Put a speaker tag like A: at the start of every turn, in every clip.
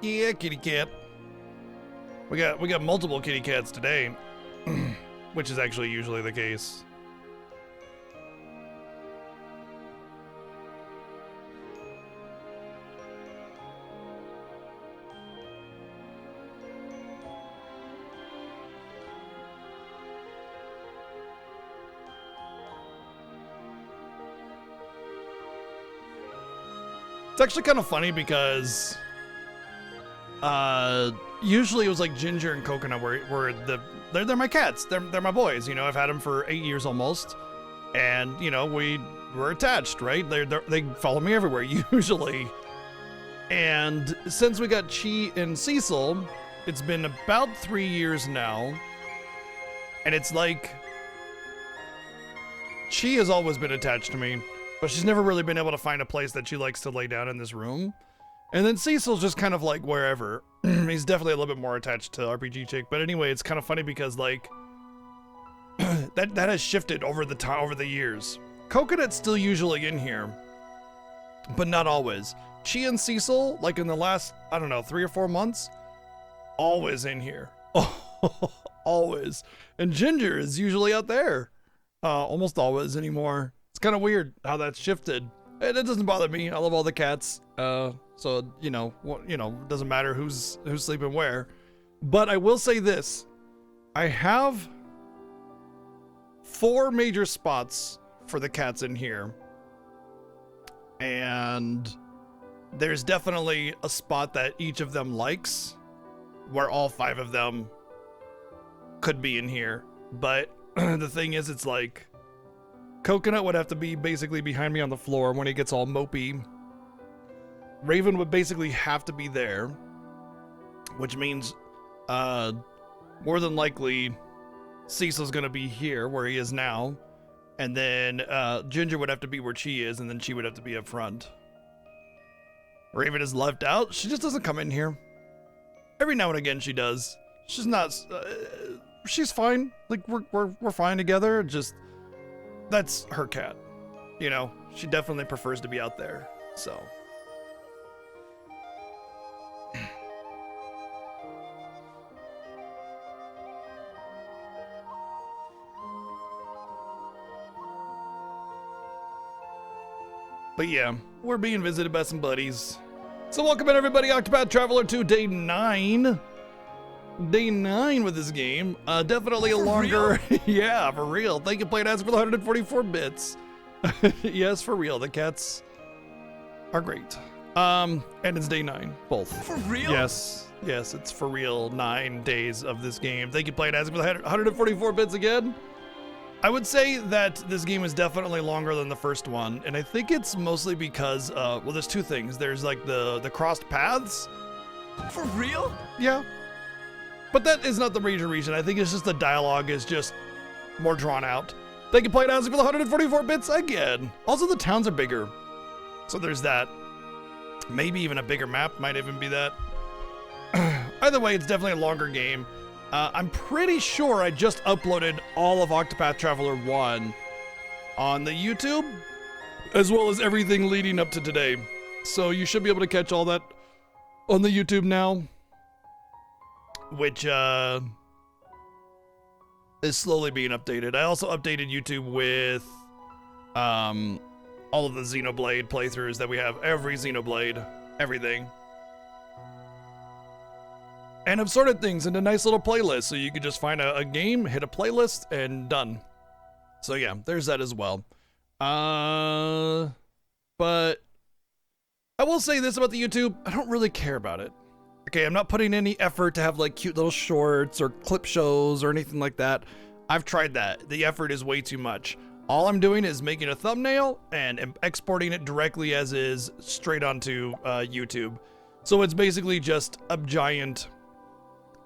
A: Yeah, kitty cat. We got multiple kitty cats today, which is actually usually the case. It's actually kind of funny because usually it was like Ginger and Coconut were they're my cats. They're my boys. You know, I've had them for 8 years almost, and you know we're attached, right? They follow me everywhere usually. And since we got Chi and Cecil, it's been about 3 years now, and it's like Chi has always been attached to me, but she's never really been able to find a place that she likes to lay down in this room. And then Cecil's just kind of like wherever. He's definitely a little bit more attached to RPG Chick. But anyway, it's kind of funny because like that has shifted over the years. Coconut's still usually in here, but not always. Chi and Cecil, like in the last, I don't know, 3 or 4 months, always in here. Always. And Ginger is usually out there. Almost always anymore. It's kind of weird how that's shifted. And it doesn't bother me. I love all the cats. So you know, doesn't matter who's sleeping where. But I will say this: I have 4 major spots for the cats in here, and there's definitely a spot that each of them likes, where all 5 of them could be in here. But the thing is, it's like Coconut would have to be basically behind me on the floor when he gets all mopey. Raven would basically have to be there, which means more than likely Cecil's gonna be here where he is now, and then Ginger would have to be where Chi is, and then she would have to be up front. Raven is left out. She just doesn't come in here. Every now and again she does. She's not. She's fine. Like we're fine together. Just that's her cat. You know, she definitely prefers to be out there. So. But yeah, we're being visited by some buddies. So welcome in everybody, Octopath Traveler 2, day 9. Day 9 with this game. Definitely a longer... yeah, for real. Thank you, PlayDance, for the 144 bits. Yes, for real. The cats are great. And it's day 9, both.
B: For real?
A: Yes, it's for real. 9 days of this game. Thank you, PlayDance, for the 144 bits again. I would say that this game is definitely longer than the first one, and I think it's mostly because, well, there's 2 things. There's like the crossed paths.
B: For real?
A: Yeah. But that is not the major reason. I think it's just the dialogue is just more drawn out. Thank you, PlayDance, for the 144 bits again. Also, the towns are bigger, so there's that. Maybe even a bigger map might even be that. Either way, it's definitely a longer game. I'm pretty sure I just uploaded all of Octopath Traveler 1 on the YouTube, as well as everything leading up to today. So you should be able to catch all that on the YouTube now, which is slowly being updated. I also updated YouTube with all of the Xenoblade playthroughs that we have. Every Xenoblade, everything. And I've sorted things into nice little playlists, so you could just find a game, hit a playlist, and done. So yeah, there's that as well. But I will say this about the YouTube, I don't really care about it. Okay, I'm not putting any effort to have like cute little shorts or clip shows or anything like that. I've tried that. The effort is way too much. All I'm doing is making a thumbnail and exporting it directly as is straight onto YouTube. So it's basically just a giant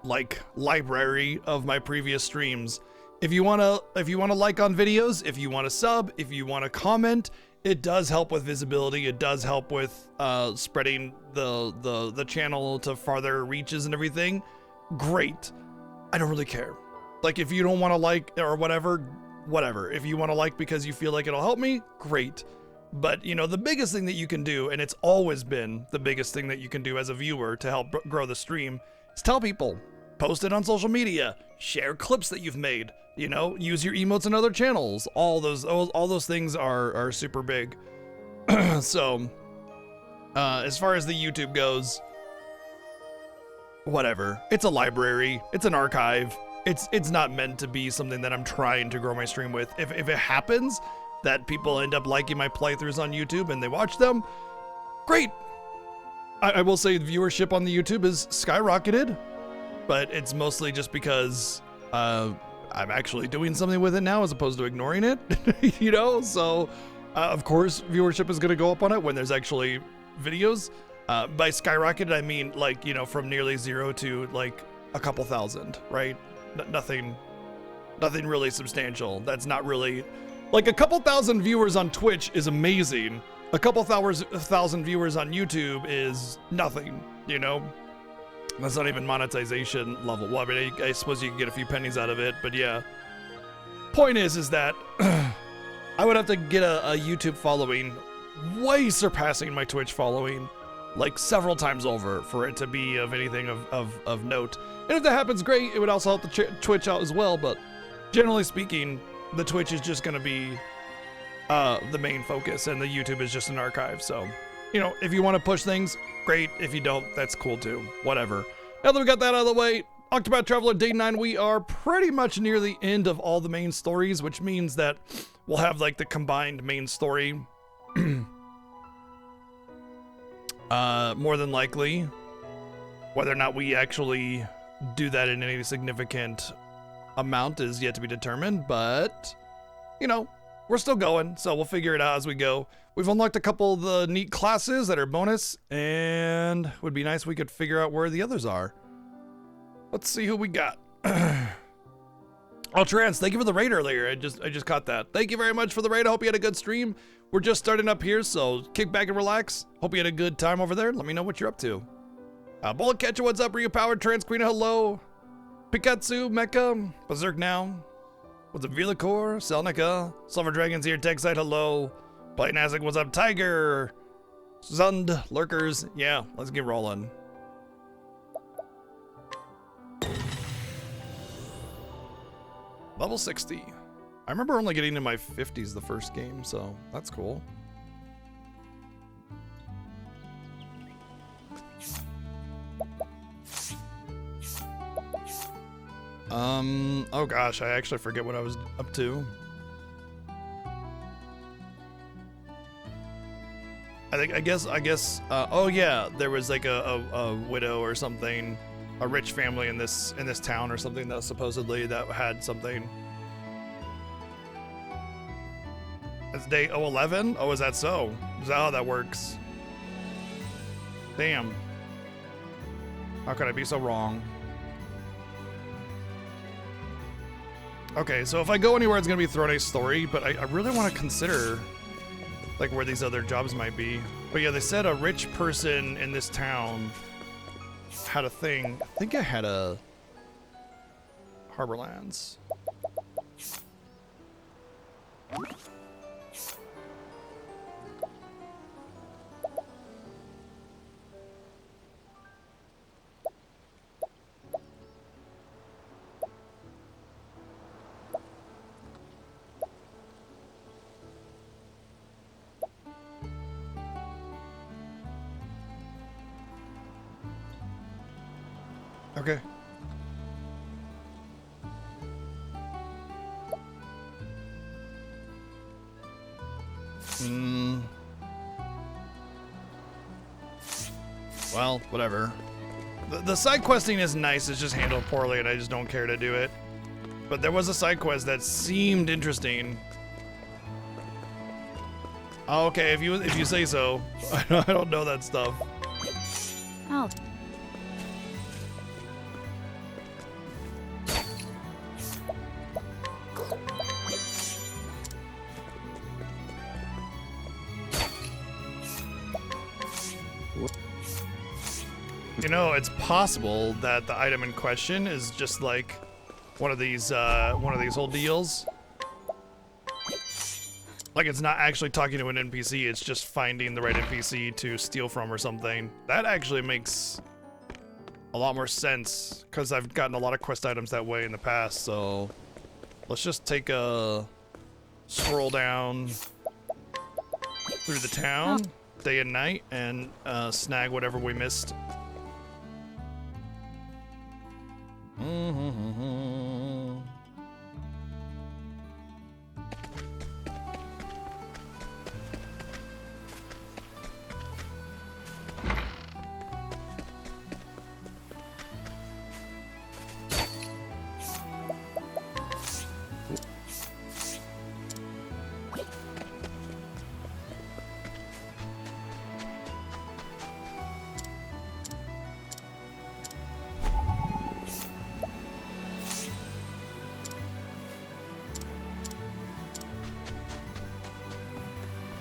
A: like library of my previous streams. If you want to like on videos, if you want to sub, if you want to comment, it does help with visibility. It does help with spreading the channel to farther reaches and everything. Great. I don't really care. Like if you don't want to like or whatever. If you want to like because you feel like it'll help me, great. But, you know, the biggest thing that you can do, and it's always been the biggest thing that you can do as a viewer to help grow the stream, is tell people. Post it on social media. Share clips that you've made. You know, use your emotes in other channels. All those things are super big. So, as far as the YouTube goes, whatever. It's a library. It's an archive. It's not meant to be something that I'm trying to grow my stream with. If it happens that people end up liking my playthroughs on YouTube and they watch them, great. I will say viewership on the YouTube is skyrocketed, but it's mostly just because I'm actually doing something with it now as opposed to ignoring it, you know? So, of course, viewership is going to go up on it when there's actually videos. By skyrocketed, I mean, like, you know, from nearly 0 to like a couple thousand, right? Nothing really substantial. That's not really, like, a couple thousand viewers on Twitch is amazing. A couple thousand viewers on YouTube is nothing, you know? That's not even monetization level. Well, I mean, I suppose you can get a few pennies out of it, but yeah. Point is that I would have to get a YouTube following way surpassing my Twitch following, like several times over, for it to be of anything of note. And if that happens, great. It would also help the Twitch out as well, but generally speaking, the Twitch is just going to be the main focus, and the YouTube is just an archive. So, you know, if you want to push things, great. If you don't, that's cool too. Whatever. Now that we got that out of the way, Octopath Traveler Day 9, we are pretty much near the end of all the main stories, which means that we'll have like the combined main story. More than likely. Whether or not we actually do that in any significant amount is yet to be determined, but, you know, we're still going, so we'll figure it out as we go. We've unlocked a couple of the neat classes that are bonus, and would be nice if we could figure out where the others are. Let's see who we got. Oh, Trance, thank you for the raid earlier. I just caught that. Thank you very much for the raid. I hope you had a good stream. We're just starting up here, so kick back and relax. Hope you had a good time over there. Let me know what you're up to. Bullet Catcher, what's up? Ryu Powered, Trans Queen, hello. Pikatsu, Mecha, Berserk Now. What's up, Vilacor, Selnica, Silver Dragons here, TechSide, hello. Planazic, what's up? Tiger, Zund, Lurkers. Yeah, let's get rolling. Level 60. I remember only getting in my 50s the first game, so that's cool. Oh gosh, I actually forget what I was up to. I guess, oh yeah, there was like a widow or something, a rich family in this town or something that supposedly that had something. It's day 011? Oh, is that so? Is that how that works? Damn. How could I be so wrong? Okay, so if I go anywhere, it's gonna be thrown a story, but I really want to consider like where these other jobs might be. But yeah, they said a rich person in this town had a thing. I think I had a Harborlands. Okay. Well, whatever. The side questing is nice, it's just handled poorly and I just don't care to do it. But there was a side quest that seemed interesting. Oh, okay, if you say so. I don't know that stuff.
C: Oh.
A: You know, it's possible that the item in question is just like one of these whole deals. Like, it's not actually talking to an NPC, it's just finding the right NPC to steal from or something. That actually makes a lot more sense, because I've gotten a lot of quest items that way in the past, so... Let's just take a scroll down through the town, day and night, and snag whatever we missed.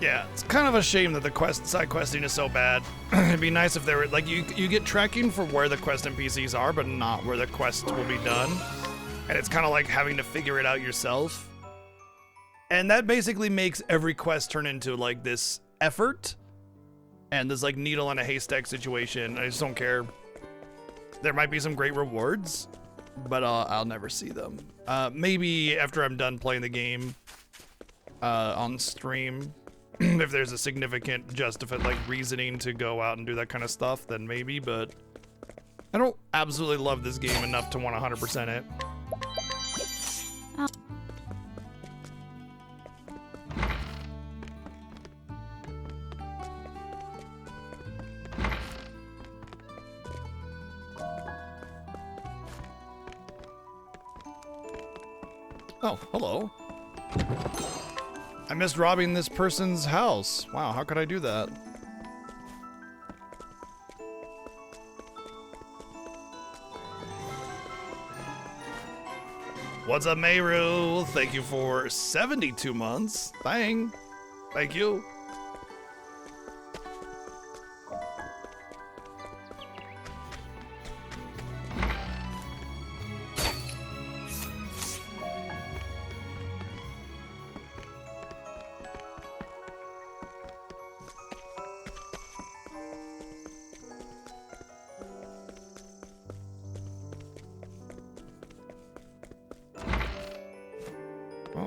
A: Yeah, it's kind of a shame that the side questing is so bad. It'd be nice if there were, like, you get tracking for where the quest NPCs are, but not where the quest will be done. And it's kind of like having to figure it out yourself. And that basically makes every quest turn into, like, this effort. And this, like, needle in a haystack situation. I just don't care. There might be some great rewards, but I'll never see them. Maybe after I'm done playing the game on stream. If there's a significant like reasoning to go out and do that kind of stuff, then maybe, but I don't absolutely love this game enough to want 100% it. Oh, hello. I missed robbing this person's house. Wow, how could I do that? What's up, Mayru? Thank you for 72 months. Thank you.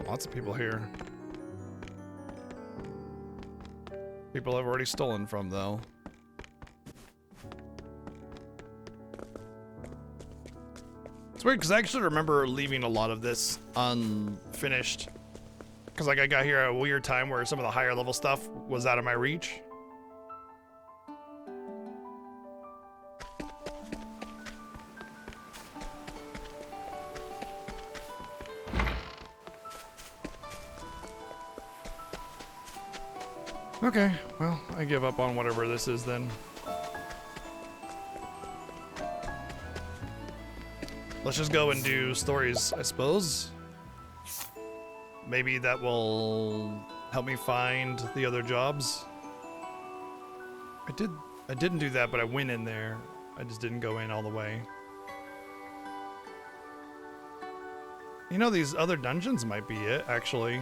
A: Lots of people here. People I've already stolen from, though. It's weird, because I actually remember leaving a lot of this unfinished. Because, like, I got here at a weird time where some of the higher level stuff was out of my reach. Okay, well, I give up on whatever this is then. Let's just go and do stories, I suppose. Maybe that will help me find the other jobs. I didn't do that, but I went in there. I just didn't go in all the way. You know, these other dungeons might be it, actually.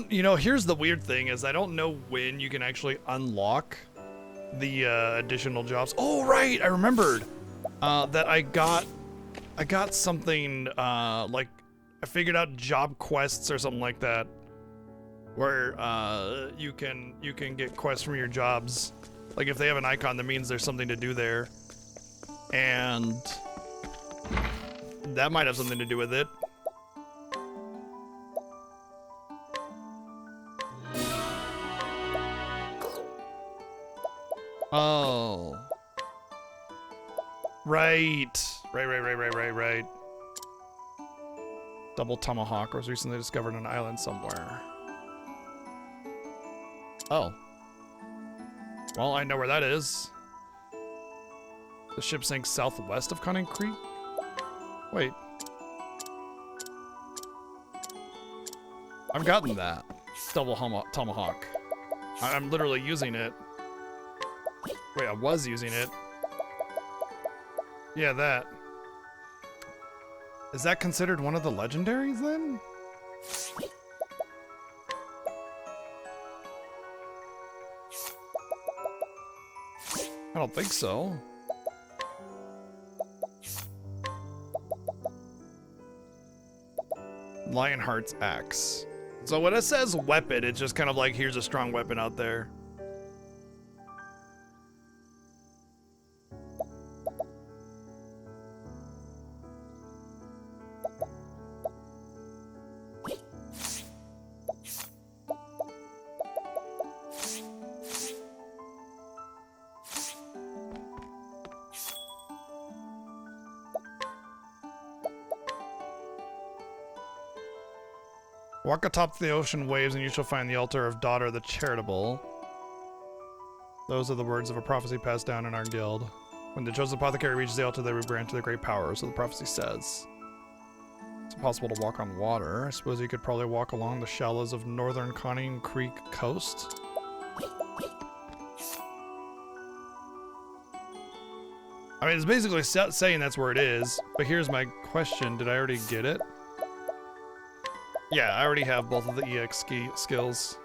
A: You know, here's the weird thing is I don't know when you can actually unlock the additional jobs. Oh, right, I remembered that I got something like I figured out job quests or something like that, where you can get quests from your jobs. Like if they have an icon, that means there's something to do there, and that might have something to do with it. Oh. Right. Right. Double Tomahawk was recently discovered on an island somewhere. Oh. Well, I know where that is. The ship sank southwest of Cunning Creek? Wait. I've gotten that. Double tomahawk. I'm literally using it. Wait, I was using it. Yeah, that. Is that considered one of the legendaries then? I don't think so. Lionheart's axe. So when it says weapon, it's just kind of like, here's a strong weapon out there. Walk atop the ocean waves and you shall find the altar of Daughter the Charitable. Those are the words of a prophecy passed down in our guild. When the chosen apothecary reaches the altar, they will be granted the great power, so the prophecy says. It's impossible to walk on water. I suppose you could probably walk along the shallows of northern Conning Creek coast. I mean, it's basically saying that's where it is, but here's my question. Did I already get it? Yeah, I already have both of the EX skills.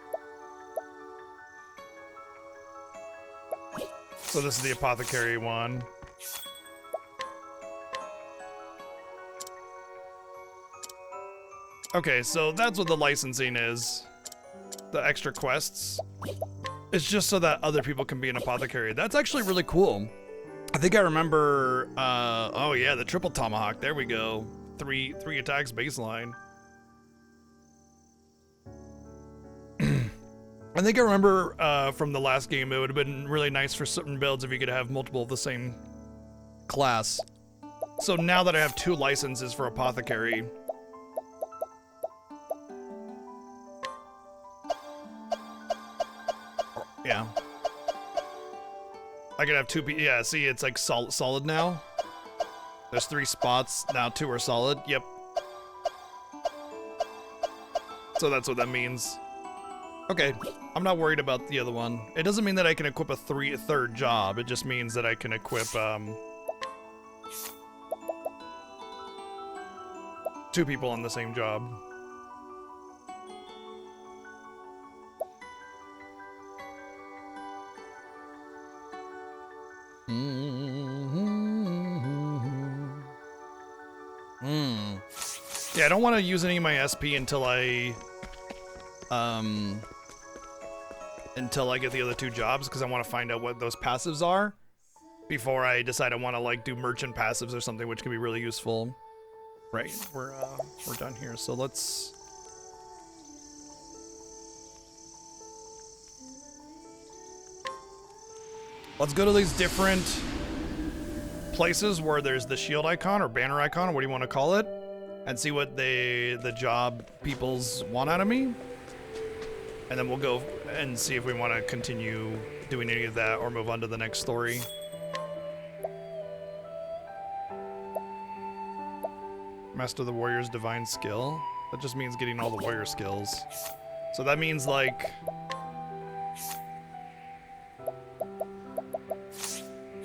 A: So this is the apothecary one. Okay, so that's what the licensing is. The extra quests. It's just so that other people can be an apothecary. That's actually really cool. I think I remember, oh yeah, the triple tomahawk. There we go. Three attacks baseline. I think I remember from the last game, it would have been really nice for certain builds if you could have multiple of the same class. So now that I have 2 licenses for apothecary, yeah, I could have 2 people. Yeah, see, it's like solid now. There's 3 spots now, 2 are solid. Yep. So that's what that means. Okay, I'm not worried about the other one. It doesn't mean that I can equip a third job. It just means that I can equip 2 people on the same job. Yeah, I don't want to use any of my SP until I get the other 2 jobs, because I want to find out what those passives are before I decide I want to like do merchant passives or something, which can be really useful. Right, we're done here, so let's go to these different places where there's the shield icon or banner icon, or what do you want to call it, and see what the job peoples want out of me. And then we'll go and see if we want to continue doing any of that or move on to the next story. Master the warrior's divine skill. That just means getting all the warrior skills. So that means like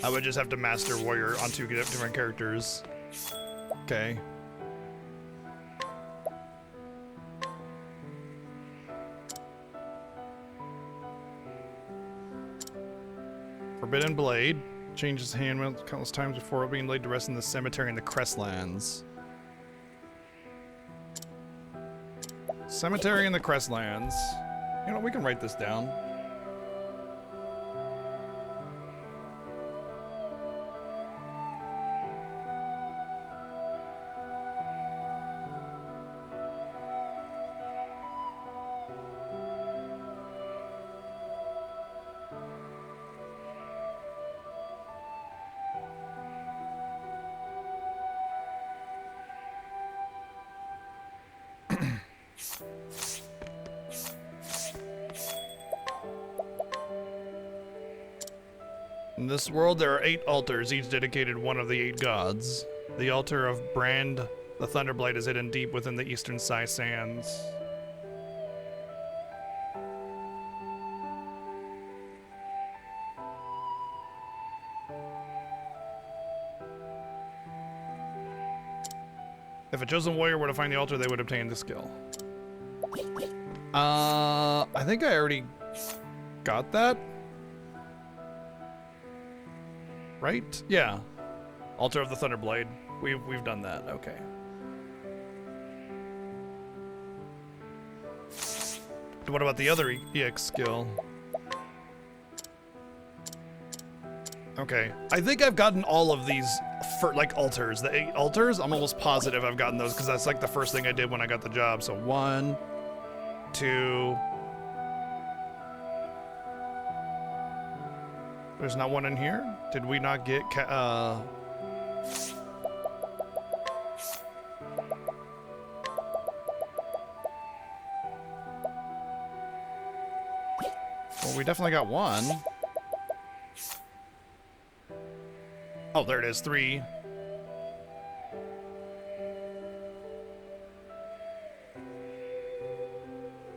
A: I would just have to master warrior on 2 different characters. Okay. Forbidden Blade changes hand countless times before being laid to rest in the cemetery in the Crestlands. Cemetery in the Crestlands. You know, we can write this down. In this world, there are 8 altars, each dedicated one of the 8 gods. The altar of Brand, the Thunderblade, is hidden deep within the eastern Sai sands. If a chosen warrior were to find the altar, they would obtain the skill. I think I already got that. Right? Yeah. Altar of the Thunderblade. We've done that. Okay. What about the other EX skill? Okay. I think I've gotten all of these for like altars. The 8 altars, I'm almost positive I've gotten those because that's like the first thing I did when I got the job. So 1, 2. There's not one in here? Did we not get Well, we definitely got one. Oh, there it is, 3.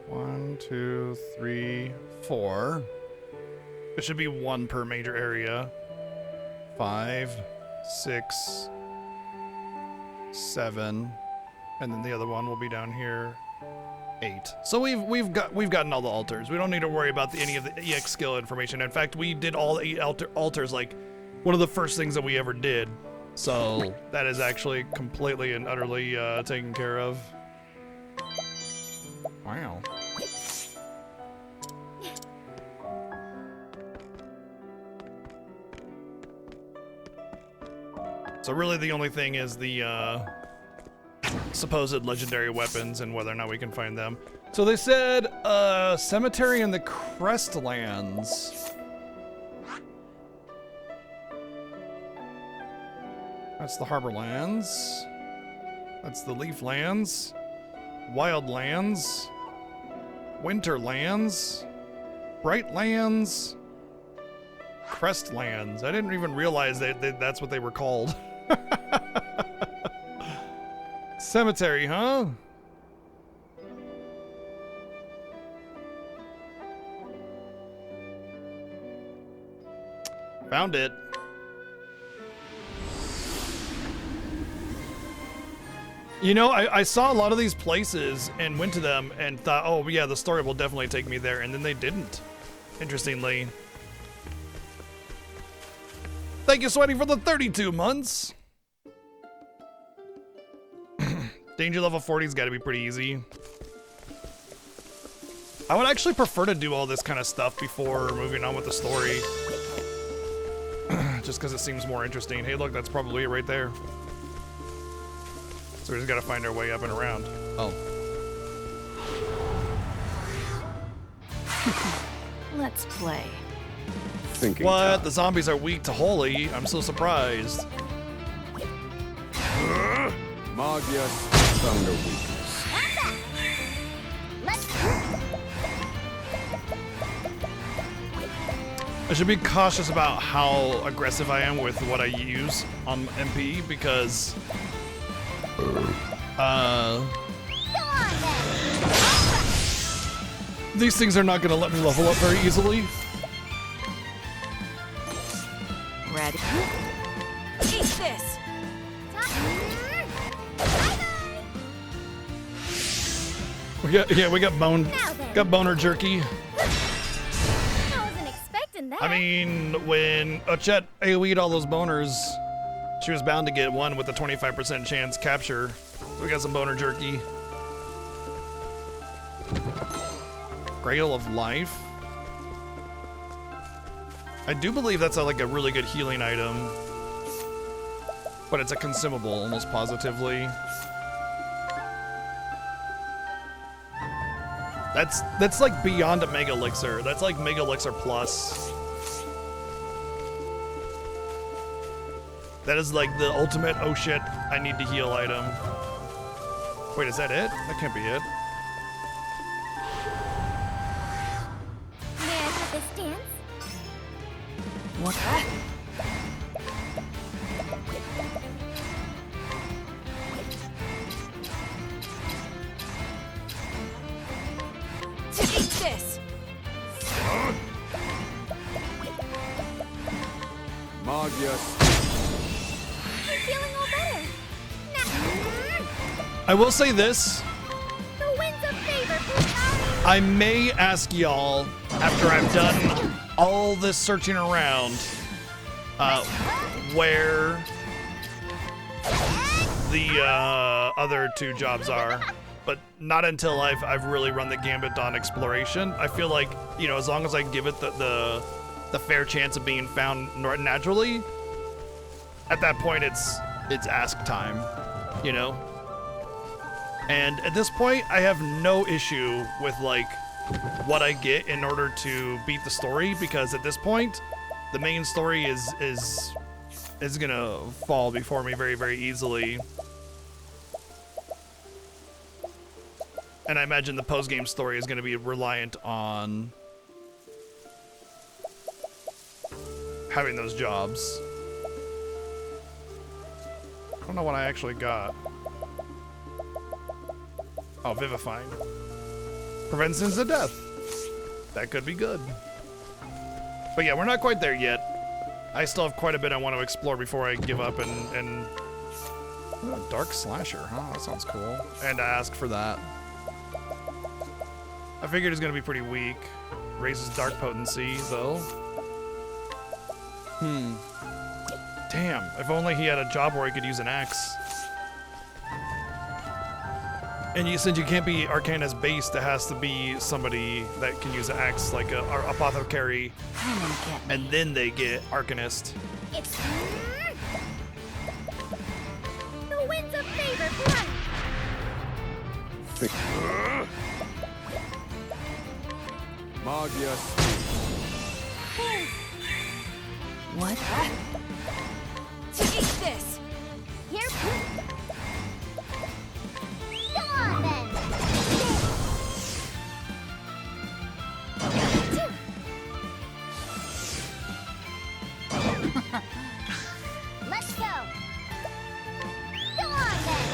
A: One, 2, 3, 4. It should be 1 per major area. 5, 6, 7, and then the other one will be down here. 8. So we've gotten all the altars. We don't need to worry about any of the EX skill information. In fact, we did all 8 altars like one of the first things that we ever did. So that is actually completely and utterly taken care of. Wow. So really the only thing is the supposed legendary weapons and whether or not we can find them. So they said cemetery in the Crestlands. That's the Harborlands. That's the Leaflands. Wildlands. Winterlands. Brightlands. Crestlands. I didn't even realize that's what they were called. Cemetery, huh? Found it. You know, I saw a lot of these places and went to them and thought, oh yeah, the story will definitely take me there, and then they didn't. Interestingly. Thank you, Sweaty, for the 32 months. Danger level 40's got to be pretty easy. I would actually prefer to do all this kind of stuff before moving on with the story. Just because it seems more interesting. Hey, look, that's probably it right there. So we just got to find our way up and around. Oh.
C: Let's play.
D: Thinking
A: What?
D: time.
A: The zombies are weak to holy? I'm so surprised.
D: Magia's thunder weakness.
A: I should be cautious about how aggressive I am with what I use on MP because these things are not going to let me level up very easily.
C: Ready? Eat this!
A: We got boner jerky.
E: I wasn't expecting that.
A: I mean, when Ochette AoE'd all those boners, she was bound to get one with a 25% chance capture. So we got some boner jerky. Cradle of Life. I do believe that's like a really good healing item, but it's a consumable almost positively. That's like beyond a Mega Elixir. That's like Mega Elixir Plus. That is like the ultimate, oh shit, I need to heal item. Wait, is that it? That can't be it.
E: May I have this dance?
C: What? Eat this!
D: Magia's
E: I'm feeling all better. Now.
A: I will say this.
E: The winds of favor blow.
A: I may ask y'all, after I've done all this searching around, where the other two jobs are, but not until I've really run the gambit on exploration. I feel like, you know, as long as I give it the fair chance of being found naturally, at that point it's ask time, you know? And at this point, I have no issue with like what I get in order to beat the story, because at this point, the main story is gonna fall before me very, very easily. And I imagine the post-game story is gonna be reliant on having those jobs. I don't know what I actually got. Oh, vivifying. Prevents instant death. That could be good. But yeah, we're not quite there yet. I still have quite a bit I want to explore before I give up and dark slasher, huh? That sounds cool. And ask for that. I figured it's gonna be pretty weak. Raises dark potency, though. Damn, if only he had a job where he could use an axe. And since you can't be Arcana's based, it has to be somebody that can use an axe, like a apothecary, and then they get Arcanist.
E: It's the winds of favor blow.
D: Magia.
C: What? Eat this!
E: Here. Go on then. Let's go. Go on then.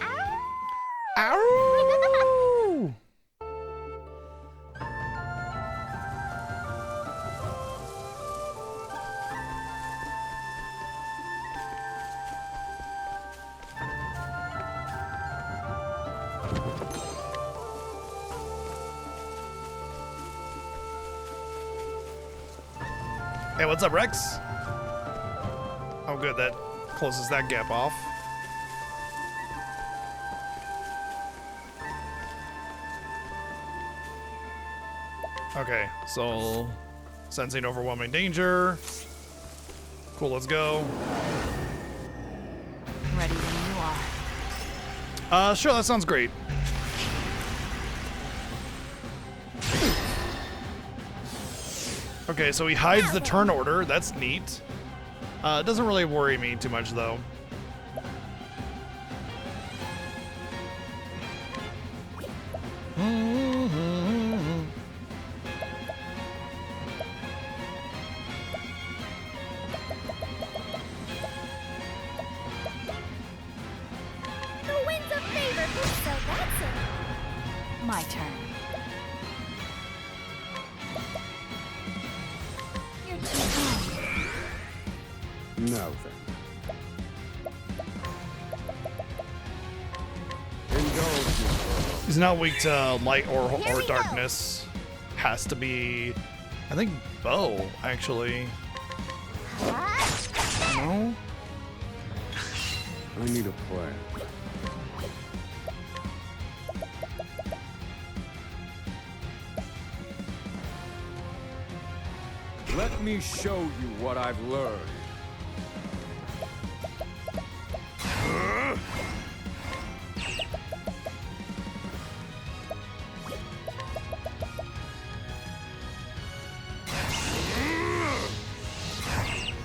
E: Ow!
A: Ow! Hey, what's up, Rex? Oh, good. That closes that gap off. Okay, so sensing overwhelming danger. Cool, let's go.
C: Ready when you are.
A: Sure, that sounds great. Okay, so he hides the turn order. That's neat. It doesn't really worry me too much, though.
E: The winds of favor blow. So that's it.
C: My turn. You're too kind.
D: Now then. Indulge me for a moment.
A: He's not weak to light or darkness. Has to be, I think, bow, actually. No?
D: I need a plan. Let me show you what I've learned.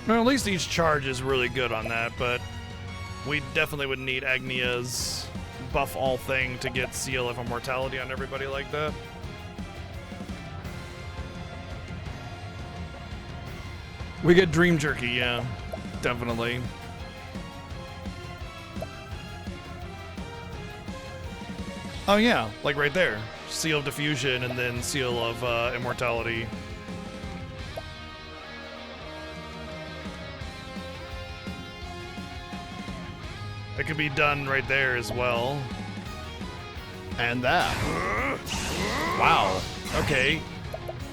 A: Well, at least each charge is really good on that, but we definitely would need Agnia's buff all thing to get Seal of Immortality on everybody like that. We get Dream Jerky, yeah, definitely. Oh yeah, like right there. Seal of Diffusion and then Seal of Immortality. It could be done right there as well. And that. Wow. Okay.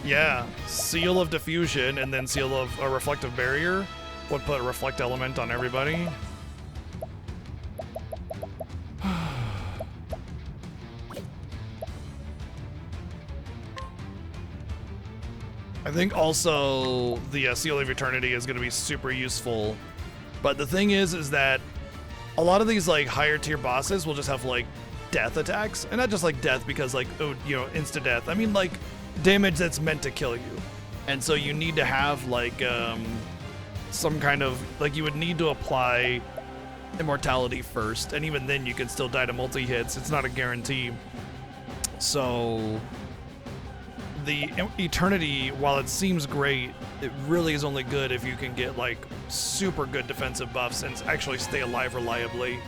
A: Yeah. Seal of diffusion and then seal of a reflective barrier would put a reflect element on everybody. I think also the Seal of Eternity is going to be super useful. But the thing is that a lot of these like higher tier bosses will just have like death attacks, and not just like death because like, oh, you know, insta death. I mean like damage that's meant to kill you. And so you need to have like some kind of like, you would need to apply immortality first, and even then you can still die to multi-hits. It's not a guarantee. So the Eternity, while it seems great, it really is only good if you can get like super good defensive buffs and actually stay alive reliably.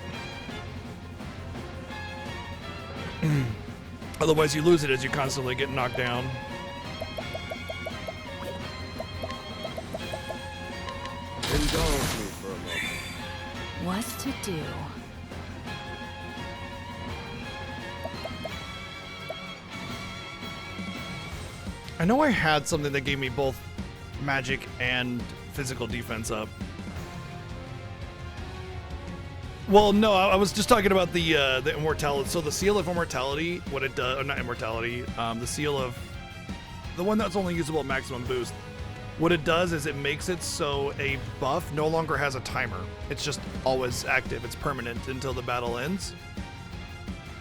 A: Otherwise you lose it as you constantly get knocked down.
D: Indulge me for a moment.
C: What to do?
A: I know I had something that gave me both magic and physical defense up. Well, no, I was just talking about the immortality. So the Seal of Immortality, what it does, or not immortality, the Seal of, the one that's only usable at maximum boost. What it does is it makes it so a buff no longer has a timer. It's just always active. It's permanent until the battle ends.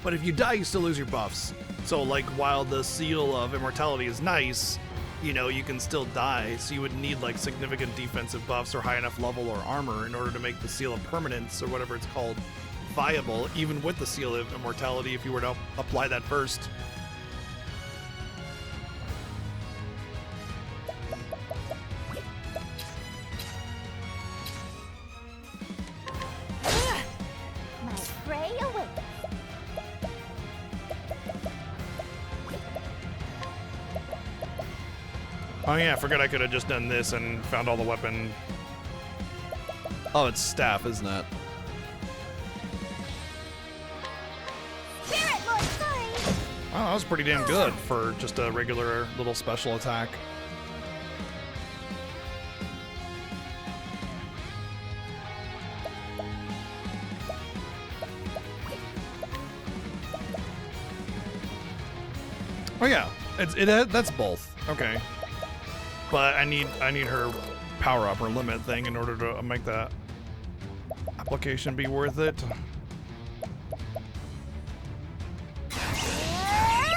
A: But if you die, you still lose your buffs. So like while the Seal of Immortality is nice, you know, you can still die. So you would need like significant defensive buffs or high enough level or armor in order to make the Seal of Permanence or whatever it's called viable, even with the Seal of Immortality if you were to apply that first.
E: My prey awaits.
A: Oh yeah, I forgot I could have just done this and found all the weapon. Oh, it's staff, isn't it?
E: Spirit Lord Furry.
A: Oh, that was pretty damn good for just a regular little special attack. Oh yeah, that's both. Okay. But I need her power up or limit thing in order to make that application be worth it. I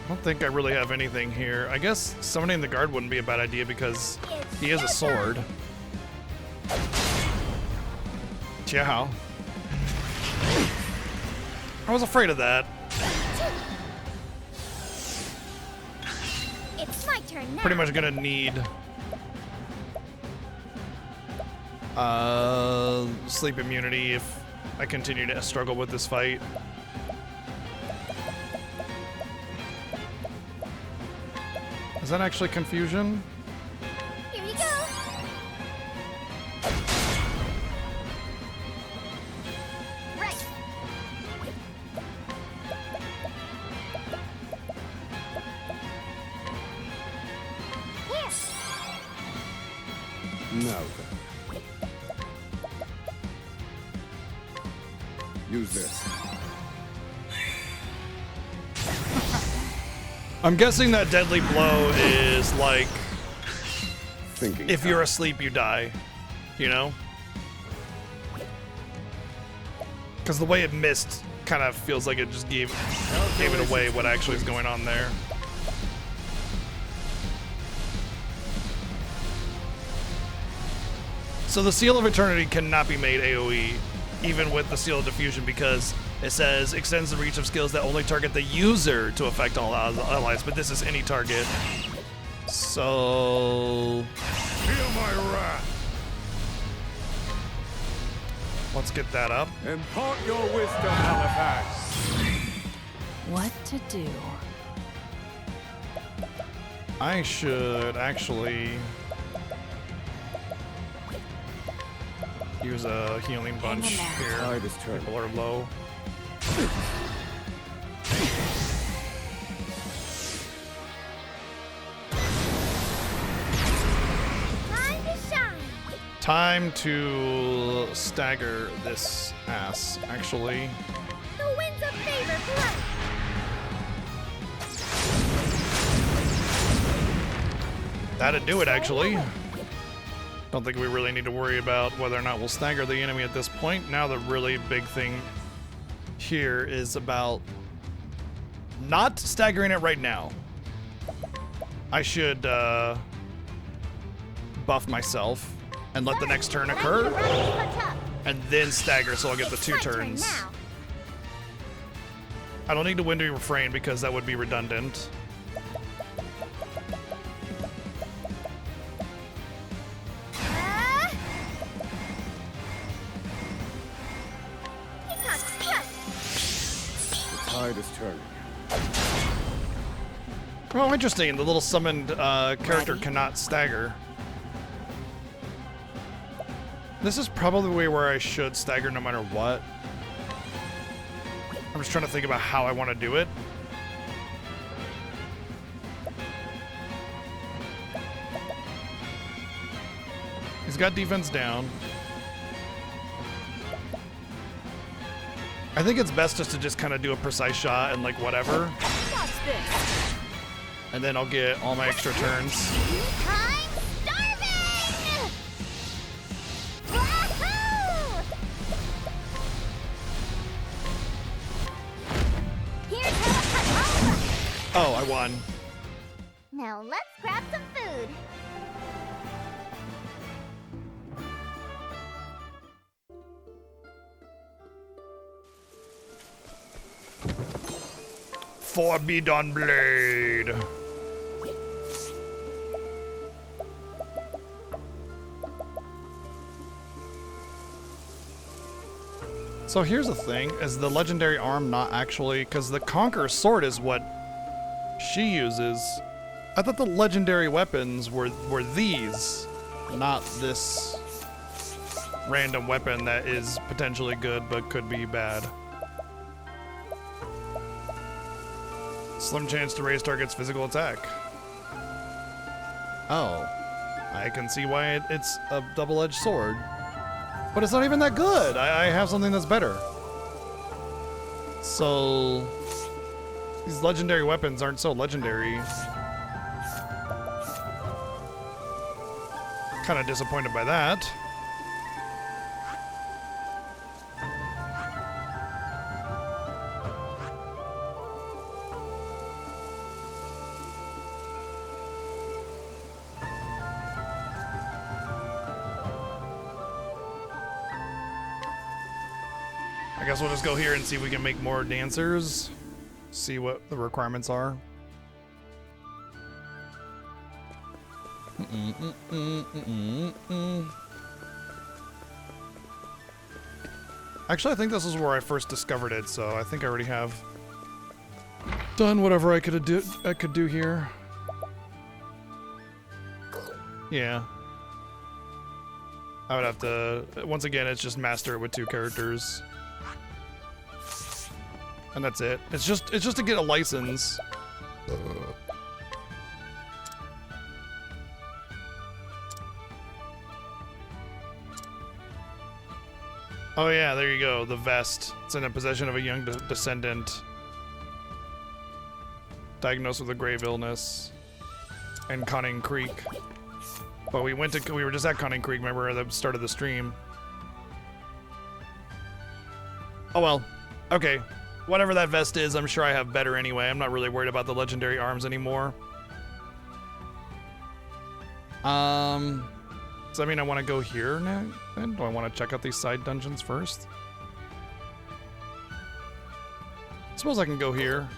A: don't think I really have anything here. I guess summoning the guard wouldn't be a bad idea because he has a sword. Yeah. I was afraid of that.
E: It's my turn now.
A: Pretty much gonna need sleep immunity if I continue to struggle with this fight. Is that actually confusion?
E: Here you go. Right. Here.
D: Now then. Use this.
A: I'm guessing that deadly blow is like
D: Thinking.
A: if you're asleep you die, you know? Because the way it missed kind of feels like it just gave it away what actually is going on there. So the Seal of Eternity cannot be made AoE, even with the Seal of Diffusion, because it says extends the reach of skills that only target the user to affect all allies, but this is any target. So
D: Feel my wrath.
A: let's get that up.
D: Impart your wisdom, Halifax.
C: What to do?
A: I should actually use a healing bunch here.
D: Tide is turning.
A: People are low.
E: Time to shine.
A: Time to stagger this ass, actually.
E: The winds of favor blow.
A: That'd do it, actually. Don't think we really need to worry about whether or not we'll stagger the enemy at this point. Now the really big thing here is about not staggering it right now. I should buff myself and let the next turn occur, and then stagger so I'll get the 2 turns. I don't need to windy refrain because that would be redundant.
D: Tide is turning.
A: Oh, interesting. The little summoned character cannot stagger. This is probably where I should stagger no matter what. I'm just trying to think about how I want to do it. He's got defense down. I think it's best just to kind of do a precise shot and like whatever.
C: Watch this.
A: And then I'll get all my extra turns.
E: I'm starving! Wahoo! Here's how to cut.
A: Oh, I won.
E: Now let's grab some food.
A: Forbidden Blade. So here's the thing, is the legendary arm not actually, because the Conqueror's sword is what she uses. I thought the legendary weapons were these, not this random weapon that is potentially good but could be bad. Slim chance to raise target's physical attack. Oh, I can see why it's a double-edged sword. But it's not even that good. I have something that's better. So these legendary weapons aren't so legendary. Kind of disappointed by that. I guess we'll just go here and see if we can make more dancers. See what the requirements are. Actually, I think this is where I first discovered it, so I think I already have done whatever I could do here. Yeah. I would have to, once again, it's just master it with 2 characters. And that's it. It's just to get a license. Oh yeah, there you go. The vest. It's in the possession of a young descendant diagnosed with a grave illness in Conning Creek. But we were just at Conning Creek, remember, at the start of the stream. Oh well. Okay. Whatever that vest is, I'm sure I have better anyway. I'm not really worried about the legendary arms anymore. Does that mean I want to go here now? Then? Do I want to check out these side dungeons first? I suppose I can go here.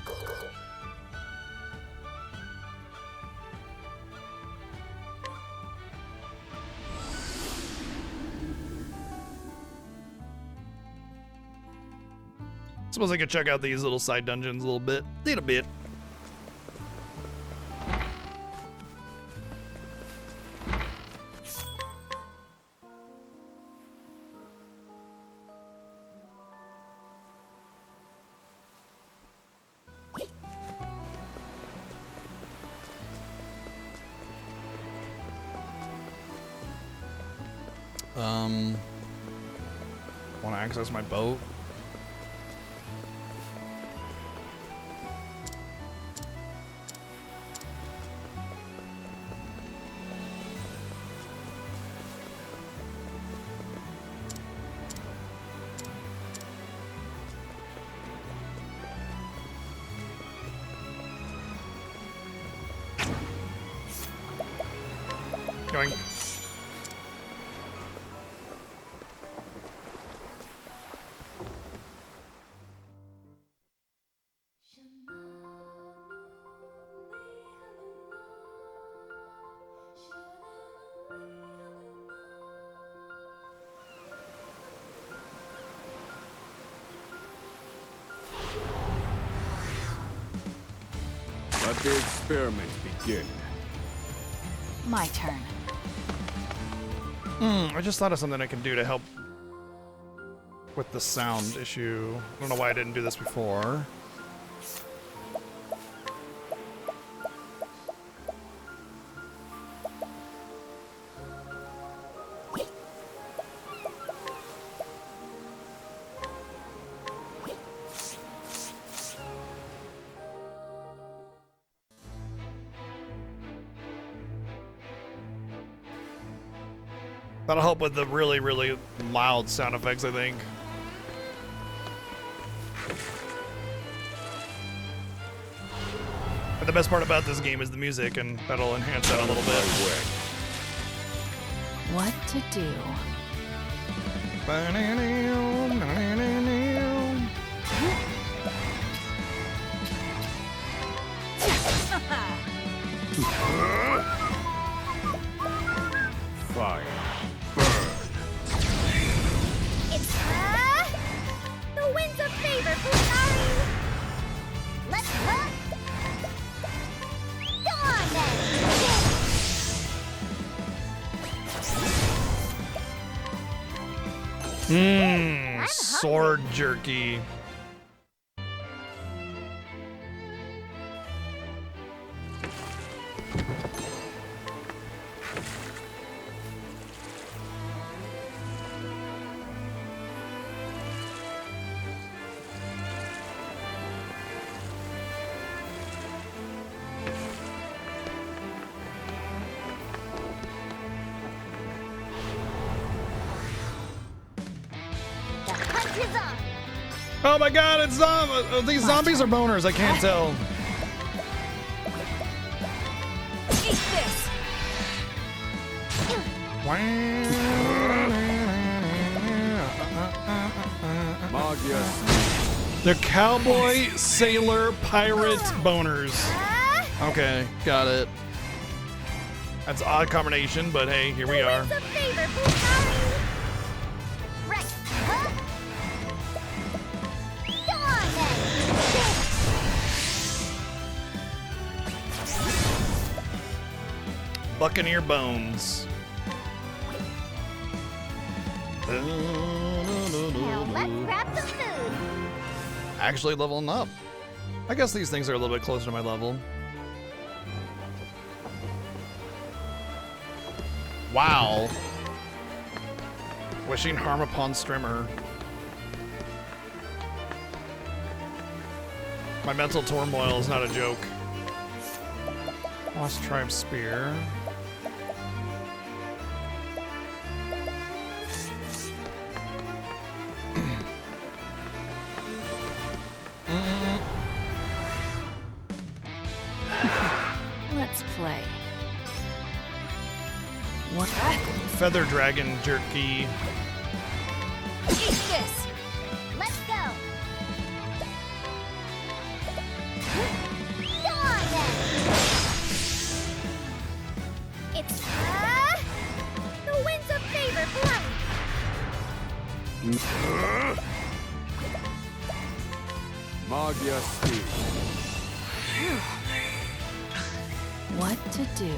A: Suppose I could check out these little side dungeons a little bit. Want to access my boat? Going.
D: Let the experiment begin.
C: My turn.
A: I just thought of something I can do to help with the sound issue. I don't know why I didn't do this before. That'll help with the really, really loud sound effects, I think. But the best part about this game is the music, and that'll enhance that a little bit.
C: What to do?
D: Fire.
E: It's the winds of favor for Ari. Let's hook. Go on then.
A: Sword jerky.
E: The hunt is on.
A: Oh my god, it's these zombies are boners, I can't tell.
C: Eat this!
A: They're cowboy, sailor, pirate boners. Okay, got it. That's an odd combination, but hey, here we are.
E: Winds of favor for Ari. Right. Huh? Go on then.
A: Buccaneer bones.
E: Now let's grab some food.
A: Actually leveling up. I guess these things are a little bit closer to my level. Wow. Wishing harm upon Strimmer. My mental turmoil is not a joke. Lost Tribe Spear.
C: Let's play. What?
A: Feather Dragon Jerky.
C: Eat this!
E: Let's go. Go on then. It's the winds of favor blowing.
D: Magya Steel.
C: What to do?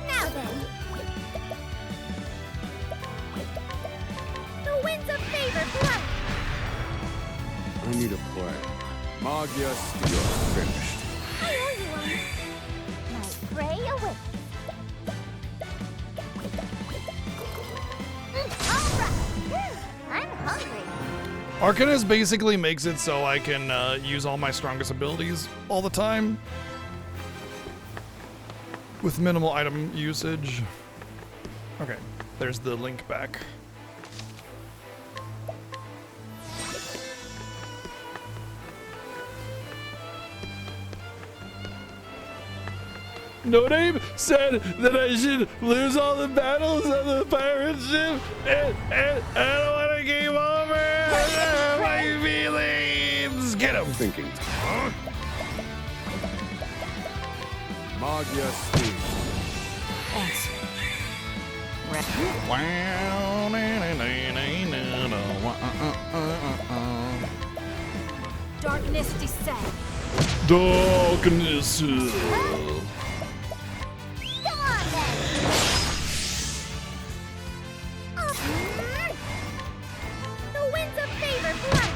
E: Now then. The winds of favor blowing.
D: I need a plan. Magya Steel finished.
E: I owe you one. My prey awaits. hungry.
A: Arcanist basically makes it so I can use all my strongest abilities all the time with minimal item usage. Okay, there's the link back. No Name said that I should lose all the battles on the pirate ship, and I don't want to game over. My feelings. Get him.
D: Thinking. Magia Steel.
C: Thanks.
E: Darkness descend.
A: Darkness.
E: Go on then. The winds of favor blow.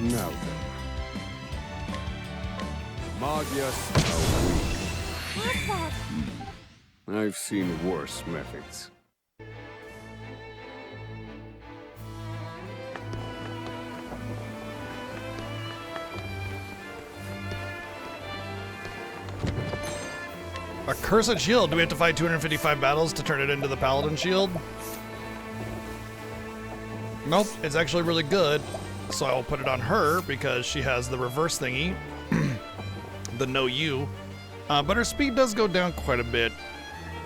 D: Now then. Magia Steel.
E: What's that?
D: I've seen worse methods.
A: A cursed shield. Do we have to fight 255 battles to turn it into the paladin shield? Nope, it's actually really good. So I will put it on her because she has the reverse thingy, the no you. But her speed does go down quite a bit.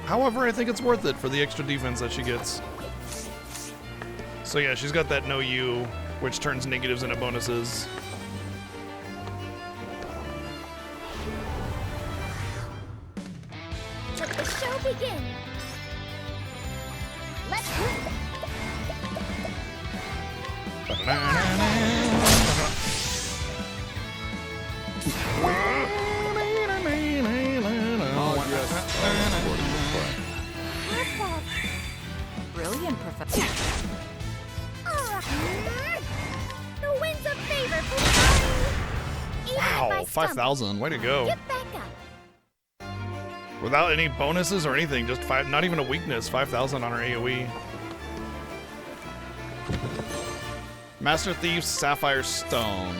A: However, I think it's worth it for the extra defense that she gets. So yeah, she's got that no you, which turns negatives into bonuses.
E: Let the show begin. Let's What's that?
C: Brilliant, Professor.
E: The winds of favor blow. Even if I
A: Wow,
E: stumble,
A: 5,000. Way to go.
E: Get back up.
A: Without any bonuses or anything, just five, not even a weakness, 5,000 on her AoE. Master Thief's Sapphire Stone.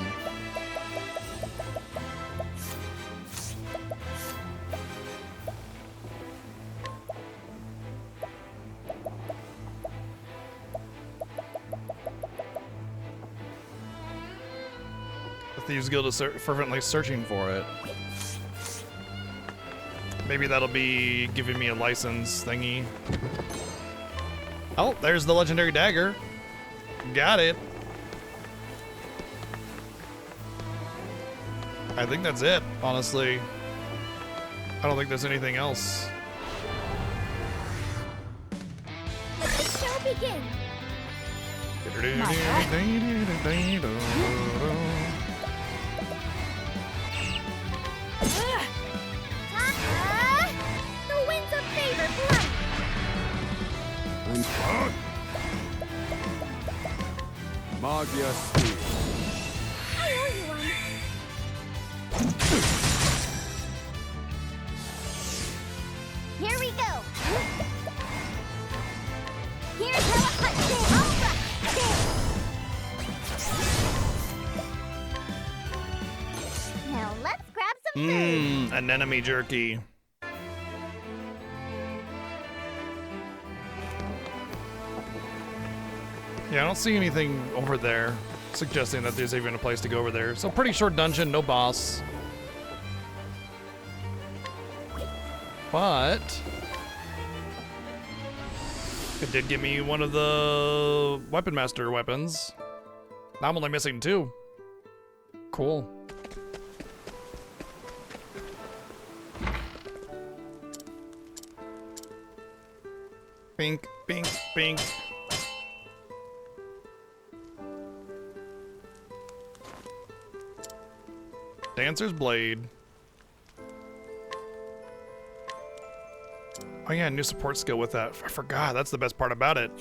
A: The Thieves Guild is fervently searching for it. Maybe that'll be giving me a license thingy. Oh, there's the legendary dagger. Got it. I think that's it, honestly. I don't think there's anything else.
E: Let the show begin. The winds of favor blow.
D: Magia Steel.
E: I owe you one. Here we go. Here's how a hot day. Now let's grab some food.
A: Anemone jerky. Yeah, I don't see anything over there suggesting that there's even a place to go over there. So pretty short dungeon, no boss. But it did give me one of the Weapon Master weapons. Now I'm only missing 2. Cool. Bink, bink, bink. Dancer's Blade. Oh yeah, new support skill with that. I forgot, that's the best part about it.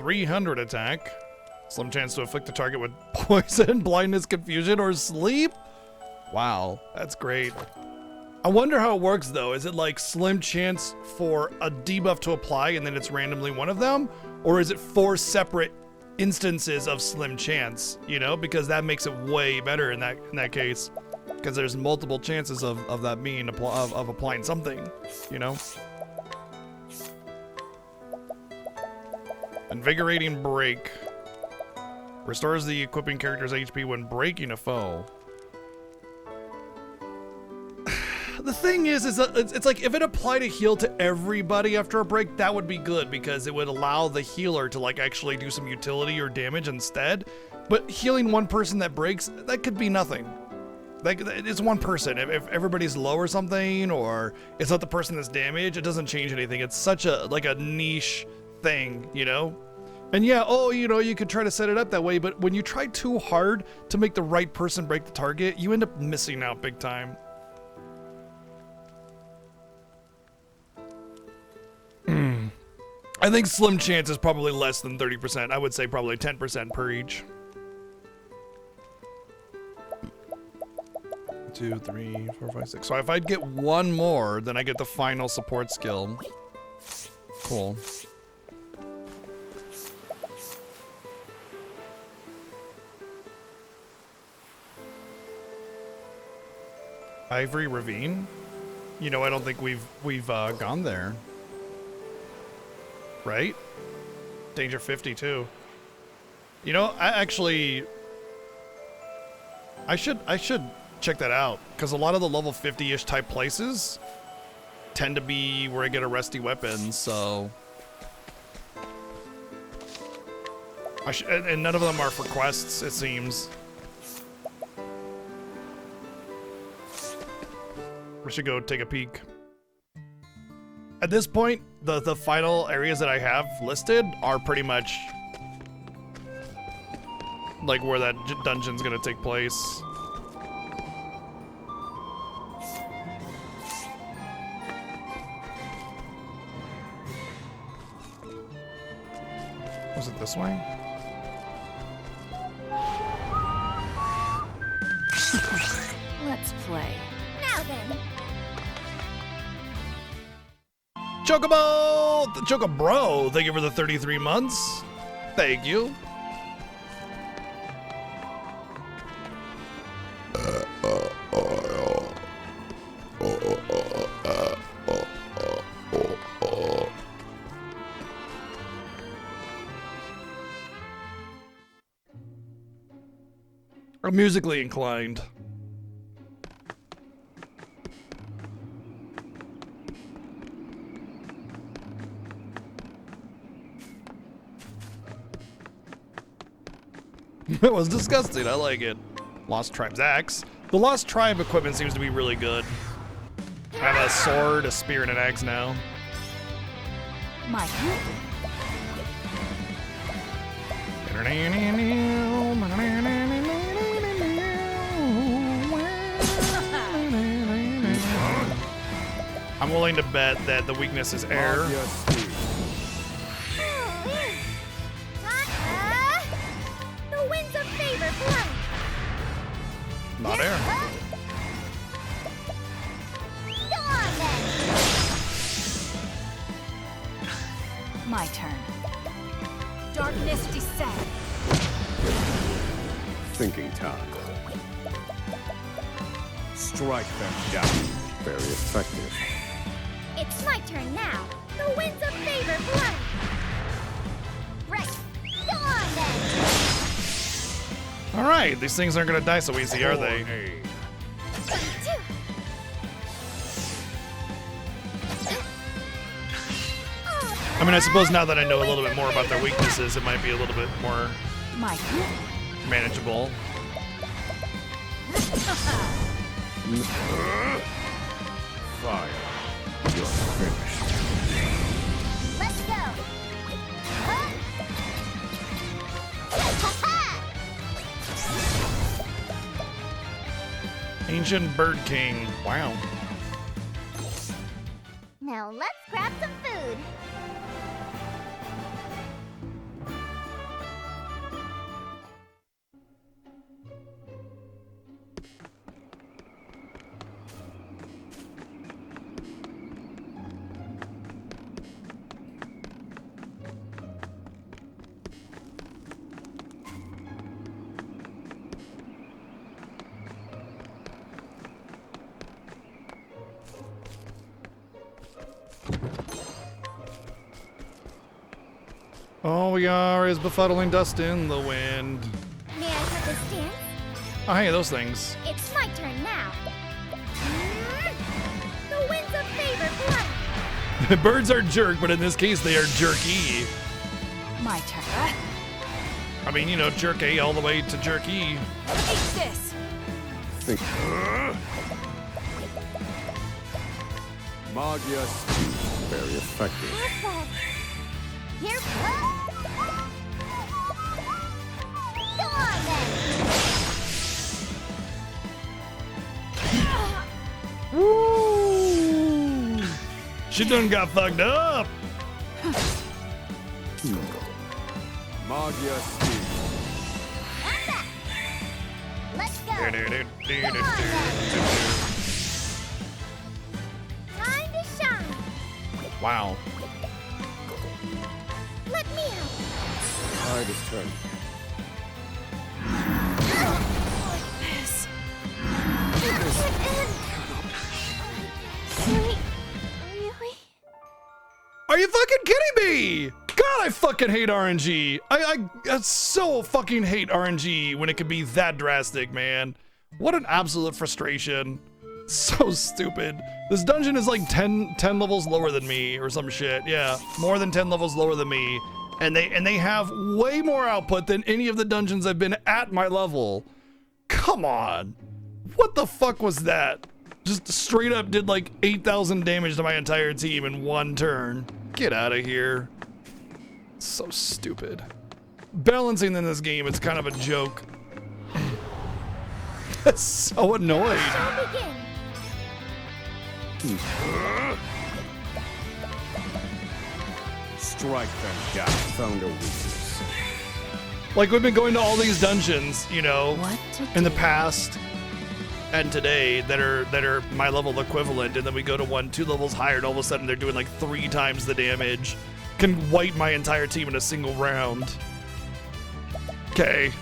A: 300 attack. Slim chance to afflict the target with poison, blindness, confusion, or sleep. Wow, that's great. I wonder how it works though. Is it like slim chance for a debuff to apply and then it's randomly one of them? Or is it 4 separate instances of slim chance, you know? Because that makes it way better in that case. Because there's multiple chances of that being, of applying something, you know? Invigorating Break. Restores the equipping character's HP when breaking a foe. The thing is it's like if it applied a heal to everybody after a break, that would be good because it would allow the healer to like actually do some utility or damage instead. But healing one person that breaks, that could be nothing. Like it's one person. If everybody's low or something, or it's not the person that's damaged, it doesn't change anything. It's such a like a niche thing, you know? And yeah, oh, you know, you could try to set it up that way, but when you try too hard to make the right person break the target, you end up missing out big time. I think slim chance is probably less than 30%. I would say probably 10% per each. 2, 3, 4, 5, 6. So if I get one more, then I get the final support skill. Cool. Ivory Ravine? You know, I don't think we've gone there. Right? Danger 52. You know, I should check that out because a lot of the level 50-ish type places tend to be where I get a rusty weapon, so and none of them are for quests, it seems. We should go take a peek. At this point, the final areas that I have listed are pretty much like where that dungeon's gonna take place. Was it this way?
C: Let's play.
E: Now then.
A: Chocobo! Chocobro! Thank you for the 33 months. Thank you. I'm musically inclined. It was disgusting. I like it. Lost Tribe's axe. The Lost Tribe equipment seems to be really good. I have a sword, a spear, and an axe now.
C: My turn.
A: I'm willing to bet that the weakness is air.
E: The winds of favor blow.
A: Not air.
E: Go on then.
C: My turn. Darkness descend.
D: Thinking time. Strike them down. Very effective.
E: It's my turn now. The winds of favor blow. Right. Go on then.
A: All right, these things aren't gonna die so easy, are they? I mean, I suppose now that I know a little bit more about their weaknesses, it might be a little bit more
C: My turn.
A: manageable.
D: Fire. You're finished.
E: Let's go. Huh?
A: Ancient Bird King. Wow.
E: Now let's grab some food.
A: All we are is befuddling dust in the wind.
E: May I have this dance?
A: Oh, hey, those things.
E: It's my turn now. The winds of favor blood.
A: Birds are jerk, but in this case, they are jerky.
C: My turn.
A: I mean, you know, jerky all the way to jerky.
C: Take this.
D: Think. Magia. Very effective.
E: Perfect. Here. Go on then.
A: Woo! She done got fucked up.
D: Magia speed.
E: I'm back. Let's go. Come on then. Time to shine.
A: Wow.
E: Let me help.
D: Tide is turning.
C: This.
E: Really?
A: Are you fucking kidding me? God, I fucking hate RNG. I so fucking hate RNG when it can be that drastic, man. What an absolute frustration. So stupid. This dungeon is like 10 levels lower than me or some shit. Yeah, more than 10 levels lower than me. And they have way more output than any of the dungeons I've been at my level. Come on. What the fuck was that? Just straight up did like 8,000 damage to my entire team in one turn. Get out of here. So stupid. Balancing in this game is kind of a joke. That's so annoying.
E: Shall begin.
D: Strike them down. Found a weakness.
A: Like, we've been going to all these dungeons, you know,
C: What to
A: in the
C: do?
A: past and today that are my level equivalent, and then we go to 2 levels higher, and all of a sudden they're doing like 3 times the damage. Can wipe my entire team in a single round. Okay.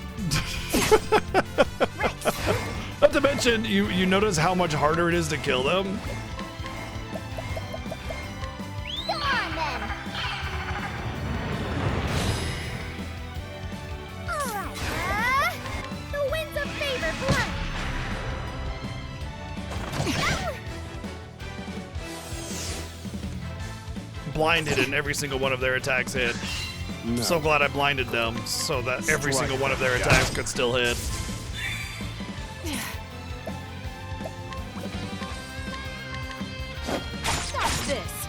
A: Not to mention, you notice how much harder it is to kill them?
E: Go on then. All right. The winds of favor blow.
A: Blinded and every single one of their attacks hit.
D: No.
A: So glad I blinded them so that every single one of their attacks could still hit.
C: Stop this.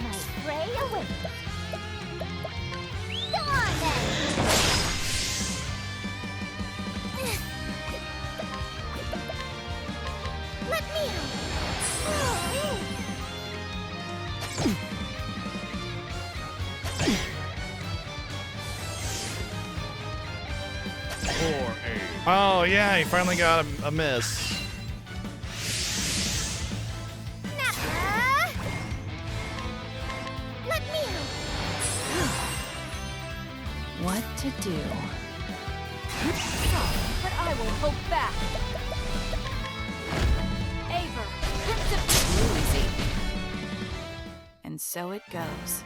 E: My prey awaits. Go on then. Let me help.
D: Or aid.
A: Oh yeah, he finally got a miss.
E: Nappa. Let me help.
C: What to do? Sorry, but I will hope back. Aver, Prince of Easy. And so it goes.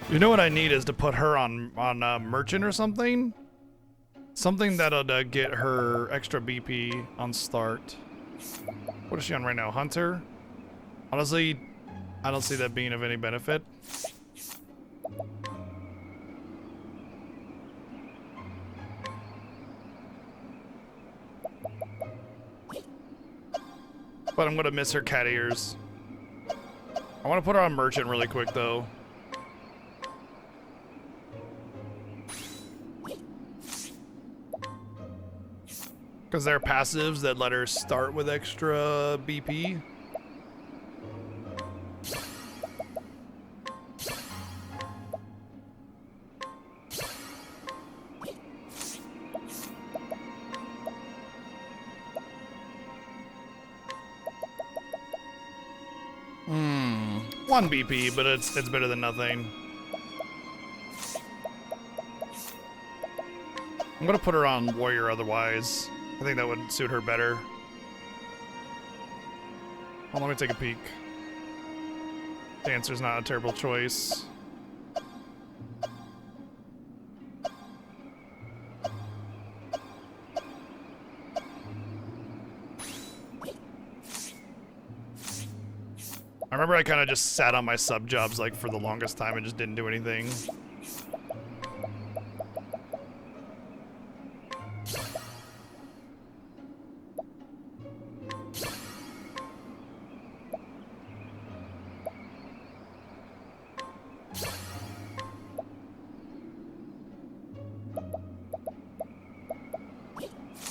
A: You know what I need is to put her on merchant or something. Something that'll get her extra BP on start. What is she on right now? Hunter? Honestly, I don't see that being of any benefit. But I'm gonna miss her cat ears. I want to put her on merchant really quick though. Because there are passives that let her start with extra BP. One BP, but it's better than nothing. I'm gonna put her on warrior otherwise. I think that would suit her better. Well, let me take a peek. Dancer's not a terrible choice. remember I kind of just sat on my sub jobs like for the longest time and just didn't do anything.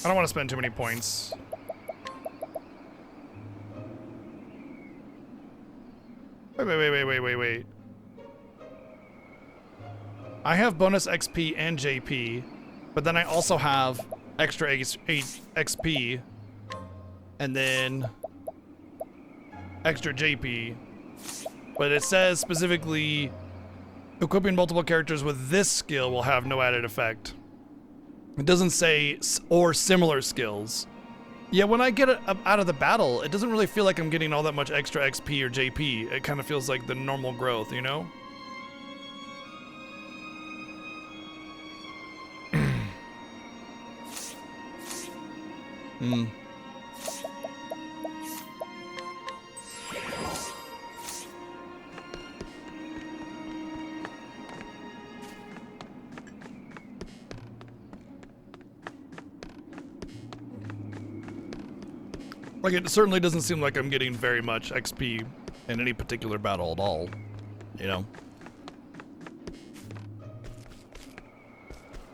A: I don't want to spend too many points. Wait. I have bonus XP and JP, but then I also have extra XP and then extra JP. But it says specifically, equipping multiple characters with this skill will have no added effect. It doesn't say or similar skills. Yeah, when I get it out of the battle, it doesn't really feel like I'm getting all that much extra XP or JP. It kind of feels like the normal growth, you know? Like, it certainly doesn't seem like I'm getting very much XP in any particular battle at all, you know?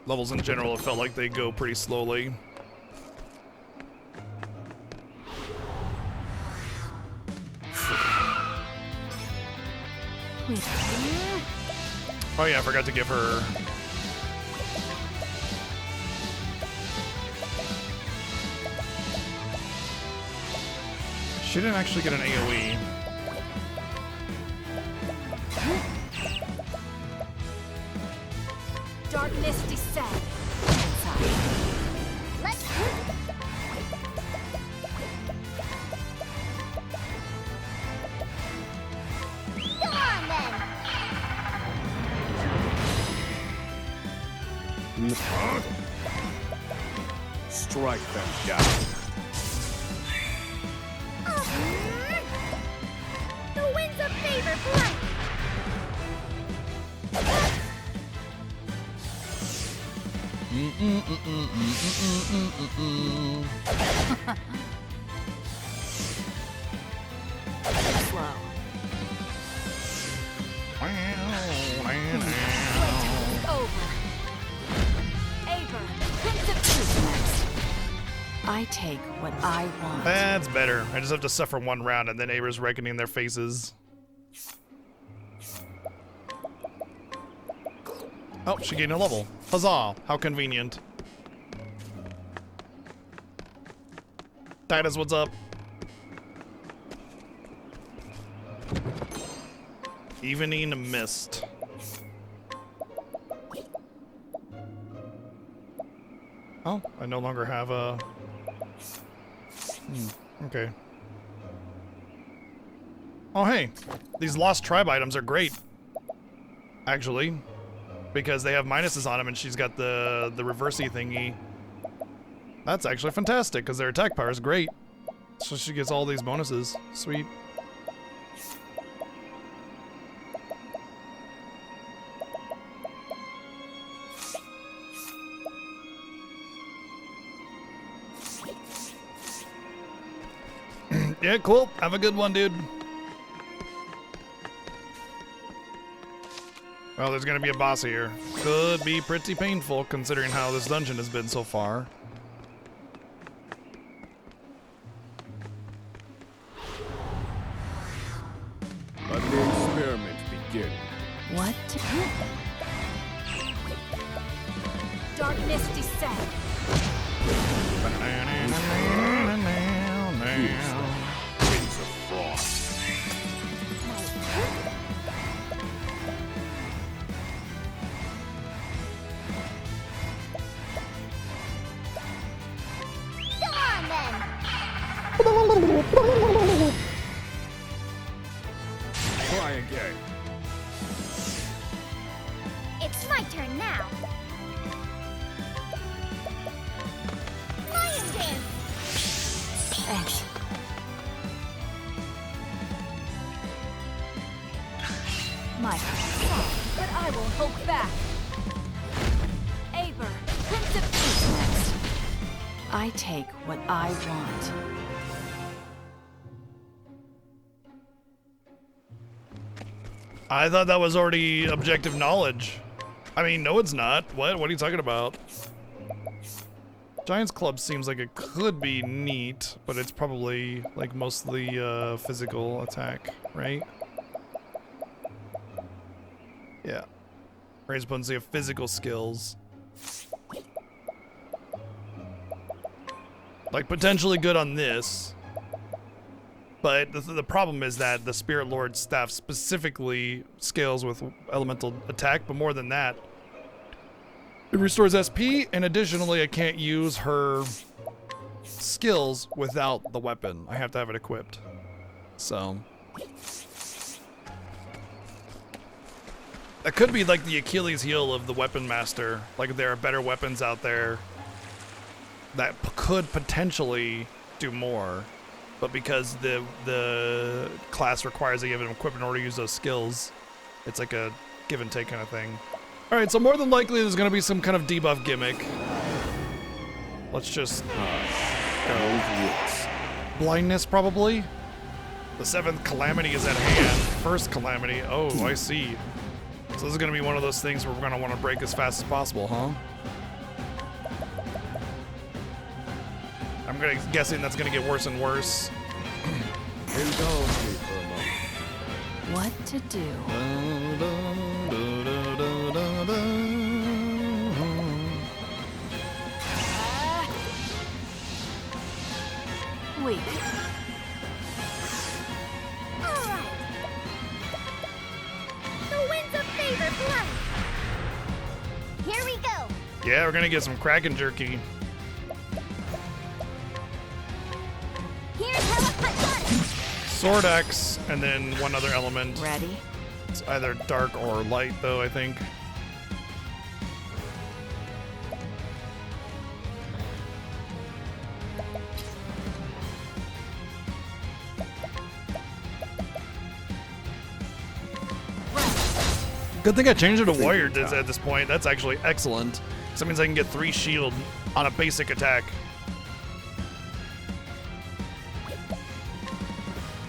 A: Levels in general have felt like they go pretty slowly. Oh yeah, I forgot to give her... She didn't actually get an AoE.
C: Darkness descend.
E: Let's go on then.
D: Strike them down.
E: The winds of favor blow.
C: Slow. Over. Aver, Prince of Truth next. I take what I want.
A: That's better. I just have to suffer one round and then Aver's reckoning their faces. Oh, she gained a level. Huzzah! How convenient. Titus, what's up? Evening Mist. Oh, I no longer have a... okay. Oh, hey. These Lost Tribe items are great. Actually. Because they have minuses on them and she's got the reversey thingy. That's actually fantastic because their attack power is great. So she gets all these bonuses. Sweet. Yeah, cool. Have a good one, dude. Well, there's gonna be a boss here. Could be pretty painful considering how this dungeon has been so far.
D: Let the experiment begin.
C: What to do? Darkness descend.
D: Winds of frost.
E: Go on then.
D: Try again.
E: It's my turn now. Lion dance.
C: I take what I want.
A: I thought that was already objective knowledge. I mean, no, it's not. What? What are you talking about? Giant's Club seems like it could be neat, but it's probably like mostly physical attack, right? Yeah. Raise potency of physical skills. Like potentially good on this. But the problem is that the Spirit Lord's staff specifically scales with elemental attack, but more than that, it restores SP, and additionally, I can't use her skills without the weapon. I have to have it equipped. So that could be like the Achilles heel of the Weapon Master. Like there are better weapons out there that could potentially do more. But because the class requires that you have an equipment in order to use those skills, it's like a give and take kind of thing. All right, so more than likely there's going to be some kind of debuff gimmick. Let's just go. Blindness, probably. The 7th calamity is at hand. First calamity. Oh, I see. So this is going to be one of those things where we're going to want to break as fast as possible, huh? I'm guessing that's going to get worse and worse.
D: Indulge me for a moment.
C: What to do? Wait.
E: All right. The winds of favor blow. Here we go.
A: Yeah, we're going to get some Kraken jerky.
E: Here's how I got it.
A: Sword Axe, and then one other element.
C: Ready?
A: It's either dark or light, though, I think. Good thing I changed it to warrior at this point. That's actually excellent. So that means I can get 3 shield on a basic attack.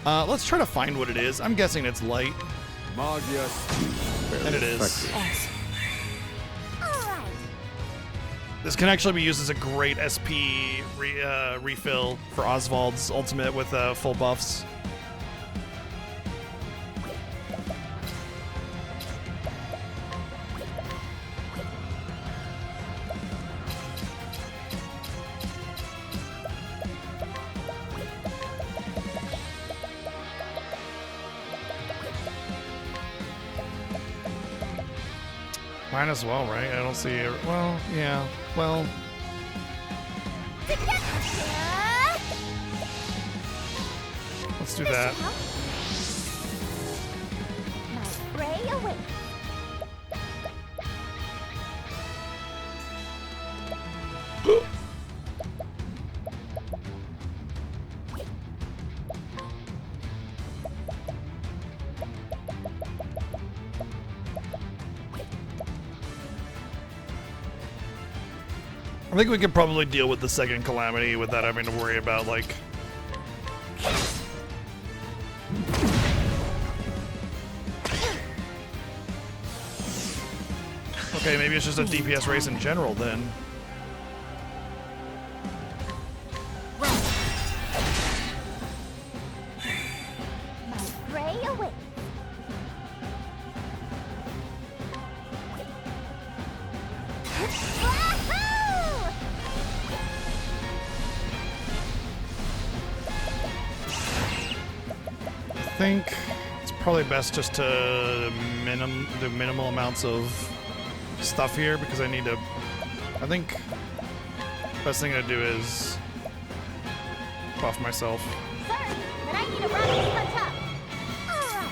A: Let's try to find what it is. I'm guessing it's light.
D: Magius.
A: And it is.
C: X.
E: All right.
A: This can actually be used as a great SP refill for Oswald's ultimate with full buffs. Might as well, right? I don't see it. Well, yeah. Well, let's do that.
E: My prey awaits.
A: I think we could probably deal with the 2nd calamity without having to worry about, like... Okay, maybe it's just a DPS race in general, then.
E: My prey awaits. Wahoo!
A: I think it's probably best just to do minimal amounts of stuff here because I need to... I think best thing to do is buff myself.
E: Sorry, but I need a run to catch up. All right.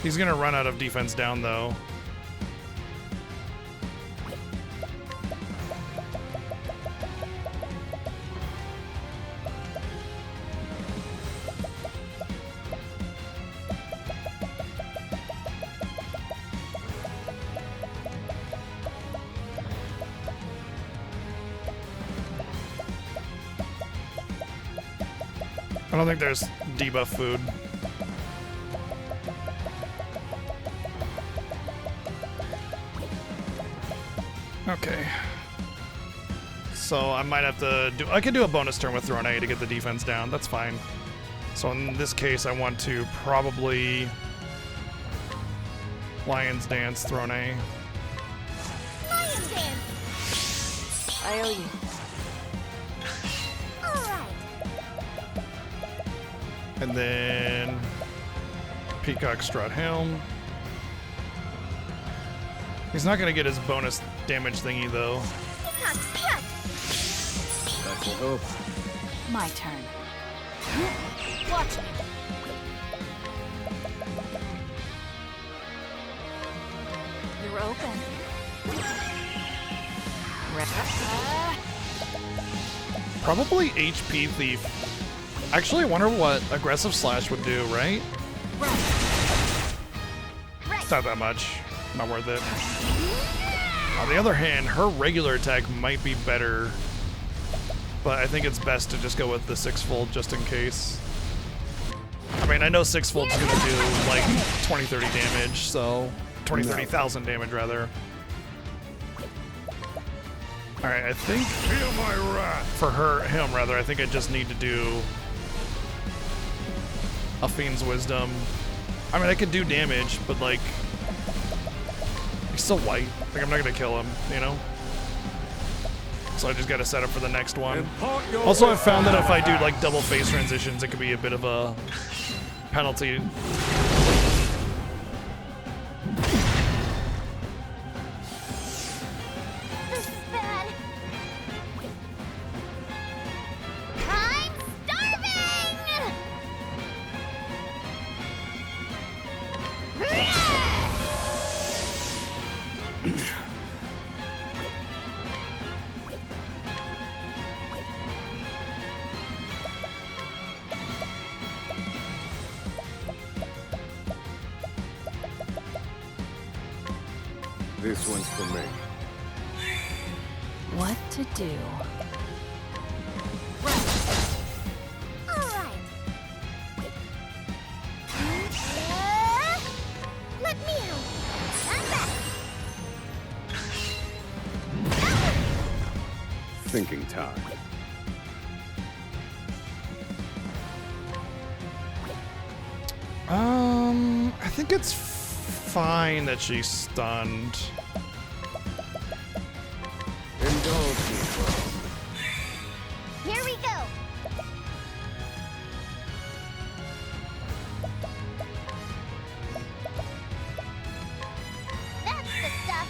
A: He's gonna run out of defense down though. I don't think there's debuff food. Okay. So I might have to do... I could do a bonus turn with Throne A to get the defense down. That's fine. So in this case, I want to probably... Lion's Dance, Throne A.
E: Lion dance.
C: I owe you.
E: All right.
A: And then... Peacock Strut Helm. He's not going to get his bonus damage thingy, though.
E: Peacock strut.
D: That will help.
C: My turn.
E: Watch me.
C: You're open.
A: Probably HP Thief. Actually, I wonder what Aggressive Slash would do, right? It's not that much. Not worth it. On the other hand, her regular attack might be better, but I think it's best to just go with the 6-fold just in case. I mean, I know 6-fold's gonna do like 20-30 damage, so 30,000 damage rather. Alright, I think
D: Feel my wrath.
A: for him rather, I think I just need to do a Fiend's Wisdom. I mean, I could do damage, but like, he's still white. Like, I'm not gonna kill him, you know? So I just gotta set up for the next one.
D: Impart your
A: Also, I've found that if I do like double phase transitions, it could be a bit of a penalty.
E: This is bad. I'm starving.
D: This one's for me.
C: What to do?
E: All right. Let me help. I'm back.
D: Thinking time.
A: I think it's fine that she's stunned.
D: Indulge me, bro.
E: Here we go. That's the stuff.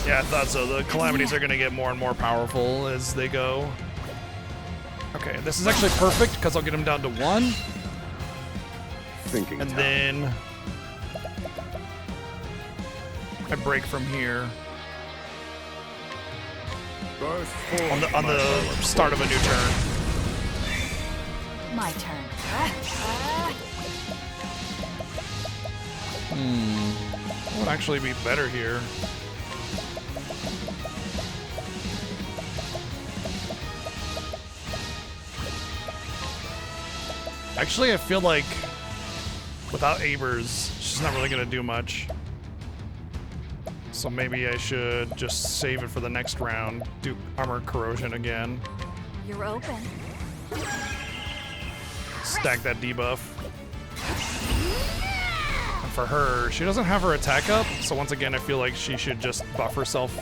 A: Yeah, I thought so. The calamities are gonna get more and more powerful as they go. Okay, this is actually perfect because I'll get him down to 1.
D: Thinking
A: And
D: time.
A: then I break from here
D: Burst forth,
A: on the
D: my fellow
A: start of a new turn.
C: My turn.
A: What would actually be better here? Actually, I feel like without Abers, she's not really gonna do much. So maybe I should just save it for the next round. Do Armor Corrosion again.
C: You're open.
A: Stack that debuff. And for her, she doesn't have her attack up, so once again, I feel like she should just buff herself.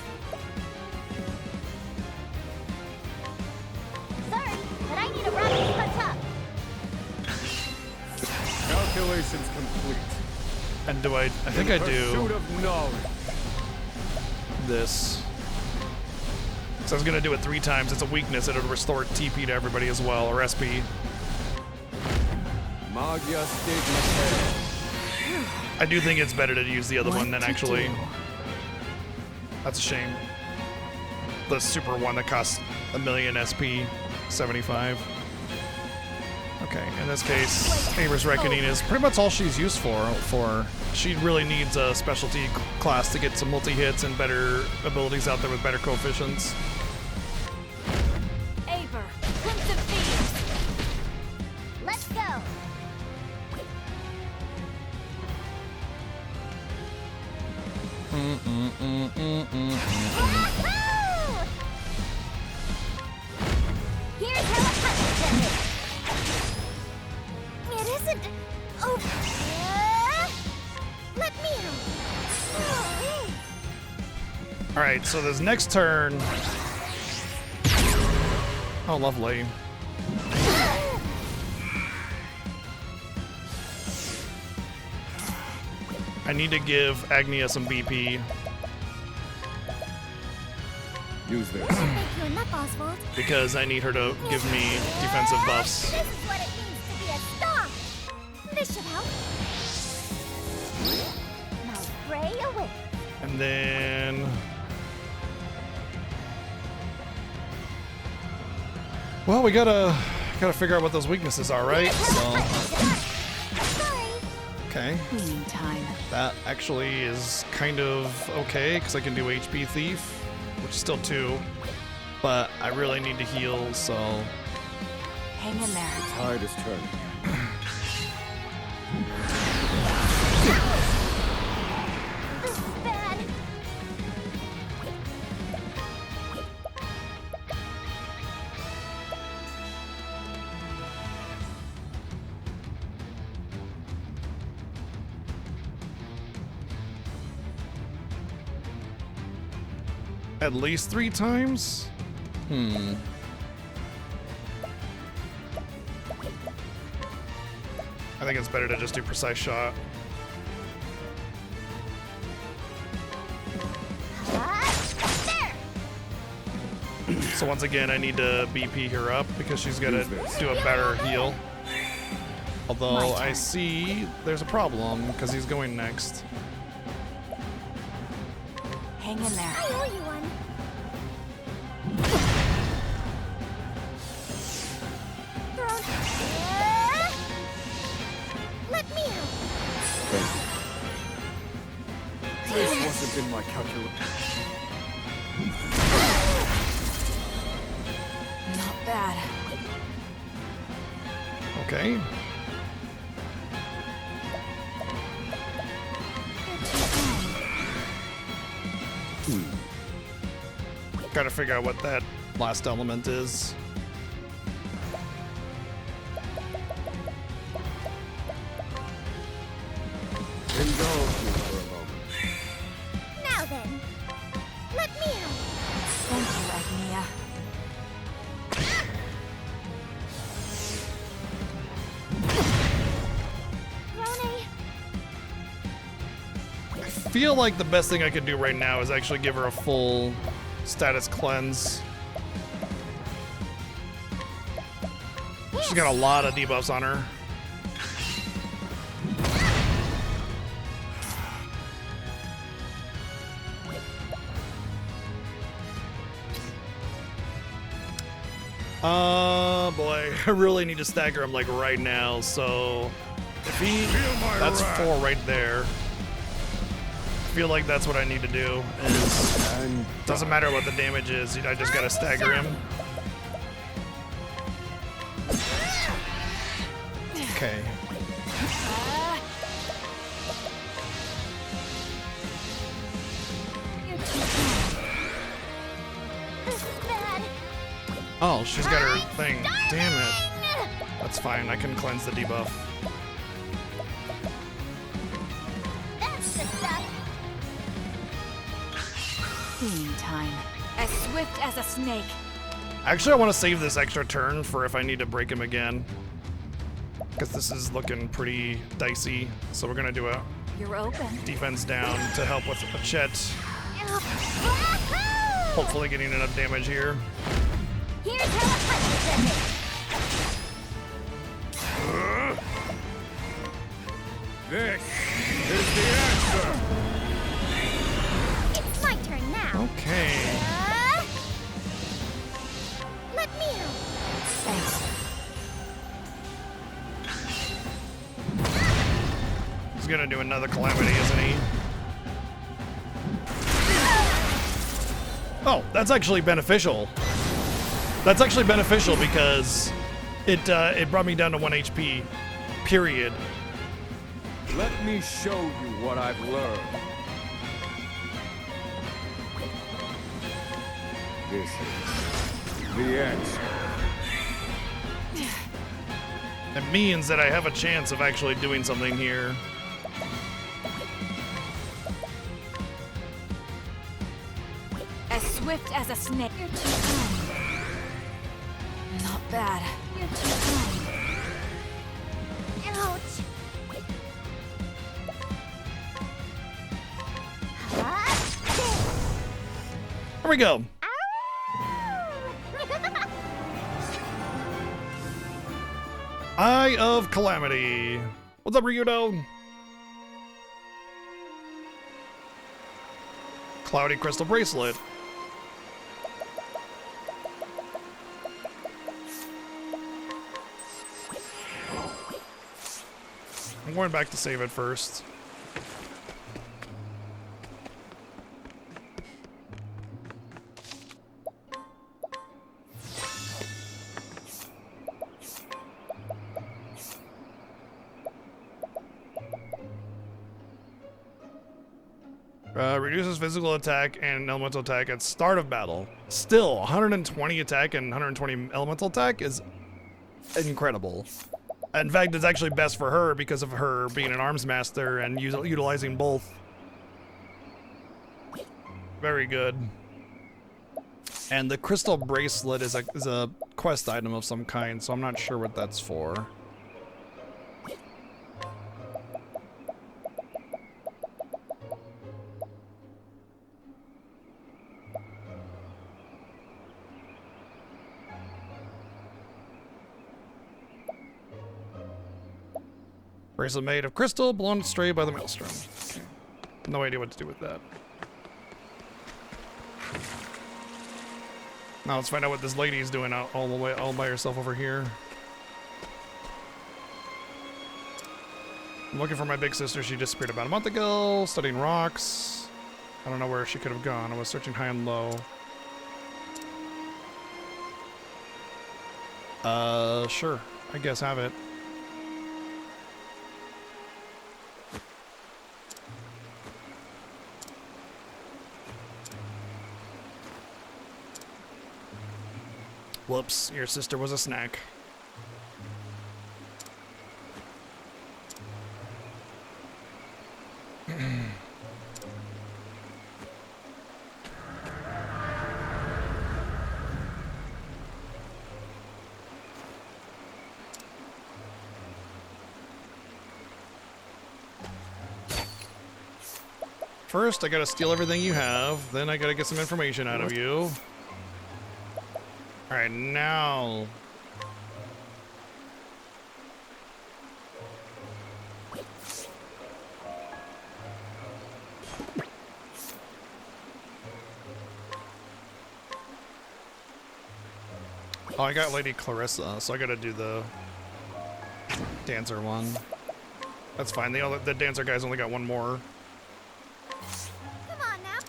E: Sorry, but I need a rapid touch up.
D: Calculations complete.
A: And do I think I
D: Pursuit
A: do
D: of knowledge.
A: this. So I was gonna do it 3 times. It's a weakness. It'll restore TP to everybody as well, or SP.
D: Magia stigma.
A: I do think it's better to use the other
C: What
A: one than
C: to
A: actually.
C: do?
A: That's a shame. The super one that costs 1,000,000 SP, 75. Okay, in this case, Aber's Reckoning is pretty much all she's used for. She really needs a specialty class to get some multi-hits and better abilities out there with better coefficients.
E: Wahoo! Here's how a punch is. It isn't. Oh. Let me help.
A: All right, so this next turn. Oh, lovely. I need to give Agnia some BP
D: Use this.
E: Thank you enough, Oswald.
A: because I need her to give me defensive buffs.
E: This is what it means to be a star. This should help. Now pray away.
A: And then. Well, we gotta figure out what those weaknesses are, right? So,
E: Sorry.
A: okay.
C: Cleaning time.
A: That actually is kind of okay because I can do HP Thief, which is still 2. But I really need to heal, so.
C: Hang in there.
D: Tide is turning.
E: This is bad.
A: At least 3 times? I think it's better to just do precise shot.
E: There.
A: So once again, I need to BP her up because she's gonna do a better heal. Although I see there's a problem because he's going next.
C: Hang in there.
E: I owe you one. Thrown. Let me help.
D: Thank you. This wasn't in my calculation.
C: Not bad.
A: Okay. Gotta figure out what that last element is.
D: Indulge me for a moment.
E: Now then. Let me help.
C: Thank you, Agnia.
E: Rone.
A: I feel like the best thing I could do right now is actually give her a full status cleanse. She's got a lot of debuffs on her. Boy, I really need to stagger him like right now. So if he, that's 4 right there. I feel like that's what I need to do. Is
D: And
A: doesn't matter what the damage is. I just gotta stagger him. Okay.
E: You're too kind. This is bad.
A: Oh, she's got her thing. Damn it.
E: Darling!
A: That's fine. I can cleanse the debuff.
E: That's the stuff.
C: Cleaning time. As swift as a snake.
A: Actually, I want to save this extra turn for if I need to break him again. Because this is looking pretty dicey. So we're going to do a
C: You're open.
A: defense down to help with a Chet.
E: Wahoo!
A: Hopefully getting enough damage here.
E: Here's how a punch is.
D: this is the answer.
E: It's my turn now.
A: Okay.
E: Let me help.
C: Thanks.
A: He's going to do another calamity, isn't he? Oh, that's actually beneficial. That's actually beneficial because it brought me down to 1 HP, period.
D: Let me show you what I've learned. This is the answer.
A: It means that I have a chance of actually doing something here.
C: As swift as a snake. You're too kind. Not bad. You're too kind.
E: Ouch! Ah!
A: Here we go. Eye of Calamity. What's up, Ryudo? Cloudy Crystal Bracelet. I'm going back to save it first. Reduces physical attack and elemental attack at start of battle. Still, 120 attack and 120 elemental attack is incredible. In fact, it's actually best for her because of her being an arms master and utilizing both. Very good. And the crystal bracelet is a quest item of some kind, so I'm not sure what that's for. Bracelet made of crystal, blown astray by the maelstrom. Okay. No idea what to do with that. Now let's find out what this lady is doing out all by herself over here. I'm looking for my big sister. She disappeared about a month ago, studying rocks. I don't know where she could have gone. I was searching high and low. Sure. I guess have it. Whoops, your sister was a snack. First, I gotta steal everything you have, then I gotta get some information out of you. Alright, now... Oh, I got Lady Clarissa, so I gotta do the dancer one. That's fine, the dancer guy's only got one more.
E: Come on now.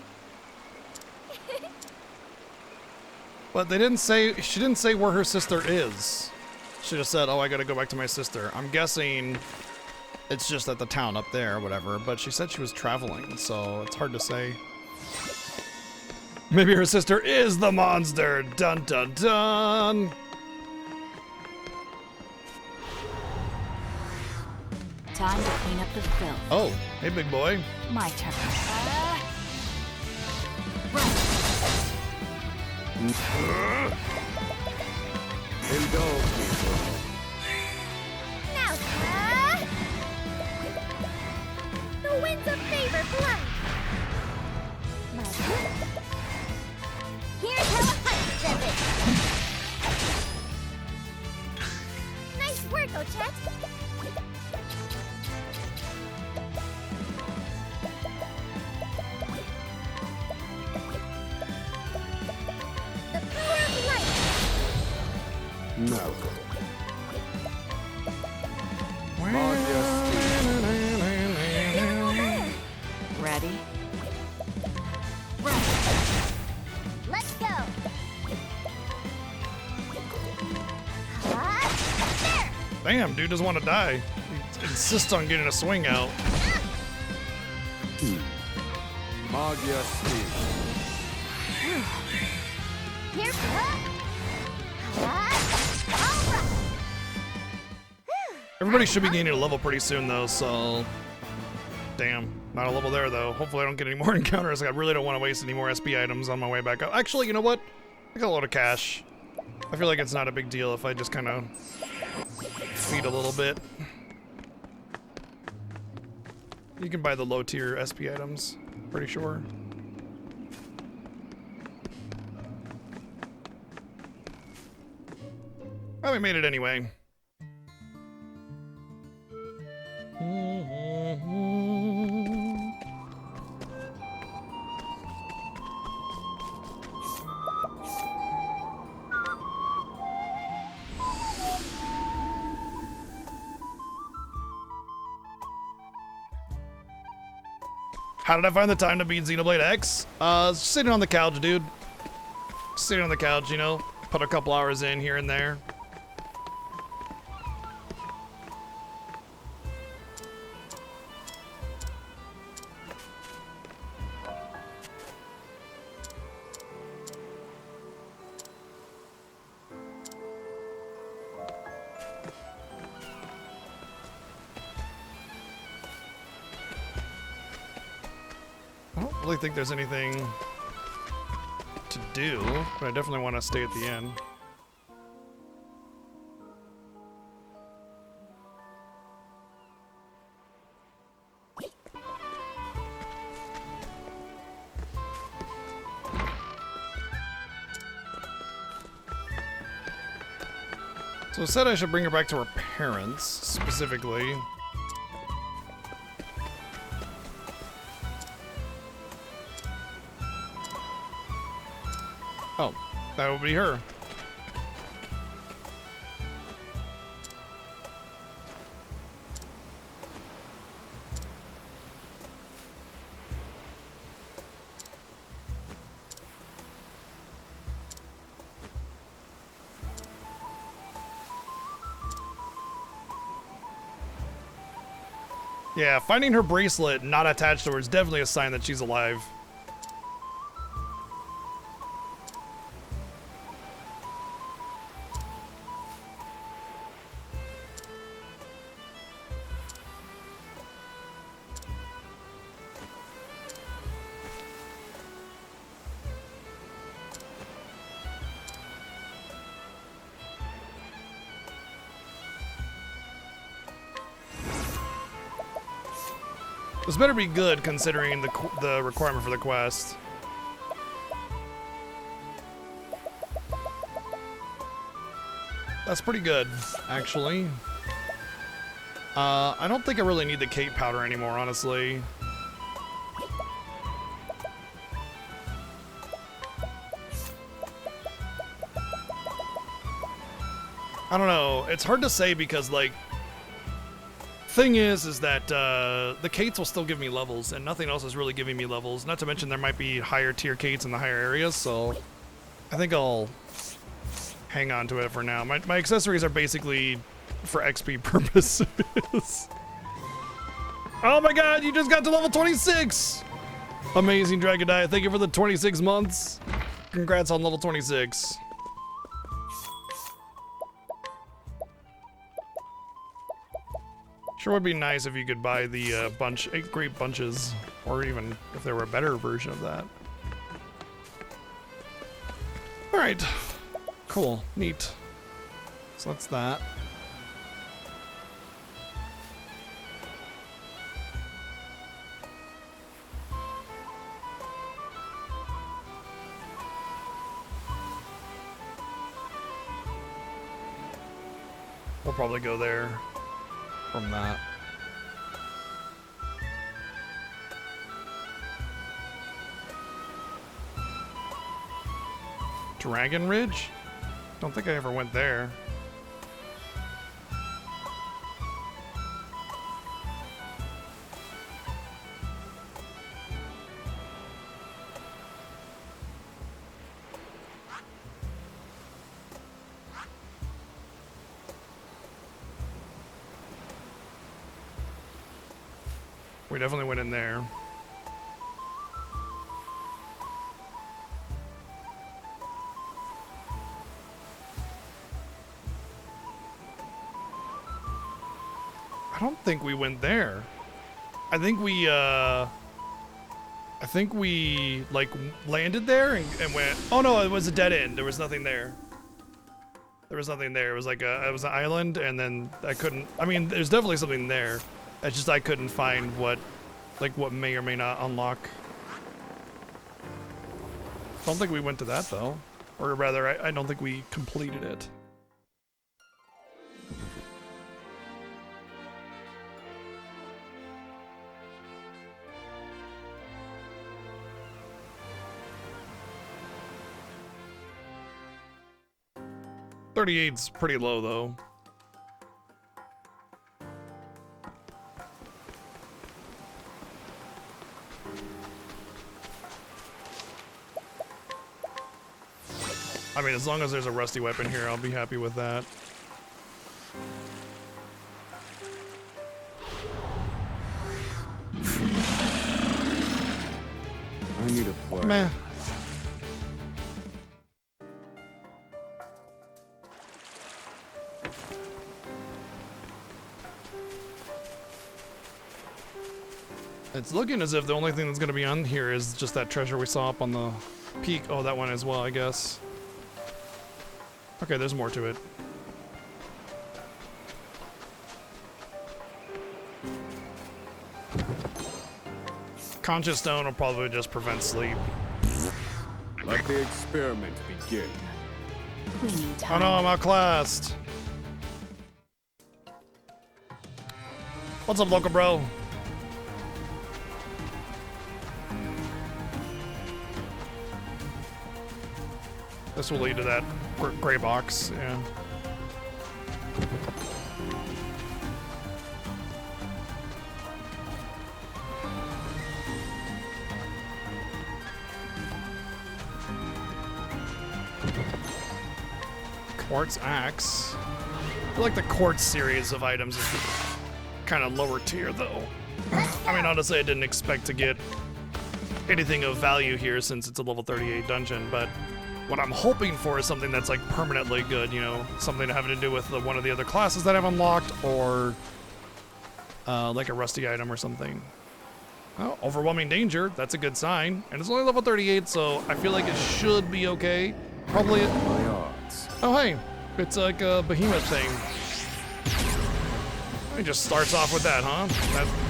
A: But they didn't say, she didn't say where her sister is. She just said, oh, I gotta go back to my sister. I'm guessing it's just at the town up there or whatever, but she said she was traveling, so it's hard to say. Maybe her sister is the monster! Dun dun dun!
C: Time to clean up the filth.
A: Oh, hey big boy.
C: My turn.
D: Indulge me for
E: Now, the winds of favor blow. Here's how a hunter does it. Nice work, Ochet. The power of light.
D: no.
C: Ready?
E: Let's go. There.
A: Damn, dude doesn't want to die. He insists on getting a swing out.
D: Magya Steel.
E: Here, all right.
A: Everybody should be gaining a level pretty soon, though, so... Damn, not a level there, though. Hopefully I don't get any more encounters. Like, I really don't want to waste any more SP items on my way back up. Actually, you know what? I got a load of cash. I feel like it's not a big deal if I just kind of feed a little bit. You can buy the low-tier SP items, pretty sure. Oh, we made it anyway. How did I find the time to beat Xenoblade X? Sitting on the couch, dude. Sitting on the couch, you know, put a couple hours in here and there. I don't really think there's anything to do, but I definitely want to stay at the end. So it said I should bring her back to her parents, specifically. Oh, that would be her. Yeah, finding her bracelet not attached to her is definitely a sign that she's alive. This better be good considering the requirement for the quest. That's pretty good, actually. I don't think I really need the cape powder anymore, honestly. I don't know. It's hard to say because, like, thing is that the Kates will still give me levels, and nothing else is really giving me levels. Not to mention there might be higher tier Kates in the higher areas, so I think I'll hang on to it for now. My accessories are basically for XP purposes. Oh my god, you just got to level 26! Amazing, Dragonite. Thank you for the 26 months. Congrats on level 26. Sure would be nice if you could buy the 8 grape bunches, or even if there were a better version of that. Alright. Cool. Neat. So that's that. We'll probably go there from that. Dragon Ridge? Don't think I ever went there. We definitely went in there. I don't think we went there. I think we like landed there and went, oh no, it was a dead end. There was nothing there. There was nothing there. It was like it was an island, and then I couldn't, I mean, there's definitely something there. It's just I couldn't find what may or may not unlock. I don't think we went to that though. Or rather, I don't think we completed it. .38's pretty low though. I mean, as long as there's a rusty weapon here, I'll be happy with that.
D: I need a plan.
A: Meh. It's looking as if the only thing that's going to be on here is just that treasure we saw up on the peak. Oh, that one as well, I guess. Okay, there's more to it. Conscious Stone will probably just prevent sleep.
D: Let the experiment begin.
C: We need
A: Oh
C: time.
A: no, I'm outclassed. What's up, local bro? This will lead to that gray box, yeah. Quartz axe. I feel like the quartz series of items is kind of lower tier though. I mean, honestly, I didn't expect to get anything of value here since it's a level 38 dungeon, but what I'm hoping for is something that's like permanently good, you know, something having to do with one of the other classes that I've unlocked, or like a rusty item or something. Oh, overwhelming danger, that's a good sign. And it's only level 38, so I feel like it should be okay. Probably.
D: My odds.
A: Oh hey, it's like a behemoth thing. It just starts off with that, huh?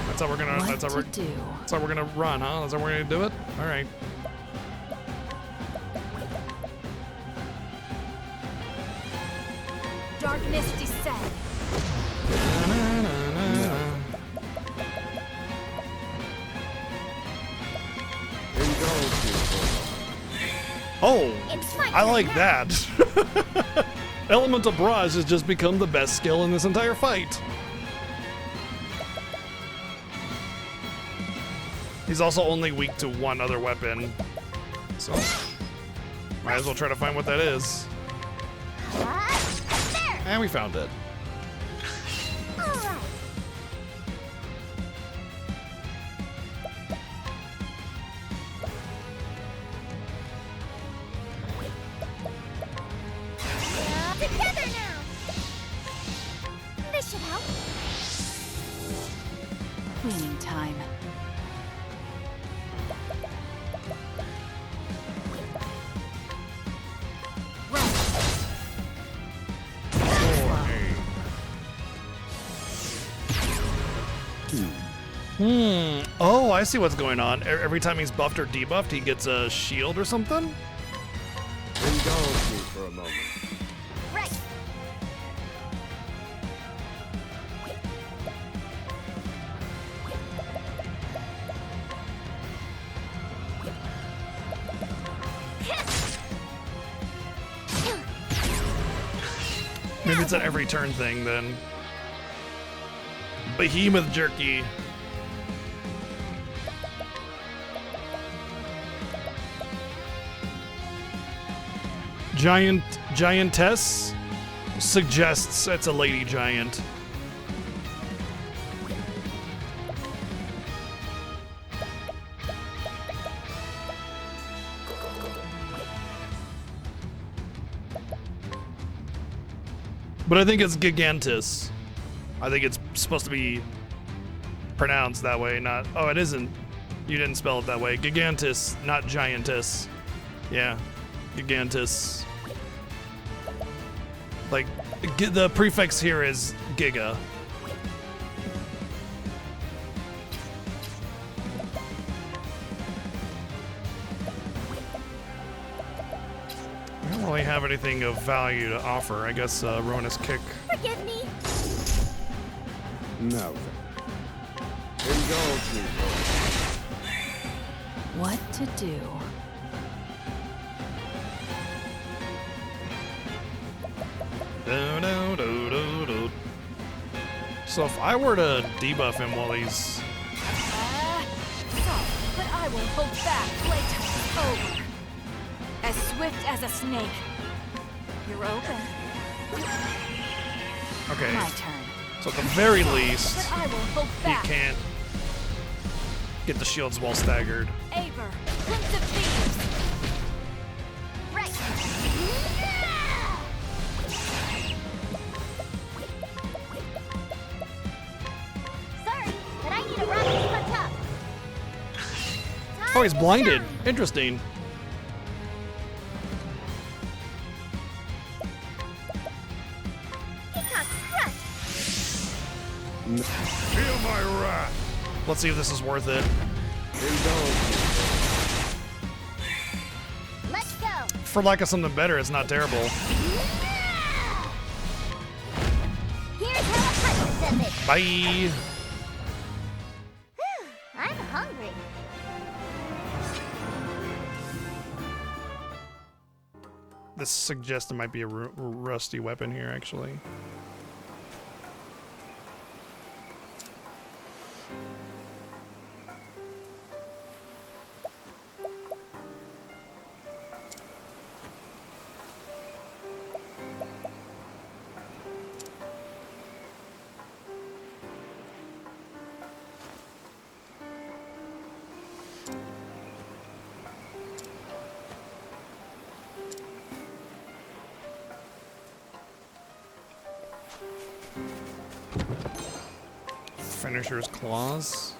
A: That's how we're gonna.
C: What
A: That's how
C: to
A: we're.
C: do?
A: That's how we're gonna run, huh? That's how we're gonna do it. All right.
C: Darkness descend.
D: Indulge me for
A: Oh,
E: It's my
A: I
E: turn
A: like
E: now.
A: that. Elemental Barrage has just become the best skill in this entire fight. He's also only weak to one other weapon, so might as well try to find what that is.
E: There.
A: And we found it.
E: All right. Together now. This should help.
C: Cleaning time.
A: Oh, I see what's going on. Every time he's buffed or debuffed, he gets a shield or something?
D: Indulge me for a moment.
E: Right.
A: Maybe it's an every turn thing then. Behemoth jerky. Giantess suggests it's a lady giant. But I think it's Gigantus. I think it's supposed to be pronounced that way, not... Oh, it isn't. You didn't spell it that way. Gigantus, not giantess. Yeah, gigantus. Like, the prefix here is giga. I don't really have anything of value to offer. I guess Ruinous Kick.
E: Forgive me.
D: No. Indulge me, boy.
C: What to do?
A: So if I were to debuff him while he's...
C: Sorry, but I will hold back. Playtime is over. As swift as a snake. You're open.
A: Okay,
C: My turn.
A: so at the very least,
C: But I will hold
A: he
C: back.
A: can't get the shields while staggered.
C: Aver, Prince of Thieves.
E: Right. Sorry, but I need a run to catch up.
A: Oh, he's
E: Time to
A: blinded.
E: shine.
A: Interesting.
E: Peacock strut.
D: Feel my wrath.
A: Let's see if this is worth it.
D: Indulge
E: Let's go.
A: For lack of something better, it's not terrible.
E: Here's how a hunter does it.
A: Bye.
E: I'm hungry.
A: This suggests there might be a rusty weapon here, actually. Finisher's Claws.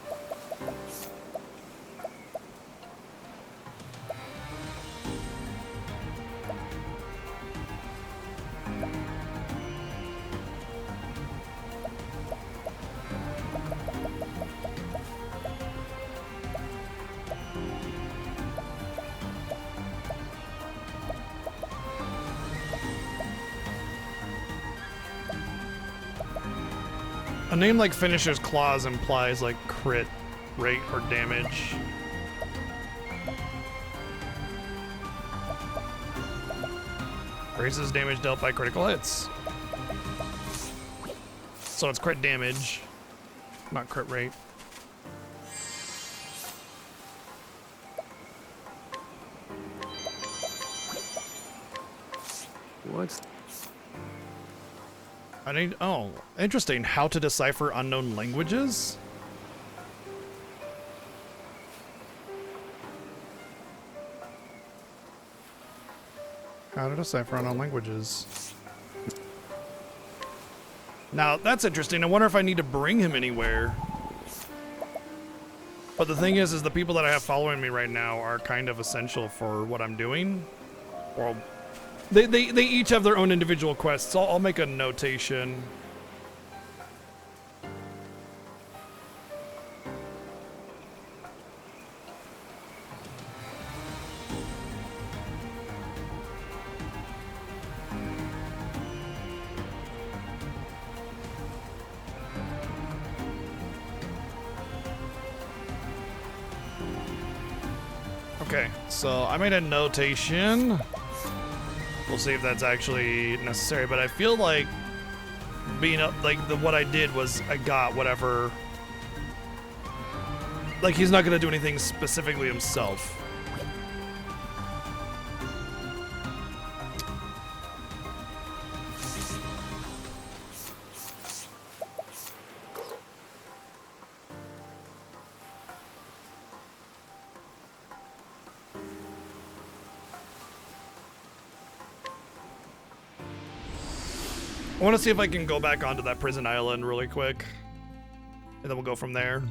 A: A name like Finisher's Claws implies like crit rate or damage. Raises damage dealt by critical hits. So it's crit damage, not crit rate.
D: What's
A: I need, oh, interesting. How to decipher unknown languages? How to decipher unknown languages. Now, that's interesting. I wonder if I need to bring him anywhere. But the thing is the people that I have following me right now are kind of essential for what I'm doing. Well, they each have their own individual quests. So I'll make a notation. Okay, so I made a notation. We'll see if that's actually necessary, but I feel like being up, like what I did was I got whatever. Like he's not gonna do anything specifically himself. I want to see if I can go back onto that prison island really quick. And then we'll go from there.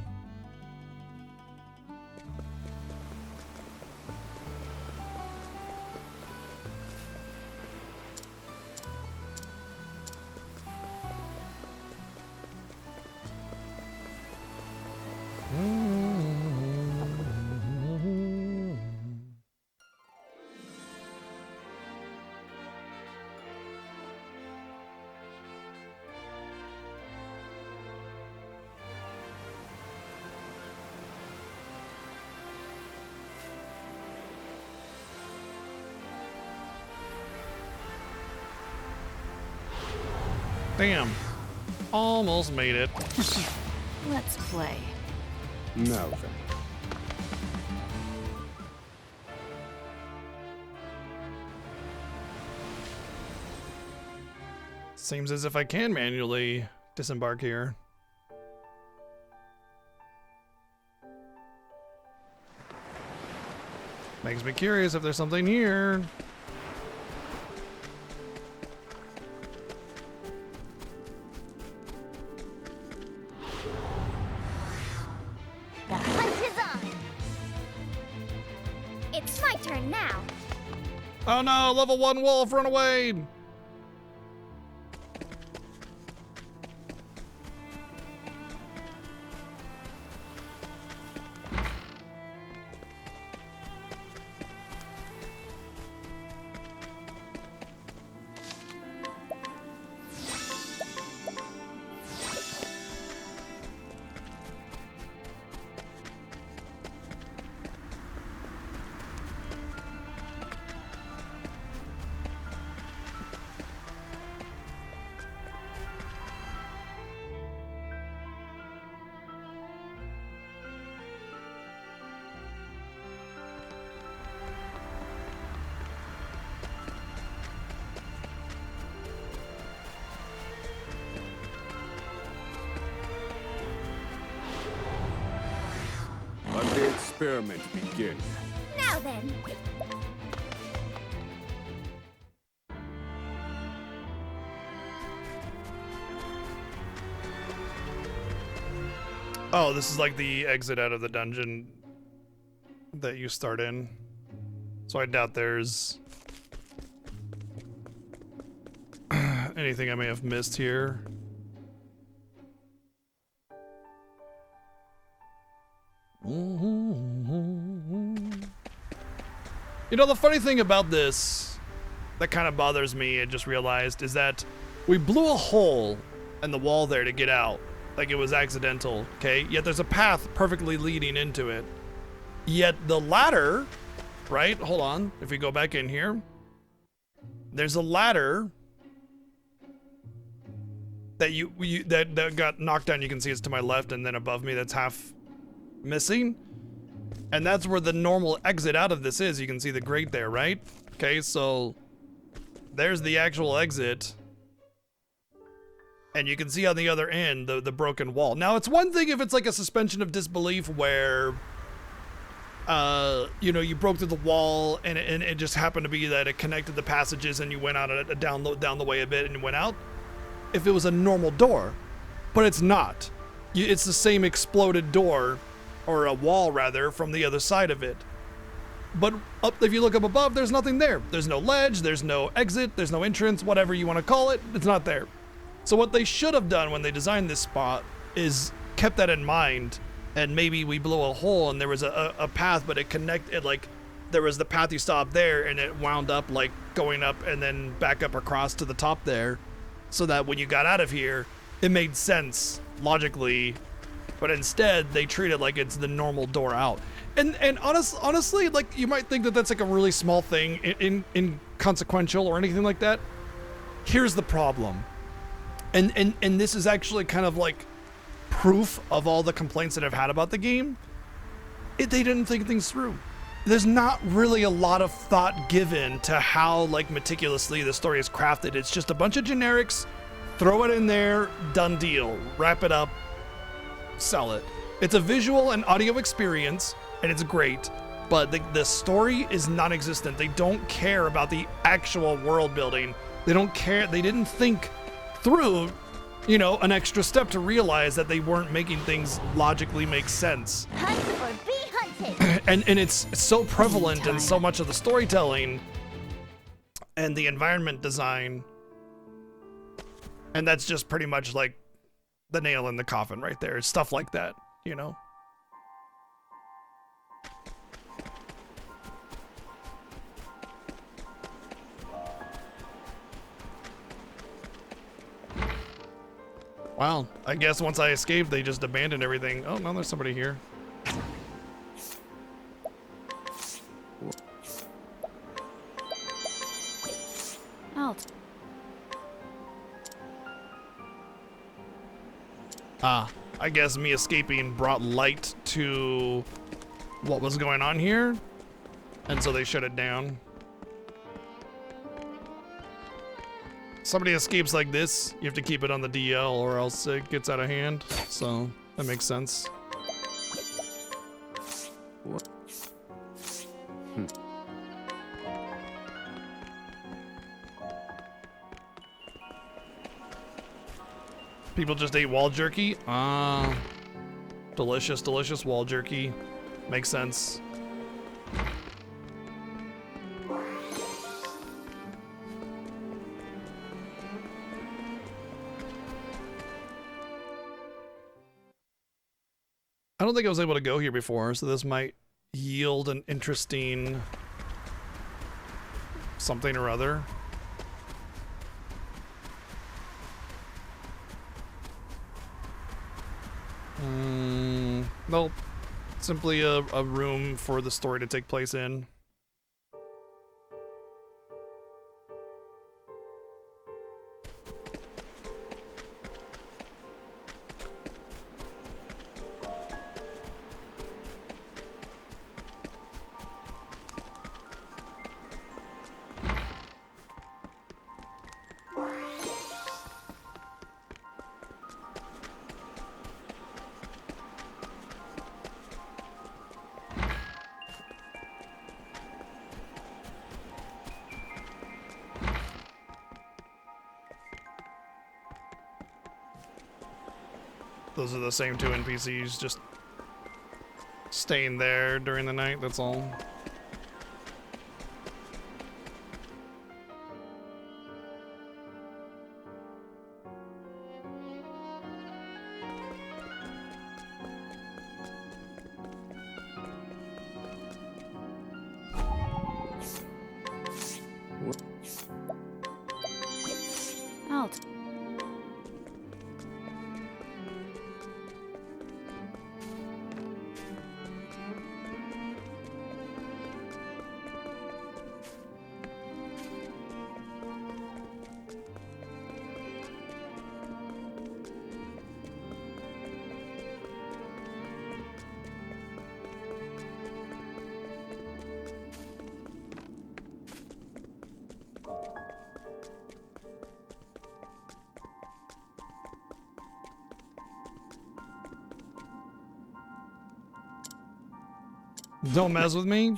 A: Damn. Almost made it.
C: Let's play.
D: Now then.
A: Seems as if I can manually disembark here. Makes me curious if there's something here.
E: The hunt is on. It's my turn now.
A: Oh no, level 1 wolf, run away!
D: Let the experiment begin.
E: Now then.
A: Oh, this is like the exit out of the dungeon that you start in. So I doubt there's anything I may have missed here. You know, the funny thing about this that kind of bothers me, I just realized, is that we blew a hole in the wall there to get out. Like it was accidental, okay? Yet there's a path perfectly leading into it. Yet the ladder, right? Hold on. If we go back in here, there's a ladder that that got knocked down. You can see it's to my left, and then above me that's half missing. And that's where the normal exit out of this is. You can see the grate there, right? Okay, so there's the actual exit. And you can see on the other end the broken wall. Now, it's one thing if it's like a suspension of disbelief where, you know, you broke through the wall and it just happened to be that it connected the passages and you went out down the way a bit and you went out. If it was a normal door, but it's not. It's the same exploded door, or a wall rather, from the other side of it. But if you look up above, there's nothing there. There's no ledge, there's no exit, there's no entrance, whatever you want to call it, it's not there. So what they should have done when they designed this spot is kept that in mind, and maybe we blew a hole and there was a path, but it connected, like there was the path you stopped there and it wound up like going up and then back up across to the top there, so that when you got out of here, it made sense logically. But instead, they treat it like it's the normal door out. And honestly, like you might think that that's like a really small thing, inconsequential or anything like that. Here's the problem. And this is actually kind of like proof of all the complaints that I've had about the game. They didn't think things through. There's not really a lot of thought given to how like meticulously the story is crafted. It's just a bunch of generics, throw it in there, done deal, wrap it up, sell it. It's a visual and audio experience, and it's great, but the story is non-existent. They don't care about the actual world building. They don't care. They didn't think through, you know, an extra step to realize that they weren't making things logically make sense.
E: Hunt or be hunted.
A: And it's so prevalent in so much of the storytelling and the environment design. And that's just pretty much like the nail in the coffin right there. It's stuff like that, you know? Wow, I guess once I escaped, they just abandoned everything. Oh, no, there's somebody here.
C: Alt.
A: Ah, I guess me escaping brought light to what was going on here, and so they shut it down. Somebody escapes like this, you have to keep it on the DL or else it gets out of hand, so that makes sense. People just ate wall jerky? Delicious, delicious wall jerky. Makes sense. I don't think I was able to go here before, so this might yield an interesting something or other. Nope. Simply a room for the story to take place in. Those are the same two NPCs, just staying there during the night, that's all.
C: Alt.
A: Don't mess with me?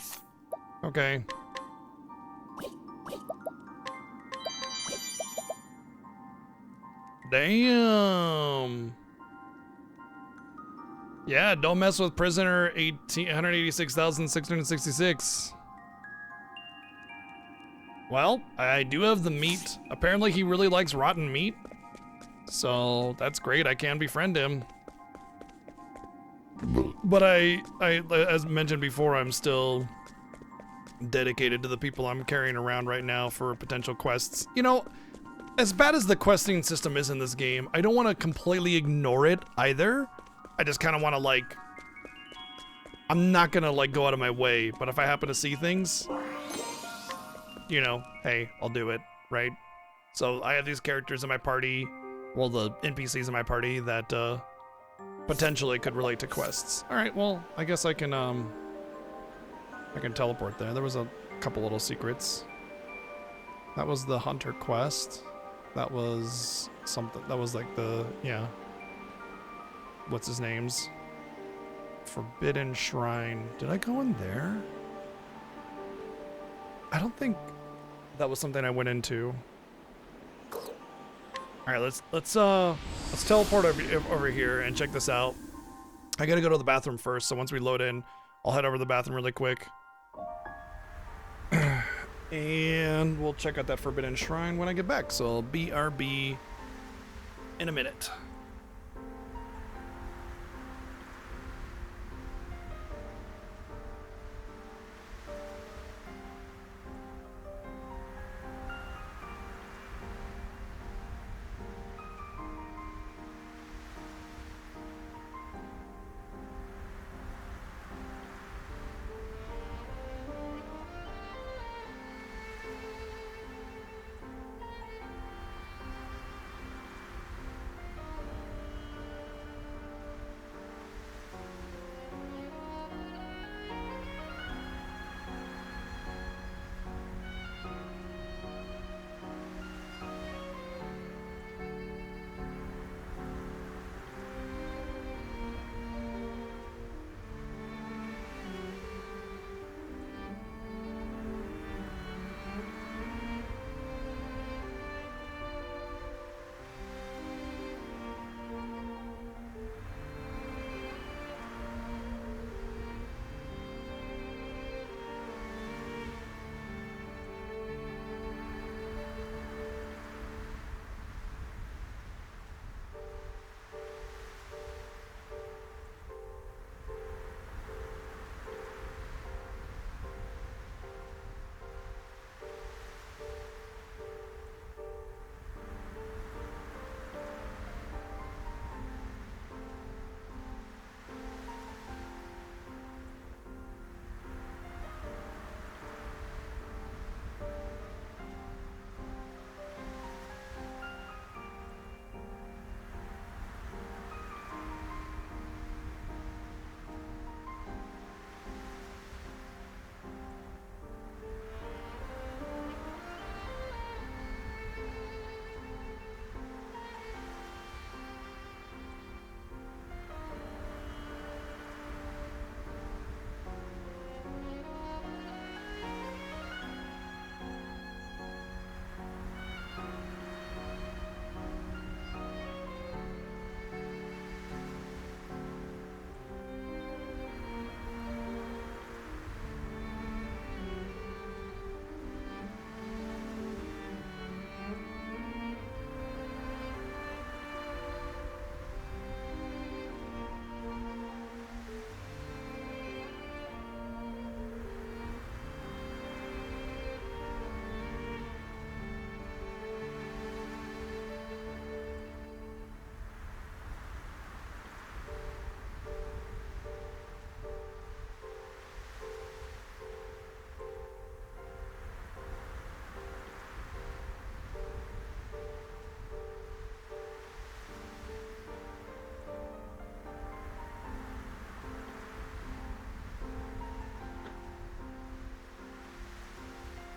A: Okay. Damn. Yeah, don't mess with prisoner 186,666. Well, I do have the meat. Apparently he really likes rotten meat. So that's great, I can befriend him. But I, as mentioned before, I'm still dedicated to the people I'm carrying around right now for potential quests. You know, as bad as the questing system is in this game, I don't want to completely ignore it either. I just kind of want to, like, I'm not gonna, like, go out of my way, but if I happen to see things, you know, hey, I'll do it, right? So I have these characters in my party, well, the NPCs in my party that, potentially could relate to quests. All right, well, I guess I can teleport there. There was a couple little secrets. That was the hunter quest. That was something, that was like the, yeah. What's his name's? Forbidden Shrine. Did I go in there? I don't think that was something I went into. All All right, let's teleport over here and check this out. I gotta go to the bathroom first, so once we load in, I'll head over to the bathroom really quick. And we'll check out that Forbidden Shrine when I get back. So I'll BRB in a minute.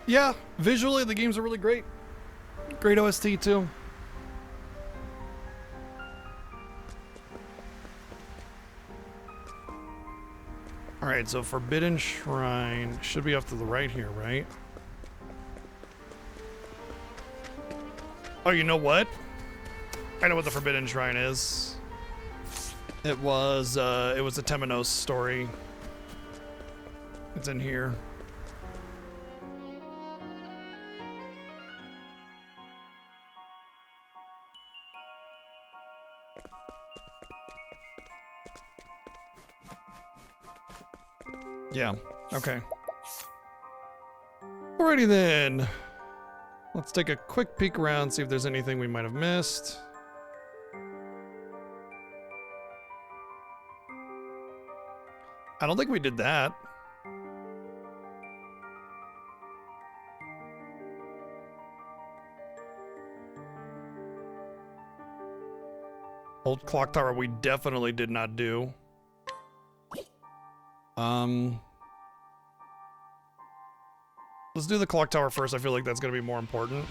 A: Yeah, visually the games are really great. Great OST too. Alright, so Forbidden Shrine should be off to the right here, right? Oh, you know what? I know what the Forbidden Shrine is. It was a Temenos story. It's in here. Yeah, okay. Alrighty then. Let's take a quick peek around, see if there's anything we might have missed. I don't think we did that. Old clock tower we definitely did not do. Let's do the clock tower first. I feel like that's going to be more important.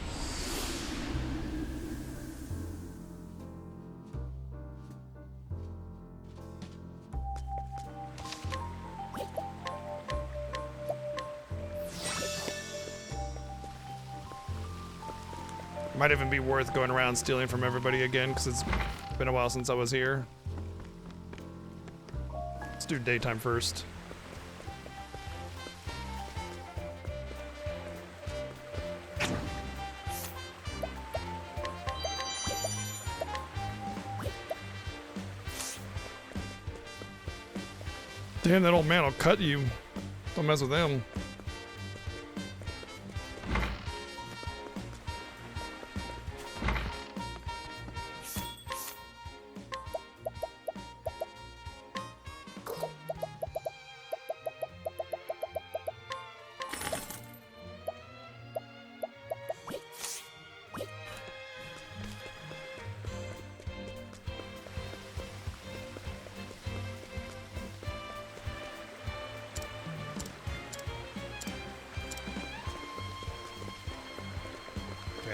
A: Might even be worth going around stealing from everybody again, because it's been a while since I was here. Let's do daytime first. Damn, that old man will cut you. Don't mess with him.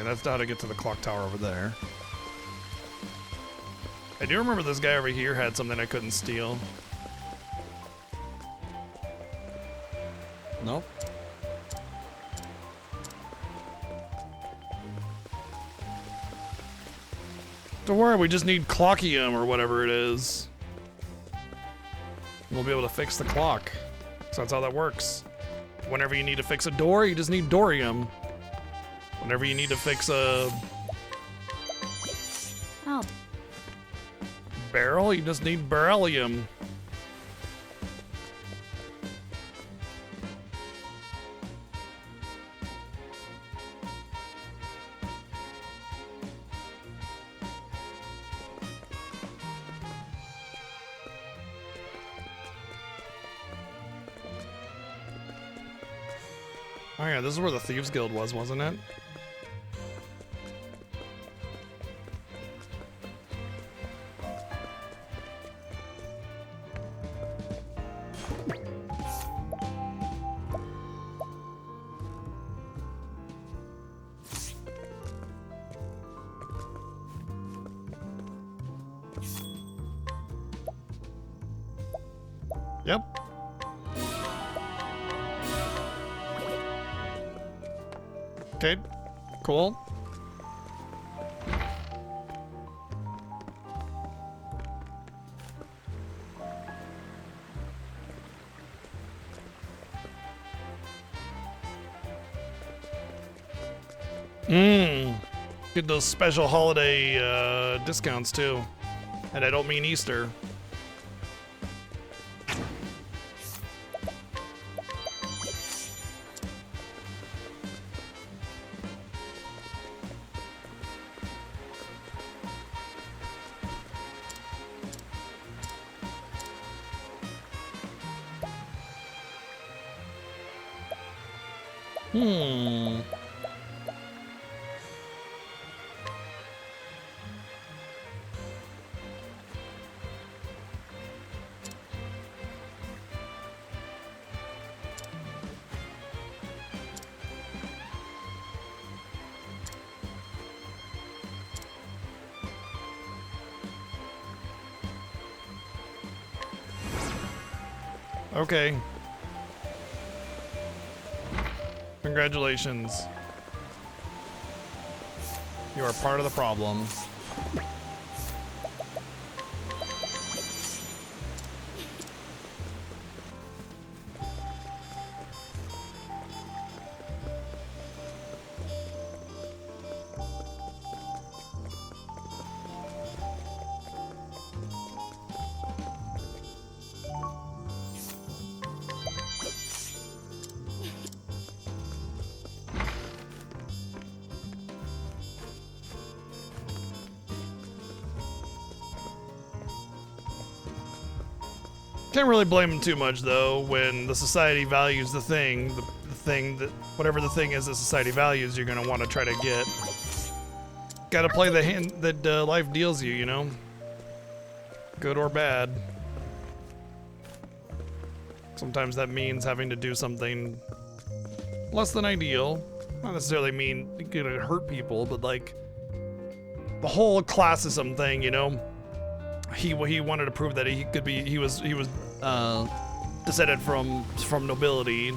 A: That's how to get to the clock tower over there. I do remember this guy over here had something I couldn't steal. Nope. Don't worry, we just need clockium or whatever it is. We'll be able to fix the clock. So that's how that works. Whenever you need to fix a door, you just need dorium. Whenever you need to fix a barrel, you just need beryllium. Oh yeah, this is where the Thieves Guild was, wasn't it? Yep. Okay, cool. Get those special holiday discounts too. And I don't mean Easter. Okay. Congratulations. You are part of the problem. Can't really blame him too much though when the society values the thing that whatever the thing is that society values, you're gonna want to try to get. Gotta play the hand that life deals you, you know, good or bad. Sometimes that means having to do something less than ideal. Not necessarily mean you're gonna hurt people, but like the whole classism thing, you know. He wanted to prove that he was descended from nobility,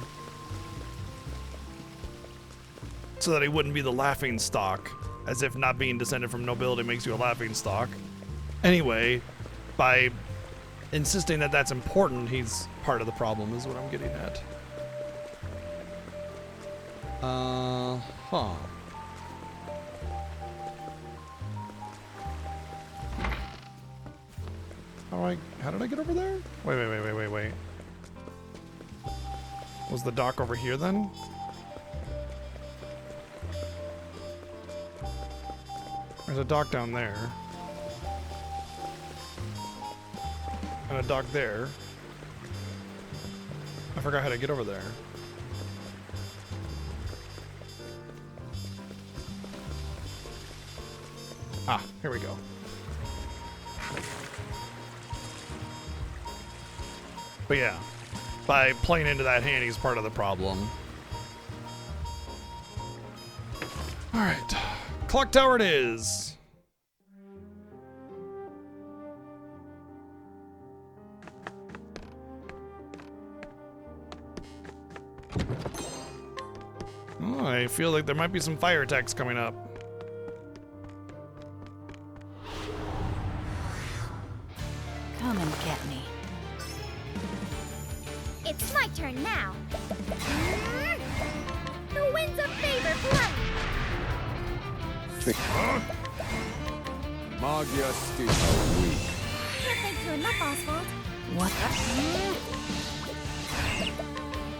A: so that he wouldn't be the laughing stock. as if not being descended from nobility makes you a laughingstock. Anyway, by insisting that that's important, he's part of the problem, is what I'm getting at. Huh. How did I get over there? Wait. Was the dock over here then? There's a dock down there. And a dock there. I forgot how to get over there. Ah, here we go. But yeah, by playing into that hand, he's part of the problem. Alright, clock tower it is. Oh, I feel like there might be some fire attacks coming up.
C: Come and get me.
E: It's my turn now. The winds of favor blow.
D: Magia Steel weak.
E: Can't thank you enough, Oswald.
C: What the?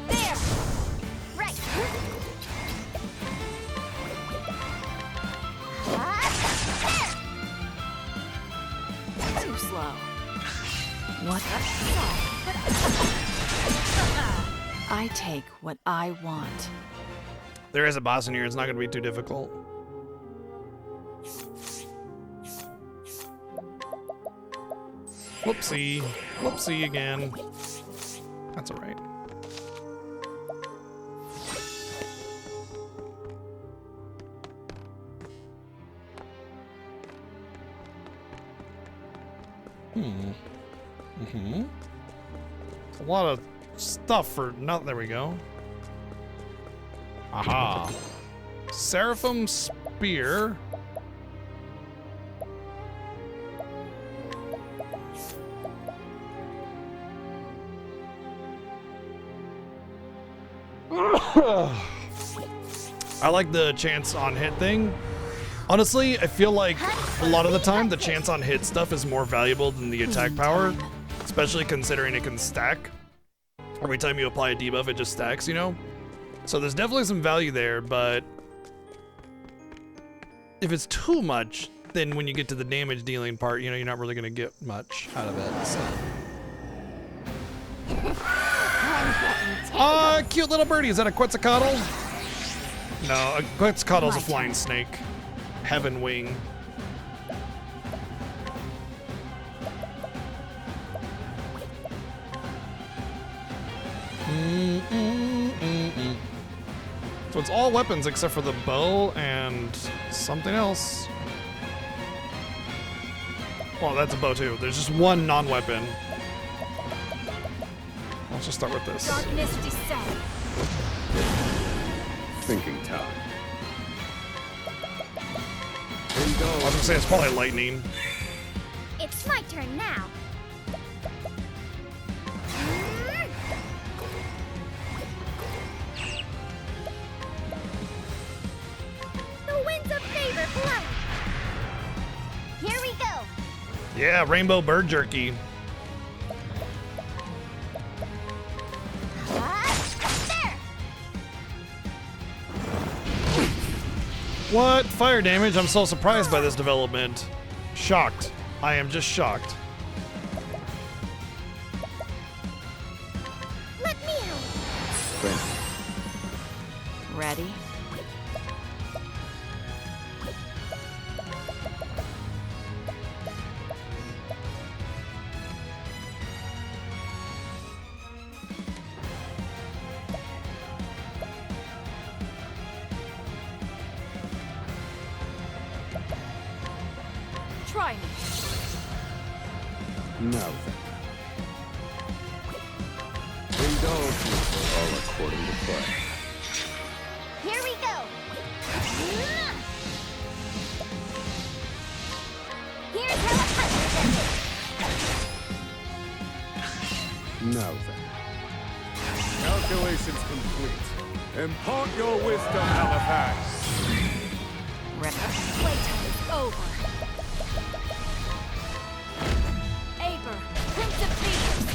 E: There. Right. There.
C: Too slow. What the? I take what I want.
A: There is a boss in here, it's not going to be too difficult. Whoopsie. Whoopsie again. That's alright. A lot of stuff for not. There we go. Aha. Seraphim Spear. I like the chance on hit thing. Honestly, I feel like a lot of the time the chance on hit stuff is more valuable than the attack power, especially considering it can stack. Every time you apply a debuff, it just stacks, you know? So there's definitely some value there, but if it's too much, then when you get to the damage dealing part, you know, you're not really gonna get much out of it, so. Cute little birdie. Is that a Quetzalcoatl? No, a Quetzalcoatl's a flying snake. Heaven wing. So it's all weapons except for the bow and something else. Well, that's a bow too. There's just one non-weapon. Let's just start with this.
E: Darkness descend.
D: Thinking time.
A: I was gonna say it's probably lightning.
E: It's my turn now. The winds of favor blow. Here we go.
A: Yeah, rainbow bird jerky.
E: There.
A: What? Fire damage? I'm so surprised by this development. Shocked. I am just shocked.
E: Let me out.
D: Think.
C: Ready? Try me.
D: Now then. Indulge me, all according to plan.
E: Here we go.
D: Now then. Calculations complete. Impart your wisdom, Halifax.
C: Playtime is over. Aber, Prince of Thieves.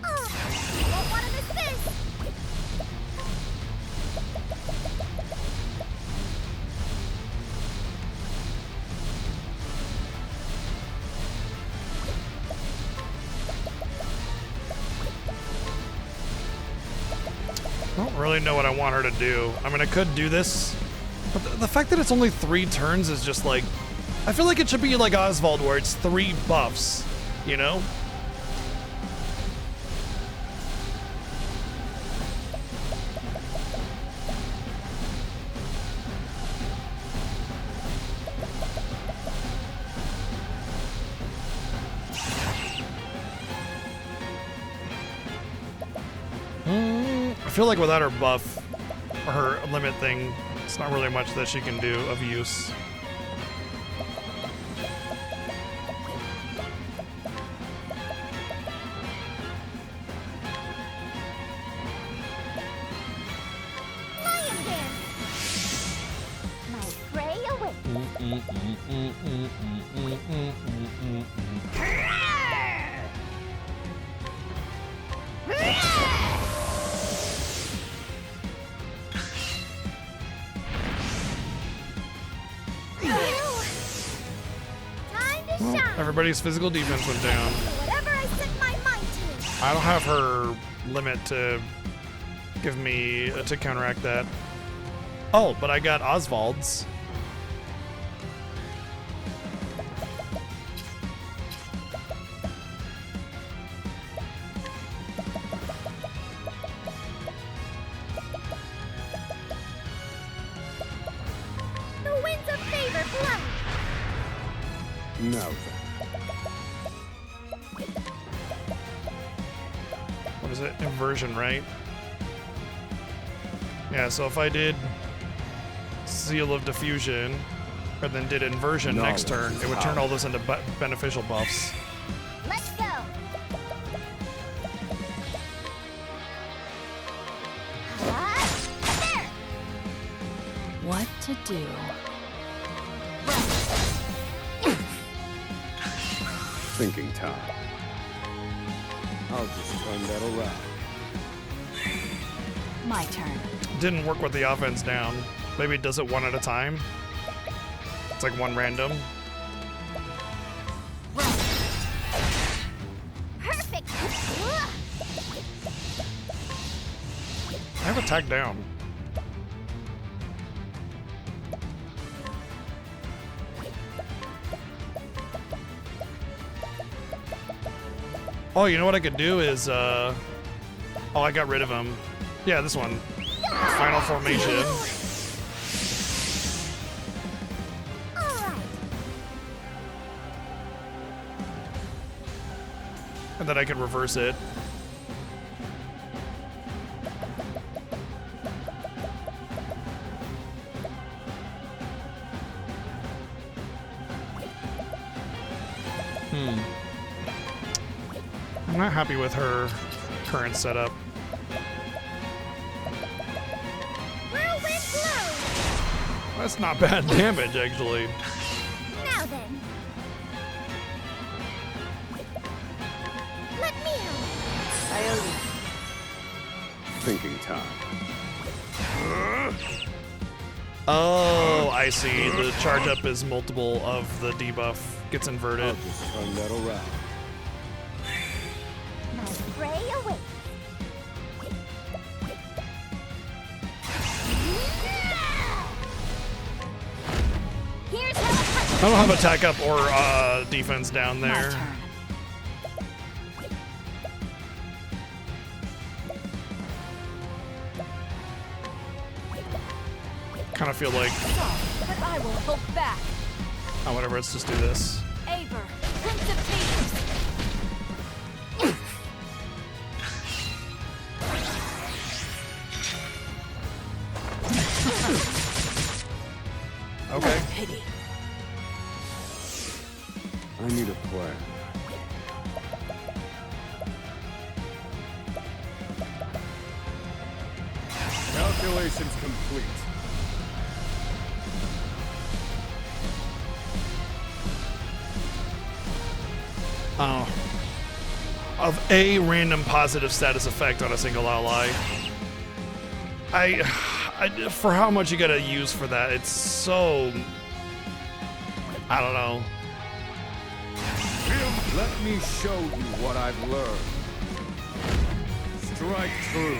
E: Oh, you won't want to miss this.
A: I don't really know what I want her to do. I mean, I could do this, but the fact that it's only 3 turns is just like... I feel like it should be like Oswald, where it's 3 buffs, you know? I feel like without her buff, or her limit thing, it's not really much that she can do of use.
E: Lion dance. My prey awaits. Time to
A: Well,
E: shine.
A: everybody's physical defense went down.
E: Whatever I set my mind to.
A: I don't have her limit to give me to counteract that. Oh, but I got Oswald's.
E: The winds of favor blow.
D: Now then.
A: What is it? Inversion, right? Yeah, so if I did Seal of Diffusion, and then did Inversion next turn, it would turn all this into beneficial buffs.
E: Let's go. There.
C: What to do?
D: Thinking time. I'll just turn that around.
C: My turn.
A: Didn't work with the offense down. Maybe it does it 1 at a time. It's like 1 random.
E: Perfect.
A: I have attack down. Oh, you know what I could do is, oh, I got rid of him. Yeah, this one. Final Formation.
E: All right.
A: And then I could reverse it. I'm not happy with her current setup.
E: Whirlwind blow.
A: That's not bad damage, actually.
E: Now then. Let me help.
D: Thinking time.
A: Oh, I see. The charge up is multiple of the debuff gets
D: I'll
A: inverted.
D: just turn that around.
E: My prey awaits. Here's how it
A: I don't have attack up or defense down
C: My
A: there.
C: turn.
A: Kind of feel like,
C: But I will hope back.
A: oh, whatever, let's just do this.
C: Aber, Prince of Thieves.
A: Okay.
C: Pity.
D: I need a plan. Calculations complete.
A: Oh. Of a random positive status effect on a single ally. For how much you gotta use for that, it's so... I don't know.
D: Let me show you what I've learned. Strike true.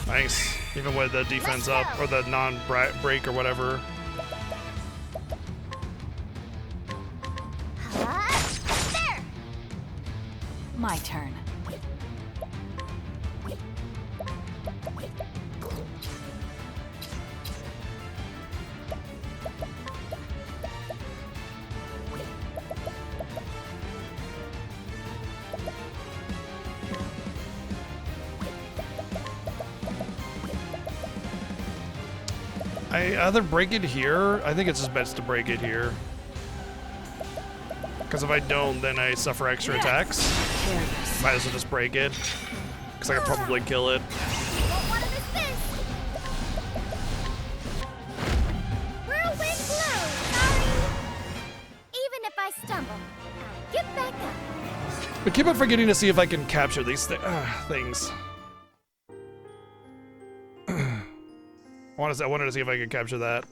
A: Nice. Even with the defense up, or the non-break or whatever.
E: There!
C: My turn.
A: I either break it here. I think it's just best to break it here. Because if I don't, then I suffer extra attacks.
C: Careless.
A: Might as well just break it. Because I could probably kill it.
E: Won't want to miss this! Whirlwind blow! Sorry! Even if I stumble, I'll get back up.
A: But keep on forgetting to see if I can capture these things. I wanted to see if I could capture that.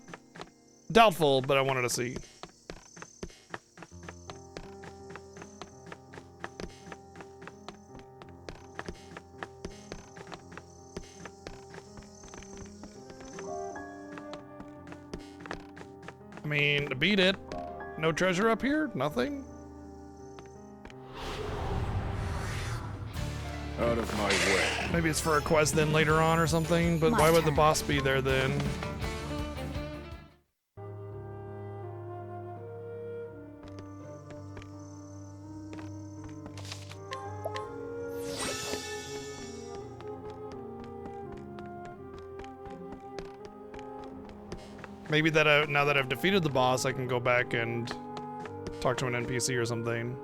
A: Doubtful, but I wanted to see. I mean, to beat it, no treasure up here? Nothing?
D: Out of my way.
A: Maybe it's for a quest then later on or something, but
C: My
A: why would the
C: turn.
A: boss be there then? Maybe that now that I've defeated the boss, I can go back and talk to an NPC or something.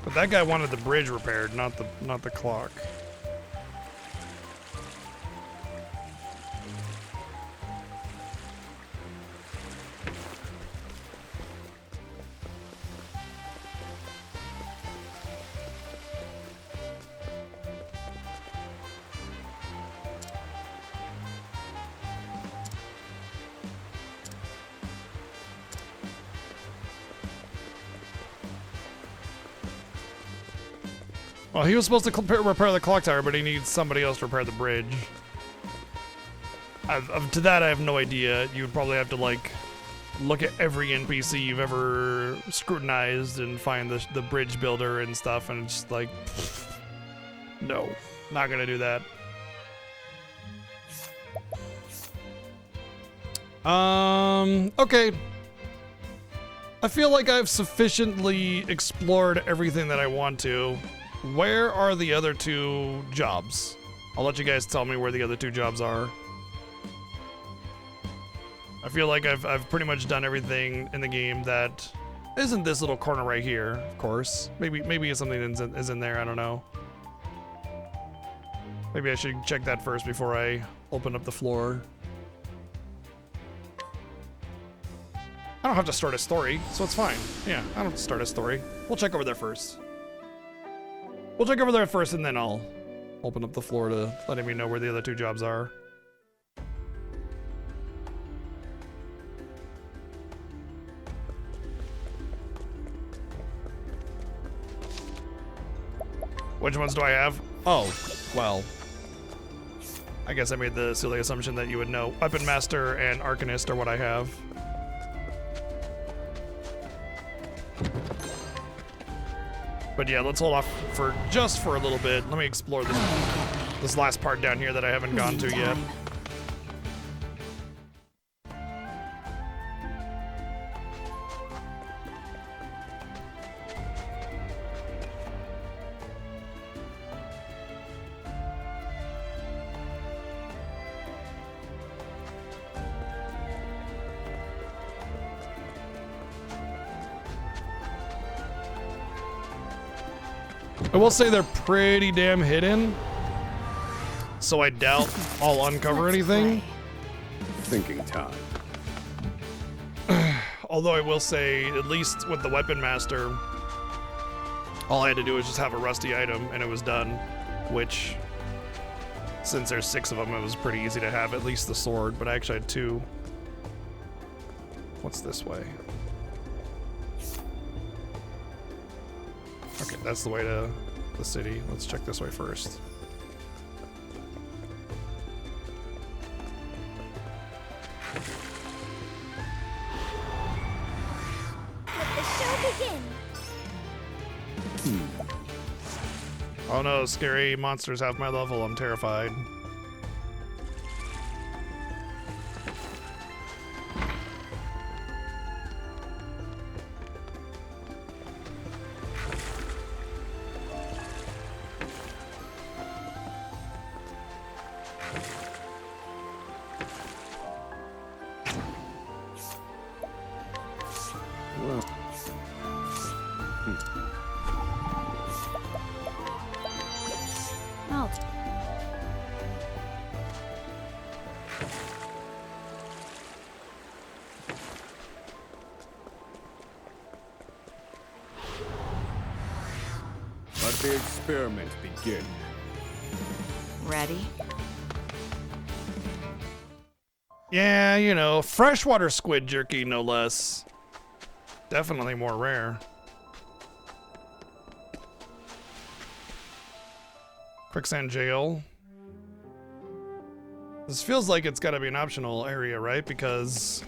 A: But that guy wanted the bridge repaired, not the clock. Well, he was supposed to repair the clock tower, but he needs somebody else to repair the bridge. To that, I have no idea. You would probably have to, like, look at every NPC you've ever scrutinized and find the bridge builder and stuff, and it's just like, no, not gonna do that. Okay. I feel like I've sufficiently explored everything that I want to. Where are the other two jobs? I'll let you guys tell me where the other two jobs are. I feel like I've pretty much done everything in the game that isn't this little corner right here, of course. Maybe it's something is in there, I don't know. Maybe I should check that first before I open up the floor. I don't have to start a story, so it's fine. Yeah, I don't have to start a story. We'll check over there first. We'll check over there first, and then I'll open up the floor to letting me know where the other two jobs are. Which ones do I have? Oh, well. I guess I made the silly assumption that you would know. Weapon Master and Arcanist are what I have. But yeah, let's hold off for just for a little bit. Let me explore this last part down here that I haven't gone to yet. I will say they're pretty damn hidden, so I doubt I'll uncover
C: Let's
A: anything.
C: play.
D: Thinking time.
A: Although I will say, at least with the Weapon Master, all I had to do was just have a rusty item and it was done, which, since there's 6 of them, it was pretty easy to have at least the sword, but I actually had 2. What's this way? Okay, that's the way to the city. Let's check this way first.
E: Let the show begin.
A: Oh no, scary monsters have my level. I'm terrified.
D: Well,
C: Oh,
D: let the experiment begin.
C: ready?
A: Yeah, you know, freshwater squid jerky, no less. Definitely more rare. Quicksand jail. This feels like it's gotta be an optional area, right? Because,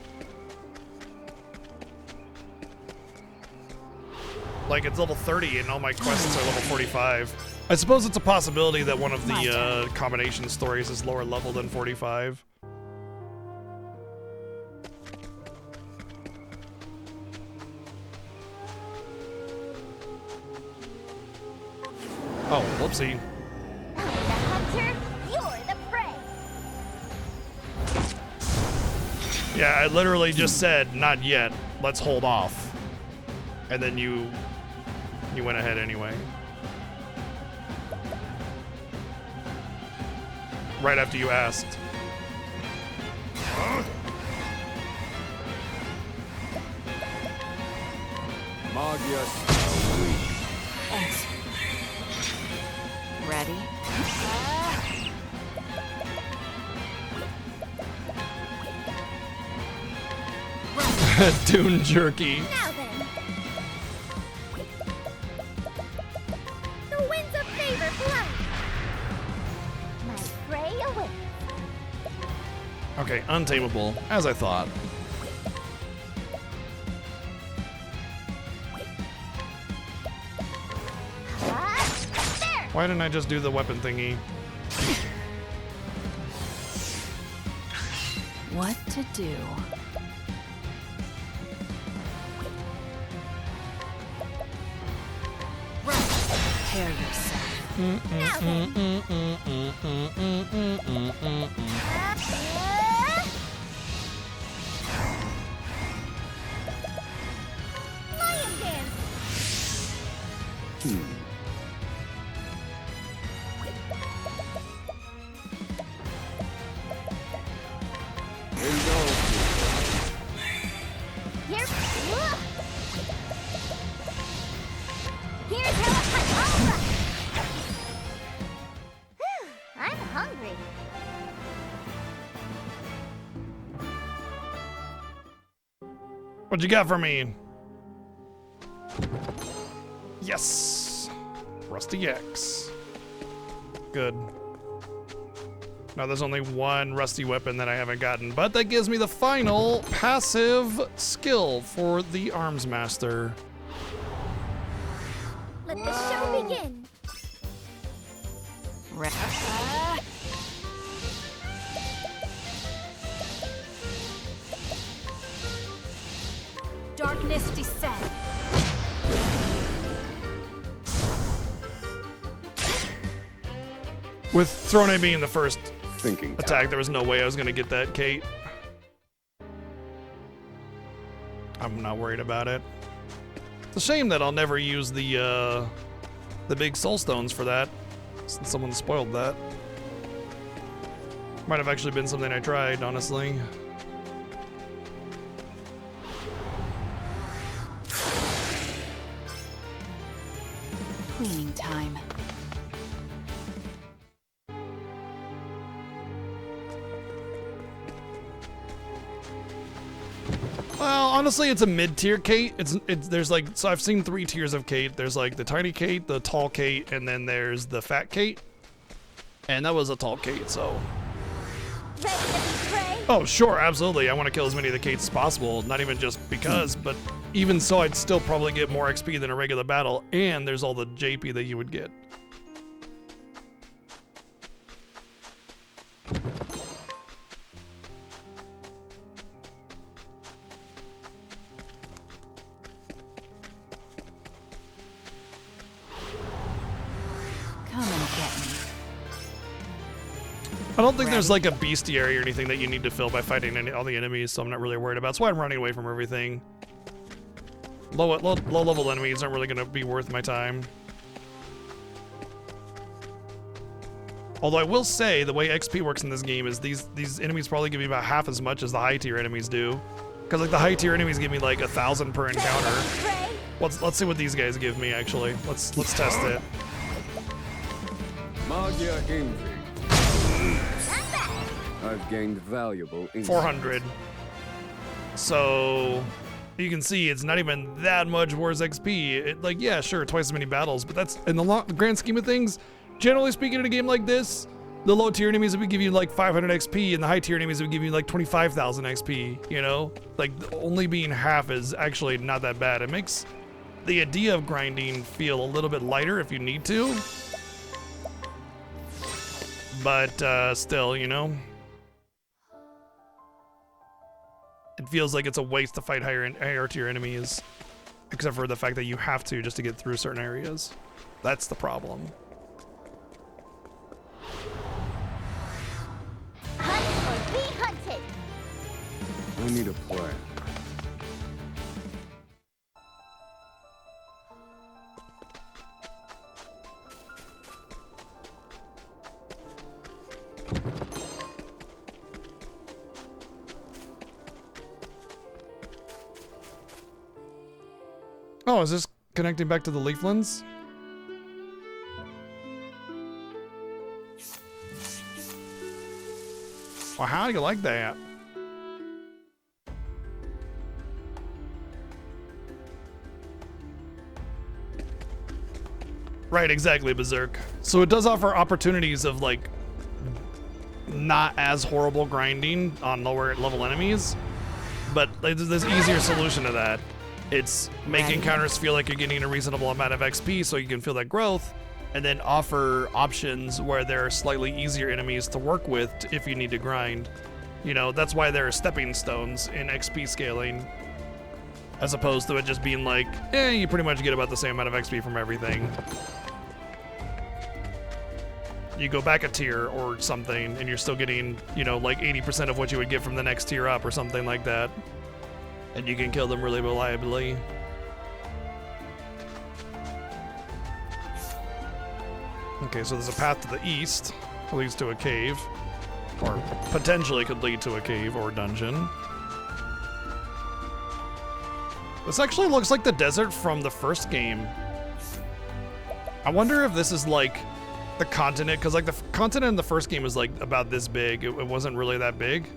A: like, it's level 30 and all my quests are level 45. I suppose it's a possibility that one of
C: My
A: the
C: turn.
A: combination stories is lower level than 45. Oh, whoopsie.
E: I'm the hunter, you're the prey.
A: Yeah, I literally just said, not yet, let's hold off. And then you went ahead anyway. Right after you asked.
D: Magius
C: Thanks. Ready?
A: Dune jerky.
E: Now then. The winds of favor blow. My prey awaits.
A: Okay, untamable, as I thought.
E: There.
A: Why didn't I just do the weapon thingy?
C: What to do? Prepare yourself.
E: Now then. Lion dance. Here. Here's how all right. I'm hungry.
A: What you got for me? Yes! Rusty X. Good. Now there's only one rusty weapon that I haven't gotten, but that gives me the final passive skill for the Arms Master.
E: Let the show begin.
C: Ready? Darkness descend.
A: With Throne being the first
D: Thinking time.
A: attack, there was no way I was gonna get that, Kate. I'm not worried about it. It's a shame that I'll never use the the big soul stones for that, since someone spoiled that. Might have actually been something I tried, honestly.
C: Cleaning time.
A: Well, honestly, it's a mid-tier Kate. There's like, so I've seen 3 tiers of Kate. There's like the tiny Kate, the tall Kate, and then there's the fat Kate. And that was a tall Kate, so.
E: Ready to betray?
A: Oh, sure, absolutely. I want to kill as many of the Kates as possible. Not even just because, but even so, I'd still probably get more XP than a regular battle. And there's all the JP that you would get.
C: Come and get me.
A: I don't think there's like a bestiary or anything that you need to fill by fighting all the enemies, so I'm not really worried about. That's why I'm running away from everything. Low level enemies aren't really going to be worth my time. Although I will say the way XP works in this game is these enemies probably give me about half as much as the high tier enemies do. Because like the high tier enemies give me like 1,000 per encounter. Let's see what these guys give me actually. Let's test it.
D: Magia Envy. I've gained valuable insight.
A: 400. So you can see it's not even that much worse XP. Like, yeah, sure, twice as many battles, but that's in the grand scheme of things. Generally speaking, in a game like this, the low tier enemies would give you like 500 XP, and the high tier enemies would give you like 25,000 XP. You know, like only being half is actually not that bad. It makes the idea of grinding feel a little bit lighter if you need to, but still, you know. It feels like it's a waste to fight higher tier enemies, except for the fact that you have to just to get through certain areas. That's the problem.
E: Hunt or be hunted.
D: I need a plan.
A: Oh, is this connecting back to the Leaflands? Well, how do you like that? Right, exactly, Berserk. So it does offer opportunities of like not as horrible grinding on lower level enemies, but there's this easier solution to that. It's make encounters feel like you're getting a reasonable amount of XP so you can feel that growth, and then offer options where there are slightly easier enemies to work with if you need to grind. You know, that's why there are stepping stones in XP scaling, as opposed to it just being like, you pretty much get about the same amount of XP from everything. You go back a tier or something, and you're still getting, you know, like 80% of what you would get from the next tier up or something like that. And you can kill them really reliably. Okay, so there's a path to the east that leads to a cave, or potentially could lead to a cave or dungeon. This actually looks like the desert from the first game. I wonder if this is like the continent, because like the continent in the first game was like about this big. It wasn't really that big.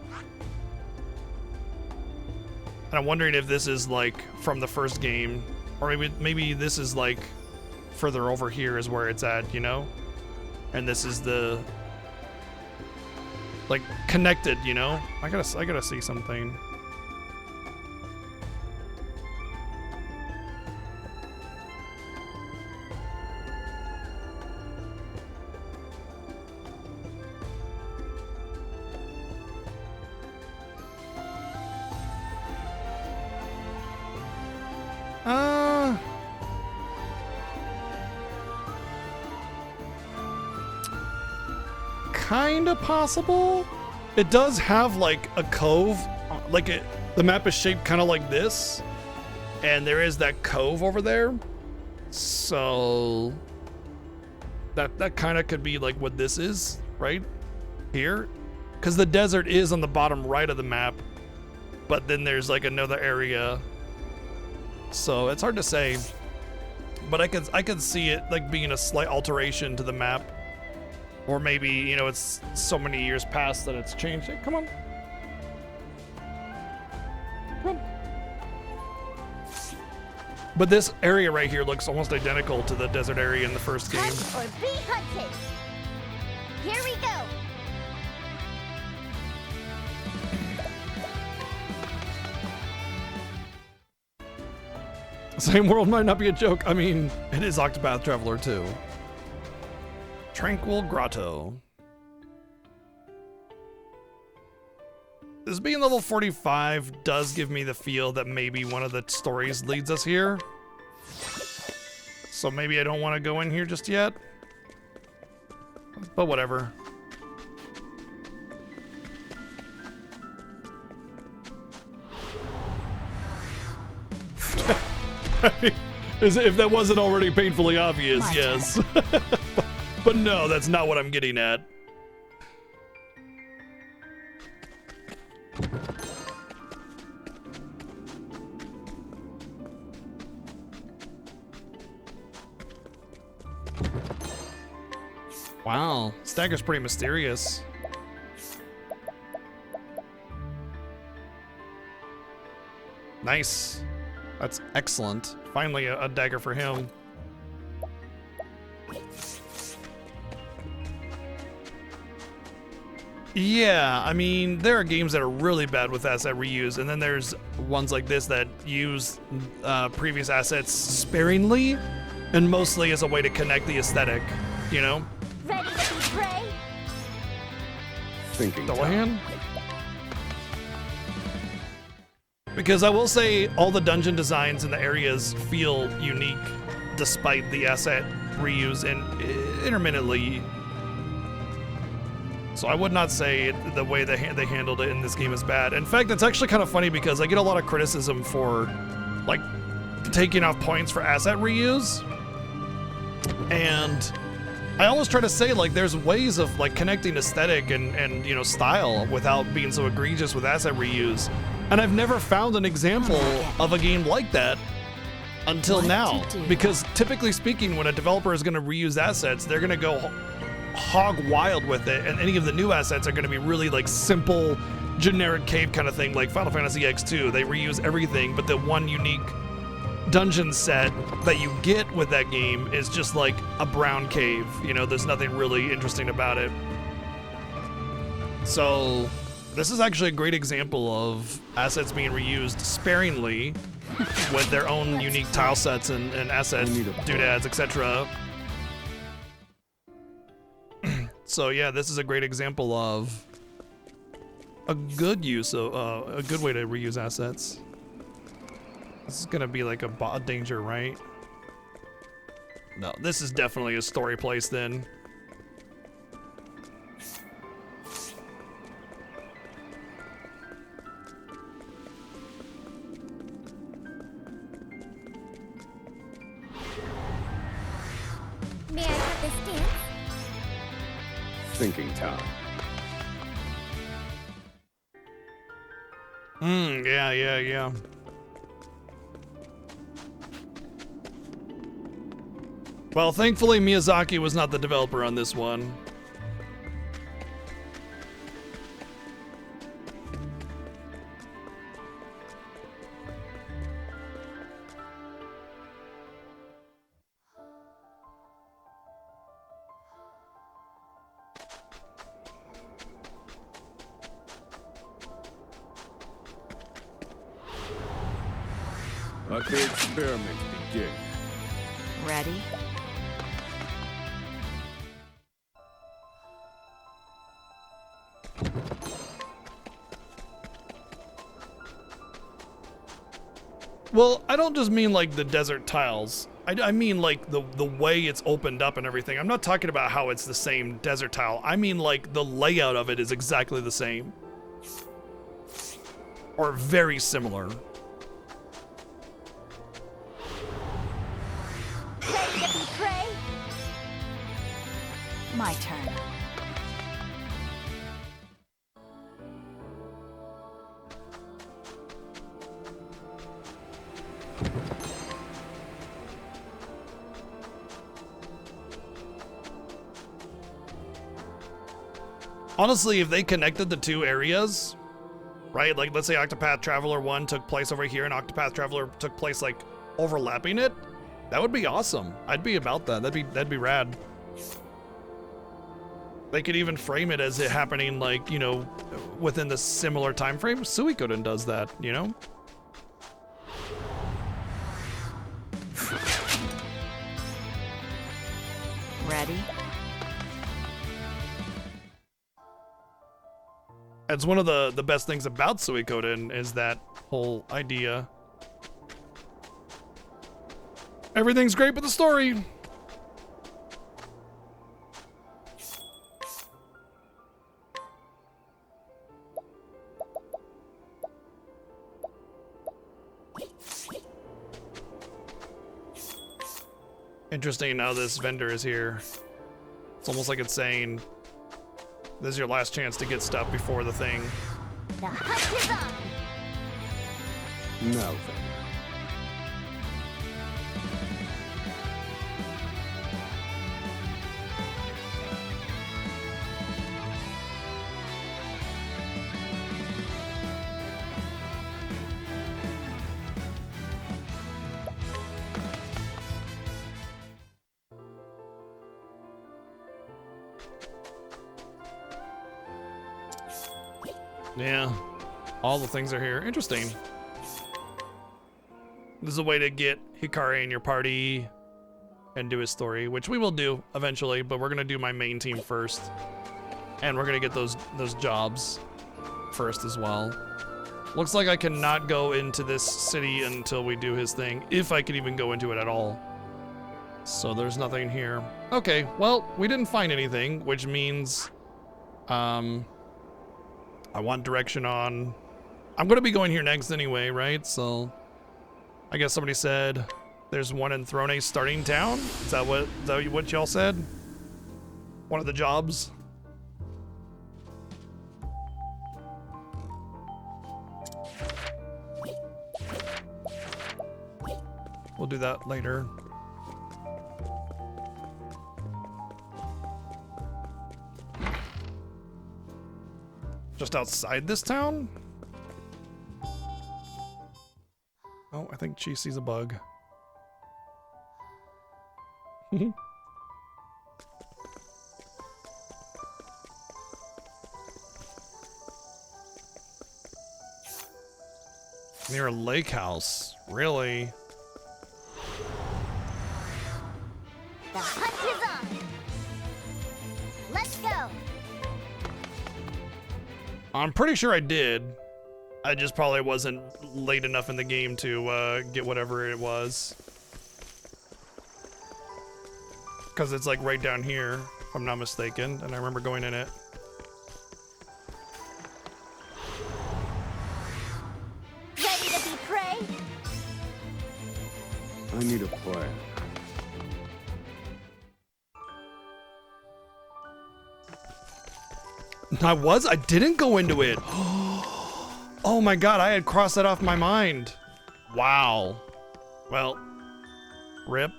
A: And I'm wondering if this is like from the first game, or maybe this is like further over here is where it's at, you know? And this is the like connected, you know? I gotta see something. Kinda possible. It does have like a cove, like the map is shaped kind of like this, and there is that cove over there. So That kind of could be like what this is, right? Here? Because the desert is on the bottom right of the map, but then there's like another area. So it's hard to say. But I could see it like being a slight alteration to the map. Or maybe, you know, it's so many years past that it's changed. Hey, come on. Come on. But this area right here looks almost identical to the desert area in the first game.
E: Hunt or be hunted. Here we go.
A: Same world might not be a joke. I mean, it is Octopath Traveler 2. Tranquil Grotto. This being level 45 does give me the feel that maybe one of the stories leads us here. So maybe I don't want to go in here just yet. But whatever. If that wasn't already painfully obvious, yes. But no, that's not what I'm getting at. Wow, Stagger's pretty mysterious. Nice. That's excellent. Finally, a dagger for him. Yeah, I mean, there are games that are really bad with asset reuse, and then there's ones like this that use previous assets sparingly and mostly as a way to connect the aesthetic, you know?
E: Ready to be prey?
D: Thinking
A: Double
D: time.
A: hand? Because I will say all the dungeon designs in the areas feel unique despite the asset reuse and intermittently. So I would not say the way they handled it in this game is bad. In fact, it's actually kind of funny because I get a lot of criticism for like taking off points for asset reuse. And I always try to say like there's ways of like connecting aesthetic and you know style without being so egregious with asset reuse. And I've never found an example of a game like that until now. Because typically speaking, when a developer is going to reuse assets, they're going to go hog wild with it, and any of the new assets are going to be really like simple, generic cave kind of thing, like Final Fantasy X2. They reuse everything, but the one unique dungeon set that you get with that game is just like a brown cave. You know, there's nothing really interesting about it. So this is actually a great example of assets being reused sparingly with their own unique tile sets and asset doodads, etc. So yeah, this is a great example of a good use of a good way to reuse assets. This is gonna be like a danger, right? No, this is definitely a story place then.
E: May I have this dance?
D: Thinking time.
A: Yeah. Well, thankfully Miyazaki was not the developer on this one.
D: Let the experiment begin.
C: Ready?
A: Well, I don't just mean like the desert tiles. I mean like the way it's opened up and everything. I'm not talking about how it's the same desert tile. I mean like the layout of it is exactly the same. Or very similar.
E: Ready to be prey?
C: my turn.
A: Honestly, if they connected the two areas, right? Like, let's say Octopath Traveler 1 took place over here and Octopath Traveler took place, like, overlapping it, that would be awesome. I'd be about that. That'd be rad. They could even frame it as it happening, like, you know, within the similar time frame. Suikoden does that, you know?
C: Ready?
A: It's one of the best things about Suikoden is that whole idea. Everything's great but the story. Interesting how this vendor is here. It's almost like it's saying, this is your last chance to get stuff before the thing.
E: The hunt is on.
D: No, then.
A: Yeah, all the things are here. Interesting. This is a way to get Hikari in your party and do his story, which we will do eventually, but we're gonna do my main team first. And we're gonna get those jobs first as well. Looks like I cannot go into this city until we do his thing, if I can even go into it at all. So there's nothing here. Okay, well, we didn't find anything, which means, I want direction on... I'm going to be going here next anyway, right? So I guess somebody said there's one in Throne starting town. Is that what y'all said? One of the jobs? We'll do that later. Just outside this town? Oh, I think she sees a bug. Near a lake house. Really?
E: The hunt is on. Let's go.
A: I'm pretty sure I did. I just probably wasn't late enough in the game to get whatever it was. Because it's like right down here, if I'm not mistaken, and I remember going in it.
E: Ready to be prey?
D: I need a plan.
A: I didn't go into it. Oh my god, I had crossed that off my mind. Wow. Well, rip.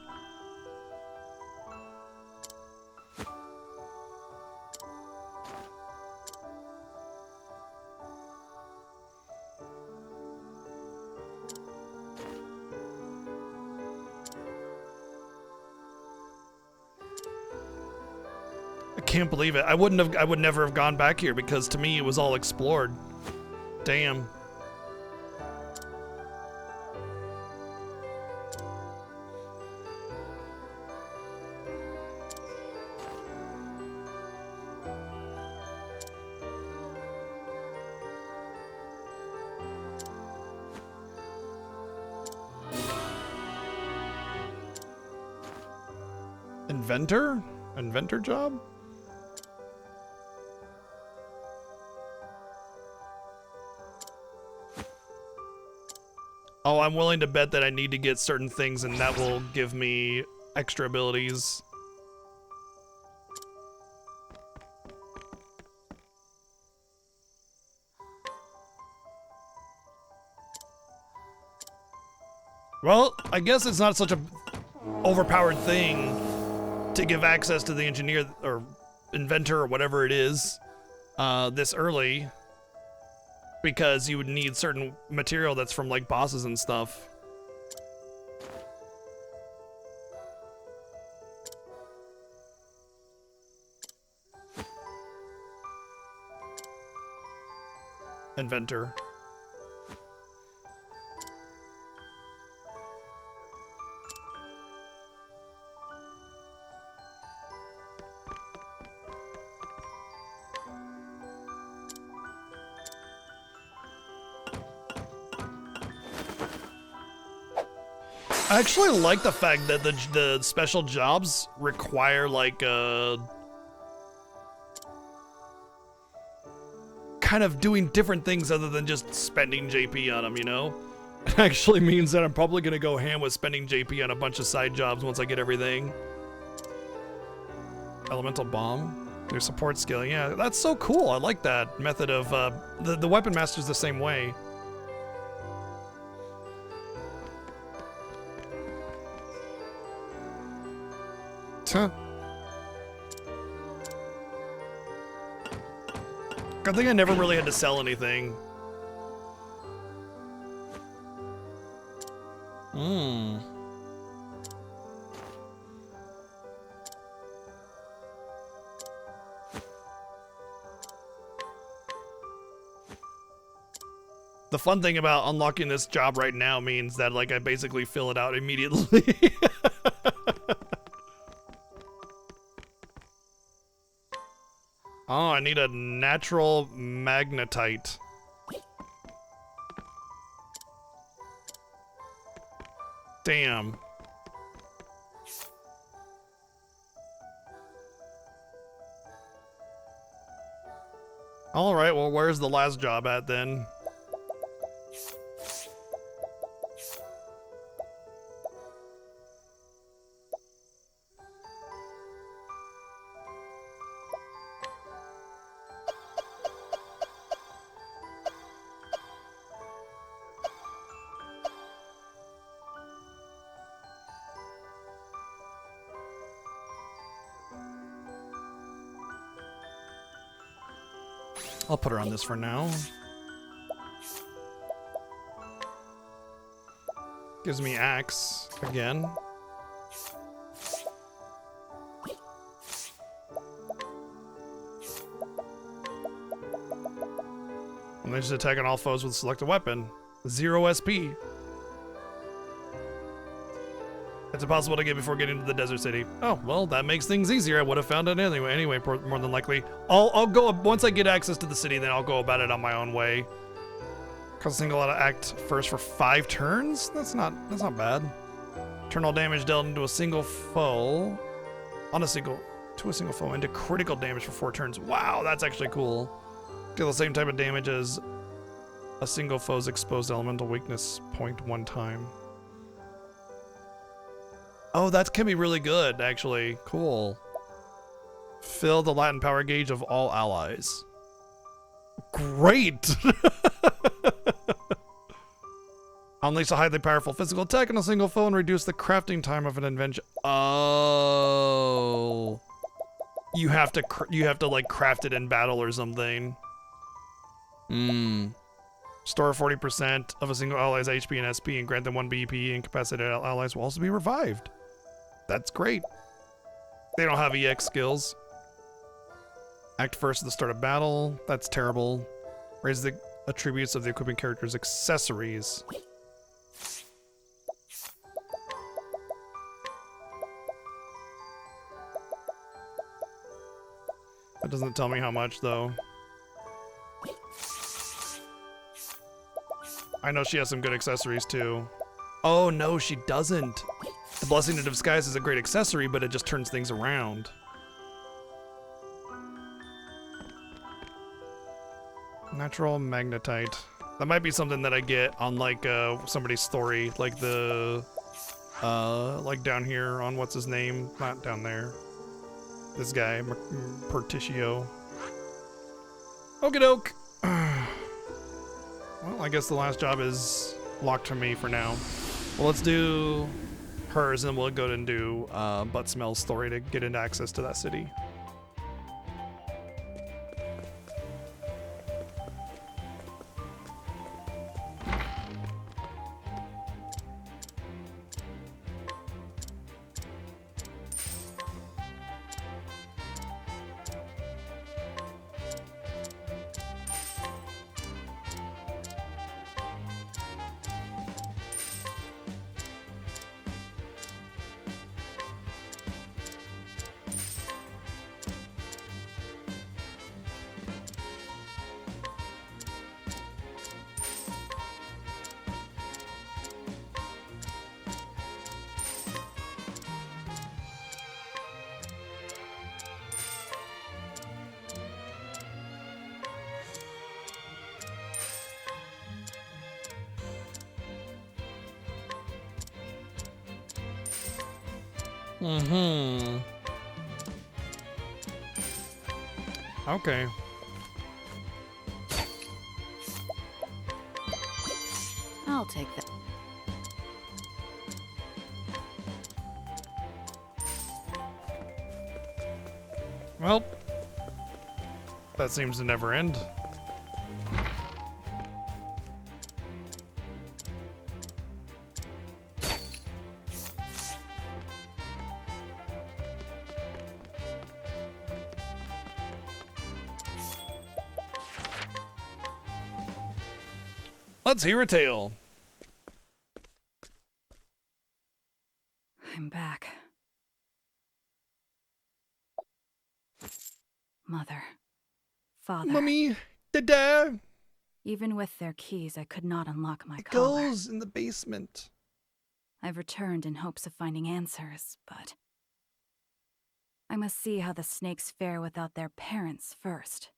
A: I can't believe it. I would never have gone back here because to me it was all explored. Damn. Inventor? Inventor job? Oh, I'm willing to bet that I need to get certain things and that will give me extra abilities. Well, I guess it's not such a overpowered thing to give access to the engineer or inventor or whatever it is this early, because you would need certain material that's from like bosses and stuff. Inventor. I actually like the fact that the special jobs require like kind of doing different things other than just spending JP on them, you know? It actually means that I'm probably gonna go ham with spending JP on a bunch of side jobs once I get everything. Elemental Bomb, new support skill, yeah, that's so cool. I like that method of, the Weapon Master's the same way. Huh. I think I never really had to sell anything. The fun thing about unlocking this job right now means that like I basically fill it out immediately. Oh, I need a natural magnetite. Damn. All right, well, where's the last job at then? I'll put her on this for now. Gives me axe again. Unleashes attack on all foes with selected weapon. 0 SP. It's impossible to get before getting to the desert city. Oh, well, that makes things easier. I would have found it anyway, more than likely. I'll go, once I get access to the city, then I'll go about it on my own way. Cause a single out of act first for 5 turns? That's not bad. Turn all damage dealt into a single foe. To a single foe into critical damage for 4 turns. Wow, that's actually cool. Deal the same type of damage as a single foe's exposed elemental weakness point 1 time. Oh, that can be really good, actually. Cool. Fill the Latin power gauge of all allies. Great! Unleash a highly powerful physical attack on a single foe and reduce the crafting time of an invention. Oh. You have to like craft it in battle or something. Store 40% of a single ally's HP and SP and grant them 1 BP. Incapacitated allies will also be revived. That's great. They don't have EX skills. Act first at the start of battle. That's terrible. Raise the attributes of the equipping character's accessories. That doesn't tell me how much, though. I know she has some good accessories, too. Oh, no, she doesn't. The Blessing of Disguise is a great accessory, but it just turns things around. Natural magnetite. That might be something that I get on, like, somebody's story. Like the... like down here on what's his name? Not down there. This guy, Pertitio. Okie doke. Well, I guess the last job is locked for me for now. Well, let's do hers, and we'll go and do Butt Smell's story to get into access to that city. Mm-hmm. Okay.
C: I'll take that.
A: Well, that seems to never end. Let's hear a tale.
C: I'm back. Mother. Father.
A: Mummy, Dada,
C: Even with their keys, I could not unlock my
A: the
C: collar.
A: girls in the basement.
C: I've returned in hopes of finding answers, but I must see how the snakes fare without their parents first.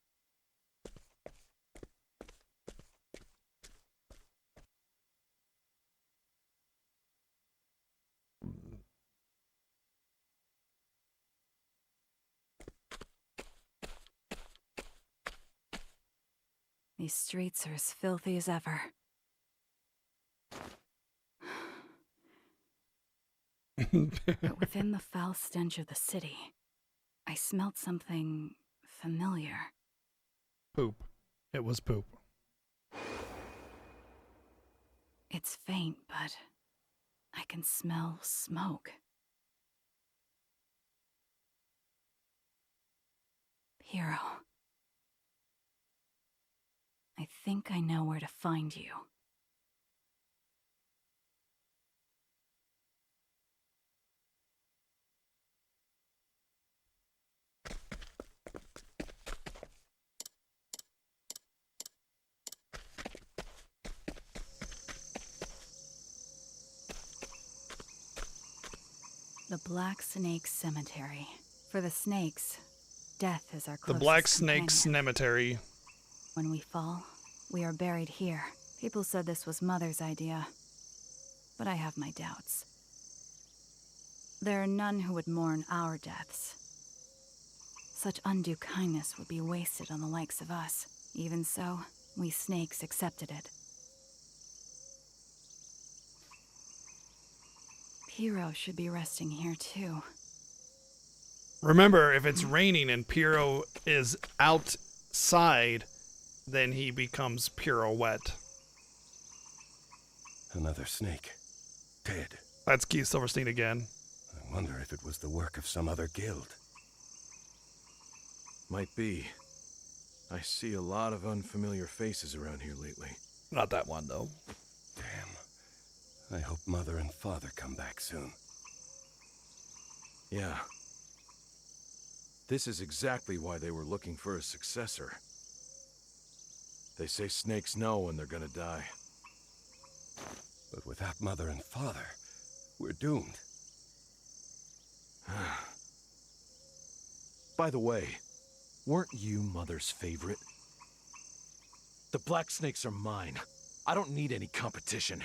C: These streets are as filthy as ever. But within the foul stench of the city, I smelt something familiar.
A: Poop. It was poop.
C: It's faint, but I can smell smoke. Hero. I think I know where to find you. The Black Snake Cemetery. For the snakes, death is our
A: The
C: closest
A: Black Snake
C: companion.
A: Cemetery.
C: When we fall, we are buried here. People said this was Mother's idea, but I have my doubts. There are none who would mourn our deaths. Such undue kindness would be wasted on the likes of us. Even so, we snakes accepted it. Piro should be resting here too.
A: Remember, if it's raining and Piro is outside, then he becomes pirouette.
F: Another snake. Dead.
A: That's Keith Silverstein again.
F: I wonder if it was the work of some other guild.
B: Might be. I see a lot of unfamiliar faces around here lately.
A: Not that one, though.
F: Damn. I hope Mother and Father come back soon.
B: Yeah. This is exactly why they were looking for a successor. They say snakes know when they're gonna die.
F: But without Mother and Father, we're doomed.
B: By the way, weren't you Mother's favorite? The black snakes are mine. I don't need any competition.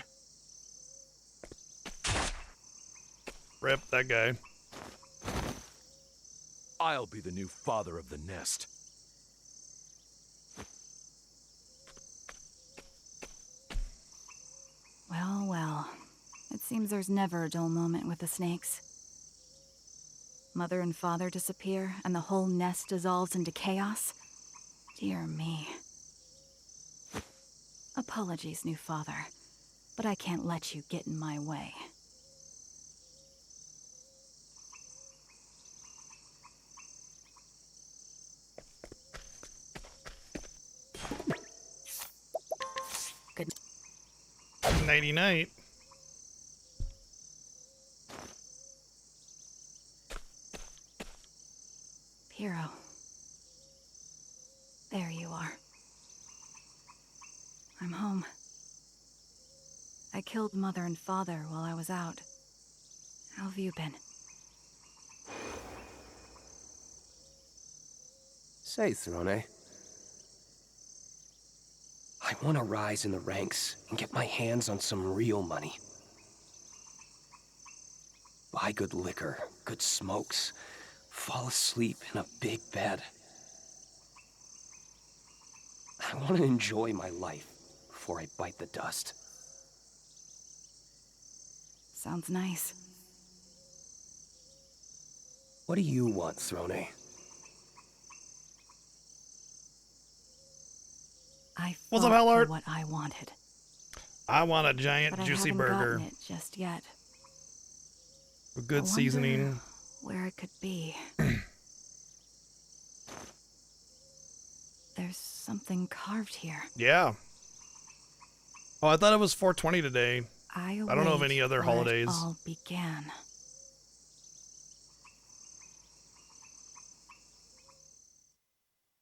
A: Rip, that guy.
B: I'll be the new father of the nest.
C: Well, well. It Seems there's never a dull moment with the snakes. Mother and father disappear, and the whole nest dissolves into chaos. Dear me. Apologies, new father, but I can't let you get in my way. Good.
A: Nighty night.
C: Hero. There you are. I'm home. I killed Mother and Father while I was out. How have you been?
G: Say, Throne, I want to rise in the ranks and get my hands on some real money. Buy good liquor, good smokes, fall asleep in a big bed. I want to enjoy my life before I bite the dust.
C: Sounds nice.
G: What do you want, Throne?
C: I
A: What's up,
C: fought for
A: Hellart?
C: what I wanted,
A: I want a giant
C: but
A: juicy
C: I haven't
A: burger
C: gotten it just yet.
A: with
C: I
A: good
C: wonder
A: seasoning.
C: where it could be. There's something carved here.
A: Yeah. Oh, I thought it was 420 today.
C: I
A: don't know of any other
C: await where
A: holidays.
C: It all began.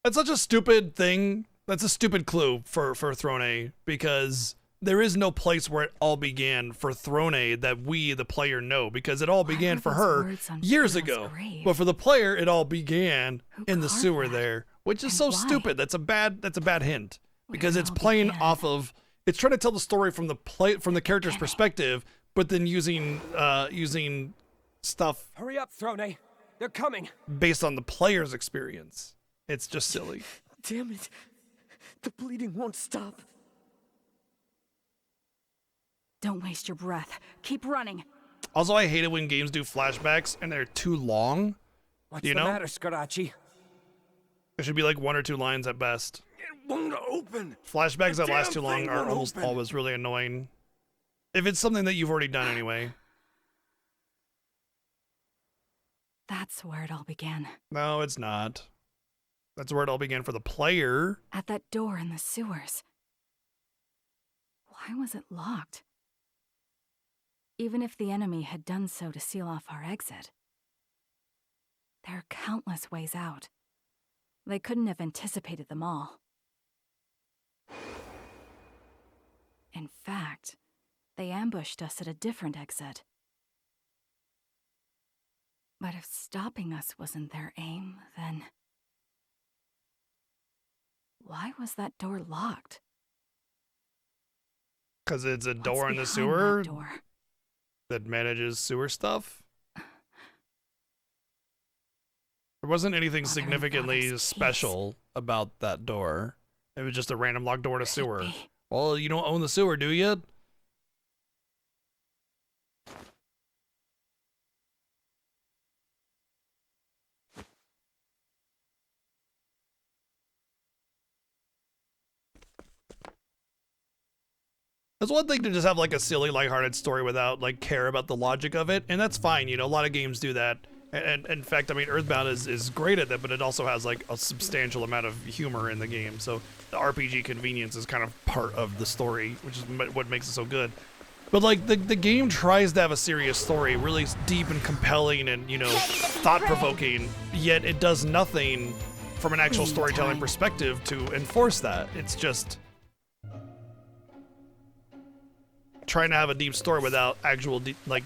A: That's such a stupid thing. That's a stupid clue for Throne, because there is no place where it all began for Throne that we, the player, know, because it all
C: Why
A: began
C: were
A: for
C: those
A: her
C: words on
A: years
C: Phil's
A: ago.
C: grave?
A: But for the player, it all began
C: Who
A: in the
C: carved
A: sewer
C: that?
A: there, which is
C: And
A: so
C: why?
A: stupid. That's a bad hint, because
C: Where it
A: it's
C: all
A: playing
C: began.
A: off of, it's trying to tell the story from the character's
C: Damn it.
A: perspective, but then using stuff
G: Hurry up, Throne! They're coming!
A: based on the player's experience. It's just silly.
G: Damn it! The bleeding won't stop.
C: Don't waste your breath. Keep running.
A: Also, I hate it when games do flashbacks and they're too long.
G: What's
A: You
G: the
A: know?
G: matter, Scarachi?
A: There should be like 1 or 2 lines at best.
G: It won't open!
A: Flashbacks that
G: The
A: last
G: damn
A: too long
G: thing
A: are
G: won't
A: almost
G: open.
A: always really annoying. If it's something that you've already done anyway.
C: That's where it all began.
A: No, it's not. That's where it all began for the player.
C: At that door in the sewers. Why was it locked? Even if the enemy had done so to seal off our exit. There are countless ways out. They couldn't have anticipated them all. In fact, they ambushed us at a different exit. But if stopping us wasn't their aim, then... why was that door locked?
A: Because it's a
C: What's
A: door in the
C: behind
A: sewer
C: that door?
A: that manages sewer stuff. There wasn't anything
C: Mother and
A: significantly
C: Father's keys.
A: special about that door. It was just a random locked door to
C: Could it
A: sewer.
C: be?
A: Well, you don't own the sewer, do you? It's one thing to just have like a silly, lighthearted story without like care about the logic of it, and that's fine. You know, a lot of games do that. And in fact, I mean, Earthbound is great at that, but it also has like a substantial amount of humor in the game. So the RPG convenience is kind of part of the story, which is what makes it so good. But like the game tries to have a serious story, really deep and compelling and, you know, thought-provoking, yet it does nothing from an actual storytelling
C: Time.
A: perspective to enforce that. It's just trying to have a deep story without actual like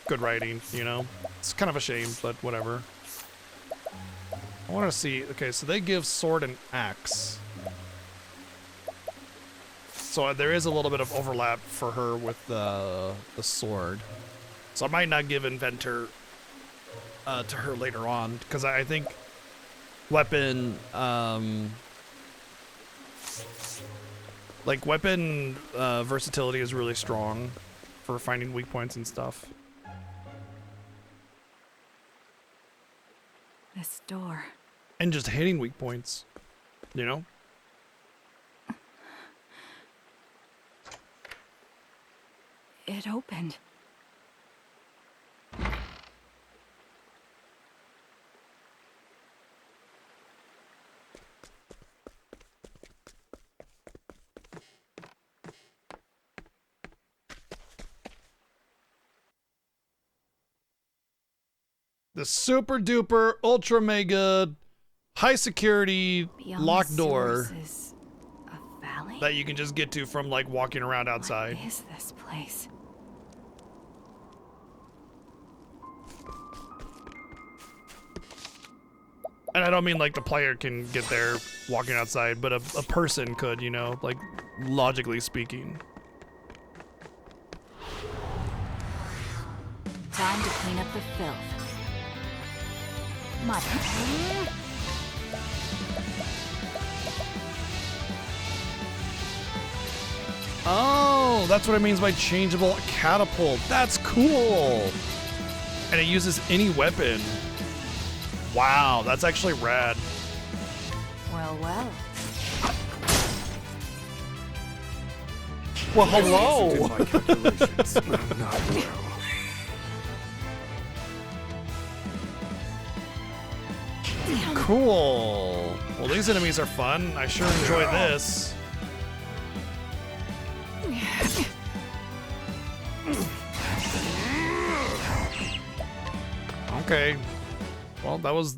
A: good writing, you know? It's kind of a shame, but whatever. I want to see, okay, so they give sword and axe. So there is a little bit of overlap for her with the sword. So I might not give Inventor to her later on, because I think weapon, like weapon versatility is really strong. for finding weak points and stuff.
C: This door.
A: And just hitting weak points, you know?
C: It opened.
A: The super duper ultra mega high security
C: Beyond
A: locked
C: the
A: door
C: sewers is a valley?
A: that you can just get to from like walking around outside.
C: What is this place?
A: And I don't mean like the player can get there walking outside, but a person could, you know, like logically speaking.
C: Time to clean up the filth. Mother.
A: Oh, that's what it means by changeable catapult. That's cool. And it uses any weapon. Wow, that's actually rad.
C: Well, well.
A: Well, hello.
F: Did my calculations. Not well.
A: Cool. Well, these enemies are fun. I sure enjoy this. Okay. Well, that was.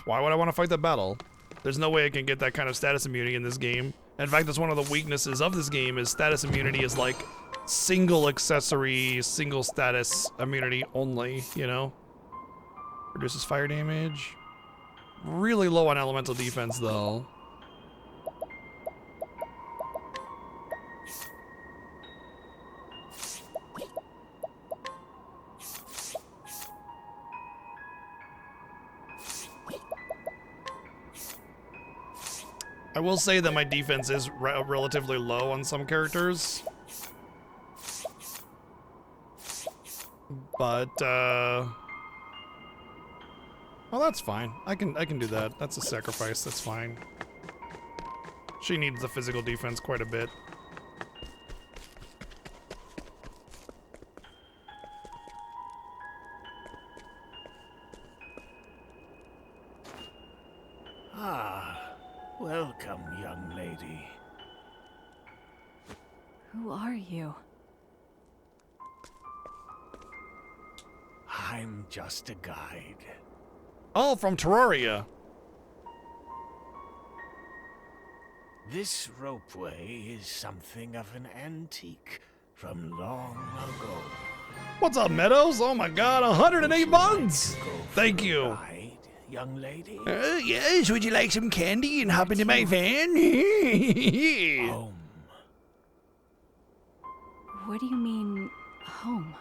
A: Why would I want to fight that battle? There's no way I can get that kind of status immunity in this game. In fact, that's one of the weaknesses of this game is status immunity is like single accessory, single status immunity only, you know? Reduces fire damage. Really low on elemental defense though. I will say that my defense is relatively low on some characters. But, well, that's fine. I can do that. That's a sacrifice. That's fine. She needs the physical defense quite a bit.
H: Welcome, young lady.
C: Who are you?
H: I'm just a guide.
A: Oh, from Terraria.
H: This ropeway is something of an antique from long ago.
A: What's up, Meadows? Oh my god, 108 buns!
H: Go
A: Thank
H: for a
A: you.
H: ride, young lady.
A: Yes, would you like some candy and hop into my van?
H: Home.
C: What do you mean, home?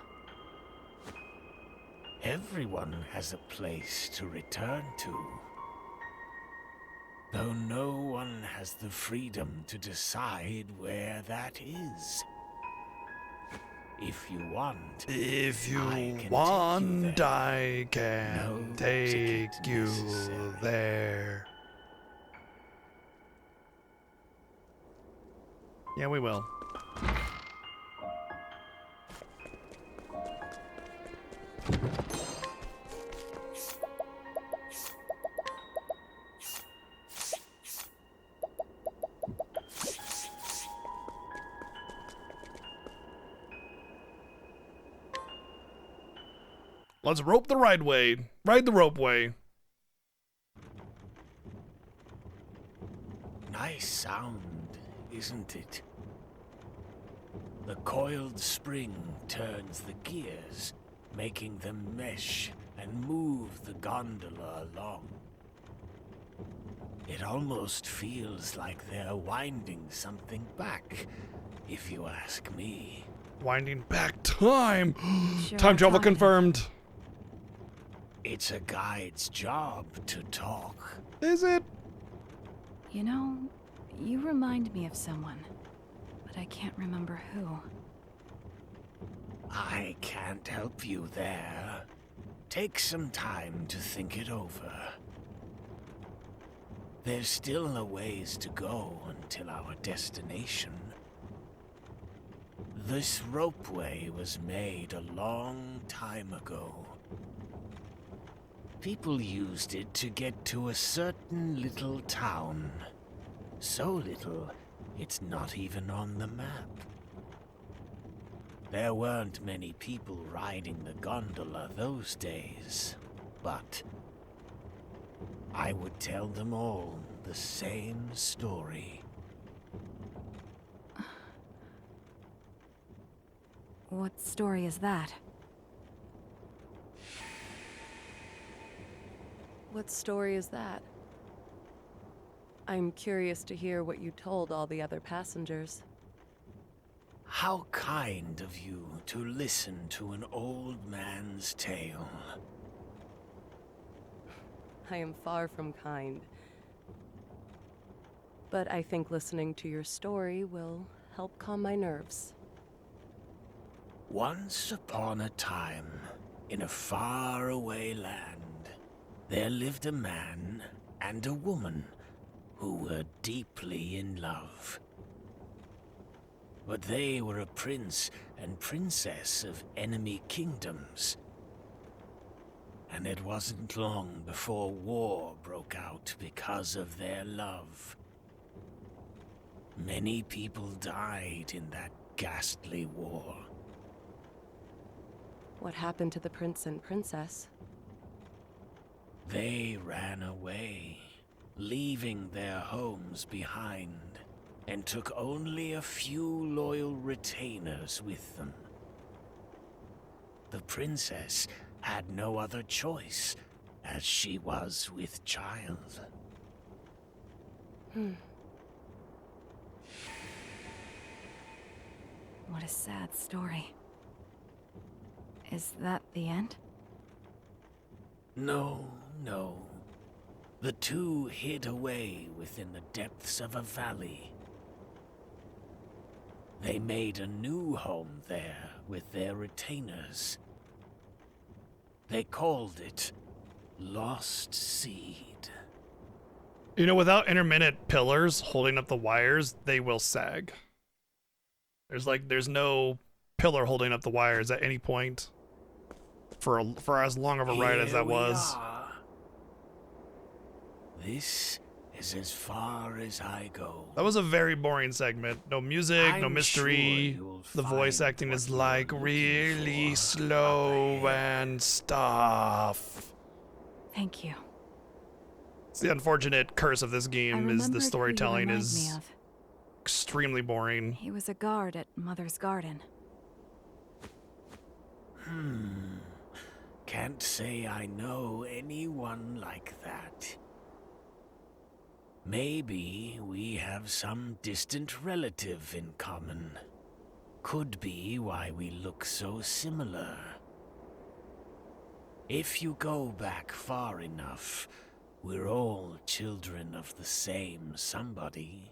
H: Everyone has a place to return to. Though no one has the freedom to decide where that is. If you want,
A: If you
H: I can
A: want,
H: take you there.
A: I can
H: No
A: take
H: ticket
A: you
H: necessary.
A: there. Yeah, we will. Let's rope the rideway. Ride the ropeway.
H: Nice sound, isn't it? The coiled spring turns the gears, making them mesh and move the gondola along. It almost feels like they're winding something back, if you ask me.
A: Winding back time.
C: Sure
A: Time
C: are
A: travel
C: talkative.
A: confirmed.
H: It's a guide's job to talk.
A: Is it?
C: You know, you remind me of someone, but I can't remember who.
H: I can't help you there. Take some time to think it over. There's still a ways to go until our destination. This ropeway was made a long time ago. People used it to get to a certain little town. So little, it's not even on the map. There weren't many people riding the gondola those days, but I would tell them all the same story.
C: What story is that?
I: What story is that? I'm curious to hear what you told all the other passengers.
H: How kind of you to listen to an old man's tale.
I: I am far from kind. But I think listening to your story will help calm my nerves.
H: Once upon a time, in a faraway land, there lived a man and a woman who were deeply in love. But they were a prince and princess of enemy kingdoms. And it wasn't long before war broke out because of their love. Many people died in that ghastly war.
I: What happened to the prince and princess?
H: They ran away, leaving their homes behind, and took only a few loyal retainers with them. The princess had no other choice, as she was with child.
C: What a sad story. Is that the end?
H: No, no. The two hid away within the depths of a valley. They made a new home there with their retainers. They called it Lost Seed.
A: You know, without intermittent pillars holding up the wires, they will sag. There's no pillar holding up the wires at any point for as long of a ride as that was.
H: This is as far as I go.
A: That was a very boring segment. No music, no
H: I'm
A: mystery.
H: sure you'll
A: The voice
H: find
A: acting
H: what
A: is
H: you're
A: like
H: looking
A: really
H: for
A: slow
H: up ahead.
A: and stuff.
C: Thank you.
A: It's the unfortunate curse of this
C: I
A: game is
C: remembered who
A: the
C: you
A: storytelling
C: remind
A: is
C: me of.
A: extremely boring.
C: He was a guard at Mother's Garden.
H: Can't say I know anyone like that. Maybe we have some distant relative in common. Could be why we look so similar. If you go back far enough, we're all children of the same somebody.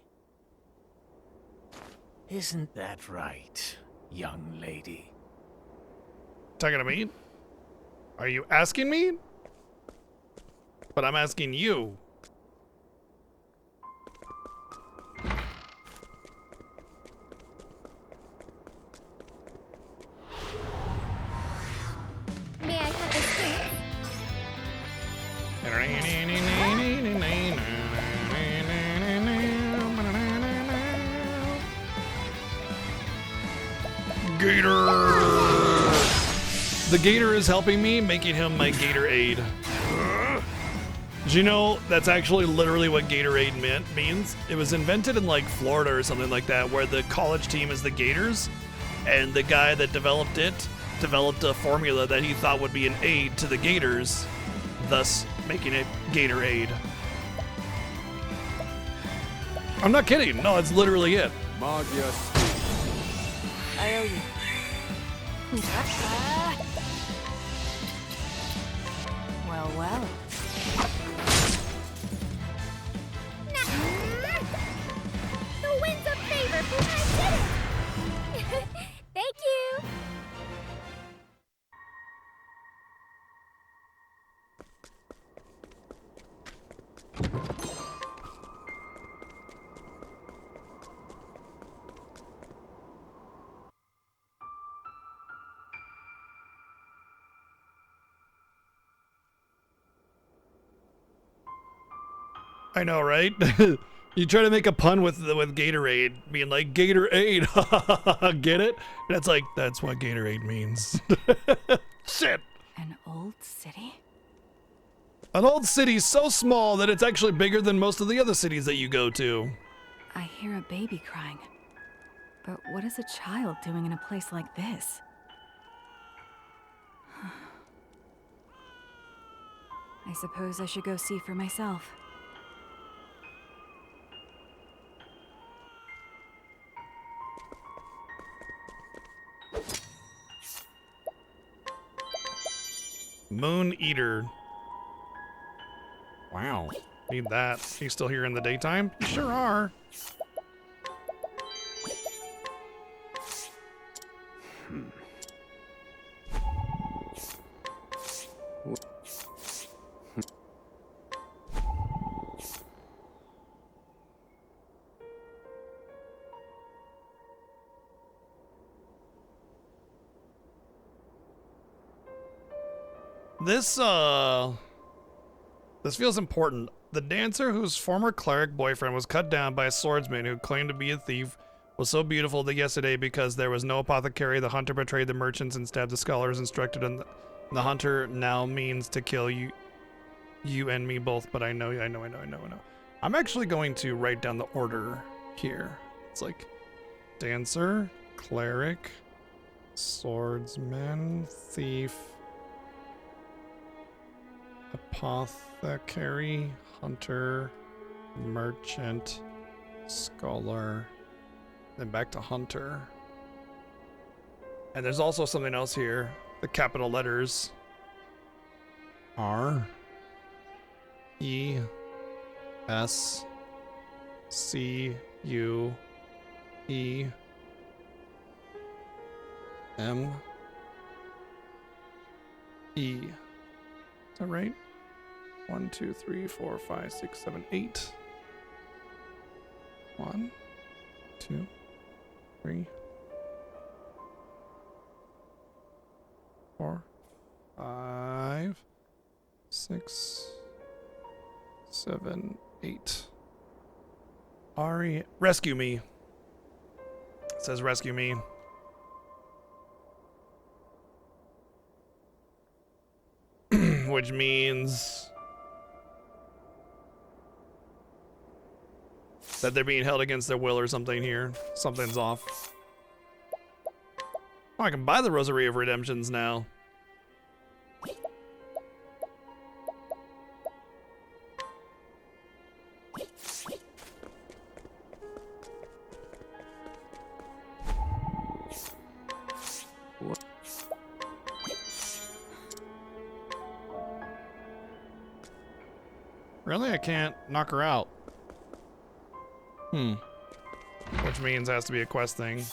H: Isn't that right, young lady?
A: Talking to me? Are you asking me? But I'm asking you.
E: May I have a drink?
A: Gator! The gator is helping me, making him my Gatorade. Did you know that's actually literally what Gatorade means? It was invented in like Florida or something like that, where the college team is the Gators, and the guy that developed it developed a formula that he thought would be an aid to the Gators, thus making it Gatorade. I'm not kidding. No, that's literally it.
D: Magia
I: I owe you.
C: Well, well.
E: The wind's a favor, but I did it! Thank you!
A: I know, right? You try to make a pun with Gatorade, being like Gatorade, get it? And it's like that's what Gatorade means. Shit.
C: An old city?
A: An old city so small that it's actually bigger than most of the other cities that you go to.
C: I hear a baby crying. But what is a child doing in a place like this? I suppose I should go see for myself.
A: Moon Eater. Wow. Need that. You still here in the daytime? You sure are. This feels important. The dancer whose former cleric boyfriend was cut down by a swordsman who claimed to be a thief was so beautiful that yesterday, because there was no apothecary, the hunter betrayed the merchants and stabbed the scholars instructed, and the hunter now means to kill you and me both, but I know. I'm actually going to write down the order here. It's like dancer, cleric, swordsman, thief, apothecary, hunter, merchant, scholar, then back to hunter. And there's also something else here. The capital letters. R E S C U E M E. Is that right? 1, 2, 3, 4, 5, 6, 7, 8. 1, 2, 3, 4, 5, 6, 7, 8. Ari, rescue me. It says rescue me. Which means that they're being held against their will or something here. Something's off. Oh, I can buy the Rosary of Redemptions now. Really? I can't knock her out. Which means it has to be a quest thing.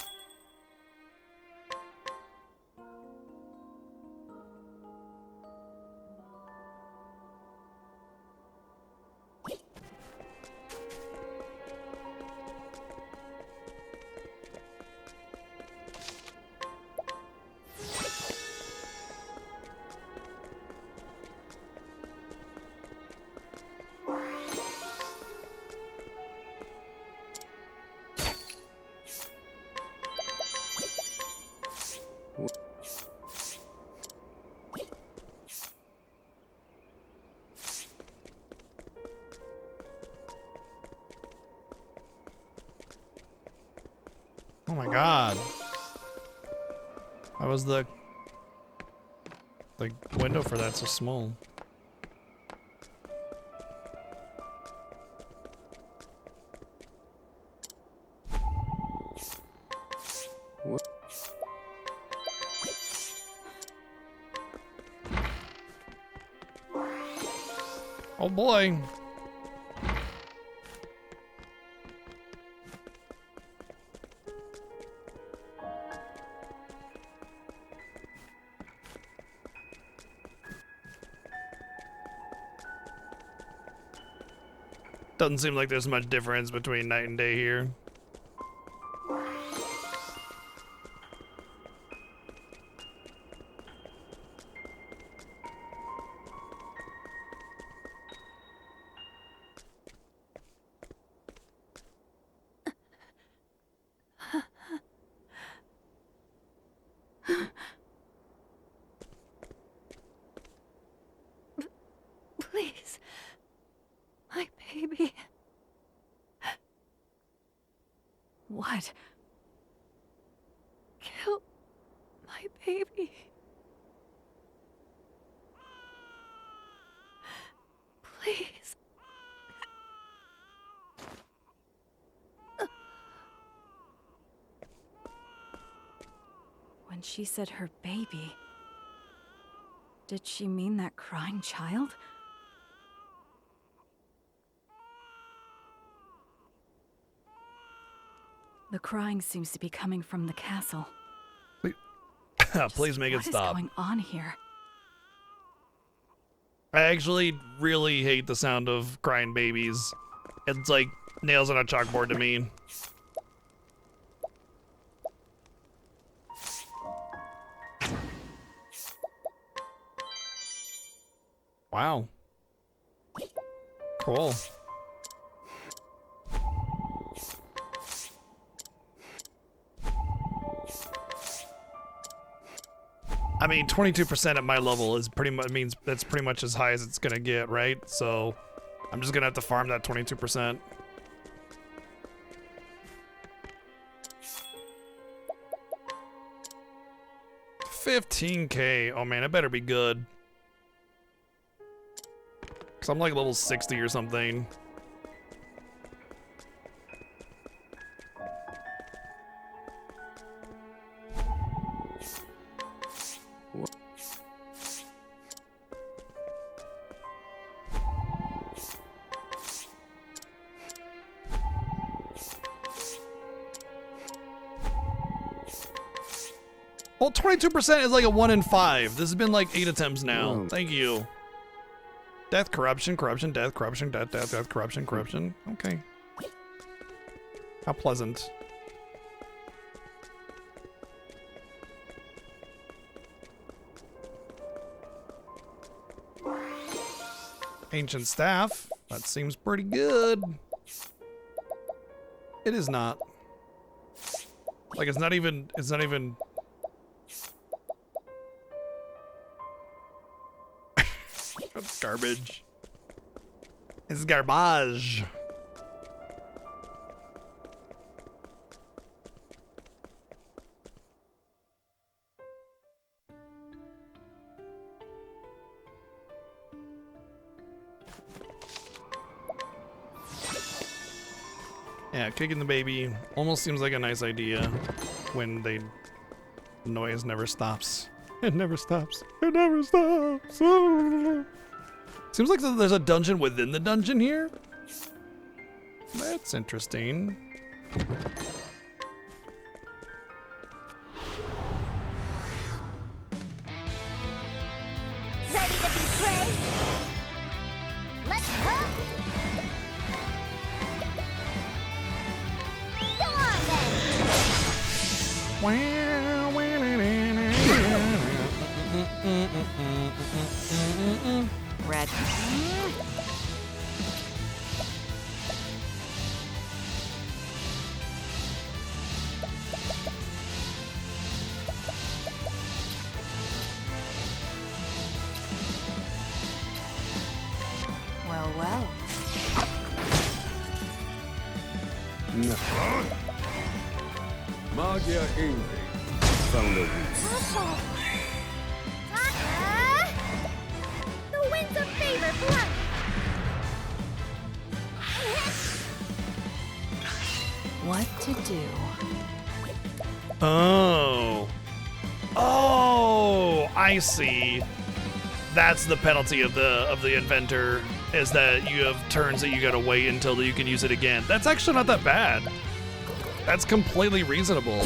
A: Oh my god. How was the window for that so small? Oh boy. Doesn't seem like there's much difference between night and day here.
C: Red. Kill my baby. Please. When she said her baby, did she mean that crying child? The crying seems to be coming from the castle.
A: Please make it stop.
C: What is going on here?
A: I actually really hate the sound of crying babies. It's like nails on a chalkboard to me. Wow. Cool. I mean, 22% at my level is pretty much means that's pretty much as high as it's gonna get, right? So I'm just gonna have to farm that 22%. $15K. Oh man, it better be good. Cause I'm like level 60 or something. Well, 22% is like a 1 in 5. This has been like 8 attempts now. Thank you. Death, corruption, corruption, death, corruption, death, death, death, corruption, corruption. Okay. How pleasant. Ancient staff. That seems pretty good. It is not. Like it's not even That's garbage. It's garbage. Yeah, kicking the baby almost seems like a nice idea when the noise never stops. It never stops. It never stops. Seems like there's a dungeon within the dungeon here. That's interesting.
E: Ready to be prey? Let's go! Go on then!
C: Red. Well, well.
D: Magia Envy. Found a
E: The winds of favor blow!
C: What to do?
A: Oh. Oh, I see. That's the penalty of the inventor, is that you have turns that you gotta wait until you can use it again. That's actually not that bad. That's completely reasonable.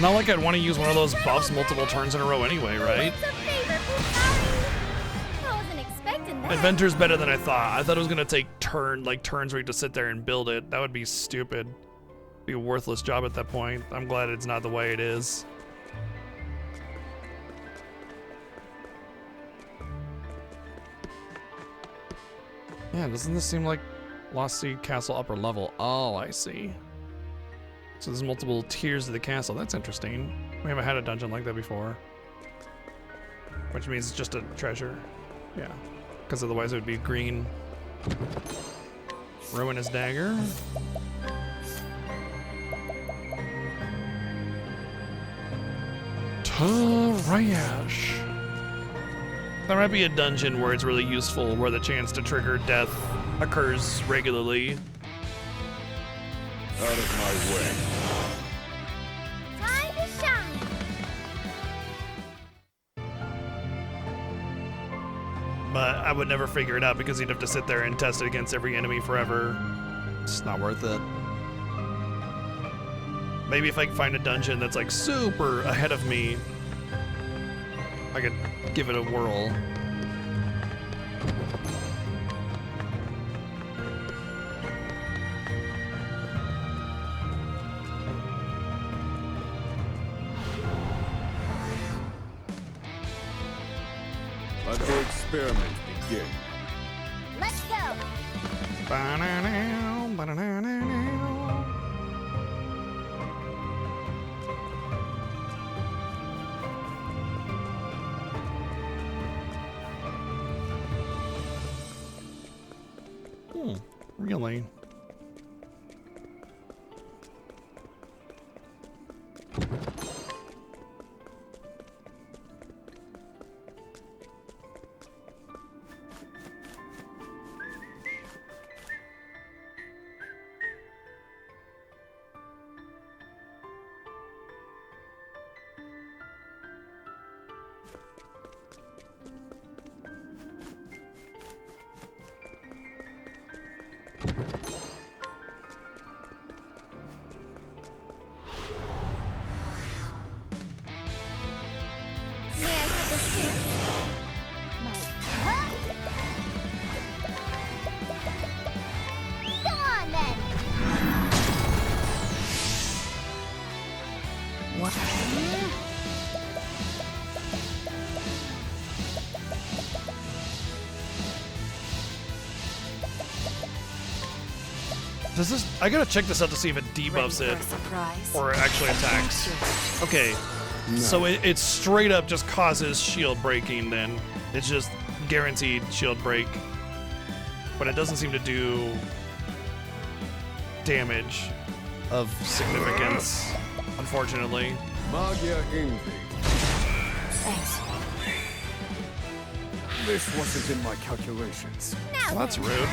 A: Not like I'd want to use one of those buffs multiple turns in a row anyway, right?
E: Winds of favor I wasn't expecting that.
A: Inventor's better than I thought. I thought it was gonna take turns where you have to sit there and build it. That would be stupid. Be a worthless job at that point. I'm glad it's not the way it is. Yeah, doesn't this seem like Lost Sea Castle upper level? Oh, I see. So there's multiple tiers of the castle. That's interesting. We haven't had a dungeon like that before. Which means it's just a treasure. Yeah. Because otherwise it would be green. Ruinous dagger. Rayash. There might be a dungeon where it's really useful, where the chance to trigger death occurs regularly.
D: Out of my way.
E: Time to shine.
A: But I would never figure it out because you'd have to sit there and test it against every enemy forever. It's not worth it. Maybe if I can find a dungeon that's like super ahead of me, I could give it a whirl.
D: Let the experiment begin.
E: Let's go.
A: Ba-na-now, ba-na-na-na-now. Really?
E: May I have this too? Huh? Go on then.
C: What?
A: Does this? I gotta check this out to see if it debuffs
C: Ready
A: it
C: for a surprise?
A: or it actually attacks. Okay, so it straight up just causes shield breaking. Then it's just guaranteed shield break, but it doesn't seem to do damage of significance, unfortunately.
D: Magia Envy.
C: Thanks.
D: This wasn't in my calculations.
E: Now
A: Well, that's
E: then.
A: rude.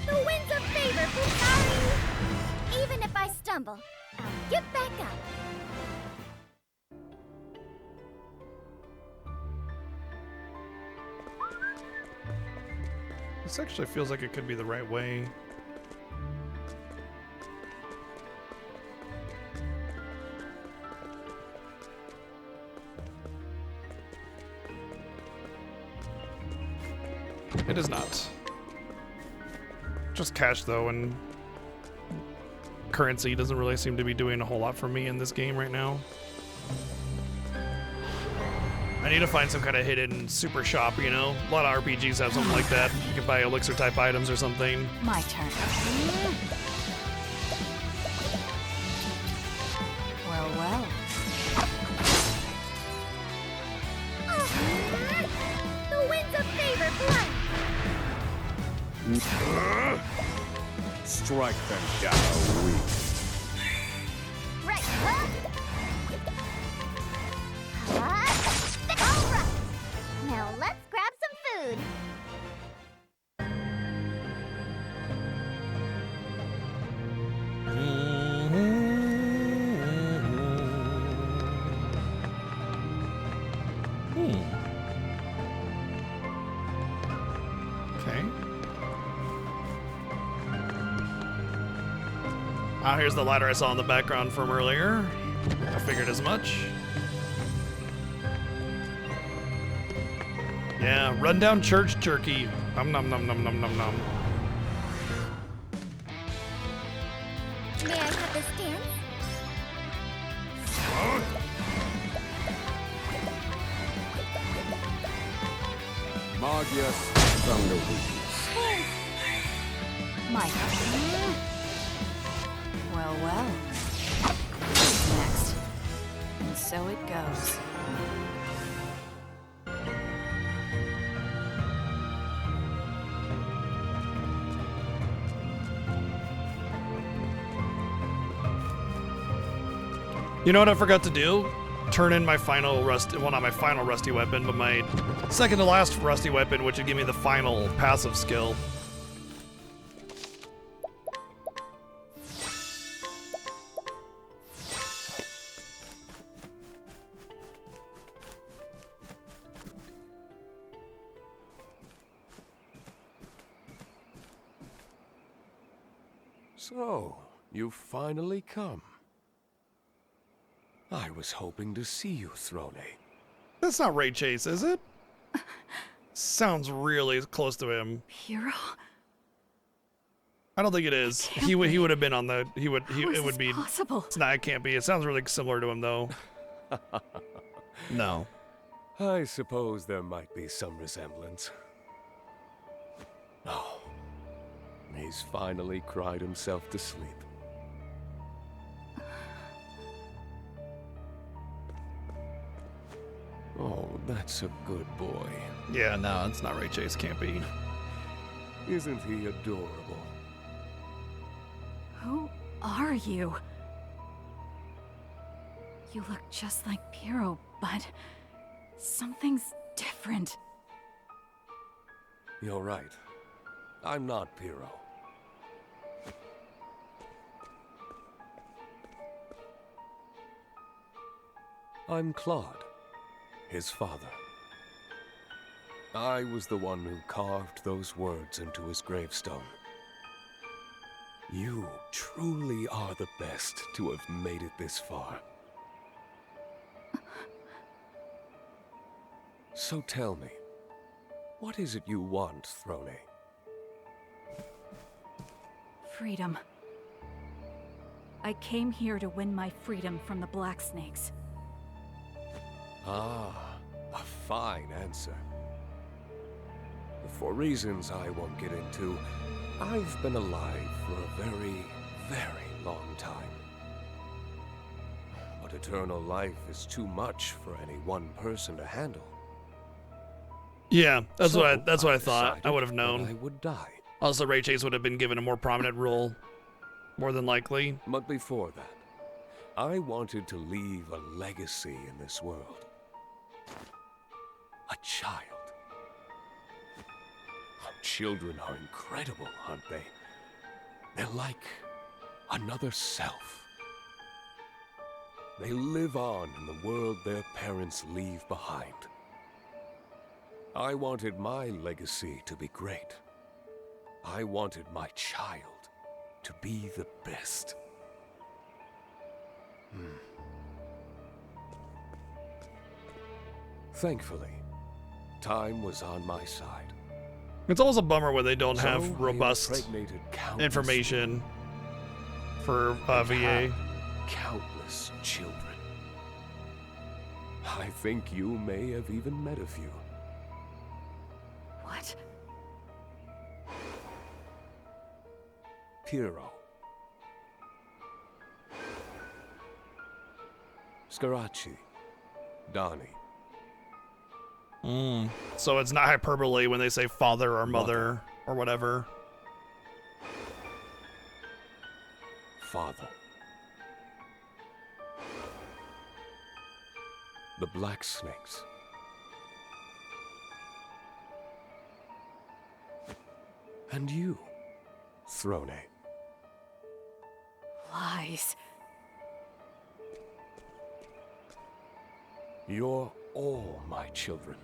E: The winds of favor, Pukari. Even if I stumble, I'll get back up.
A: This actually feels like it could be the right way. It is not. Just cash though, and currency doesn't really seem to be doing a whole lot for me in this game right now. I need to find some kind of hidden super shop, you know? A lot of RPGs have something like that. You can buy elixir type items or something.
C: My turn. Well, well.
E: The winds of favor blow.
D: Strike them down weak.
E: Right. All right. Now let's grab some food.
A: Okay. Ah, here's the ladder I saw in the background from earlier. I figured as much. Yeah, rundown church jerky. Nom nom nom nom nom nom nom.
E: May I have this dance?
D: Magia Thunder Weakness.
C: My turn. Well, well. Who's next? And so it goes.
A: You know what I forgot to do? turn in my final rusty, well, not my final rusty weapon, but my second to last rusty weapon, which would give me the final passive skill.
F: So, you've finally come. I was hoping to see you, Throne.
A: That's not Ray Chase, is it? Sounds really close to him.
C: Hero?
A: I don't think it is. He would have been on the it would be
C: possible.
A: It's not, it can't be. It sounds really similar to him though. No.
F: I suppose there might be some resemblance. Oh, he's finally cried himself to sleep. Oh, that's a good boy.
A: Yeah, no, it's not Ray Chase. Can't be.
F: Isn't he adorable?
C: Who are you? You look just like Piero, but something's different.
F: You're right. I'm not Piero. I'm Claude, his father. I was the one who carved those words into his gravestone. You truly are the best to have made it this far. So tell me, what is it you want, Throne?
C: Freedom. I came here to win my freedom from the Black Snakes.
F: Ah, a fine answer. For reasons I won't get into, I've been alive for a very, very long time. But eternal life is too much for any one person to handle.
A: Yeah, that's
F: So
A: what I thought. I
F: decided
A: would have
F: that
A: known.
F: I would die.
A: Also, Ray Chase would have been given a more prominent role, more than likely.
F: But before that, I wanted to leave a legacy in this world. A child. Children are incredible, aren't they? They're like another self. They live on in the world their parents leave behind. I wanted my legacy to be great. I wanted my child to be the best. Thankfully, time was on my side.
A: It's always a bummer when they don't
F: So
A: have
F: I
A: robust
F: impregnated countless
A: information for
F: and
A: VA.
F: had countless children. I think you may have even met a few.
C: What?
F: Piero. Scarachi. Donnie.
A: So it's not hyperbole when they say father or mother or whatever.
F: Father. The Black Snakes. And you, Throne.
C: Lies.
F: You're all my children.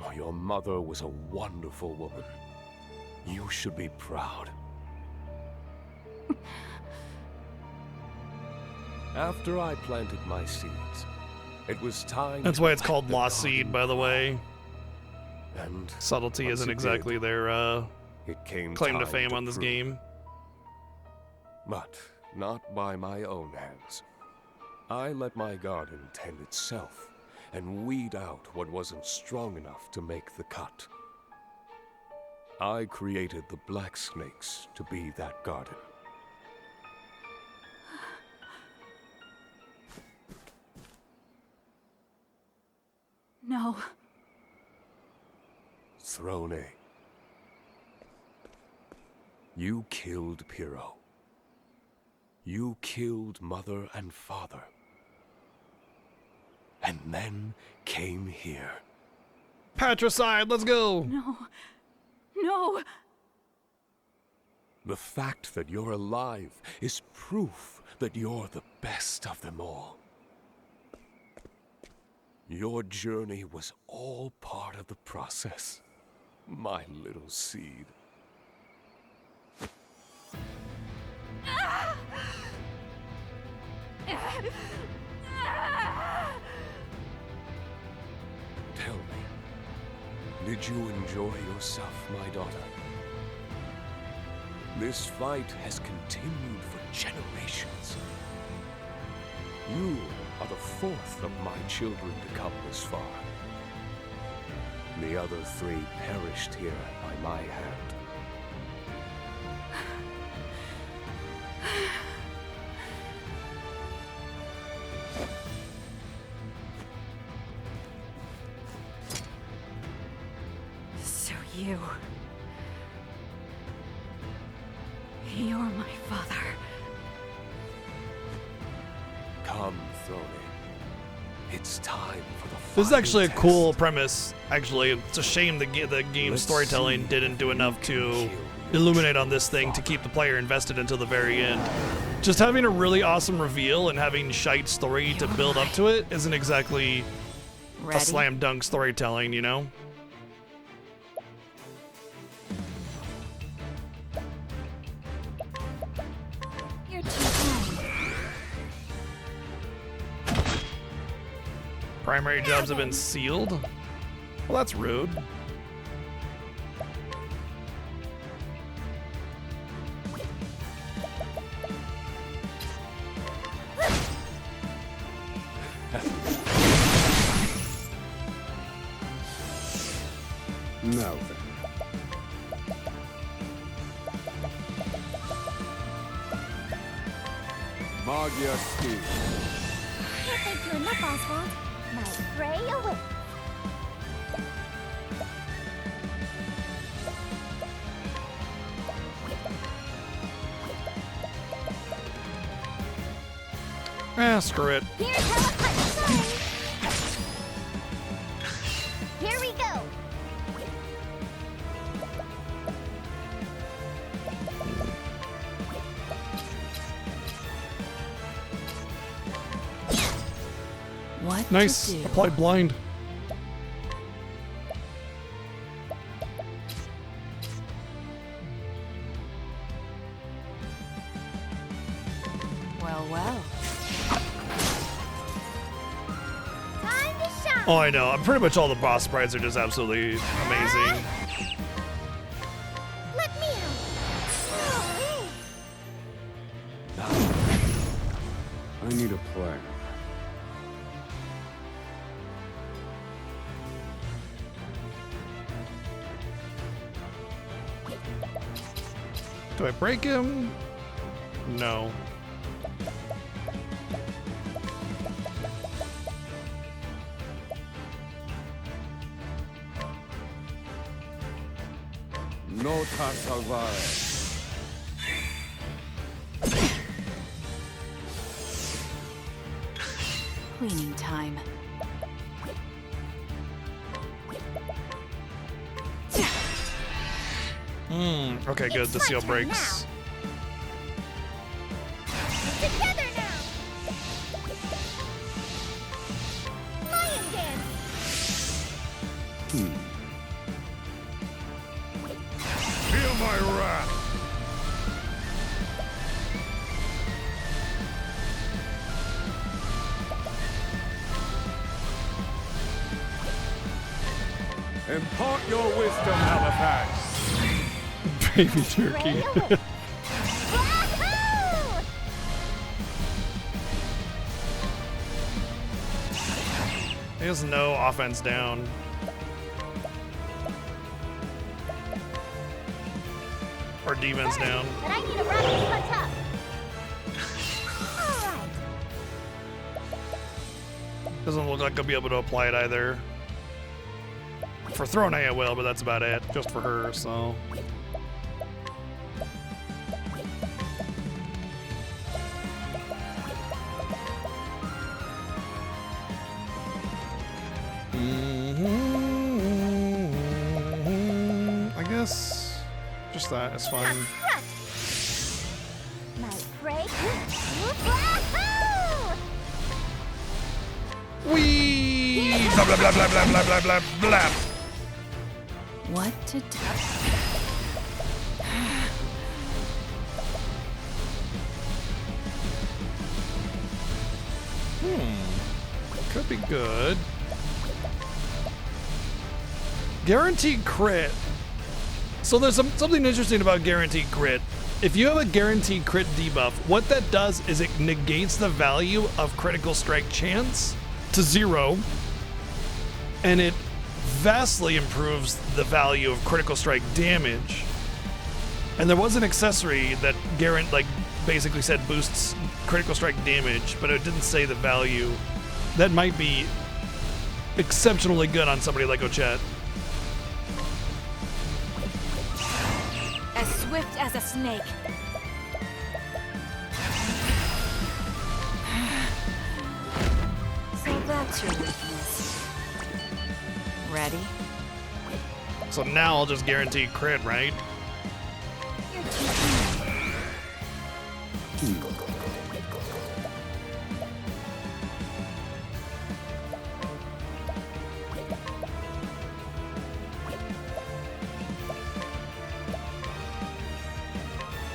F: Oh, your mother was a wonderful woman. You should be proud. After I planted my seeds, it was time.
A: That's
F: to
A: why it's
F: let
A: called
F: the
A: Lost
F: garden
A: Seed, by the
F: grow.
A: way.
F: And
A: Subtlety
F: once
A: isn't
F: it
A: exactly
F: did,
A: their
F: it came
A: claim to
F: time
A: fame on this
F: prove.
A: game.
F: But not by my own hands. I let my garden tend itself and weed out what wasn't strong enough to make the cut. I created the Black Snakes to be that garden.
C: No.
F: Throne. You killed Piero. You killed mother and father. and then came here.
A: Patricide, let's go.
C: No. No.
F: The fact that you're alive is proof that you're the best of them all. Your journey was all part of the process, my little seed. Tell me, did you enjoy yourself, my daughter? This fight has continued for generations. You are the fourth of my children to come this far. The other three perished here by my hand.
C: So you're my father.
F: Come, Throne. It's time for the
A: This is
F: final
A: actually a
F: test.
A: cool premise. Actually, it's a shame the game's
F: Let's
A: storytelling
F: see
A: didn't do
F: who
A: enough
F: can
A: to
F: kill your
A: illuminate on this thing to
F: father.
A: keep the player invested until the very end. Just having a really awesome reveal and having shite story to build up to it isn't exactly
C: Ready?
A: a slam dunk storytelling, you know?
C: You're too kind.
A: Primary jobs have been sealed? Well, that's rude.
D: Now then. Magia Steel.
E: Can't thank you enough, Oswald. My prey awaits.
A: Screw it.
E: Here's how a punch goes. Here we go.
C: What
A: Nice.
C: to do?
A: Apply blind.
C: Well, well.
E: Time to shine.
A: Oh, I know. I'm pretty much all the boss sprites are just absolutely amazing.
E: Let me out.
D: I need a plan.
A: Do I break him? No.
D: Nota salvare.
C: Cleaning time.
A: Okay, good.
E: It's
A: The
E: my
A: seal
E: turn
A: breaks.
E: Together now. Lion dance.
D: Feel my wrath. Impart your wisdom, Halifax.
A: Baby turkey.
E: Prey awaits. Wahoo!
A: He has no offense down. Or defense down.
E: But I need a rapid punch up. All right.
A: Doesn't look like I'll be able to apply it either. For throwing I will, but that's about it. Just for her, so. this? Just that, it's fine.
E: Might break. Wahoo!
A: Whee! Blah, blah, blah, blah, blah, blah, blah, blah, blah.
C: What to do?
A: Could be good. Guaranteed crit. So there's something interesting about guaranteed crit. If you have a guaranteed crit debuff, what that does is it negates the value of critical strike chance to 0, and it vastly improves the value of critical strike damage. And there was an accessory that basically said boosts critical strike damage, but it didn't say the value. That might be exceptionally good on somebody like Ochette.
C: As swift as a snake. So that's your weakness. Ready?
A: So now I'll just guarantee crit, right?
C: You're too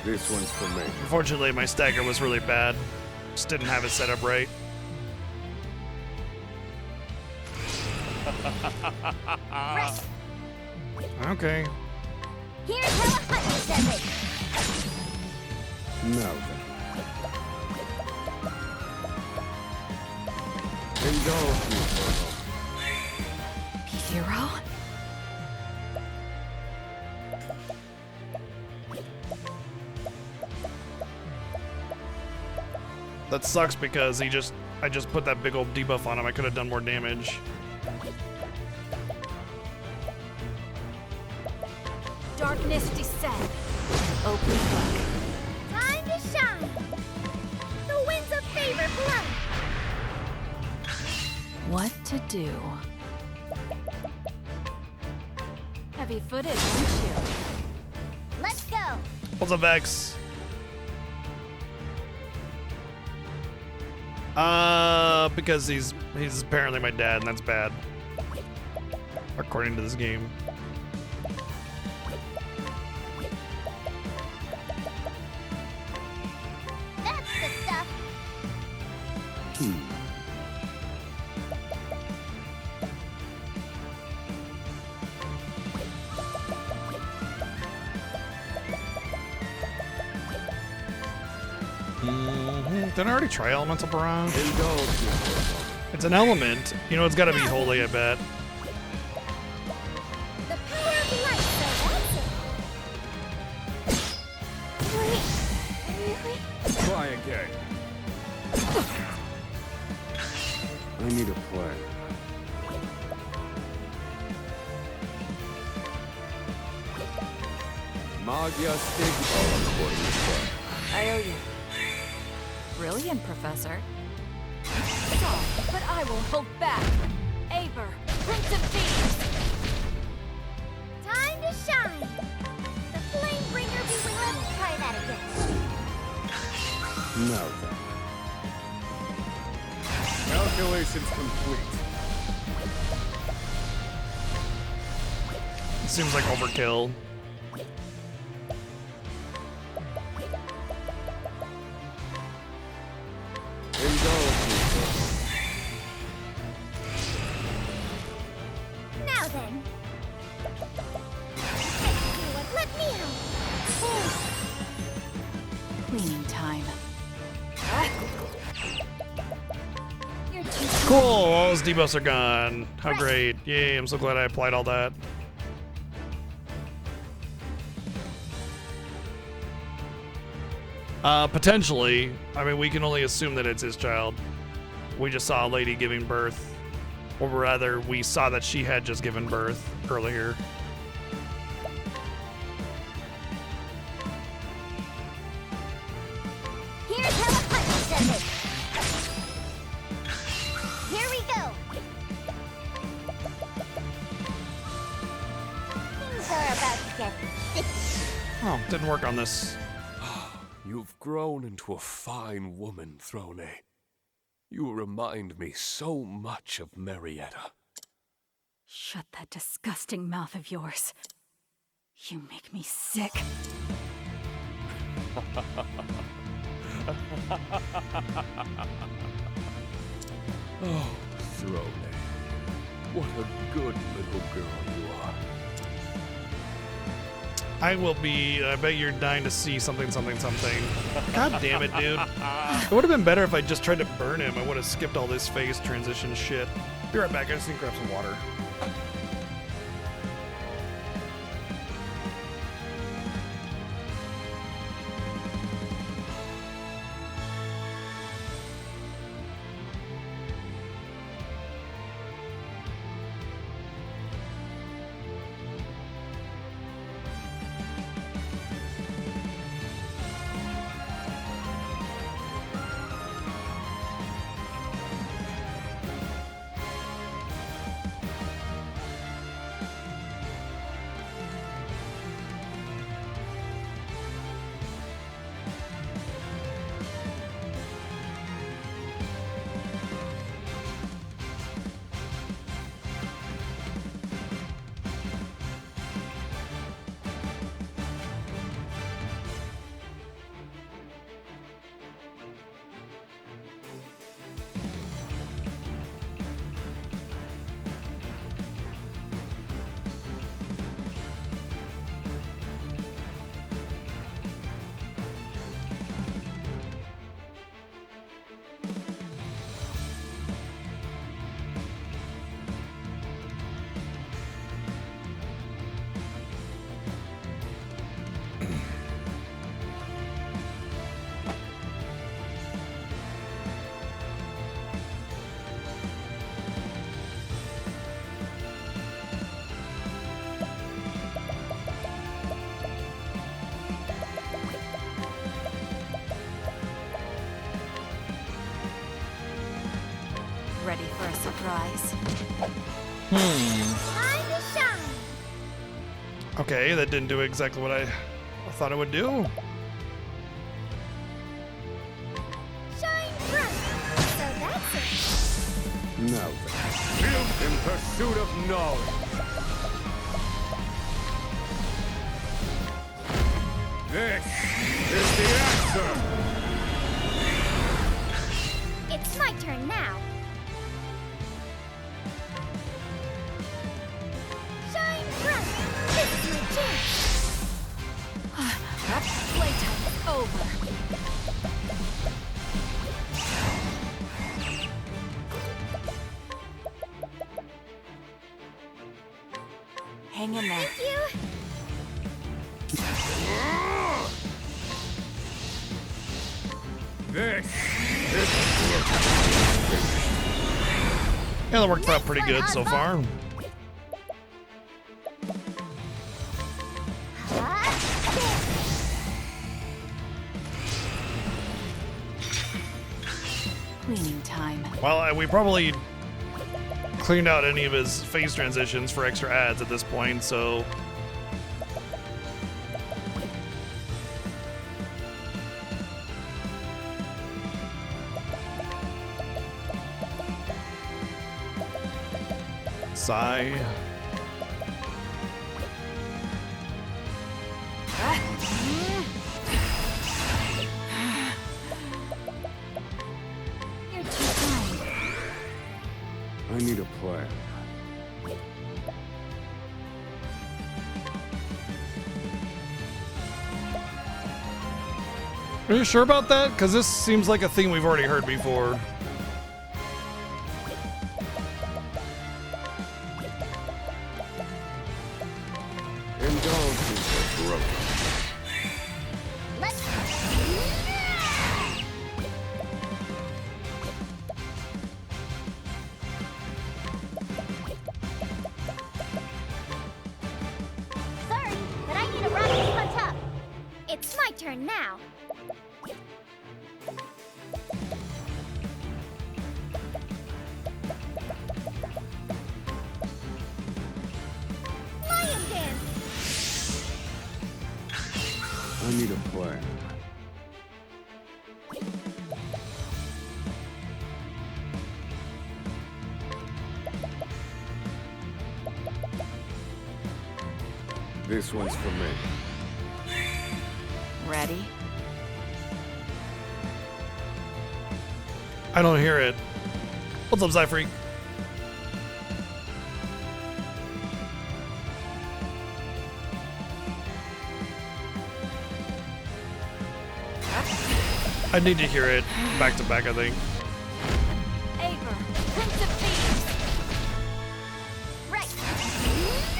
D: This one's for me.
A: Unfortunately, my stagger was really bad. Just didn't have it set up right.
E: Rest.
A: Okay.
E: Here's how a hunter says it.
D: Now then. Indulge me for a moment.
C: hero?
A: That sucks because I just put that big old debuff on him. I could have done more damage.
C: Darkness descend. Open book.
E: Time to shine. The winds of favor blow.
C: What to do? Heavy-footed, aren't you?
E: Let's go.
A: What's up, Vex? Because he's apparently my dad, and that's bad. According to this game.
E: That's the stuff.
A: Didn't I already try Elemental Barrage?
D: Indulge me for a moment.
A: It's an element. You know, it's gotta be holy, I bet.
E: The power of light, so that's it. Wait, really?
D: Try again. I need a plan. Magia Stig all according to plan.
C: I owe you. Brilliant, Professor. So, but I will hold back. Aber, Prince of Thieves.
E: Time to shine. The flame bringer be with. Let's try that again.
D: Now then. Calculations complete.
A: It seems like overkill.
D: Indulge me for a moment.
E: Now then. Let me out.
C: Cleaning time. You're too
A: Cool, all his debuffs are gone. How great. Yay, I'm so glad I applied all that. Potentially. I mean, we can only assume that it's his child. We just saw a lady giving birth. Or rather, we saw that she had just given birth earlier.
E: Here's how a hunter says it. Here we go. Things are about get sticky.
A: Oh, didn't work on this.
F: You've grown into a fine woman, Throne. You remind me so much of Marietta.
C: Shut that disgusting mouth of yours. You make me sick.
F: Oh, Throne. What a good little girl you are.
A: I bet you're dying to see something. God damn it, dude. It would have been better if I just tried to burn him. I would have skipped all this phase transition shit. Be right back, I just need to grab some water.
C: Ready for a surprise?
E: Time to shine.
A: Okay, that didn't do exactly what I thought it would do.
E: Shine bright. So that's it.
D: Now then.
F: In pursuit of knowledge. This is the answer.
E: It's my turn now. Shine bright. This is my chance.
C: Playtime is over. Hang in there.
E: Thank you.
F: This
A: Yeah, that worked out pretty good so far.
C: Cleaning time.
A: Well, we probably cleaned out any of his phase transitions for extra ads at this point, so... Sigh.
C: You're too kind.
D: I need a plan.
A: Are you sure about that? Because this seems like a thing we've already heard before.
D: Indulgences are broken.
E: Let's Sorry, but I need a ride to punch up. It's my turn now. Lion dance.
D: I need a plan. This one's for me.
C: Ready?
A: I don't hear it. What's up, Zyfreak? I need to hear it back to back, I think.
E: Aver, Prince of Thieves. Right.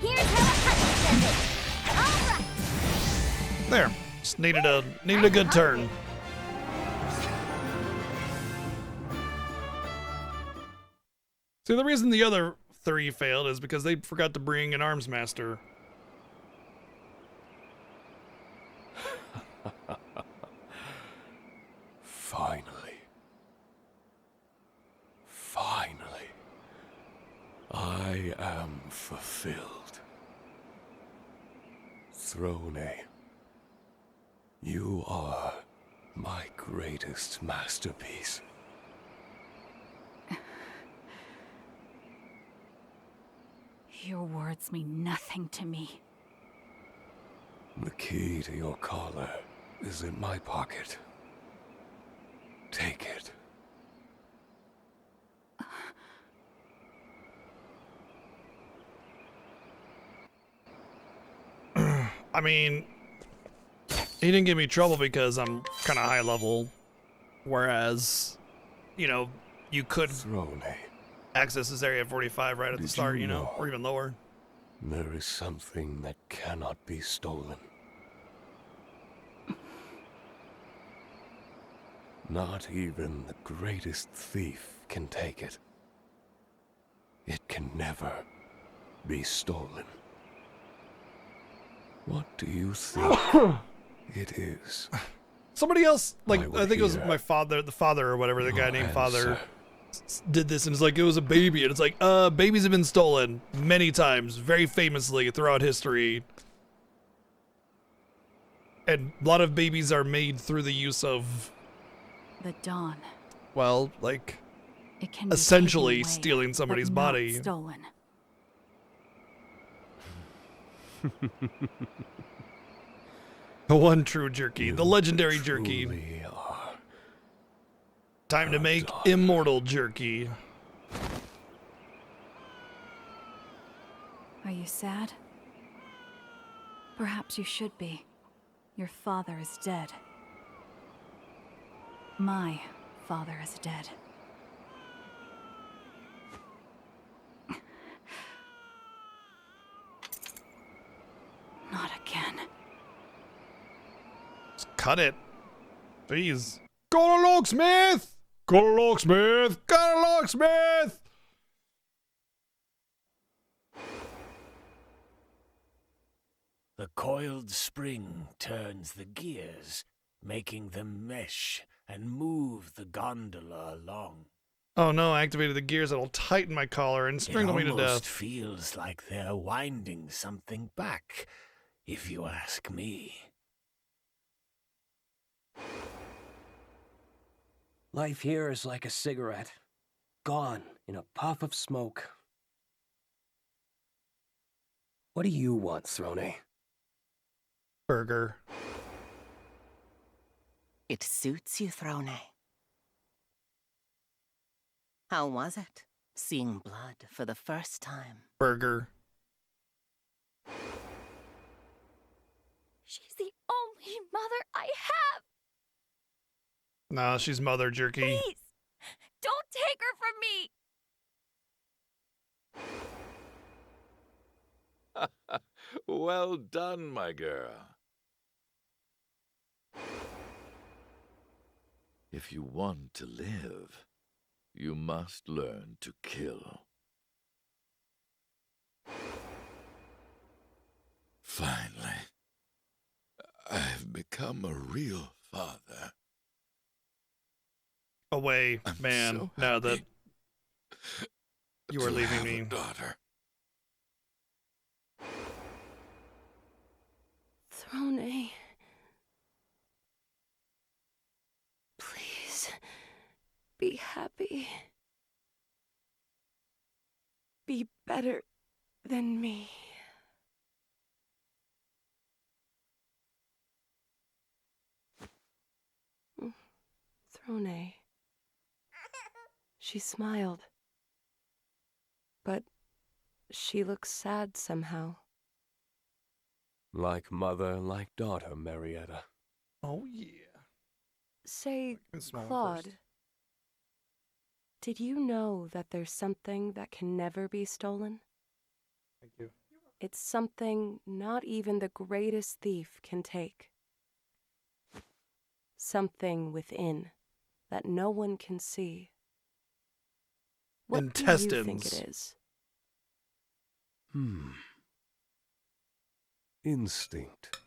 E: Here's how a hunter does it. All right.
A: There. Just needed a good turn. See, the reason the other three failed is because they forgot to bring an arms master.
F: Finally. Finally. I am fulfilled. Throne, you are my greatest masterpiece.
C: Your words mean nothing to me.
F: The key to your collar is in my pocket. Take it.
A: I mean, he didn't give me trouble because I'm kind of high level, whereas, you know, you could
F: Throne,
A: access this area at 45 right at the
F: Did
A: start,
F: you
A: you know,
F: know?
A: or even lower.
F: there is something that cannot be stolen. Not even the greatest thief can take it. It can never be stolen. What do you think it is?
A: Somebody else, like,
F: I would
A: I think it was
F: hear
A: my father, the father or whatever, the guy
F: your
A: named Father,
F: answer.
A: did this, and it's like, it was a baby, and it's like, babies have been stolen many times, very famously throughout history. And a lot of babies are made through the use of,
C: The dawn.
A: well, like,
C: It can be
A: essentially
C: taken away,
A: stealing somebody's
C: but not
A: body.
C: stolen.
A: The one true jerky, the
F: You
A: legendary jerky.
F: truly are.
A: Time to make
F: daughter.
A: immortal jerky.
C: Are you sad? Perhaps you should be. Your father is dead. My father is dead. Not again.
A: Just cut it. Jeez. Go to locksmith! Go to locksmith! Go to locksmith!
H: The coiled spring turns the gears, making them mesh and move the gondola along.
A: Oh no, I activated the gears that'll tighten my collar and strangle me
H: It
A: to
H: almost
A: death.
H: feels like they're winding something back, if you ask me.
G: Life here is like a cigarette, gone in a puff of smoke. What do you want, Throne?
A: Burger.
J: It suits you, Throne. How was it, seeing blood for the first time?
A: Burger.
E: She's the only mother I have.
A: Nah, she's mother jerky.
E: Please, don't take her from me.
K: Well done, my girl. If you want to live, you must learn to kill. Finally, I've become a real father.
A: Away,
K: I'm
A: man,
K: so
A: now that
K: happy
A: you are
K: to
A: leaving
K: have
A: me.
K: a daughter.
I: Throne. Please, be happy. Be better than me. Throne. She smiled. But she looks sad somehow.
F: Like mother, like daughter, Marietta.
A: Oh, yeah.
I: Say,
A: Smell it
I: Claude,
A: first.
I: did you know that there's something that can never be stolen?
A: Thank you.
I: It's something not even the greatest thief can take. Something within that no one can see. What do you think it is?
F: Instinct.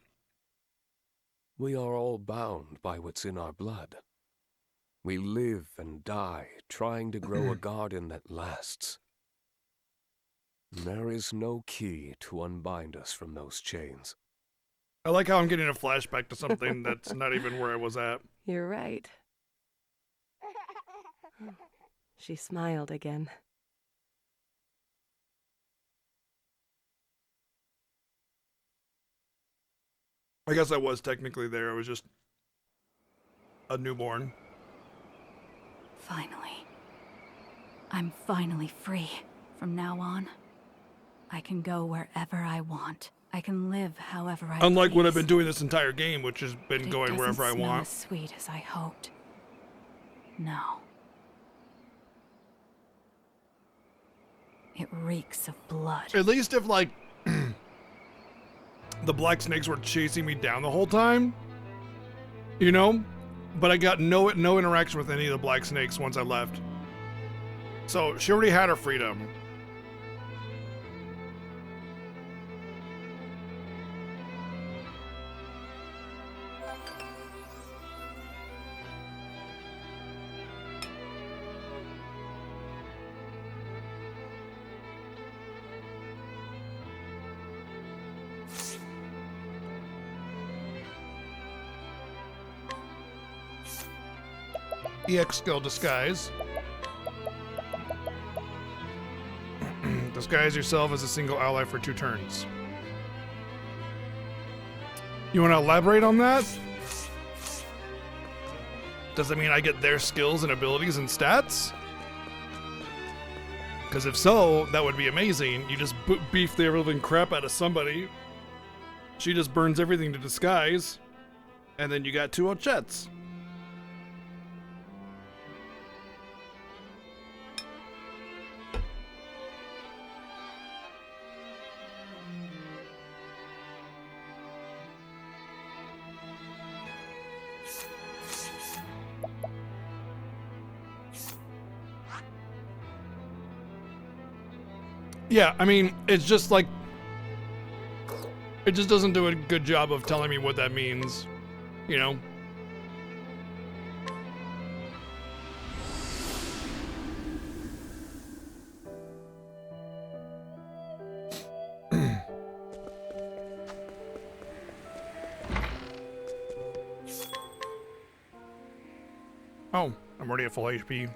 F: We are all bound by what's in our blood. We live and die trying to grow a garden that lasts. There is no key to unbind us from those chains.
A: I like how I'm getting a flashback to something that's not even where I was at.
I: You're right. She smiled again.
A: I guess I was technically there. I was just a newborn.
C: Finally. I'm finally free. From now on, I can go wherever I want. I can live however I
A: Unlike what
C: please.
A: I've been doing this entire game, which has been
C: But
A: going
C: it
A: wherever I
C: doesn't smell
A: want.
C: as sweet as I hoped. No. It reeks of blood.
A: At least if, like, the black snakes were chasing me down the whole time, you know? But I got no interaction with any of the black snakes once I left. So she already had her freedom. EX skill disguise. Disguise yourself as a single ally for 2 turns. You want to elaborate on that? Does that mean I get their skills and abilities and stats? Because if so, that would be amazing. You just beef the living crap out of somebody. She just burns everything to disguise. And then you got 2 Ochets. Yeah, I mean, it's just like, it just doesn't do a good job of telling me what that means, you know? Oh, I'm already at full HP.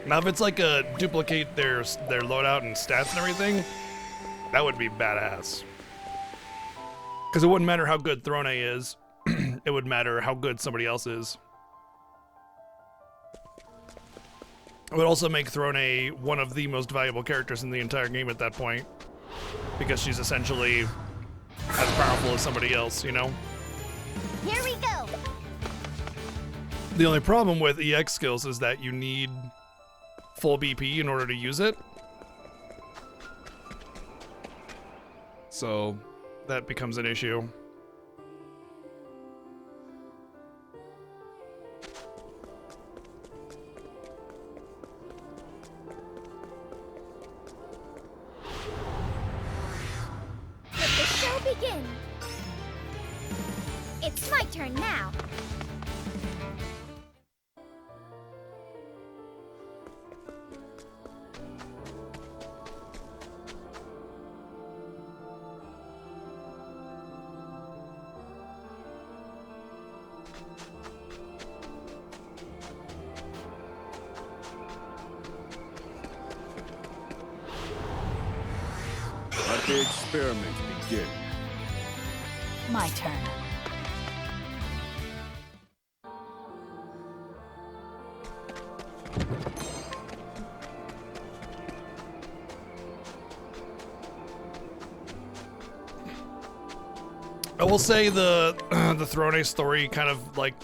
A: Now, if it's like a duplicate their loadout and stats and everything, that would be badass. Because it wouldn't matter how good Throne is, it would matter how good somebody else is. It would also make Throne one of the most valuable characters in the entire game at that point, because she's essentially as powerful as somebody else, you know?
E: Here we go.
A: The only problem with EX skills is that you need full BP in order to use it. So that becomes an issue.
E: Let the show begin. It's my turn now.
D: the experiment begin.
C: My turn.
A: I will say the the Throne story kind of like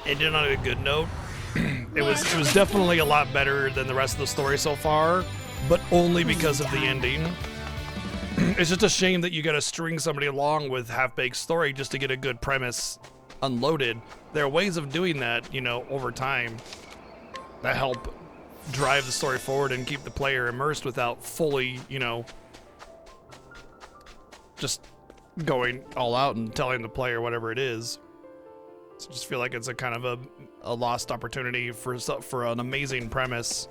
A: ended on a good note. It was definitely a lot better than the rest of the story so far, but only because of the ending. It's just a shame that you gotta string somebody along with half-baked story just to get a good premise unloaded. There are ways of doing that, you know, over time that help drive the story forward and keep the player immersed without fully, you know, just going all out and telling the player whatever it is. So I just feel like it's a kind of a lost opportunity for an amazing premise.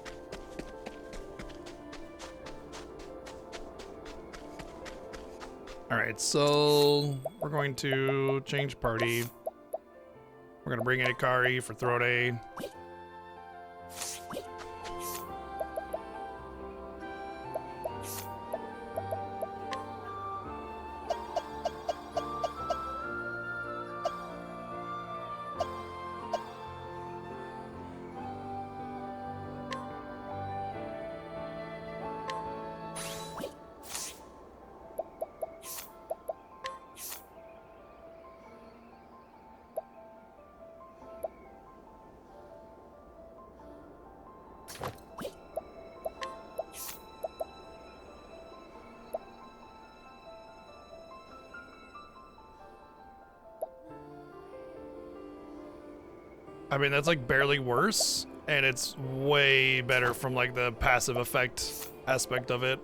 A: All right, so we're going to change party. We're gonna bring in Ikari for Throne. 'em. I mean, that's like barely worse, and it's way better from like the passive effect aspect of it.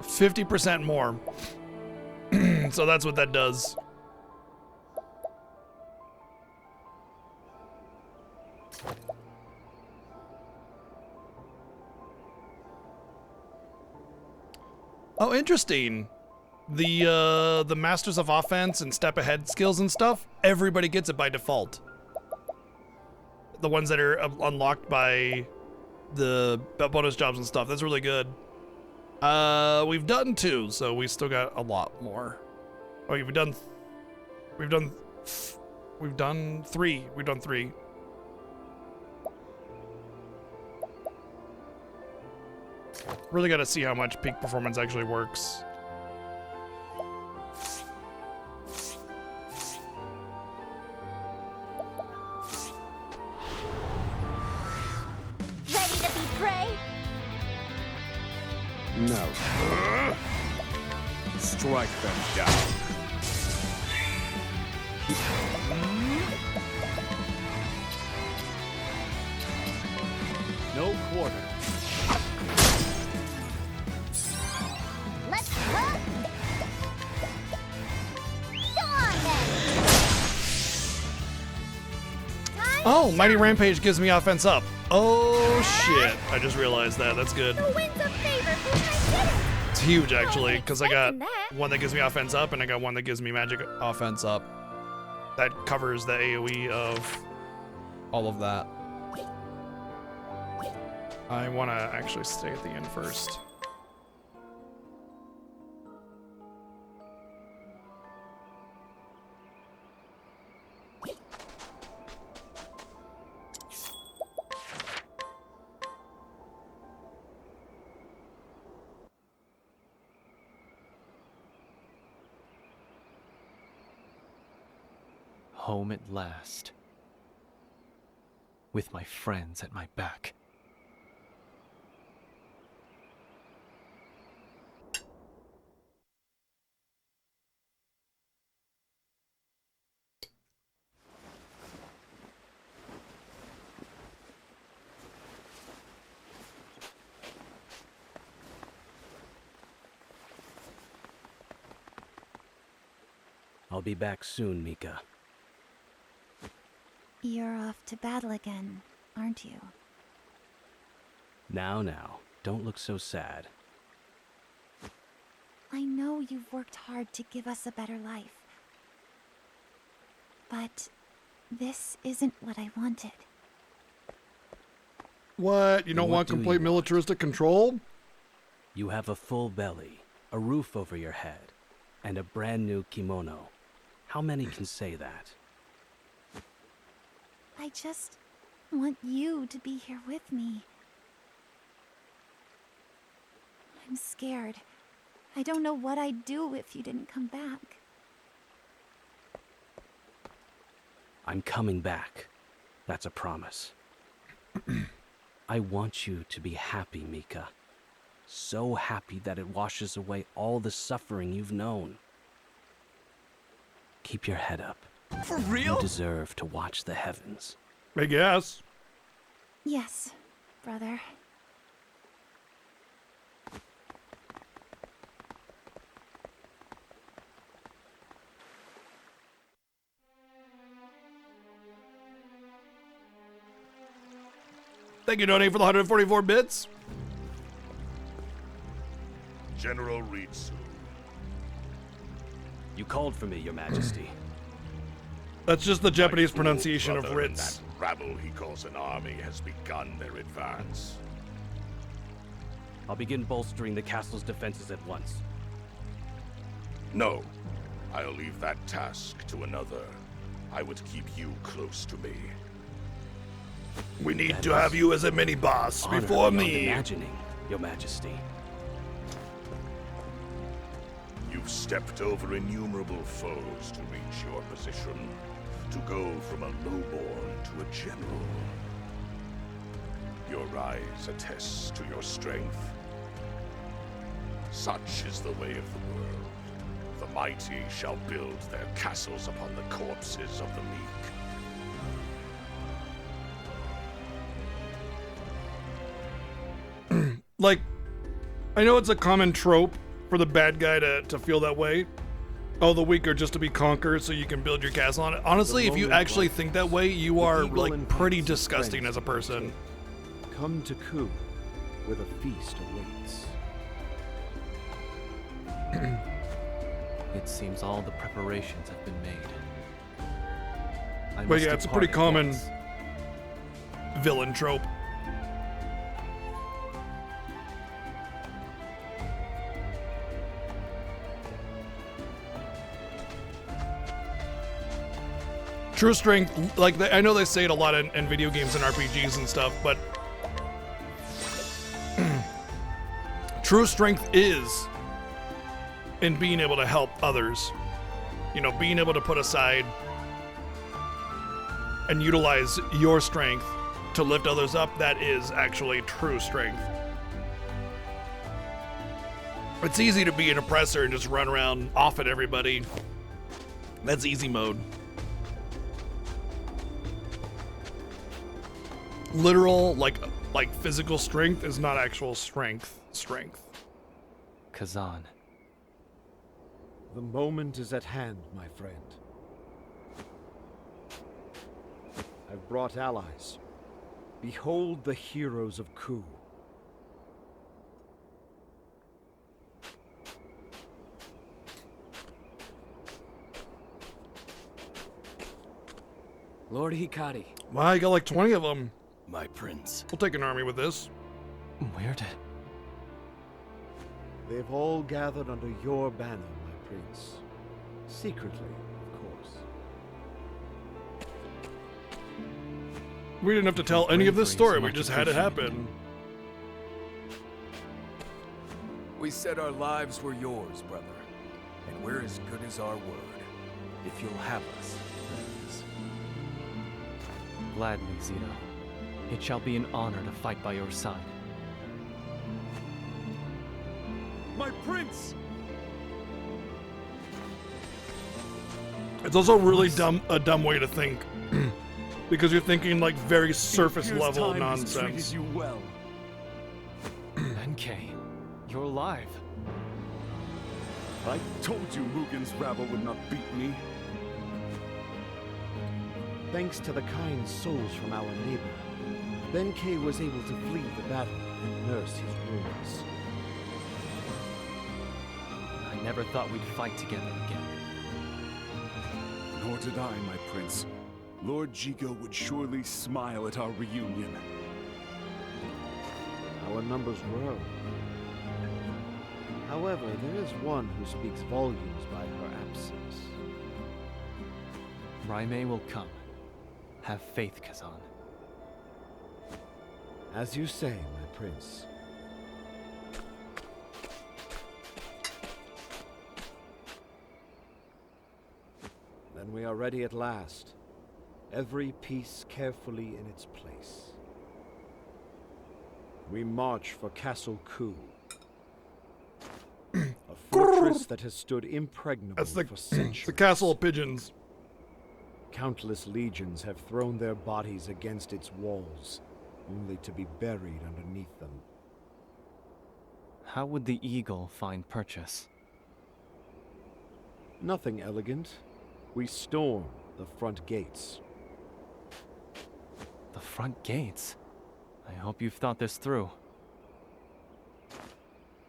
A: $50% more. So that's what that does. Oh, interesting. The Masters of Offense and Step Ahead skills and stuff, everybody gets it by default. The ones that are unlocked by the bonus jobs and stuff. That's really good. We've done 2, so we still got a lot more. Oh, we've done 3. We've done 3. Really got to see how much peak performance actually works.
E: Ready to be prey?
D: No. Strike them down. No quarter.
E: Let's go! Go on then!
A: Oh, Mighty Rampage gives me offense up. Oh shit, I just realized that. That's good.
E: The wind's a favor for I did it!
A: It's huge actually, because I got
E: expecting that.
A: one that gives me offense up and I got one that gives me magic offense up. That covers the AoE of all of that. I want to actually stay at the end first.
B: Home at last. With my friends at my back.
G: I'll be back soon, Mika.
E: You're off to battle again, aren't you?
G: Now, don't look so sad.
E: I know you've worked hard to give us a better life. But this isn't what I wanted.
A: What? You don't want complete militaristic control?
G: You have a full belly, a roof over your head, and a brand new kimono. How many can say that?
E: I just want you to be here with me. I'm scared. I don't know what I'd do if you didn't come back.
G: I'm coming back. That's a promise. I want you to be happy, Mika. So happy that it washes away all the suffering you've known. Keep your head up.
B: For real?
G: You deserve to watch the heavens.
A: I guess.
E: Yes, brother.
A: Thank you, Donate, for the 144 bits.
L: General Ritsu.
G: You called for me, Your Majesty.
A: That's just the Japanese
L: My
A: pronunciation of
L: brother and
A: Ritz.
L: That rabble he calls an army has begun their advance.
G: I'll begin bolstering the castle's defenses at once.
L: No, I'll leave that task to another. I would keep you close to me.
A: We need to have you as a mini boss
G: Honor
A: before
G: beyond
A: me.
G: Imagining, Your Majesty.
L: You've stepped over innumerable foes to reach your position, to go from a lowborn to a general. Your rise attests to your strength. Such is the way of the world. The mighty shall build their castles upon the corpses of the meek.
A: Like, I know it's a common trope for the bad guy to feel that way. Oh, the weak are just to be conquered so you can build your castle on it. Honestly, if you actually think that way, you are, like, pretty disgusting as a person.
M: Come to Ku, where the feast awaits.
B: It seems all the preparations have been made.
A: But yeah, it's a pretty common villain trope. True strength, like, I know they say it a lot in video games and RPGs and stuff, but true strength is in being able to help others. You know, being able to put aside and utilize your strength to lift others up, that is actually true strength. It's easy to be an oppressor and just run around off at everybody. That's easy mode. Literal, like physical strength is not actual strength.
B: Kazan.
M: The moment is at hand, my friend. I've brought allies. Behold the heroes of Ku.
B: Lord Hikari.
A: Wow, you got like 20 of them.
G: My prince.
A: We'll take an army with this.
B: Where did...
M: They've all gathered under your banner, my prince. Secretly, of course.
A: We didn't have to tell any of this story, we just had it happen.
N: We said our lives were yours, brother. And we're as good as our word. If you'll have us, that is.
B: Gladly, Zeno. It shall be an honor to fight by your side.
M: My prince!
A: It's also really a dumb way to think. Because you're thinking like very surface level nonsense.
B: You well. NK, you're alive.
O: I told you Mugen's rabble would not beat me.
M: Thanks to the kind souls from our neighbor, Benkei was able to flee the battle and nurse his wounds.
B: I never thought we'd fight together again.
O: Nor did I, my prince. Lord Jigo would surely smile at our reunion.
M: Our numbers grow. However, there is one who speaks volumes by her absence.
B: Raimei will come. Have faith, Kazan.
M: As you say, my prince. Then we are ready at last. Every piece carefully in its place. We march for Castle Ku. A fortress that has stood impregnable for centuries.
A: The Castle of Pigeons.
M: Countless legions have thrown their bodies against its walls, only to be buried underneath them.
B: How would the eagle find purchase?
M: Nothing elegant. We storm the front gates.
B: The front gates? I hope you've thought this through.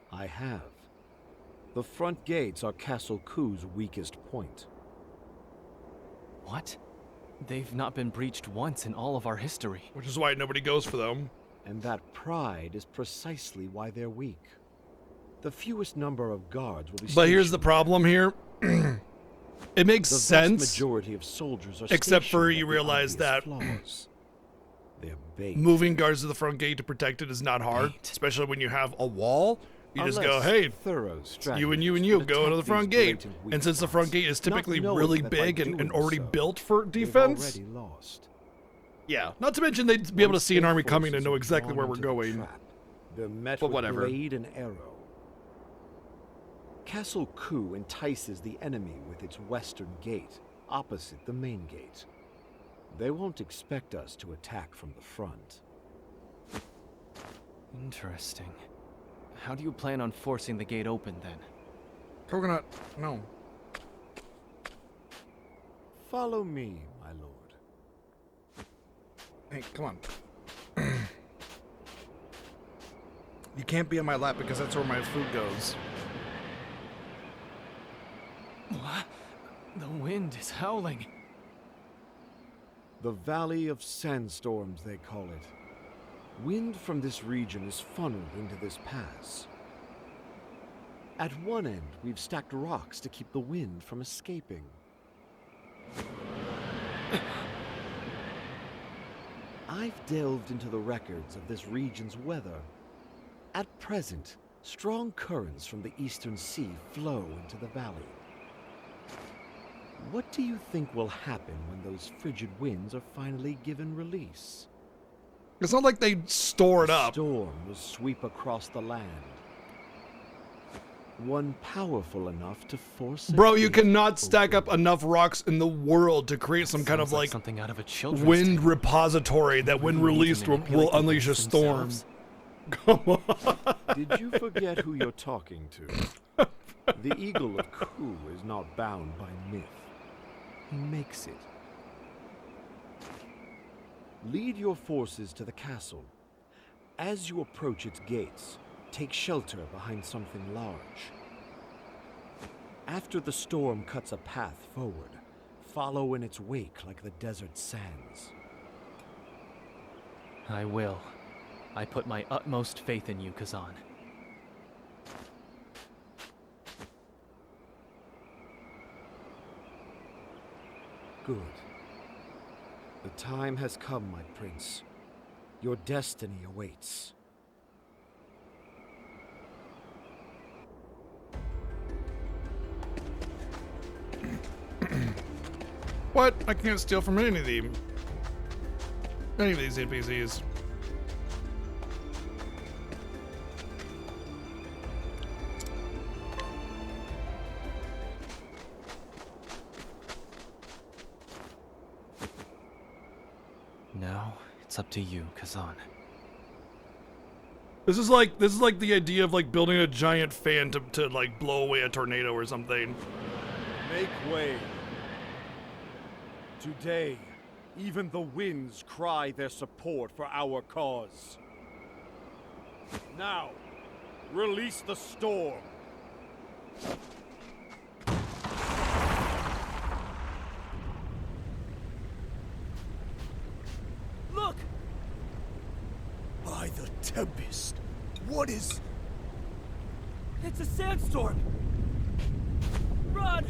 M: I have. The front gates are Castle Ku's weakest point.
B: What? They've not been breached once in all of our history.
A: Which is why nobody goes for them.
M: And that pride is precisely why they're weak. The fewest number of guards will be
A: But here's the problem here. It makes sense.
M: The vast majority of soldiers are
A: except for
M: stationed
A: you
M: at the
A: realize
M: obvious
A: that
M: flaws. They're bait.
A: moving guards to the front gate to protect it is not hard, especially when you have a wall. You just go, hey, you and you go to the front gate. And since the front gate is typically really big and already built for defense, yeah. Not to mention they'd be able to see an army coming and know exactly where we're going.
M: They're met
A: But
M: with
A: whatever.
M: blade and arrow. Castle Ku entices the enemy with its western gate, opposite the main gate. They won't expect us to attack from the front.
B: Interesting. How do you plan on forcing the gate open, then?
A: Coconut, no.
M: Follow me, my lord.
A: Hey, come on. You can't be on my lap because that's where my food goes.
B: What? The wind is howling.
M: The Valley of Sandstorms, they call it. Wind from this region is funneled into this pass. At one end, we've stacked rocks to keep the wind from escaping. I've delved into the records of this region's weather. At present, strong currents from the eastern sea flow into the valley. What do you think will happen when those frigid winds are finally given release?
A: It's not like they store it up.
M: A storm will sweep across the land. One powerful enough to force.
A: Bro, you cannot stack up enough rocks in the world to create some kind of like
B: something out of a children's
A: wind
B: tale.
A: repository that, when released, will unleash a storm. Come on.
M: Did you forget who you're talking to? The Eagle of Ku is not bound by myth. He makes it. Lead your forces to the castle. As you approach its gates, take shelter behind something large. After the storm cuts a path forward, follow in its wake like the desert sands.
B: I will. I put my utmost faith in you, Kazan.
M: Good. The time has come, my prince. Your destiny awaits.
A: What? I can't steal from any of these NPCs.
B: Now, it's up to you, Kazan.
A: This is like the idea of like building a giant fan to like blow away a tornado or something.
M: Make way. Today, even the winds cry their support for our cause. Now, release the storm.
N: Look! By the Tempest, what is... It's a sandstorm! Run!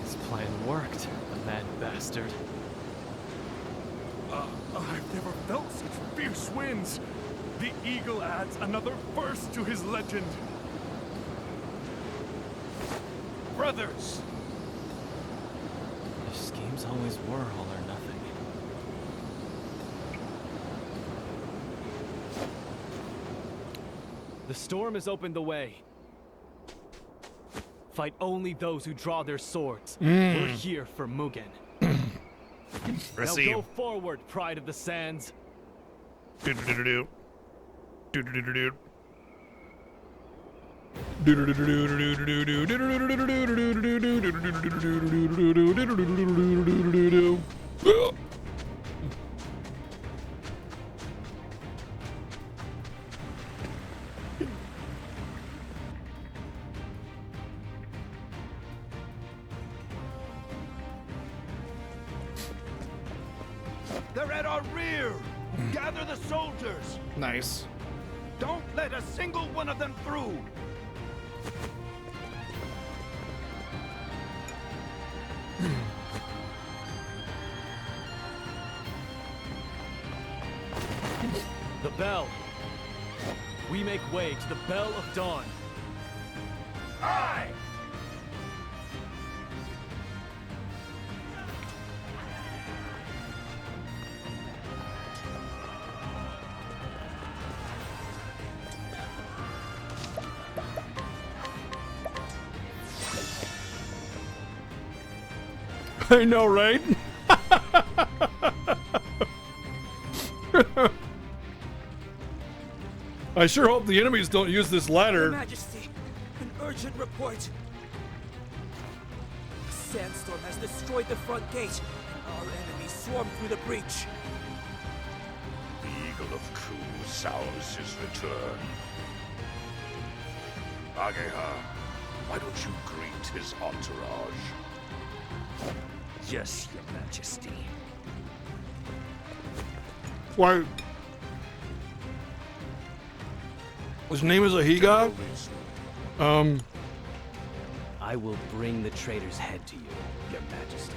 B: His plan worked, the mad bastard.
O: I've never felt such fierce winds. The eagle adds another first to his legend. Brothers!
B: Their schemes always were all or nothing. The storm has opened the way. Fight only those who draw their swords. We're here for Mugen. Now go forward, pride of the sands.
A: Do-do-do-do-do. Do-do-do-do-do.
O: They're at our rear! Gather the soldiers!
A: Nice.
O: Don't let a single one of them through!
B: The bell. We make way to the bell of dawn.
O: Aye!
A: I know, right? I sure hope the enemies don't use this ladder.
N: Your Majesty, an urgent report. A sandstorm has destroyed the front gate, and our enemies swarm through the breach.
L: The Eagle of Ku sounds his return. Ageha, why don't you greet his entourage?
H: Yes, Your Majesty.
A: Why? His name is Ahiga?
G: I will bring the traitor's head to you, Your Majesty.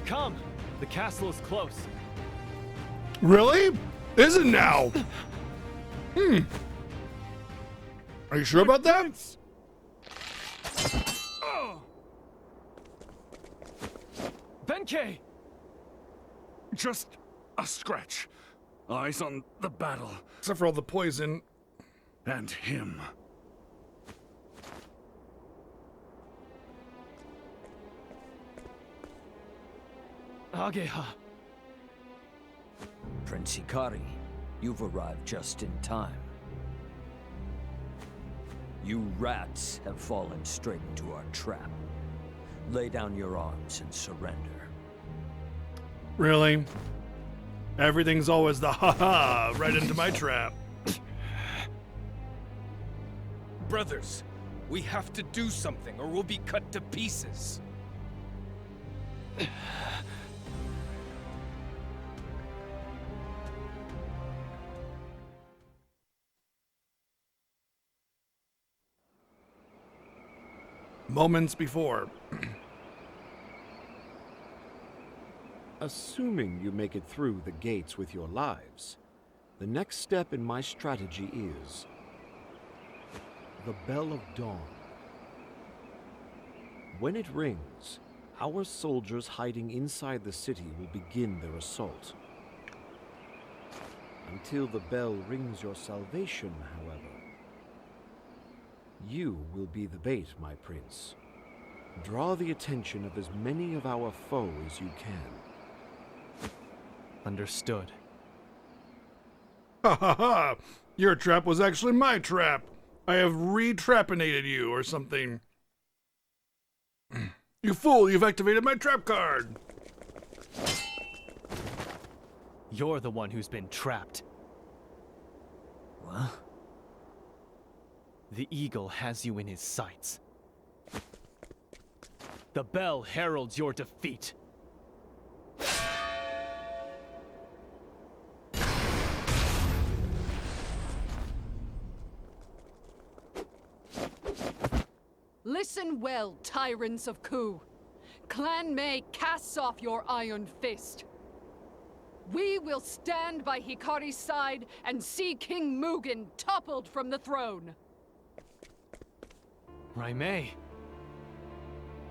B: Come! The castle is close.
A: Really? Is it now? Are you sure about that?
B: Benkei!
O: Just a scratch. Eyes on the battle.
A: Except for all the poison.
O: And him.
B: Ageha.
H: Prince Hikari, you've arrived just in time. You rats have fallen straight into our trap. Lay down your arms and surrender.
A: Really? Everything's always the ha-ha right into my trap.
N: Brothers, we have to do something or we'll be cut to pieces.
A: Moments before.
M: Assuming you make it through the gates with your lives, the next step in my strategy is the Bell of Dawn. When it rings, our soldiers hiding inside the city will begin their assault. Until the bell rings your salvation, however, you will be the bait, my prince. Draw the attention of as many of our foe as you can.
B: Understood.
A: Ha ha ha! Your trap was actually my trap. I have re-trapinated you or something. You fool, you've activated my trap card.
B: You're the one who's been trapped.
G: What?
B: The eagle has you in his sights. The bell heralds your defeat.
P: Listen well, tyrants of Ku. Clan May casts off your iron fist. We will stand by Hikari's side and see King Mugen toppled from the throne.
B: Raimei.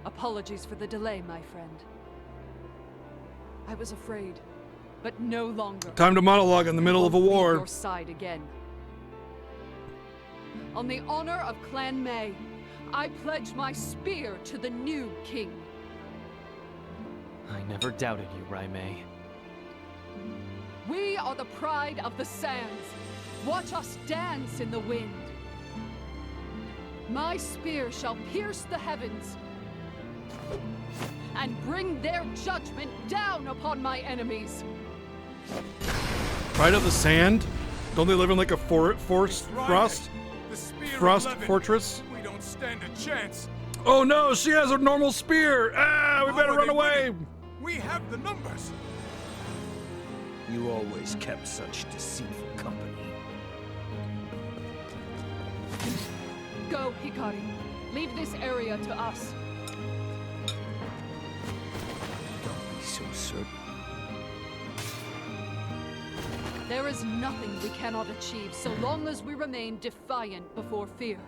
P: Apologies for the delay, my friend. I was afraid, but no longer.
A: Time to monologue in the middle of a war.
P: Your side again. On the honor of Clan May, I pledge my spear to the new king.
B: I never doubted you, Raimei.
P: We are the pride of the sands. Watch us dance in the wind. My spear shall pierce the heavens and bring their judgment down upon my enemies.
A: Pride of the Sand? Don't they live in like a frost fortress?
O: We don't stand a chance.
A: Oh no, she has a normal spear! Ah, we better run away!
O: We have the numbers.
H: You always kept such deceitful company.
P: Go, Hikari. Leave this area to us.
H: Don't be so certain.
P: There is nothing we cannot achieve so long as we remain defiant before fear.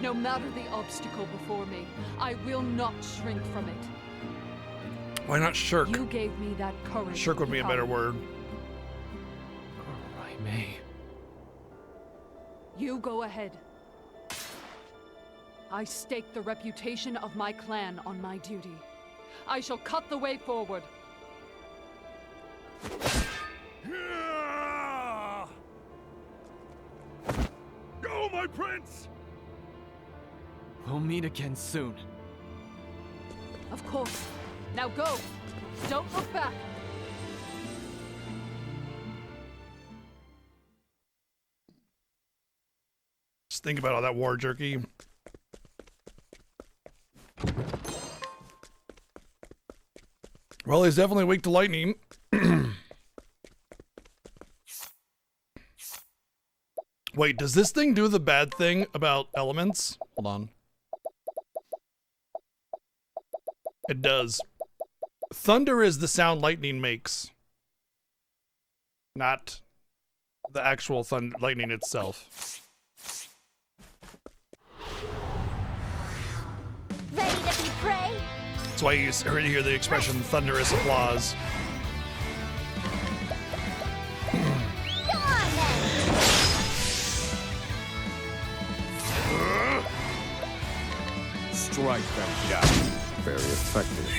P: No matter the obstacle before me, I will not shrink from it.
A: Why not shirk?
P: You gave me that courage.
A: Shirk would be a better word.
B: Raimei.
P: You go ahead. I stake the reputation of my clan on my duty. I shall cut the way forward.
O: Go, my prince!
B: We'll meet again soon.
P: Of course. Now go. Don't look back.
A: Just think about all that war jerky. Well, he's definitely weak to lightning. Wait, does this thing do the bad thing about elements? Hold on. It does. Thunder is the sound lightning makes. Not the actual lightning itself.
E: Ready to be prey?
A: That's why you already hear the expression thunderous applause.
E: Go on then!
D: Strike them down. Very effective.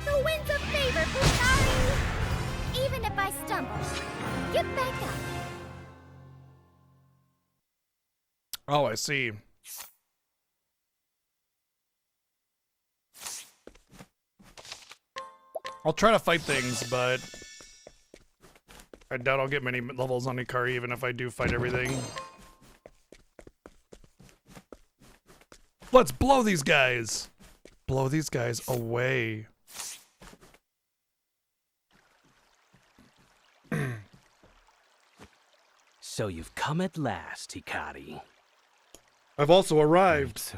E: The winds of favor, Hikari! Even if I stumble, get back up.
A: Oh, I see. I'll try to fight things, but I doubt I'll get many levels on Hikari even if I do fight everything. Let's blow these guys! Blow these guys away.
G: So you've come at last, Hikari.
A: I've also arrived.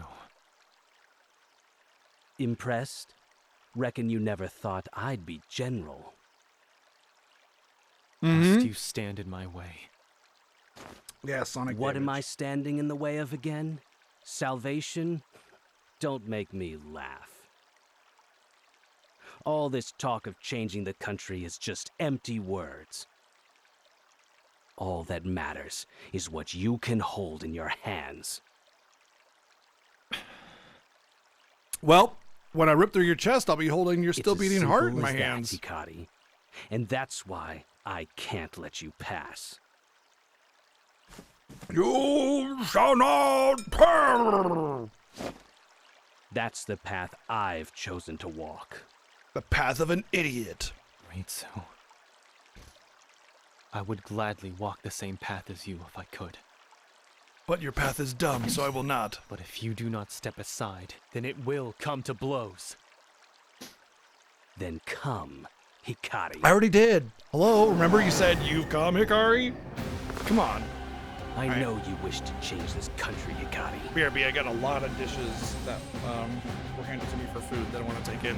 G: Impressed? Reckon you never thought I'd be general.
Q: Must you stand in my way?
A: Yeah, Sonic
G: What am
A: damage.
G: I standing in the way of again? Salvation? Don't make me laugh. All this talk of changing the country is just empty words. All that matters is what you can hold in your hands.
A: Well, when I rip through your chest, I'll be holding your still
G: It's as
A: beating
G: simple
A: heart in my
G: as that,
A: hands.
G: Hikari. And that's why I can't let you pass.
A: You shall not pass!
G: That's the path I've chosen to walk.
A: The path of an idiot.
Q: Ritsu. I would gladly walk the same path as you if I could.
A: But your path is dumb, so I will not.
Q: But if you do not step aside, then it will come to blows.
G: Then come, Hikari.
A: I already did. Hello, remember you said you come, Hikari? Come on.
G: I know you wish to change this country, Hikari.
A: BRB, I got a lot of dishes that were handed to me for food that I want to take in.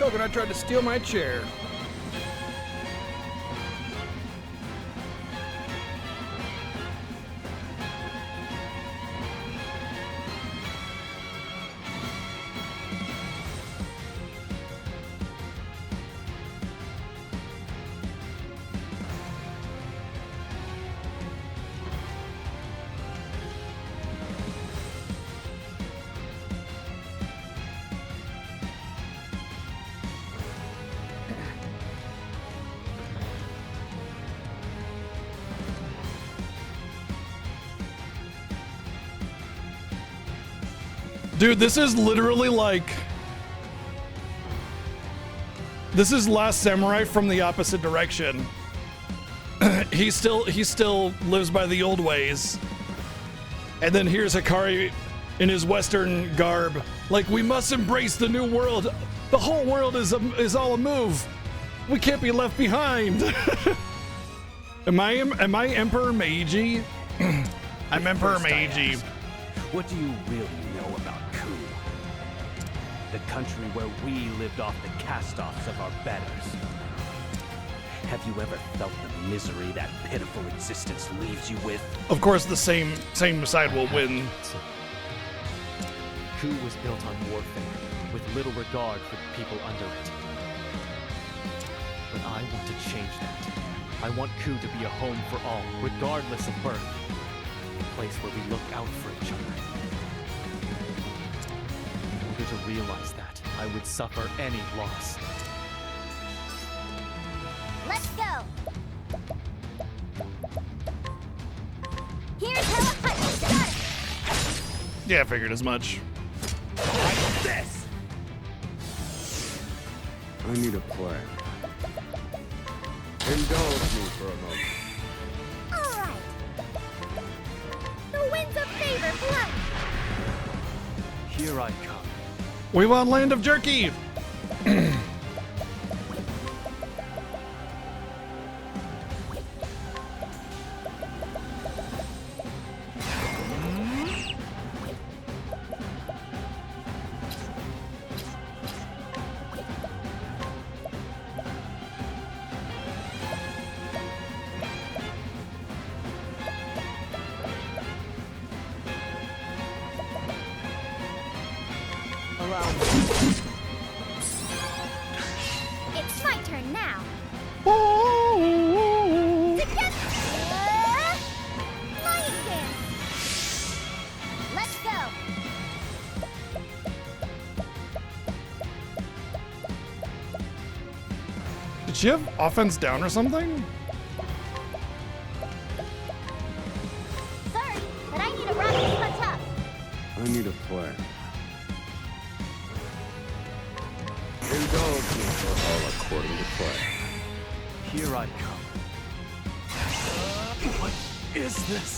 A: Coconut tried to steal my chair. Dude, this is literally like... This is Last Samurai from the opposite direction. he still lives by the old ways. And then here's Hikari in his Western garb, like, we must embrace the new world. The whole world is all a move. We can't be left behind. Am I Emperor Meiji? I'm Emperor Meiji.
G: What do you really know about Ku? The country where we lived off the cast-offs of our betters. Have you ever felt the misery that pitiful existence leaves you with?
A: Of course, the same side will win.
Q: Ku was built on warfare, with little regard for the people under it. But I want to change that. I want Ku to be a home for all, regardless of birth. A place where we look out for each other. In order to realize that, I would suffer any loss.
E: Let's go! Here's how a hunt starts!
A: Yeah, I figured as much.
N: Like this!
D: I need a plan. Indulge me for a moment.
E: Alright! The winds of favor blow!
Q: Here I come.
A: We want Land of Jerky!
E: It's my turn now! Together! Lion dance! Let's go!
A: Did she have offense down or something?
E: Sorry, but I need a rocket to punch up!
D: I need a plan. Indulge me for all according to plan.
Q: Here I come. What is this?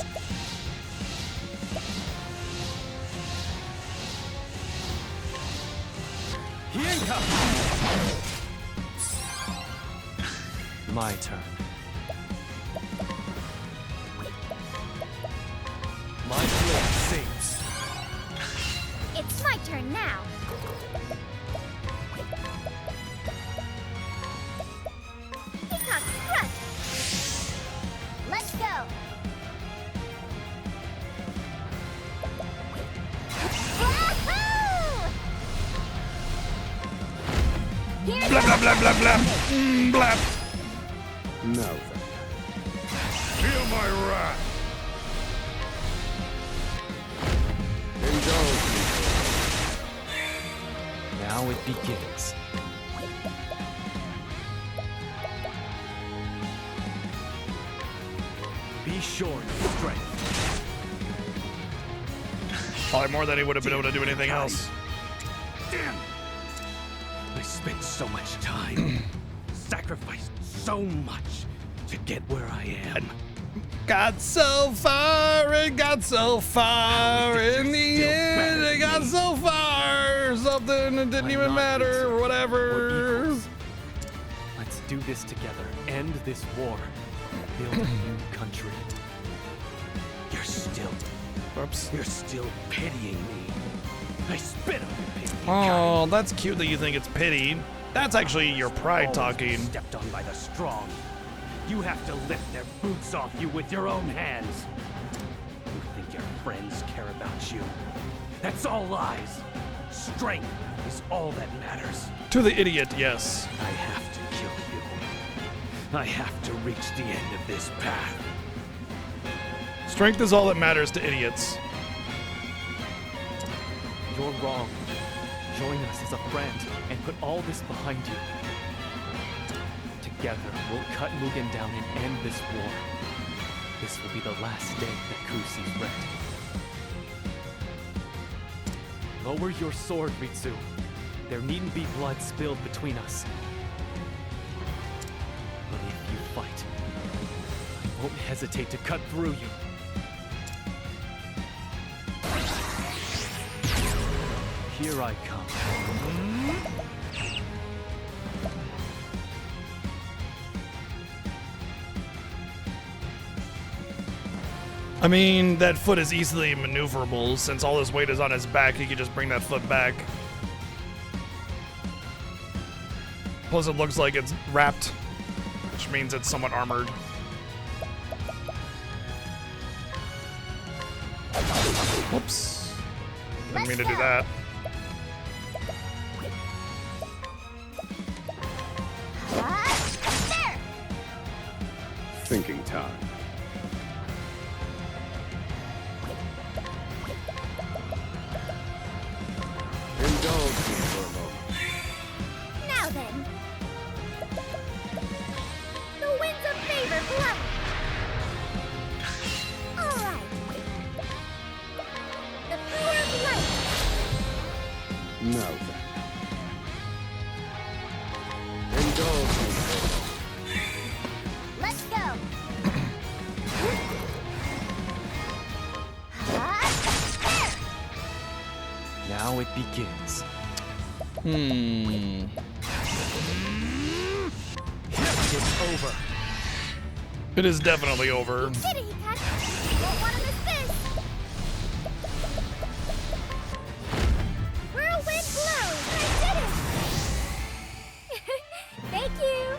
Q: Yinka! My turn. My blade sings.
E: It's my turn now! Peacock strut! Let's go! Wahoo! Here's
A: Blah blah blah blah blah. Blah.
D: Now then.
L: Feel my wrath!
D: Indulge me.
Q: Now it begins. Be sure of strength.
A: Probably more than he would have been able to do anything else.
G: Damn! I spent so much time, sacrificed so much to get where I am.
A: Got so far, it got so far. In the end, it got so far. Something that didn't even matter, or whatever.
Q: Let's do this together. End this war. Build a new country.
G: You're still pitying me. I spit on your pity.
A: Oh, that's cute that you think it's pity. That's actually your pride talking.
G: Stepped on by the strong. You have to lift their boots off you with your own hands. You think your friends care about you? That's all lies. Strength is all that matters.
A: To the idiot, yes.
G: I have to kill you. I have to reach the end of this path.
A: Strength is all that matters to idiots.
Q: You're wrong. Join us as a friend and put all this behind you. Together, we'll cut Mugen down and end this war. This will be the last day that Ku sees red. Lower your sword, Ritsu. There needn't be blood spilled between us. But if you fight, I won't hesitate to cut through you. Here I come.
A: I mean, that foot is easily maneuverable. Since all his weight is on his back, he can just bring that foot back. Plus, it looks like it's wrapped, which means it's somewhat armored. Whoops. Didn't mean to do that.
D: Thinking time.
N: Indulge me for a moment.
E: Now then. The winds of favor blow. All right. The power of light.
D: Now then.
N: Indulge me for a moment.
E: Let's go.
Q: Now it begins. It's over.
A: It is definitely over.
E: Kitty cat. You won't want to miss this. Whirlwind blow. I did it. Thank you.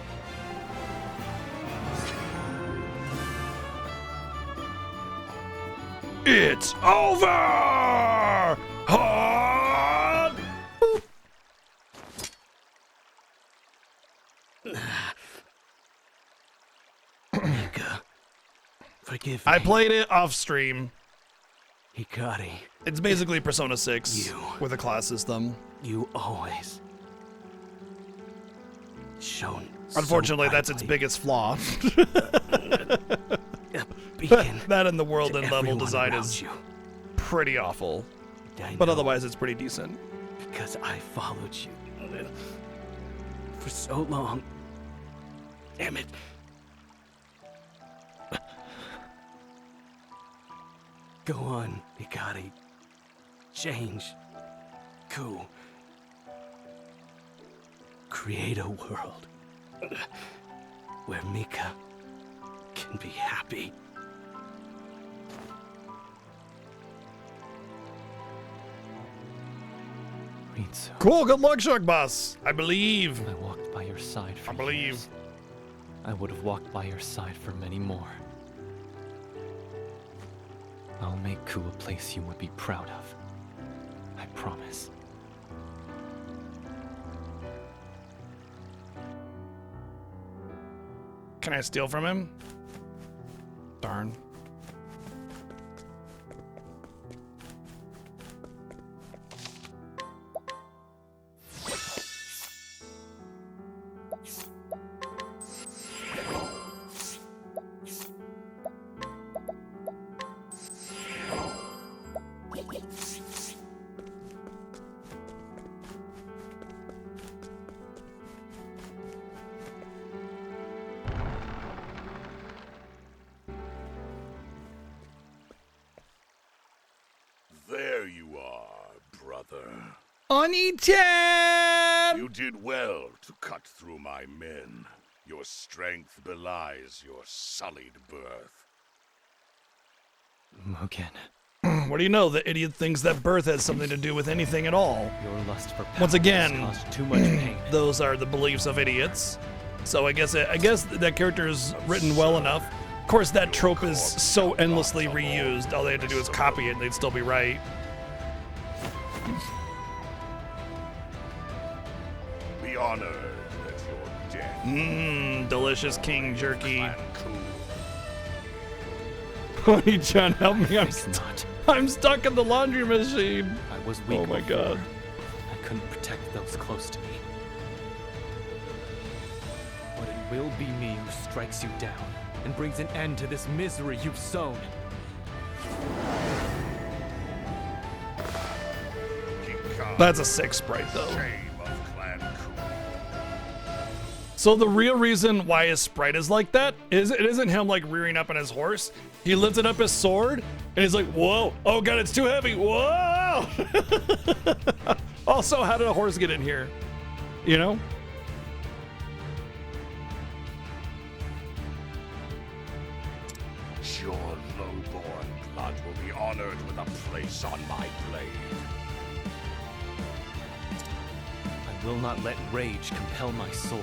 A: It's over! Hard!
G: Mika, forgive me.
A: I played it off stream.
G: Hikari.
A: It's basically Persona 6 with a class system.
G: You always shown.
A: Unfortunately, that's its biggest flaw.
G: Beacon
A: that and the world
G: to
A: and level
G: everyone
A: design
G: around
A: is
G: you.
A: pretty awful.
G: I
A: But
G: know,
A: otherwise, it's pretty decent.
G: because I followed you for so long. Damn it. Go on, Hikari. Change. Ku. Create a world where Mika can be happy.
Q: Ritsu,
A: Cool, good luck, Shark Boss. I believe.
Q: I walked by your side for
A: I believe.
Q: years. I would have walked by your side for many more. I'll make Ku a place you would be proud of. I promise.
A: Can I steal from him? Darn.
L: There you are, brother.
A: Oni-chan!
L: You did well to cut through my men. Your strength belies your sullied birth.
Q: Mugen.
A: What do you know? The idiot thinks that birth has something to do with anything at all.
Q: Your lust for power
A: Once again,
Q: has caused too much pain.
A: those are the beliefs of idiots. So I guess that character is written well enough. Of course, that trope is so endlessly reused. All they had to do is copy it, and they'd still be right.
L: Be honored that you're dead.
A: Mmm, delicious king jerky.
L: Clan Ku.
A: Oni-chan, help me! I'm stuck in the laundry machine.
Q: I was weak.
A: Oh my
Q: before.
A: god.
Q: I couldn't protect those close to me. But it will be me who strikes you down and brings an end to this misery you've sown.
A: That's a 6 sprite, though.
L: Shame of Clan Ku.
A: So the real reason why his sprite is like that is it isn't him like rearing up on his horse. He lifted up his sword and he's like, whoa, oh god, it's too heavy, whoa. Also, how did a horse get in here? You know?
L: Your low-born blood will be honored with a place on my blade.
Q: I will not let rage compel my sword.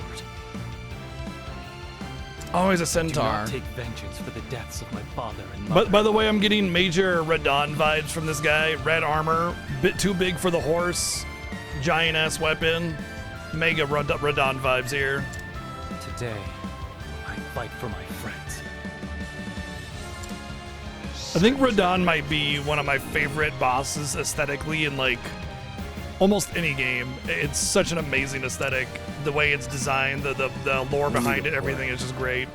A: Oh, he's a
Q: Do
A: centaur.
Q: not take vengeance for the deaths of my father and mother.
A: But by the way, I'm getting major Radon vibes from this guy. Red armor, bit too big for the horse, giant ass weapon, mega Radon vibes here.
Q: Today, I fight for my friends.
A: I think Radon might be one of my favorite bosses aesthetically in like almost any game. It's such an amazing aesthetic. The way it's designed, the lore behind it, everything is just great.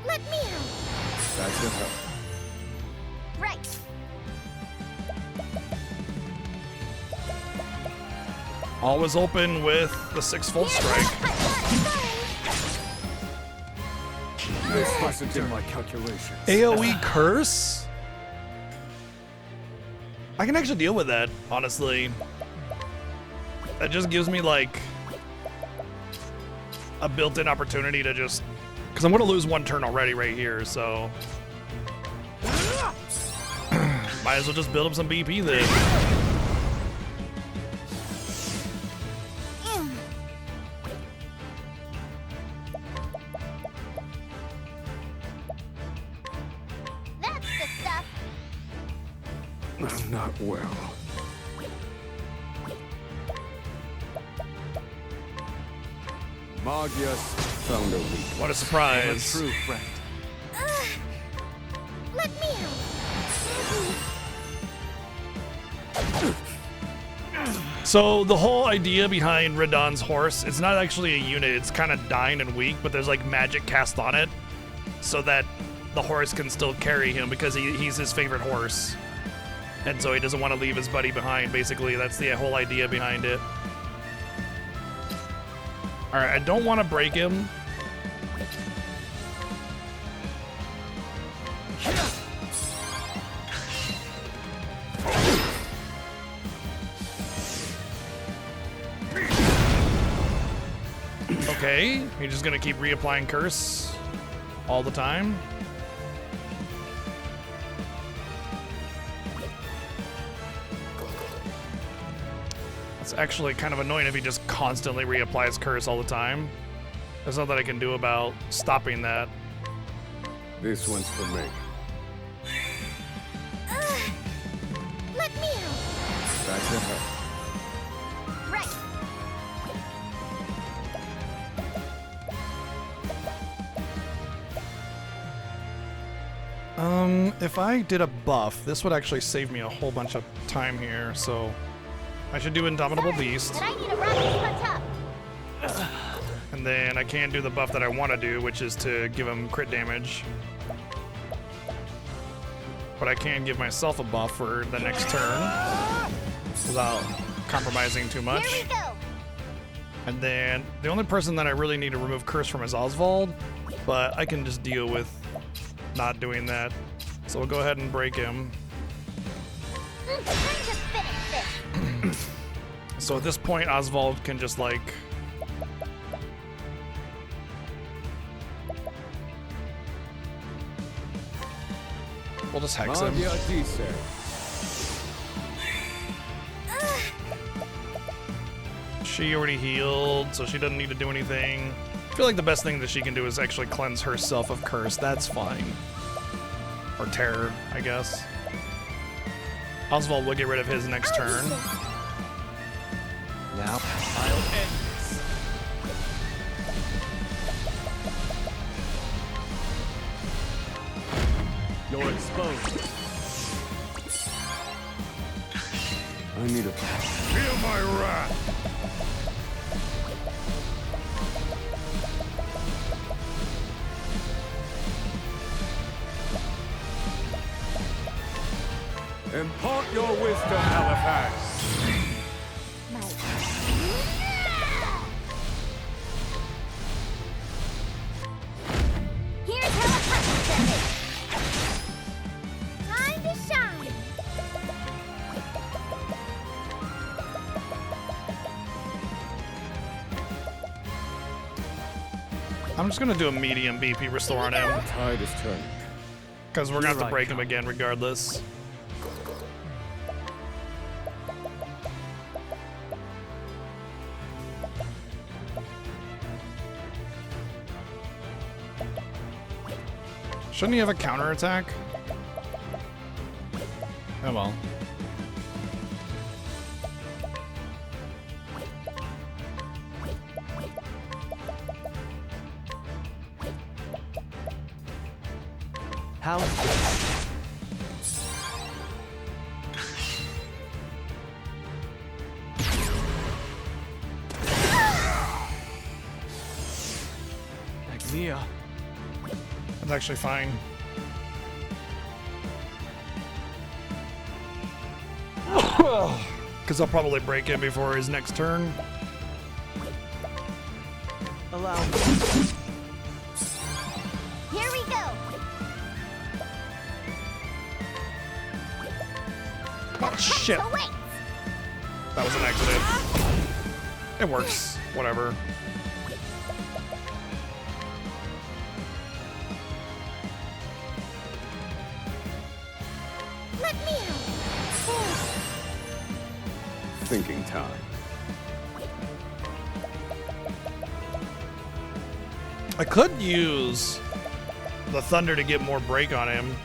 E: Let me out.
D: That's your help.
E: Right.
A: Always open with the 6-fold strike.
N: This wasn't in my calculations.
A: AoE curse? I can actually deal with that, honestly. That just gives me like a built-in opportunity to just, because I'm going to lose one turn already right here, so might as well just build up some BP then.
E: That's the stuff.
N: I'm not well. Magius found a weak.
A: What a surprise.
Q: I'm a true friend.
E: Let me out.
A: So the whole idea behind Radon's horse, it's not actually a unit, it's kind of dying and weak, but there's like magic cast on it so that the horse can still carry him because he's his favorite horse. And so he doesn't want to leave his buddy behind, basically. That's the whole idea behind it. Alright, I don't want to break him. Okay, you're just gonna keep reapplying curse all the time. It's actually kind of annoying if he just constantly reapplies curse all the time. There's nothing I can do about stopping that.
N: This one's for me.
E: Let me out.
N: That's your help.
E: Right.
A: If I did a buff, this would actually save me a whole bunch of time here, so I should do Indomitable Beast.
E: But I need a rabbit to hunt up.
A: And then I can do the buff that I want to do, which is to give him crit damage. But I can give myself a buff for the next turn without compromising too much.
E: Here we go.
A: And then the only person that I really need to remove curse from is Oswald, but I can just deal with not doing that. So we'll go ahead and break him.
E: Time to finish this.
A: So at this point, Oswald can just like... We'll just hex him.
N: Magia Dice.
A: She already healed, so she doesn't need to do anything. I feel like the best thing that she can do is actually cleanse herself of curse. That's fine. Or terror, I guess. Oswald will get rid of his next turn.
Q: Now, I'll end this. You're exposed.
N: I need a
L: Feel my wrath.
N: Impart your wisdom, Halifax.
E: Here's Halifax. Time to shine.
A: I'm just gonna do a medium BP restore on him.
D: The tide is turning.
A: Because we're gonna have to break him again regardless. Shouldn't he have a counterattack? Oh well.
Q: How's this? Mia.
A: That's actually fine. Because I'll probably break him before his next turn.
Q: Allow me.
E: Here we go.
A: Oh shit! That was an accident. It works. Whatever.
E: Let me out.
D: Thinking time.
A: I could use the thunder to get more break on him,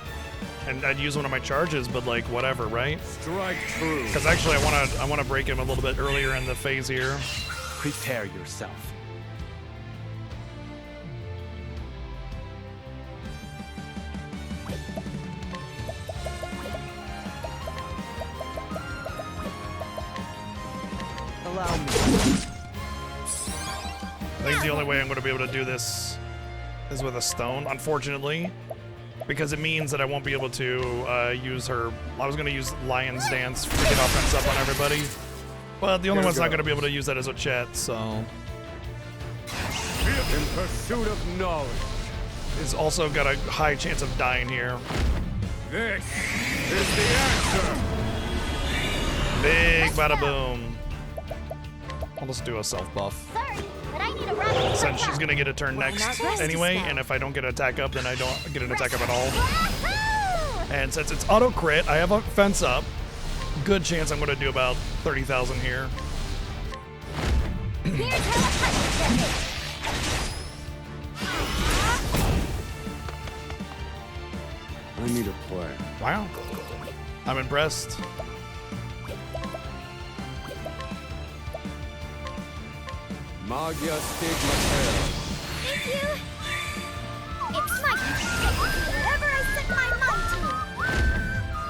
A: and I'd use one of my charges, but like whatever, right?
N: Strike true.
A: Because actually, I wanna break him a little bit earlier in the phase here.
Q: Prepare yourself. Allow me.
A: I think the only way I'm going to be able to do this is with a stone, unfortunately, because it means that I won't be able to use her. I was going to use Lion's Dance to get offense up on everybody, but the only one's not going to be able to use that as a chat, so.
N: In pursuit of knowledge.
A: He's also got a high chance of dying here.
N: This is the answer.
A: Big bada boom. I'll just do a self buff.
E: Sorry, but I need a rocket.
A: Since she's gonna get a turn next anyway, and if I don't get an attack up, then I don't get an attack up at all. And since it's auto crit, I have a fence up. Good chance I'm gonna do about 30,000 here.
D: I need a plan.
A: Wow. I'm impressed.
N: Magia Stigmatel.
E: Thank you. It's my turn. Whatever I set my mind to.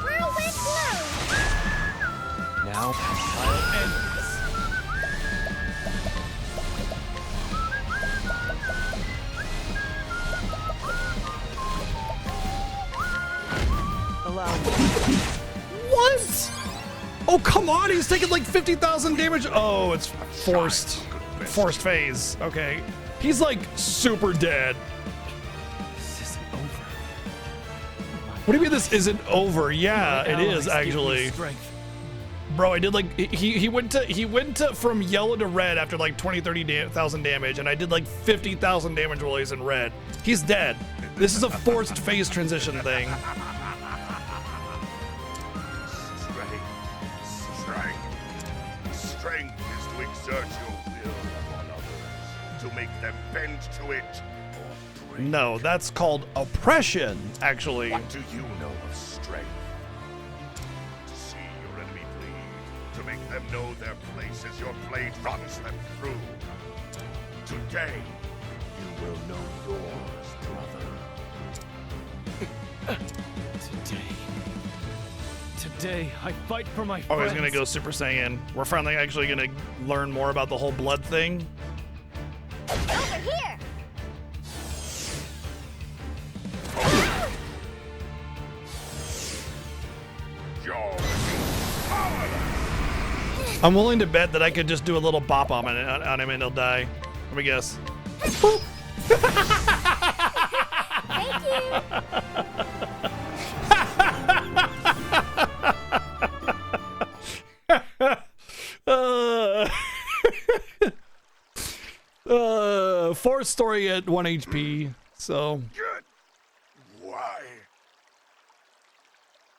E: Whirlwind blow.
Q: Now, I'll end this. Allow me.
A: What? Oh, come on, he's taking like 50,000 damage. Oh, it's forced phase. Okay. He's like super dead.
Q: This isn't over.
A: What do you mean this isn't over? Yeah, it is actually. Bro, I did like he went to from yellow to red after like 20,000 damage, and I did like 50,000 damage while he's in red. He's dead. This is a forced phase transition thing.
L: Strength is to exert your will upon others, to make them bend to it or break.
A: No, that's called oppression, actually.
L: What do you know of strength? To see your enemy bleed, to make them know their place as your blade runs them through. Today, you will know yours, brother.
Q: Today, I fight for my
A: Oh,
Q: friends.
A: he's gonna go Super Saiyan. We're finally actually gonna learn more about the whole blood thing.
E: Over here.
L: Your
A: I'm willing to bet that I could just do a little bop on him and he'll die. Let me guess. Boop.
E: Thank you.
A: Fourth story at 1 HP, so.
L: Why?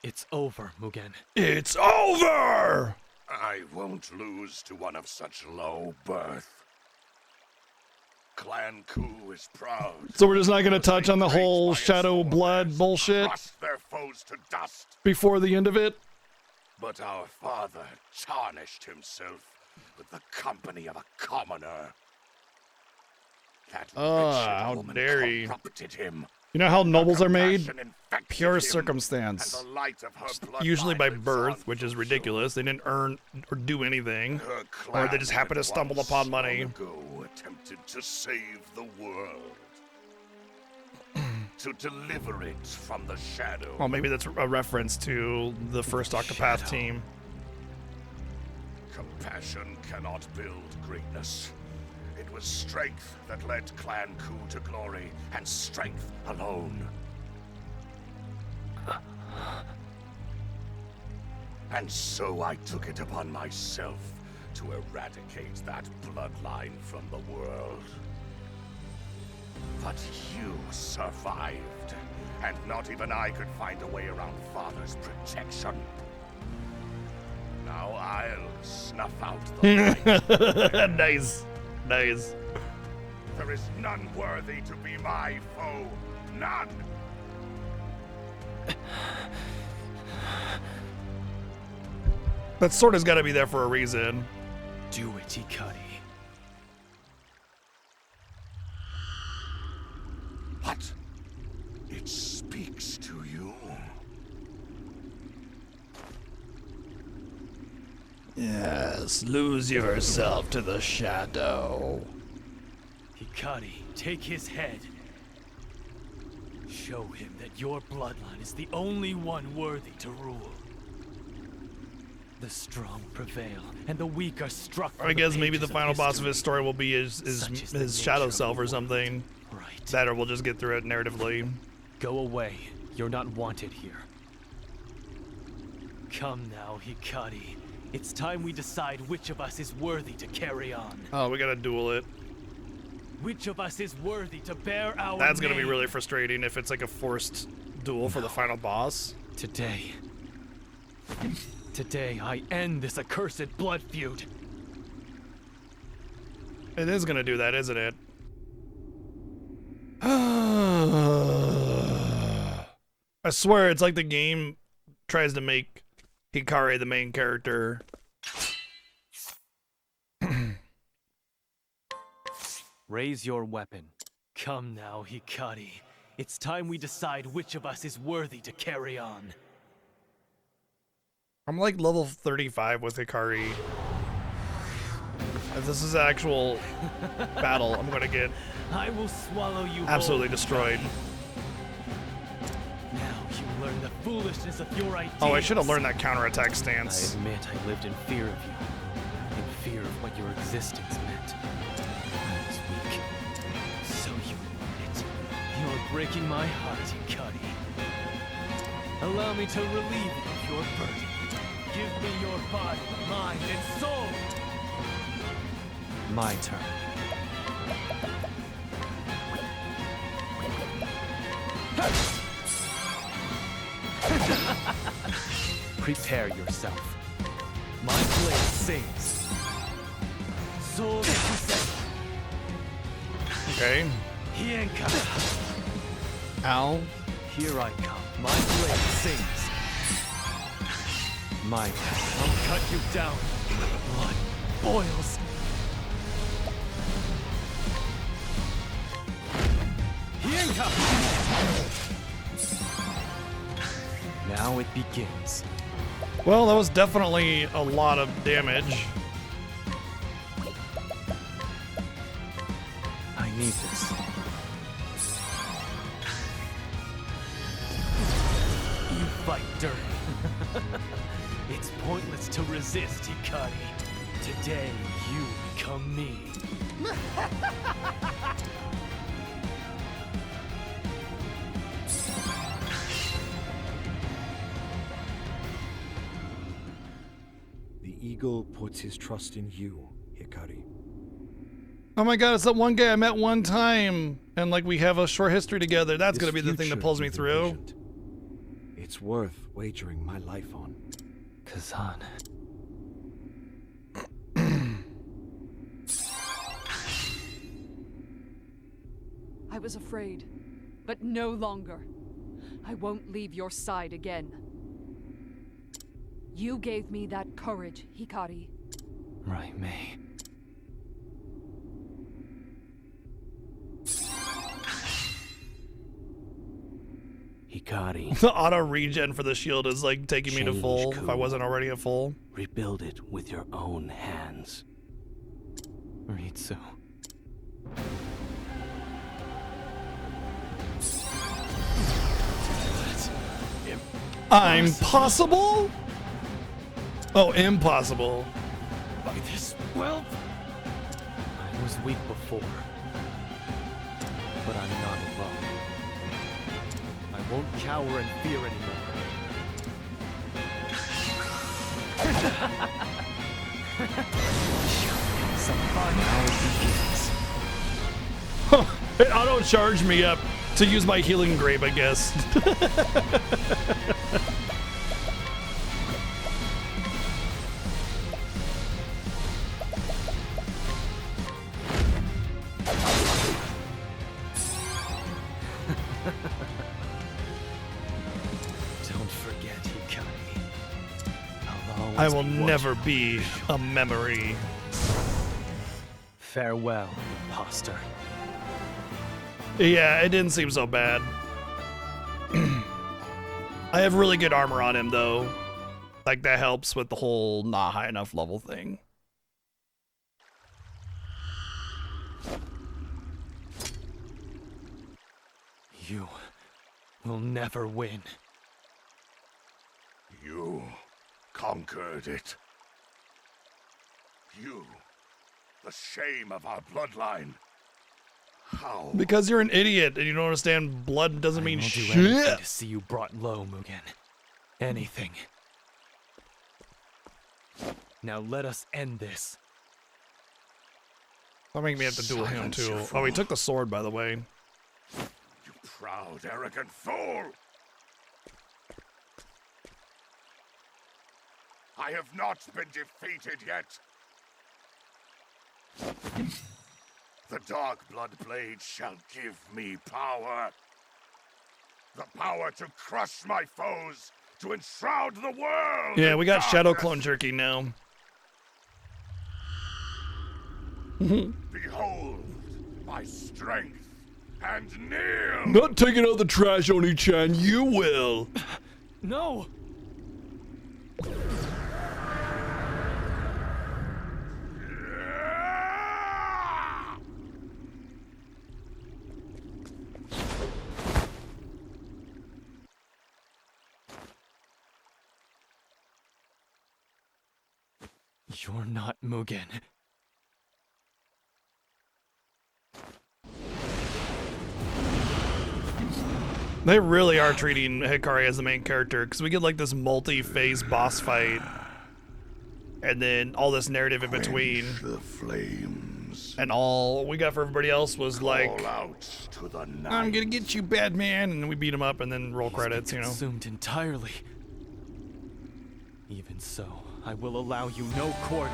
Q: It's over, Mugen.
A: It's over!
L: I won't lose to one of such low birth. Clan Ku is proud.
A: So we're just not gonna touch on the whole shadow blood bullshit
L: Crushed their foes to dust.
A: before the end of it?
L: But our father tarnished himself with the company of a commoner. That
A: How
L: wretched woman
A: dare you.
L: corrupted him.
A: You know how nobles are made?
L: Compassion infected
A: Pure
L: him,
A: circumstance.
L: and the light of her
A: Usually by
L: bloodline lives
A: birth,
L: on
A: which is ridiculous. They didn't earn or do anything.
L: Her
A: Or they
L: clan
A: just happen to
L: had
A: stumble
L: once
A: upon
L: long
A: money.
L: ago attempted to save the world. To deliver it from the shadow.
A: Well, maybe that's a reference to the first Octopath team.
L: Compassion cannot build greatness. It was strength that led Clan Ku to glory, and strength alone. And so I took it upon myself to eradicate that bloodline from the world. But you survived, and not even I could find a way around Father's protection. Now I'll snuff out the light.
A: Nice. Nice.
L: There is none worthy to be my foe. None!
A: That sword has got to be there for a reason.
Q: Do it, Hikari.
L: What? It speaks to you.
A: Yes, lose yourself to the shadow.
Q: Hikari, take his head. Show him that your bloodline is the only one worthy to rule. The strong prevail, and the weak are struck.
A: I guess maybe the final boss of his story will be his shadow self or something.
Q: Right.
A: That, or we'll just get through it narratively.
Q: Go away. You're not wanted here. Come now, Hikari. It's time we decide which of us is worthy to carry on.
A: Oh, we gotta duel it.
Q: Which of us is worthy to bear our
A: That's gonna be
Q: name?
A: really frustrating if it's like a forced duel for the final boss.
Q: Today I end this accursed blood feud.
A: It is gonna do that, isn't it? I swear, it's like the game tries to make Hikari the main character.
Q: Raise your weapon. Come now, Hikari. It's time we decide which of us is worthy to carry on.
A: I'm like level 35 with Hikari. If this is an actual battle, I'm gonna get
Q: I will swallow you
A: absolutely
Q: whole.
A: destroyed.
Q: Now you learn the foolishness of your ideas.
A: Oh, I should have learned that counterattack stance.
Q: I admit I lived in fear of you. In fear of what your existence meant. I was weak. So you admit it. You're breaking my heart, Hikari. Allow me to relieve you of your burden. Give me your body, mind, and soul! My turn. Prepare yourself. My blade sings. Soul
A: Okay.
Q: Hienka.
A: Ow.
Q: Here I come. My blade sings. My I'll cut you down. Blood boils. Hienka. Now it begins.
A: Well, that was definitely a lot of damage.
Q: I need this. You fight dirty. It's pointless to resist, Hikari. Today, you become me.
M: The eagle puts his trust in you, Hikari.
A: Oh my god, it's that one guy I met one time, and like we have a short history together. That's
M: This
A: gonna be the thing that
M: future
A: pulls me
M: you've
A: through.
M: envisioned, it's worth wagering my life on.
Q: Kazan.
P: I was afraid, but no longer. I won't leave your side again. You gave me that courage, Hikari.
Q: Right, May.
G: Hikari.
A: The auto regen for the shield is like taking me to
G: Change
A: full if I
G: Ku.
A: wasn't already at full.
G: Rebuild it with your own hands.
Q: Ritsu.
A: I'm possible? Oh, impossible.
Q: By this well, I was weak before, but I'm not alone. I won't cower in fear anymore. Some fun now begins.
A: It auto charged me up to use my healing grape, I guess.
Q: Don't forget, Hikari. I'll
A: I
Q: always
A: will
Q: be watching.
A: never be a memory.
Q: Farewell, imposter.
A: Yeah, it didn't seem so bad. I have really good armor on him, though. Like, that helps with the whole not high enough level thing.
Q: You will never win.
L: You conquered it. You, the shame of our bloodline. How?
A: Because you're an idiot and you don't understand blood doesn't mean
Q: I'll do anything
A: shit.
Q: to see you brought low, Mugen. Anything. Now let us end this.
A: That'll make me have to duel him,
L: Silence,
A: too.
L: you
A: Oh, he
L: fool.
A: took the sword, by the way.
L: You proud, arrogant fool! I have not been defeated yet. The Dark Blood Blade shall give me power. The power to crush my foes, to enshroud the world.
A: Yeah,
L: in
A: we got Shadow
L: darkness.
A: Clone Jerky now.
L: Behold my strength and kneel.
A: Not taking out the trash, Oni-chan. You will.
Q: No! You're not Mugen.
A: They really are treating Hikari as the main character, because we get like this multi-phase boss fight, and then all this narrative in between.
L: The flames.
A: And all we got for everybody else was like,
L: Call out to the night.
A: I'm gonna get you, bad man, and then we beat him up, and then roll credits, you know.
Q: Consumed entirely. Even so, I will allow you no quarter.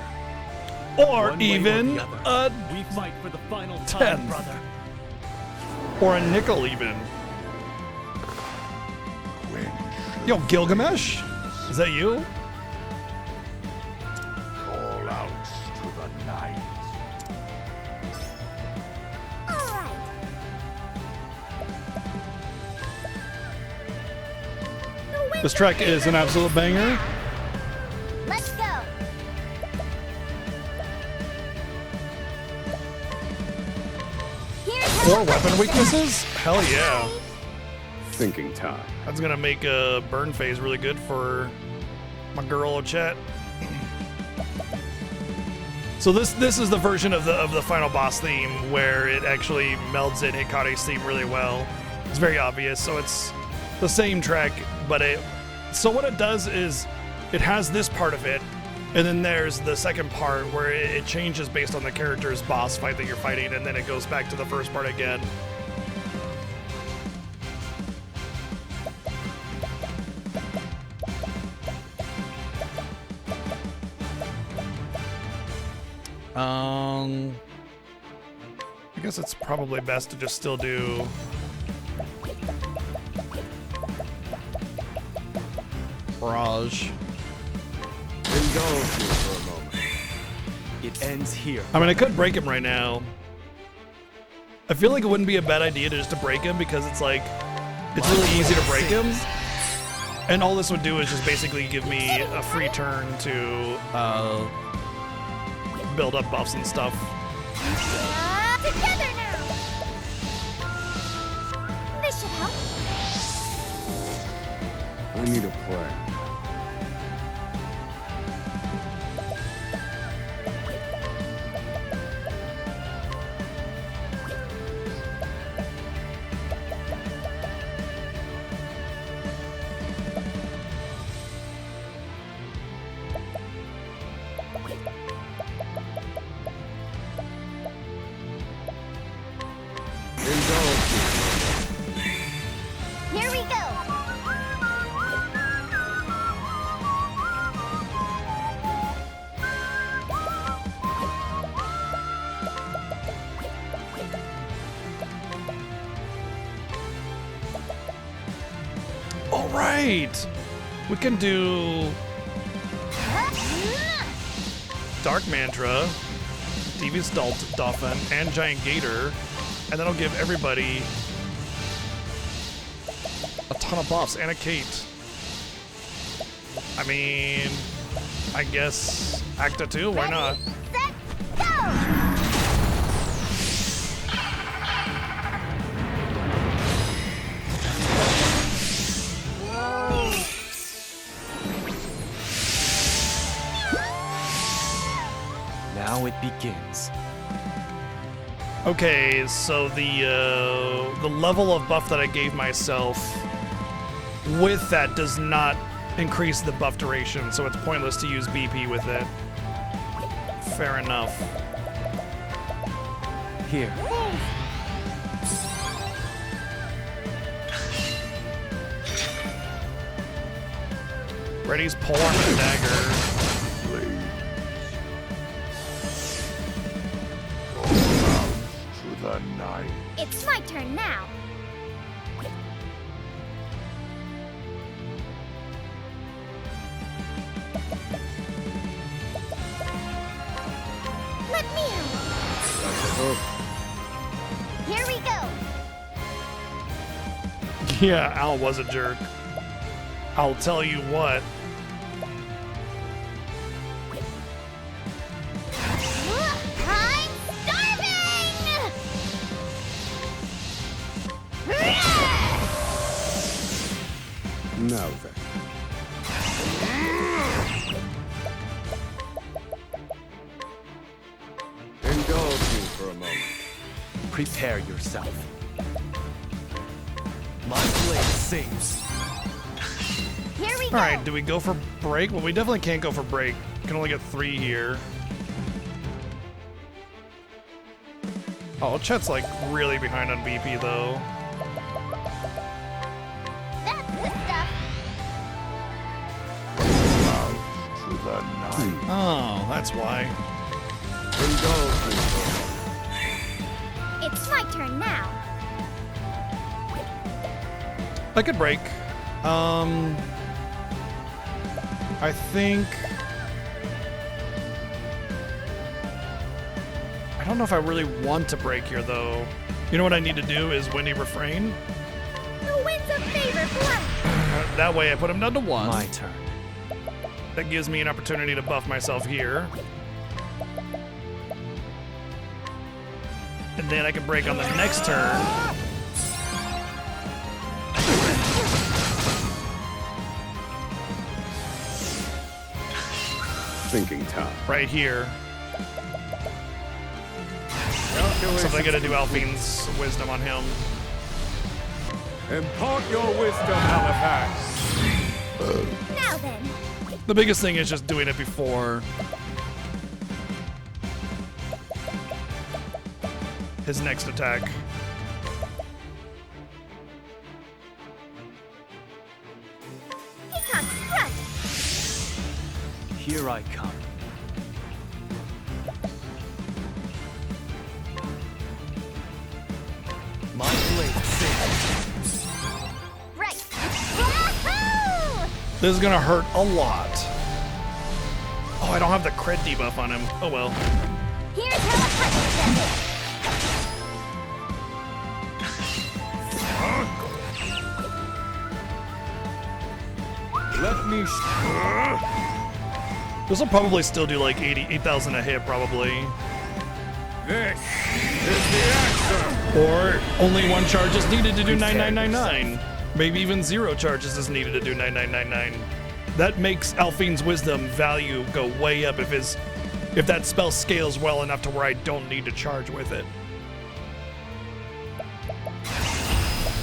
A: Or
Q: One way
A: even
Q: the other.
A: a
Q: We fight for the final time,
A: tenth.
Q: brother.
A: Or a nickel even. Yo, Gilgamesh? Is that you?
L: Call out to the night.
A: This track is an absolute banger.
E: Let's go.
A: Or weapon weaknesses? Hell yeah.
D: Thinking time.
A: That's gonna make a burn phase really good for my girl chat. So this is the version of the final boss theme where it actually melds in Hikari's theme really well. It's very obvious. So it's the same track, but so what it does is it has this part of it, and then there's the second part where it changes based on the character's boss fight that you're fighting, and then it goes back to the first part again. I guess it's probably best to just still do Raj.
N: Indulge me for a moment.
Q: It ends here.
A: I mean, I could break him right now. I feel like it wouldn't be a bad idea to break him because it's like, it's really easy to break him. And all this would do is just basically give me a free turn to build up buffs and stuff.
E: Together now! This should help.
D: I need a plan.
E: Here we go!
A: All right, we can do Dark Mantra, Devious Dolphin, and Giant Gator, and that'll give everybody a ton of buffs and a Kate. I mean, I guess Acta 2, why not?
E: Set, go!
Q: Now it begins.
A: Okay, so the level of buff that I gave myself with that does not increase the buff duration, so it's pointless to use BP with it. Fair enough.
Q: Here.
A: Ready's polearm and a dagger.
L: To the night.
E: It's my turn now. Let me in. Here we go.
A: Yeah, Al was a jerk. I'll tell you what.
E: I'm starving!
D: Now then. Indulge me for a moment.
Q: Prepare yourself. My blade sings.
E: Here we go.
A: All right, do we go for break? Well, we definitely can't go for break. We can only get 3 here. Oh, Chet's like really behind on BP though.
E: That's the stuff.
L: To the night.
A: Oh, that's why.
D: Indulge me for a moment.
E: It's my turn now.
A: I could break. I think... I don't know if I really want to break here, though. You know what I need to do is Windy Refrain.
E: The winds of favor blow.
A: That way I put him down to 1.
Q: My turn.
A: That gives me an opportunity to buff myself here. And then I can break on the next turn.
D: Thinking time.
A: Right here. So they're gonna do Alphine's wisdom on him.
F: Impart your wisdom, Halifax.
E: Now then.
A: The biggest thing is just doing it before his next attack.
E: Peacock strut.
Q: Here I come. My blade sings.
E: Right. Wahoo!
A: This is gonna hurt a lot. Oh, I don't have the crit debuff on him. Oh well.
E: Here's how a punch does it.
F: Let me.
A: This will probably still do like 8,000 a hit, probably.
F: This is the answer.
A: Or only one charge is needed to do 9999. Maybe even 0 charges is needed to do 9999. That makes Alphine's wisdom value go way up if that spell scales well enough to where I don't need to charge with it.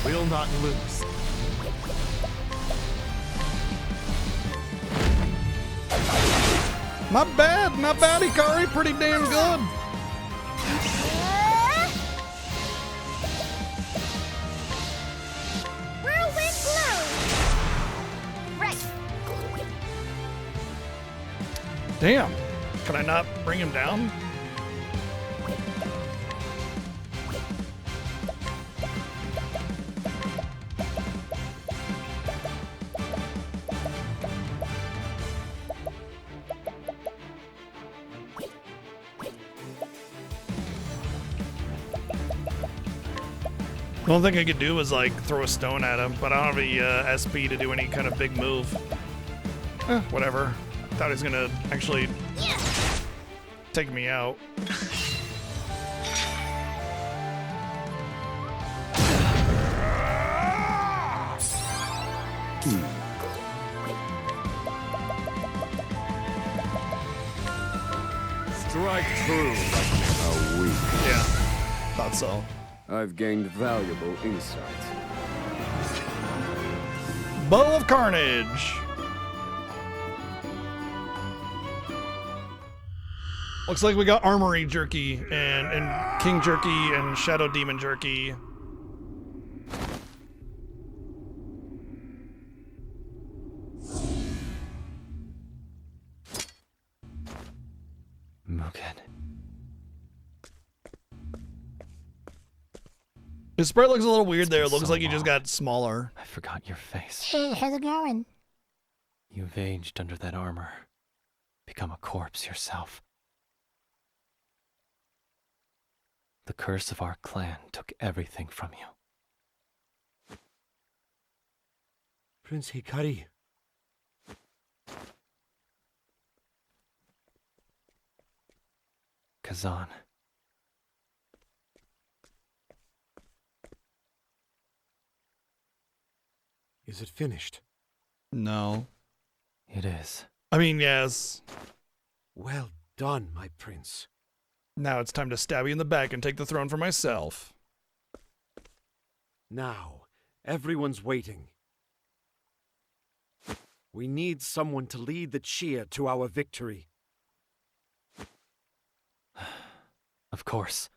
Q: Will not lose.
A: Not bad, Hikari. Pretty damn good.
E: Whirlwind blow. Right.
A: Damn. Can I not bring him down? The only thing I could do was like throw a stone at him, but I don't have a SP to do any kind of big move. Whatever. Thought he was gonna actually take me out.
F: Strike true. How weak.
A: Yeah, thought so.
F: I've gained valuable insight.
A: Bow of Carnage. Looks like we got Armory Jerky and King Jerky and Shadow Demon Jerky.
Q: Mugen.
A: His sprite looks a little weird there. It looks like he just got smaller.
Q: I forgot your face.
E: Hey, how's it going?
Q: You've aged under that armor. Become a corpse yourself. The curse of our clan took everything from you.
M: Prince Hikari.
Q: Kazan.
M: Is it finished?
A: No.
Q: It is.
A: I mean, yes.
M: Well done, my prince.
A: Now it's time to stab you in the back and take the throne for myself.
M: Now, everyone's waiting. We need someone to lead the cheer to our victory.
Q: Of course.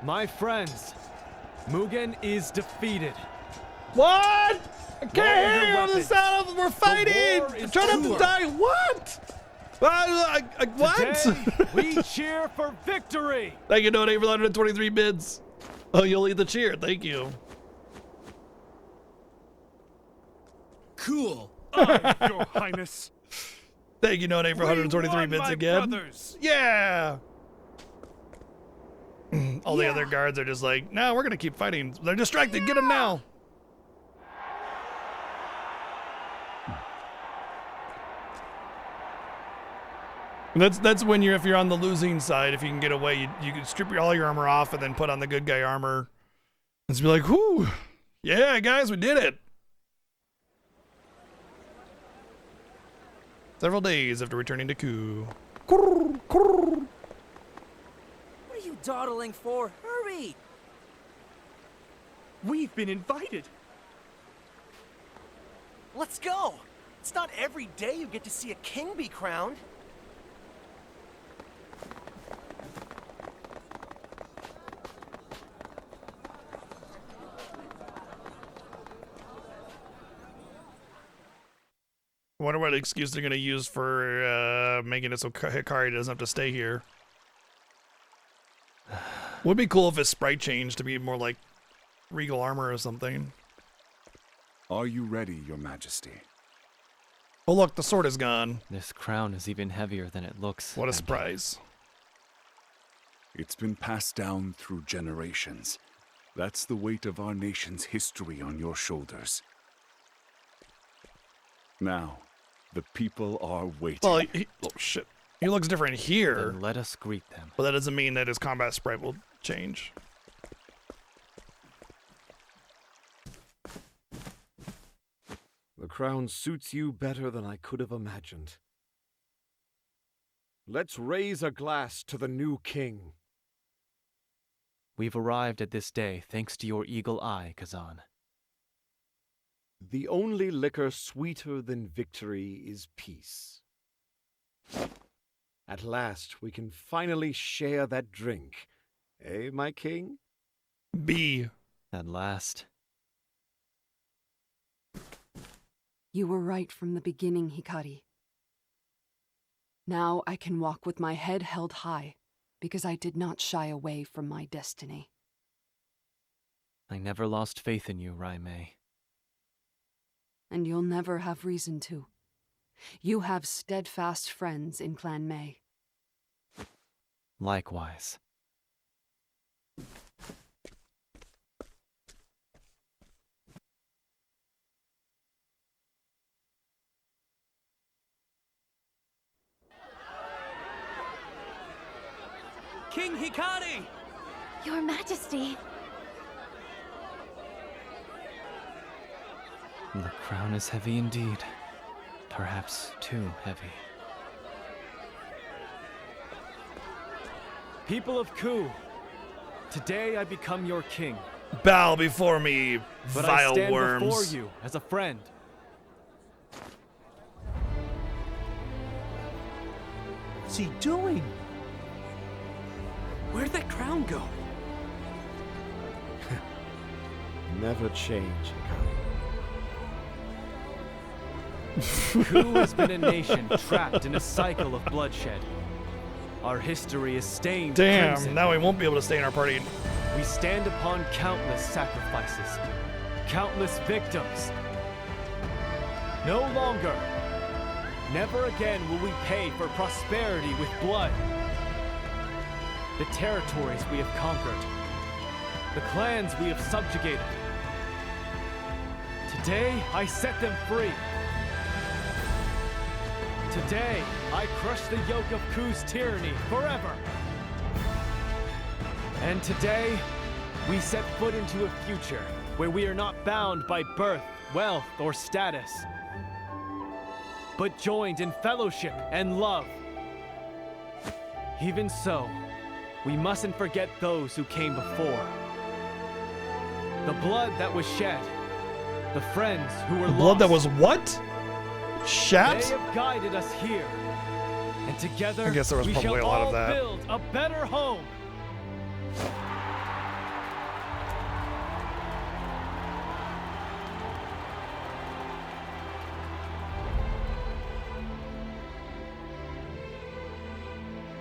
Q: My friends, Mugen is defeated.
A: What? I can't
Q: Lower
A: hear
Q: your
A: the
Q: weapons.
A: sound of we're fighting.
Q: war is
A: I'm trying not to
Q: over.
A: die. What? What?
Q: Today, we cheer for victory.
A: Thank you, Donate, for 123 bids. Oh, you'll lead the cheer. Thank you.
O: Cool. Your Highness.
A: Thank you, Donate, for 123 bids
O: my
A: again.
O: brothers.
A: Yeah. All the other guards are just like, no, we're going to keep fighting. They're distracted. Get them now. That's when if you're on the losing side, if you can get away, you can strip all your armor off and then put on the good guy armor. And just be like, whoo, yeah, guys, we did it. Several days after returning to Ku.
R: What are you dawdling for? Hurry!
Q: We've been invited.
R: Let's go! It's not every day you get to see a king be crowned.
A: I wonder what excuse they're going to use for making it so Hikari doesn't have to stay here. Would be cool if his sprite changed to be more like regal armor or something.
D: Are you ready, Your Majesty?
A: Oh look, the sword is gone.
Q: This crown is even heavier than it looks.
A: What a surprise.
D: It's been passed down through generations. That's the weight of our nation's history on your shoulders. Now, the people are waiting.
A: Well, oh shit. He looks different here.
Q: Then let us greet them.
A: But that doesn't mean that his combat sprite will change.
M: The crown suits you better than I could have imagined. Let's raise a glass to the new king.
Q: We've arrived at this day thanks to your eagle eye, Kazan.
M: The only liquor sweeter than victory is peace. At last, we can finally share that drink. Eh, my king?
A: B.
Q: At last.
I: You were right from the beginning, Hikari. Now I can walk with my head held high, because I did not shy away from my destiny.
Q: I never lost faith in you, Raimei.
I: And you'll never have reason to. You have steadfast friends in Clan Mei.
Q: Likewise.
R: King Hikari!
E: Your Majesty.
Q: The crown is heavy indeed. Perhaps too heavy. People of Ku, today I become your king.
A: Bow before me,
Q: but
A: vile
Q: I stand
A: worms.
Q: before you as a friend.
R: What's he doing? Where'd that crown go?
M: Never change, Hikari.
Q: Ku has been a nation trapped in a cycle of bloodshed. Our history is stained crimson.
A: Damn, now we won't be able to stay in our party.
Q: We stand upon countless sacrifices, countless victims. No longer, never again will we pay for prosperity with blood. The territories we have conquered, the clans we have subjugated. Today, I set them free. Today, I crush the yoke of Ku's tyranny forever. And today, we set foot into a future where we are not bound by birth, wealth, or status, but joined in fellowship and love. Even so, we mustn't forget those who came before. The blood that was shed, the friends who were lost.
A: Blood that was what? Shat?
Q: They have guided us here, and together
A: I guess there was
Q: we
A: probably
Q: shall
A: a lot of
Q: all
A: that.
Q: build a better home.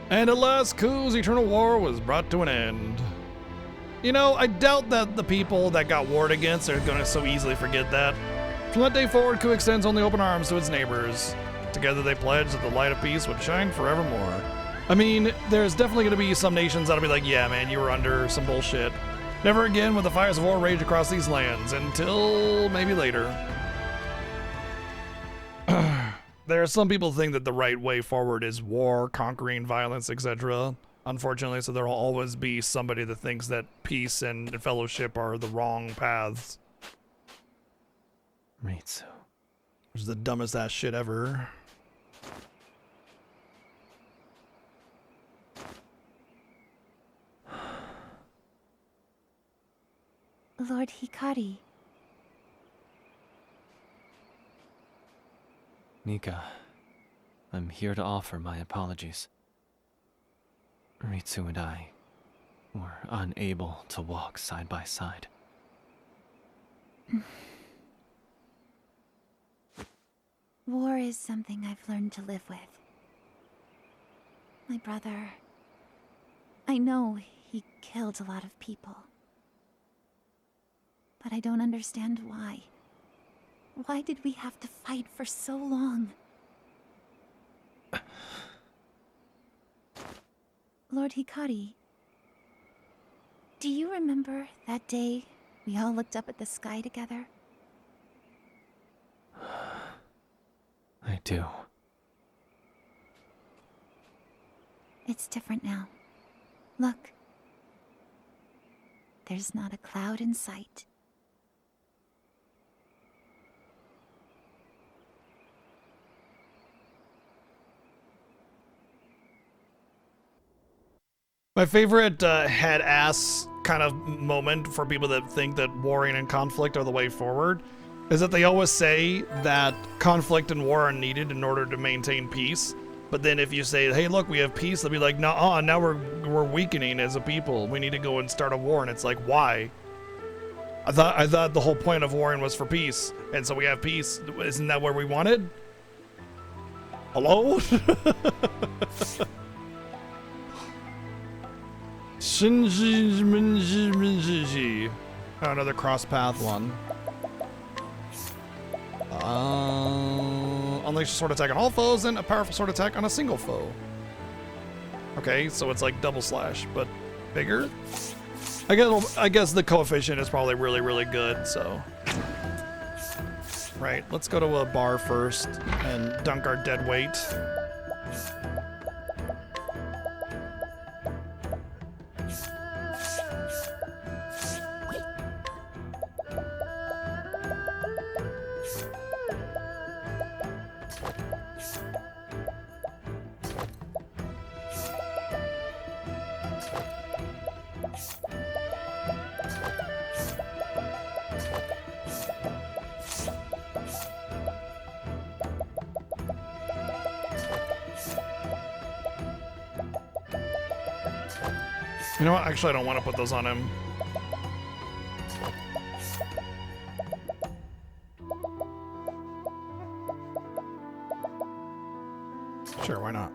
A: And at last, Ku's eternal war was brought to an end. You know, I doubt that the people that got warred against are gonna so easily forget that. From that day forward, Ku extends only open arms to its neighbors. Together they pledged that the light of peace would shine forevermore. I mean, there's definitely gonna be some nations that'll be like, yeah man, you were under some bullshit. Never again will the fires of war rage across these lands, until maybe later. There are some people think that the right way forward is war, conquering, violence, etc. Unfortunately, so there will always be somebody that thinks that peace and fellowship are the wrong paths.
Q: Ritsu.
A: Which is the dumbest ass shit ever.
S: Lord Hikari.
Q: Mika, I'm here to offer my apologies. Ritsu and I were unable to walk side by side.
S: War is something I've learned to live with. My brother... I know he killed a lot of people. But I don't understand why. Why did we have to fight for so long? Lord Hikari, do you remember that day we all looked up at the sky together?
Q: I do.
S: It's different now. Look. There's not a cloud in sight.
A: My favorite head-ass kind of moment for people that think that warring and conflict are the way forward is that they always say that conflict and war are needed in order to maintain peace. But then if you say, hey, look, we have peace, they'll be like, nah, now we're weakening as a people. We need to go and start a war. And it's like, why? I thought the whole point of warring was for peace. And so we have peace. Isn't that where we wanted? Hello? Shinji. Oh, another cross-path one. Unleash a sword attack on all foes and a powerful sword attack on a single foe. Okay, so it's like double slash, but bigger? I guess the coefficient is probably really, really good, so. Right, let's go to a bar first and dunk our dead weight. You know what? Actually, I don't want to put those on him. Sure, why not?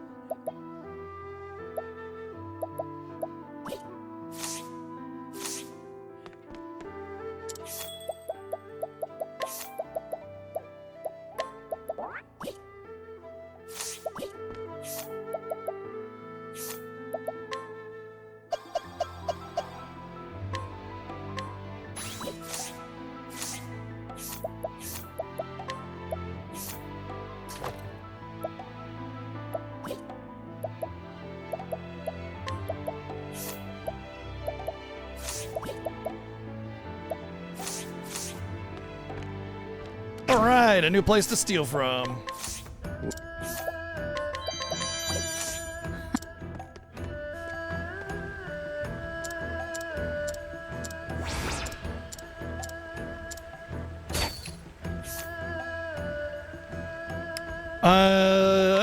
A: Alright, a new place to steal from.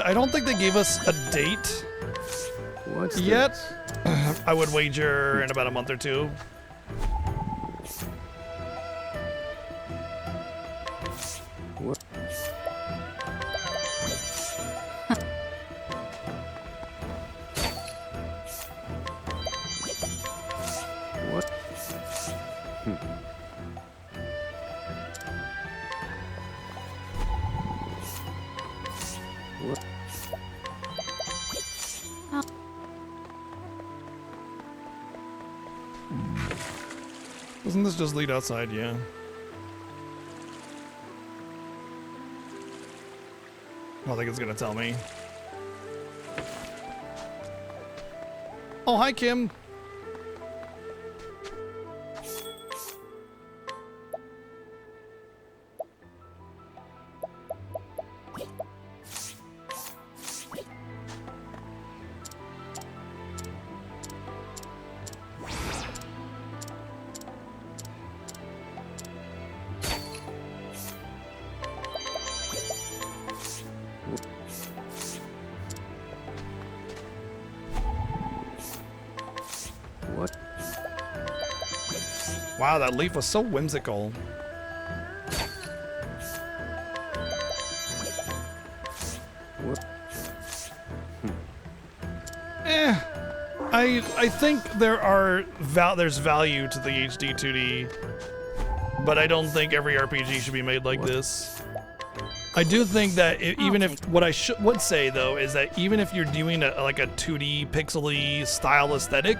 A: I don't think they gave us a date yet. I would wager in about a month or two. Doesn't this just lead outside? Yeah. I don't think it's gonna tell me. Oh, hi, Kim.
F: What?
A: Wow, that leaf was so whimsical.
F: What?
A: I think there's value to the HD 2D, but I don't think every RPG should be made like this. I do think that even if what I would say though is that even if you're doing like a 2D pixely style aesthetic,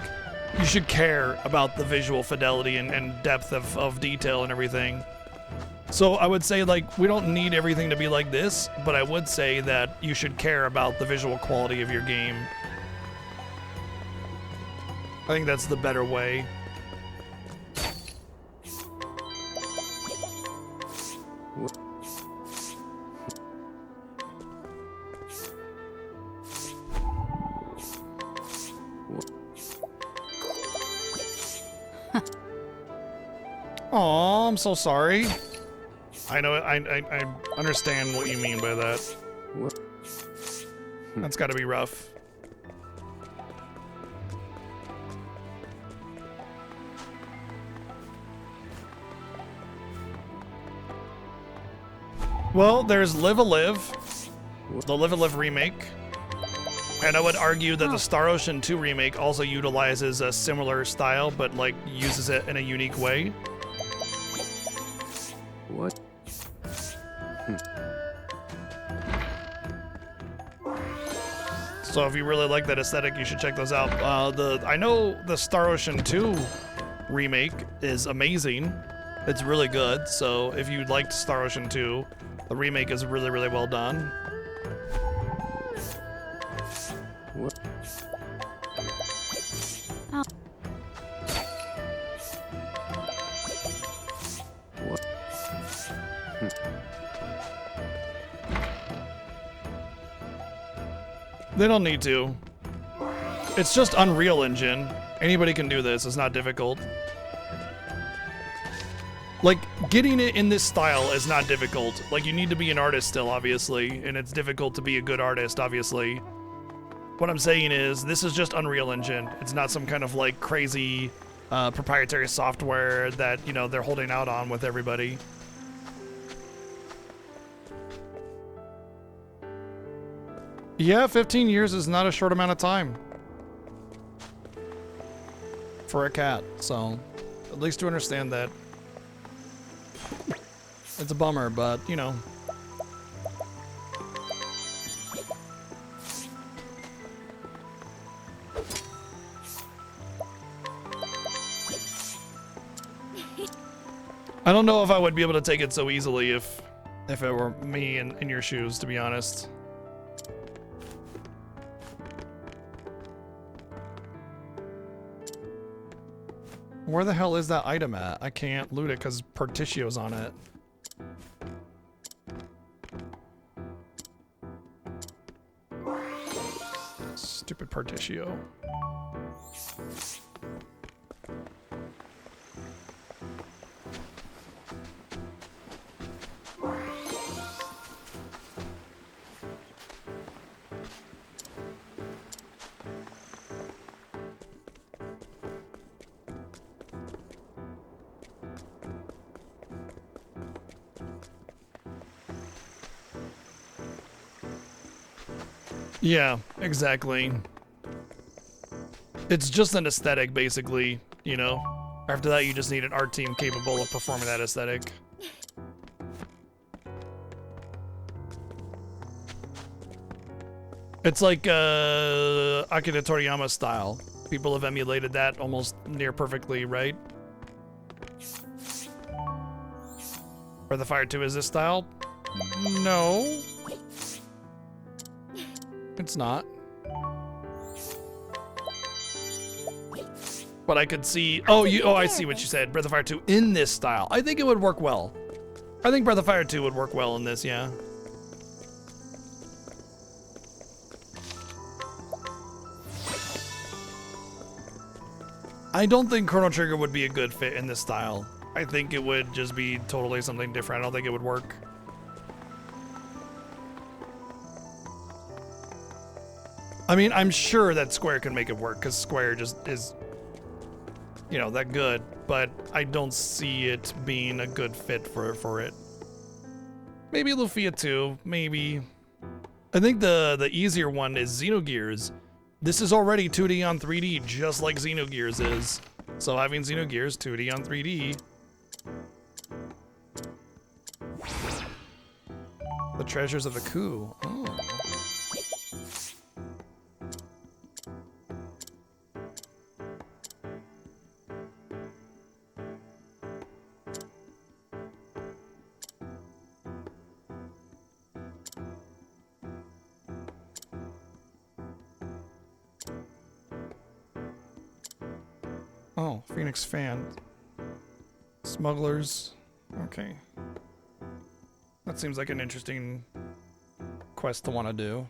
A: you should care about the visual fidelity and depth of detail and everything. So I would say, like, we don't need everything to be like this, but I would say that you should care about the visual quality of your game. I think that's the better way. Aw, I'm so sorry. I know, I understand what you mean by that.
F: What?
A: That's gotta be rough. Well, there's Live a Live, the Live a Live remake. And I would argue that the Star Ocean 2 remake also utilizes a similar style, but like uses it in a unique way.
F: What?
A: So if you really like that aesthetic, you should check those out. I know the Star Ocean 2 remake is amazing. It's really good. So if you liked Star Ocean 2, the remake is really, really well done.
F: What?
C: Oh.
F: What?
A: They don't need to. It's just Unreal Engine. Anybody can do this. It's not difficult. Like, getting it in this style is not difficult. Like, you need to be an artist still, obviously, and it's difficult to be a good artist, obviously. What I'm saying is, this is just Unreal Engine. It's not some kind of, like, crazy proprietary software that, you know, they're holding out on with everybody. Yeah, 15 years is not a short amount of time for a cat, so at least to understand that. It's a bummer, but, you know. I don't know if I would be able to take it so easily if it were me in your shoes, to be honest. Where the hell is that item at? I can't loot it because Partitio's on it. Stupid Partitio. Yeah, exactly. It's just an aesthetic, basically, you know? After that, you just need an art team capable of performing that aesthetic. It's like Akira Toriyama style. People have emulated that almost near perfectly, right? Breath of Fire 2 is this style? No. It's not. But I could see. Oh, I see what you said. Breath of Fire 2 in this style. I think it would work well. I think Breath of Fire 2 would work well in this, yeah. I don't think Chrono Trigger would be a good fit in this style. I think it would just be totally something different. I don't think it would work. I mean, I'm sure that Square can make it work because Square just is, you know, that good, but I don't see it being a good fit for it. Maybe Lufia 2, maybe. I think the easier one is Xenogears. This is already 2D on 3D, just like Xenogears is. So having Xenogears 2D on 3D. The Treasures of the Coup. Oh. Oh, Phoenix fan. Smugglers. Okay. That seems like an interesting quest to want to do.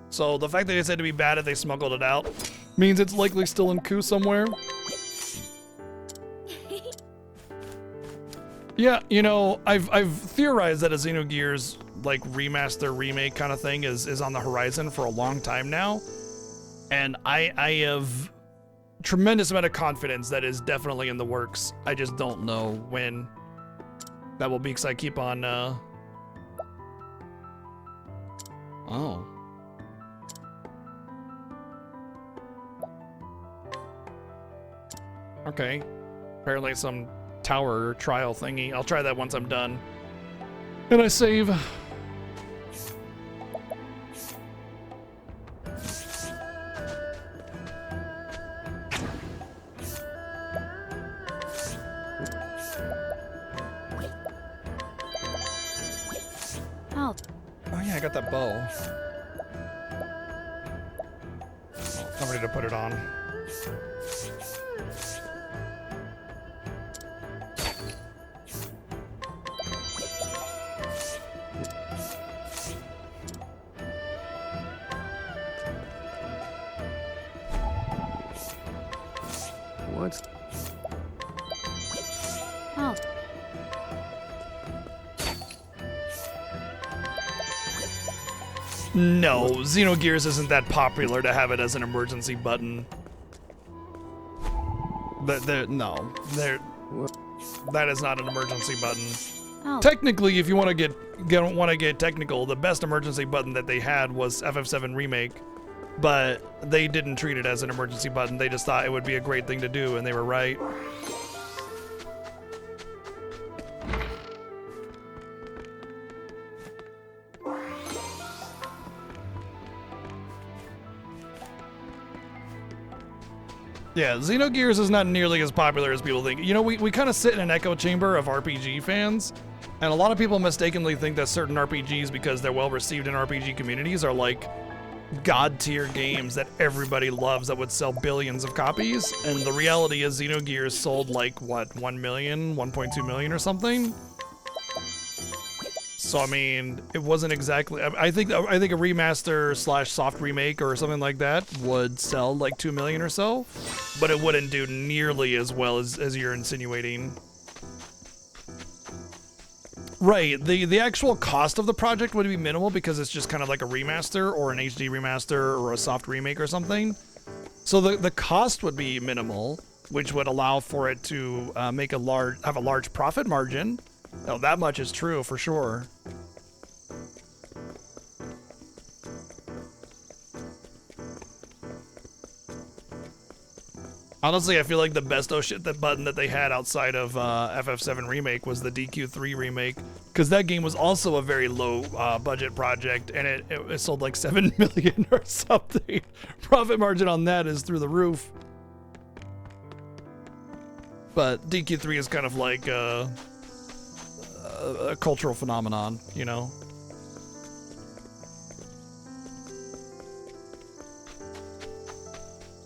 A: So the fact that it said to be bad if they smuggled it out means it's likely still in Coup somewhere. Yeah, you know, I've theorized that a Xenogears like remaster remake kind of thing is on the horizon for a long time now, and I have tremendous amount of confidence that is definitely in the works. I just don't know when that will be because I keep on. Oh. Okay. Apparently some tower trial thingy. I'll try that once I'm done. And I save.
C: Oh.
A: Oh yeah, I got that bow. Oh, I'm ready to put it on.
F: What?
C: Oh.
A: No, Xenogears isn't that popular to have it as an emergency button. No, that is not an emergency button.
C: Oh.
A: Technically, if you want to get technical, the best emergency button that they had was FF7 Remake, but they didn't treat it as an emergency button. They just thought it would be a great thing to do, and they were right. Yeah, Xenogears is not nearly as popular as people think. You know, we kind of sit in an echo chamber of RPG fans, and a lot of people mistakenly think that certain RPGs, because they're well received in RPG communities, are like god tier games that everybody loves that would sell billions of copies. And the reality is Xenogears sold like, what, 1 million, 1.2 million or something? So I mean, it wasn't exactly. I think a remaster / soft remake or something like that would sell like 2 million or so, but it wouldn't do nearly as well as you're insinuating. Right. The actual cost of the project would be minimal because it's just kind of like a remaster or an HD remaster or a soft remake or something. So the cost would be minimal, which would allow for it to have a large profit margin. No, that much is true for sure. Honestly, I feel like the best oh shit that button that they had outside of FF7 Remake was the DQ3 Remake, because that game was also a very low budget project, and it sold like 7 million or something. Profit margin on that is through the roof. But DQ3 is kind of like a cultural phenomenon, you know?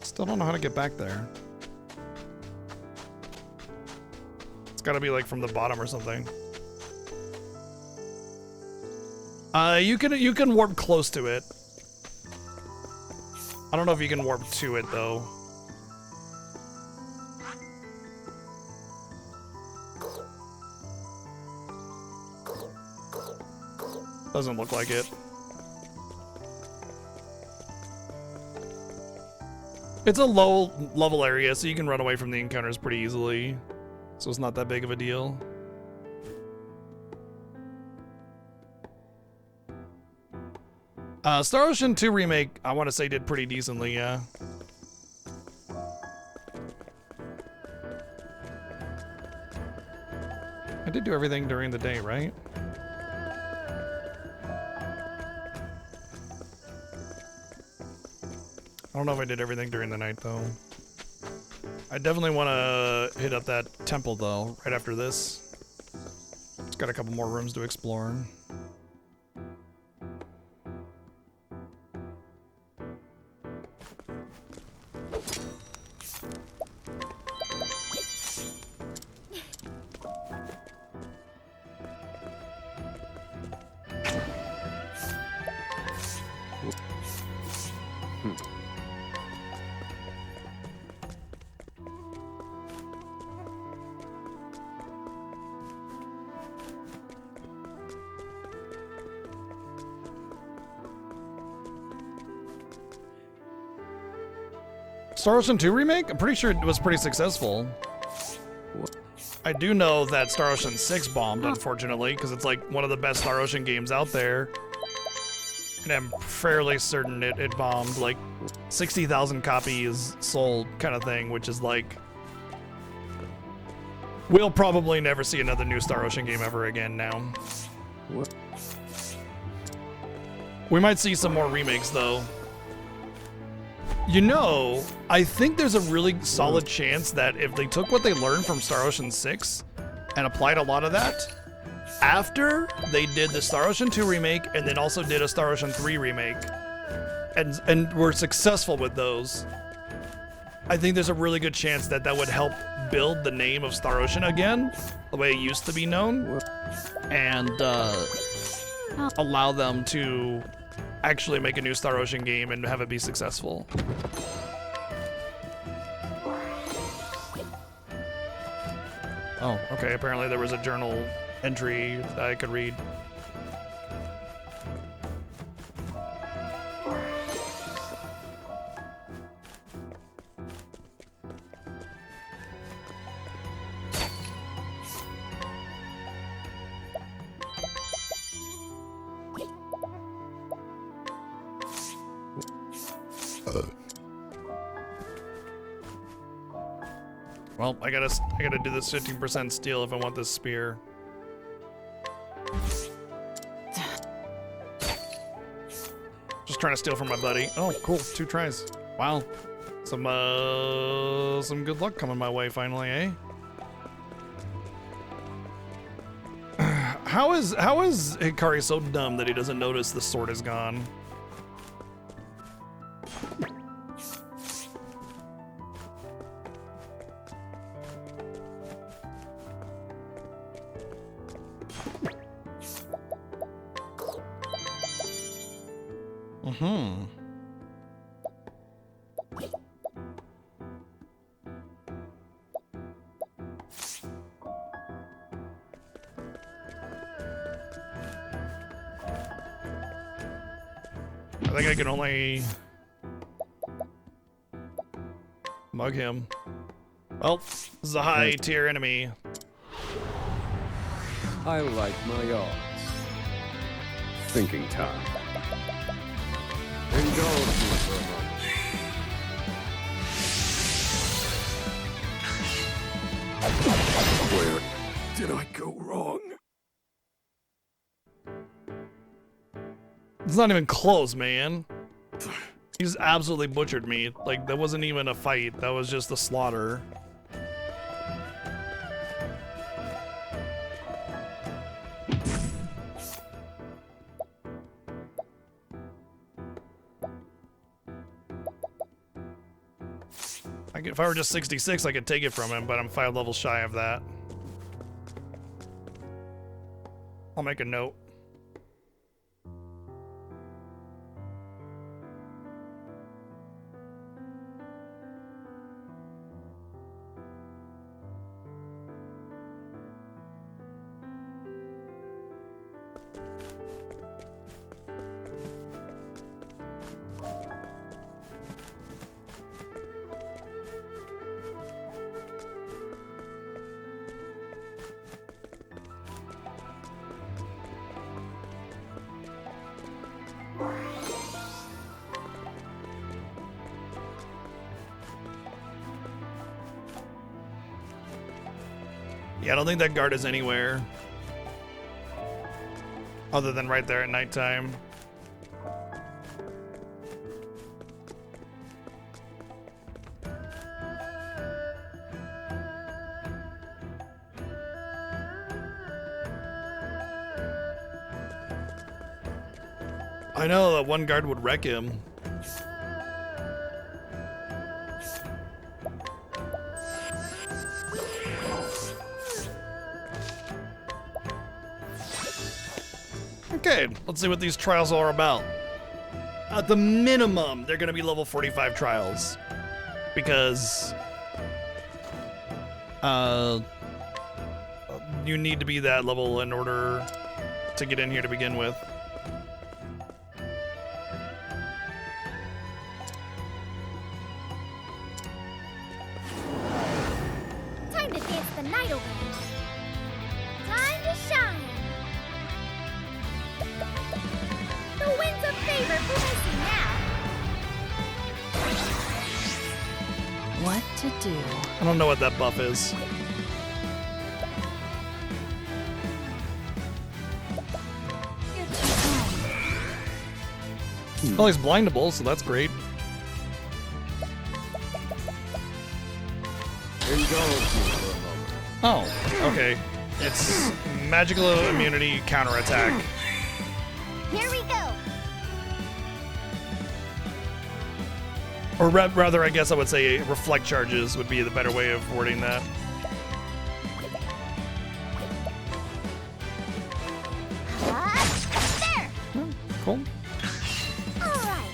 A: Still don't know how to get back there. It's gotta be like from the bottom or something. You can warp close to it. I don't know if you can warp to it though. Doesn't look like it. It's a low level area, so you can run away from the encounters pretty easily. So it's not that big of a deal. Star Ocean 2 Remake, I want to say, did pretty decently, yeah. I did do everything during the day, right? I don't know if I did everything during the night, though. I definitely want to hit up that temple, though, right after this. It's got a couple more rooms to explore. Star Ocean 2 Remake? I'm pretty sure it was pretty successful. I do know that Star Ocean 6 bombed, unfortunately, because it's like one of the best Star Ocean games out there. And I'm fairly certain it bombed, like 60,000 copies sold kind of thing, which is like... We'll probably never see another new Star Ocean game ever again now. We might see some more remakes, though. You know, I think there's a really solid chance that if they took what they learned from Star Ocean 6 and applied a lot of that, after they did the Star Ocean 2 remake and then also did a Star Ocean 3 remake, and were successful with those, I think there's a really good chance that that would help build the name of Star Ocean again, the way it used to be known, and allow them to actually make a new Star Ocean game and have it be successful. Oh, okay, apparently there was a journal entry that I could read. Well, I gotta do this 15% steal if I want this spear. Just trying to steal from my buddy. Oh, cool, 2 tries. Wow, some good luck coming my way finally, eh? How is Hikari so dumb that he doesn't notice the sword is gone? I think I can only mug him. Well, this is a high tier enemy.
F: I like my odds.
D: Thinking time.
F: Indulge me for a moment.
D: Where did I go wrong?
A: It's not even close, man. He's absolutely butchered me. Like, that wasn't even a fight. That was just a slaughter. If I were just 66, I could take it from him, but I'm 5 levels shy of that. I'll make a note. Yeah, I don't think that guard is anywhere other than right there at nighttime. I know that one guard would wreck him. Okay, let's see what these trials are about. At the minimum, they're gonna be level 45 trials. Because you need to be that level in order to get in here to begin with.
E: Time to dance the night away. Time to shine. The winds of favor blazing now.
C: What to do?
A: I don't know what that buff is. Well, he's blindable, so that's great. Oh, okay. It's magical immunity counterattack.
E: Here we go.
A: Or rather, I guess I would say reflect charges would be the better way of wording that.
E: There.
A: Cool.
E: All right.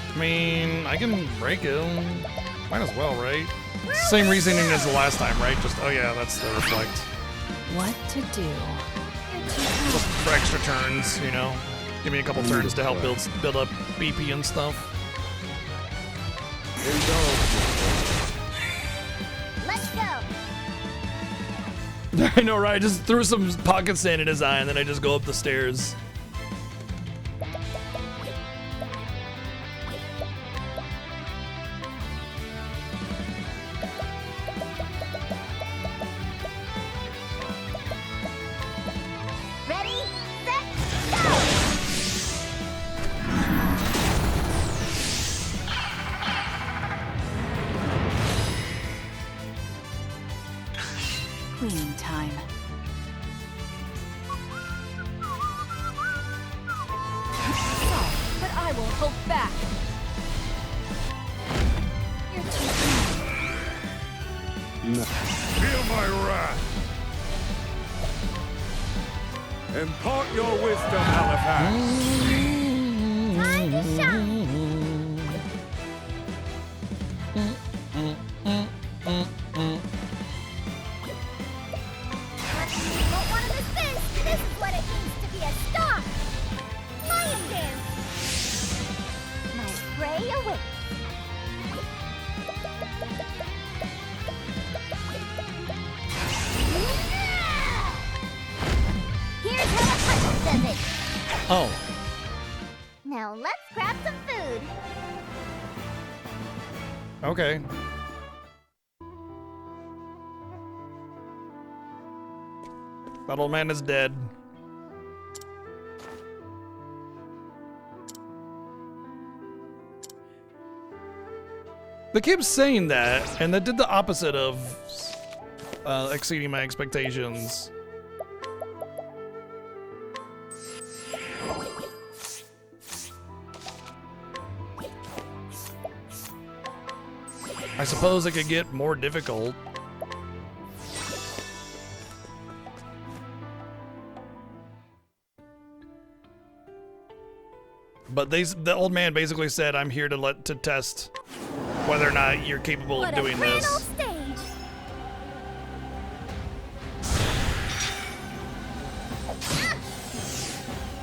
A: I mean, I can break him. Might as well, right? Same reasoning as the last time, right? Just, oh yeah, that's the reflect.
C: What to do?
A: Just for extra turns, you know? Give me a couple turns to help build up BP and stuff.
E: Let's go.
A: I know, right? I just threw some pocket sand in his eye and then I just go up the stairs.
E: Ready, set, go.
C: Cleaning time.
P: But I won't hold back. You're too
L: Feel my wrath.
F: Impart your wisdom, Halifax.
E: Time to shine. Don't want to miss this. This is what it means to be a star. Lion dance. My prey awaits.
A: Oh.
E: Now let's grab some food.
A: Okay. That old man is dead. They kept saying that, and that did the opposite of exceeding my expectations. I suppose it could get more difficult. But the old man basically said, "I'm here to test whether or not you're capable of doing this."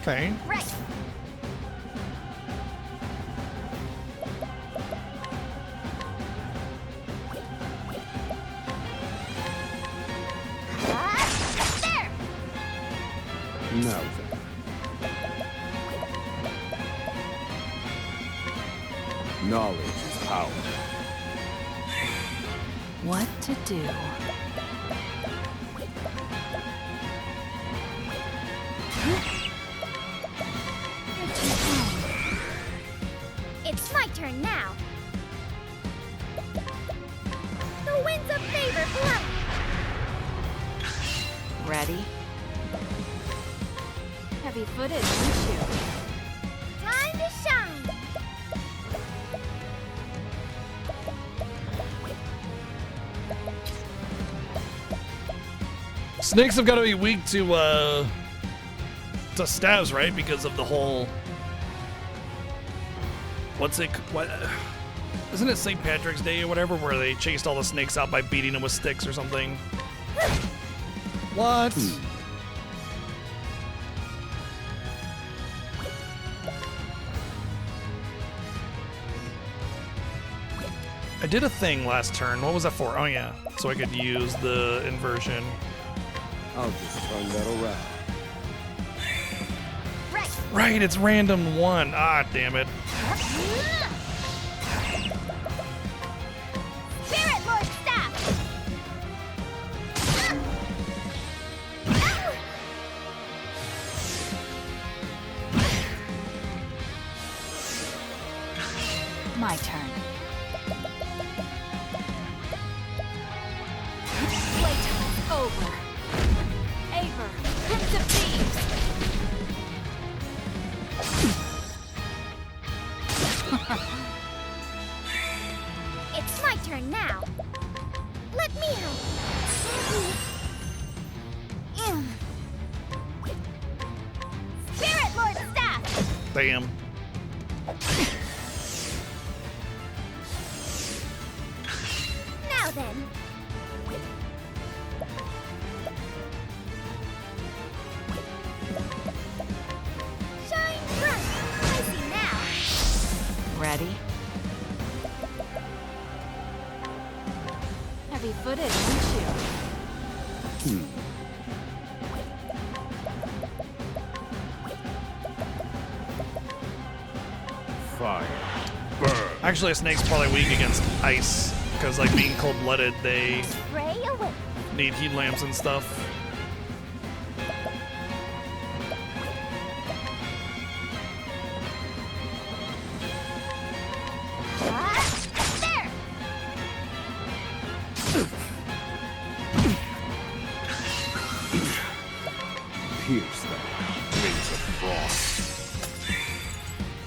A: Okay.
E: Right. There.
M: Now then. Knowledge is power.
C: What to do?
E: It's my turn now. The winds of favor blow.
C: Ready? Heavy-footed, aren't you?
E: Time to shine.
A: Snakes have got to be weak to stabs, right? Because of the whole. What? Isn't it St. Patrick's Day or whatever, where they chased all the snakes out by beating them with sticks or something? What? I did a thing last turn. What was that for? Oh yeah, so I could use the inversion.
M: I'll just turn that around.
A: Right, it's random one. Ah, damn it.
E: Spirit Lord Staff.
C: My turn. Playtime's over. Aver, Prince of Thieves.
E: It's my turn now. Let me help. Spirit Lord Staff.
A: Bam.
E: Now then. Shine bright. I see now.
C: Ready? Heavy-footed, aren't you?
M: Fire.
A: Actually, a snake's probably weak against ice, because like being cold-blooded, they
E: Spray away.
A: need heat lamps and stuff.
E: There.
M: Pierce them. Wings of frost.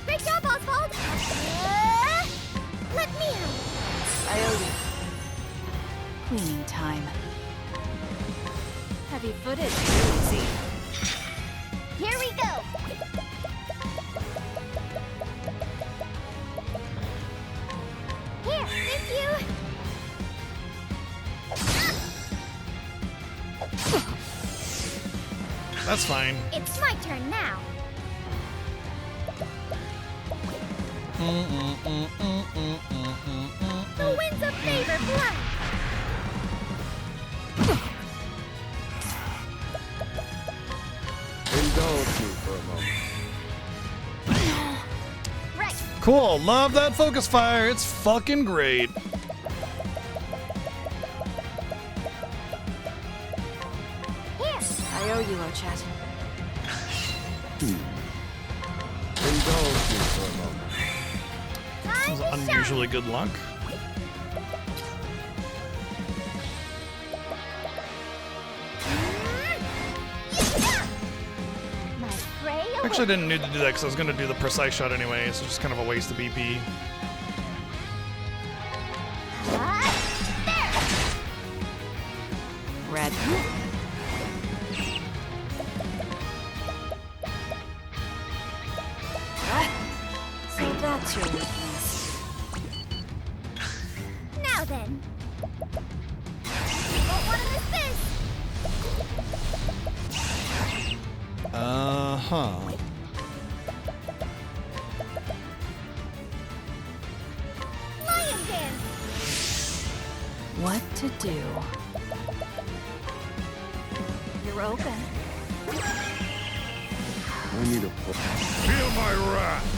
E: Great job, Oswald. Let me help.
C: I owe you. Cleaning time. Heavy-footed, easy.
E: Here we go. Here, thank you.
A: That's fine.
E: It's my turn now. The winds of favor blow.
M: Indulge me for a moment.
A: Cool, love that focus fire. It's fucking great.
C: Here. I owe you, Ochat.
N: Indulge me for a moment.
A: This is unusually good luck. Actually, I didn't need to do that because I was going to do the precise shot anyway, so it's just kind of a waste of BP.
C: Red. So that's your weakness.
E: Now then. Won't want to miss this.
A: Uh-huh.
E: Lion dance.
C: What to do? You're open.
N: I need a push.
L: Feel my wrath.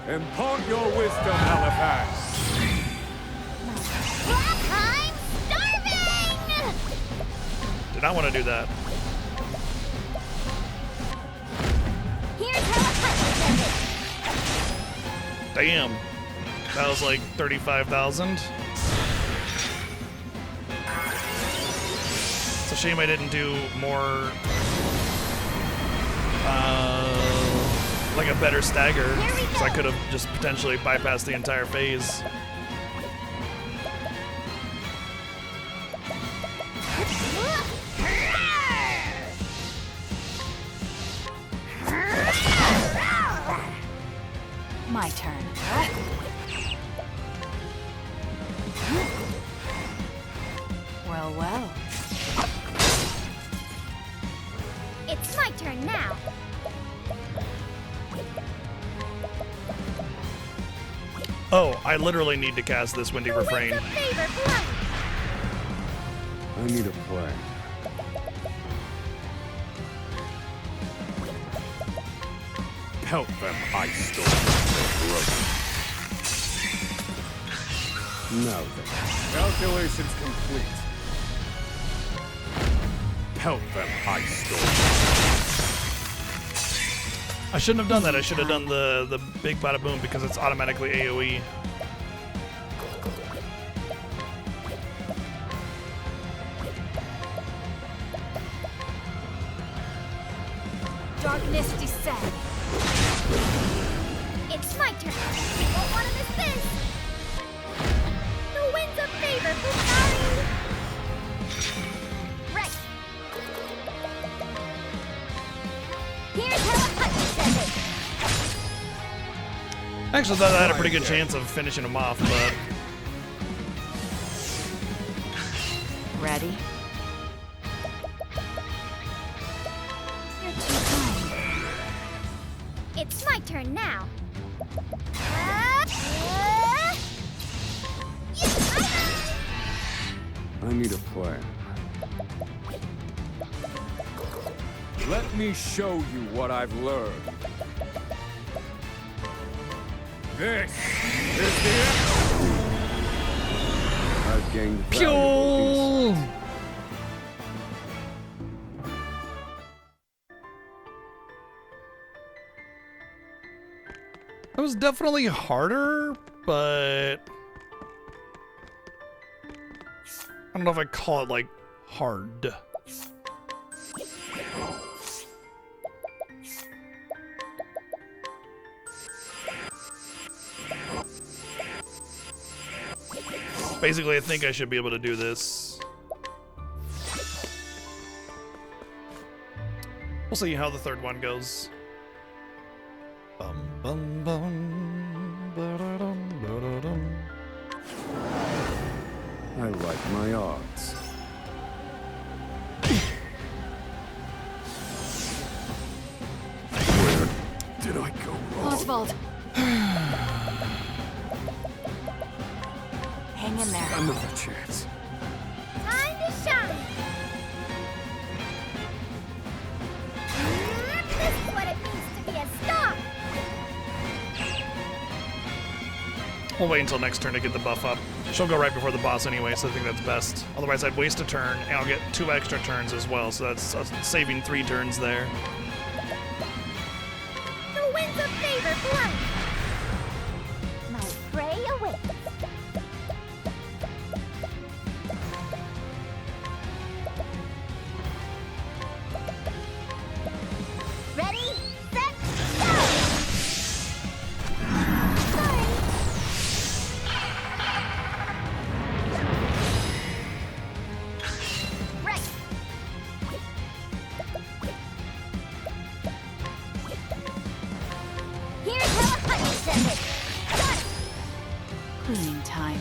N: Impart your wisdom, Halifax.
E: I'm starving!
A: Did not want to do that.
E: Here's how a punch does it.
A: Damn. That was like 35,000. It's a shame I didn't do more, like a better stagger, because I could have just potentially bypassed the entire phase.
C: My turn. Well, well.
E: It's my turn now.
A: Oh, I literally need to cast this Windy Refrain.
N: I need a plan.
L: Pelt them, ice storms.
N: Now then. Calculations complete.
L: Pelt them, ice storms.
A: I shouldn't have done that. I should have done the big bada boom because it's automatically AoE.
E: Darkness descend. It's my turn. Won't want to miss this. The winds of favor, Bukari. Right. Here's how a punch does it.
A: I actually thought I had a pretty good chance of finishing him off, but...
C: Ready?
E: It's my turn now.
N: I need a plan. Let me show you what I've learned. This is the end. I've gained valuable pieces.
A: It was definitely harder, but... I don't know if I'd call it, like, hard. Basically, I think I should be able to do this. We'll see how the third one goes. Bum, bum, bum, ba-da-dum, ba-da-dum.
N: I like my odds. Where did I go wrong?
C: Oswald. Hang in there.
N: Another chance.
E: Time to shine. This is what it means to be a star.
A: We'll wait until next turn to get the buff up. She'll go right before the boss anyway, so I think that's best. Otherwise, I'd waste a turn, and I'll get 2 extra turns as well, so that's saving 3 turns there.
E: The winds of favor blow. My prey awaits. Ready, set, go! Sorry. Right. Here's how a hunter does it. Got it.
C: Cleaning time.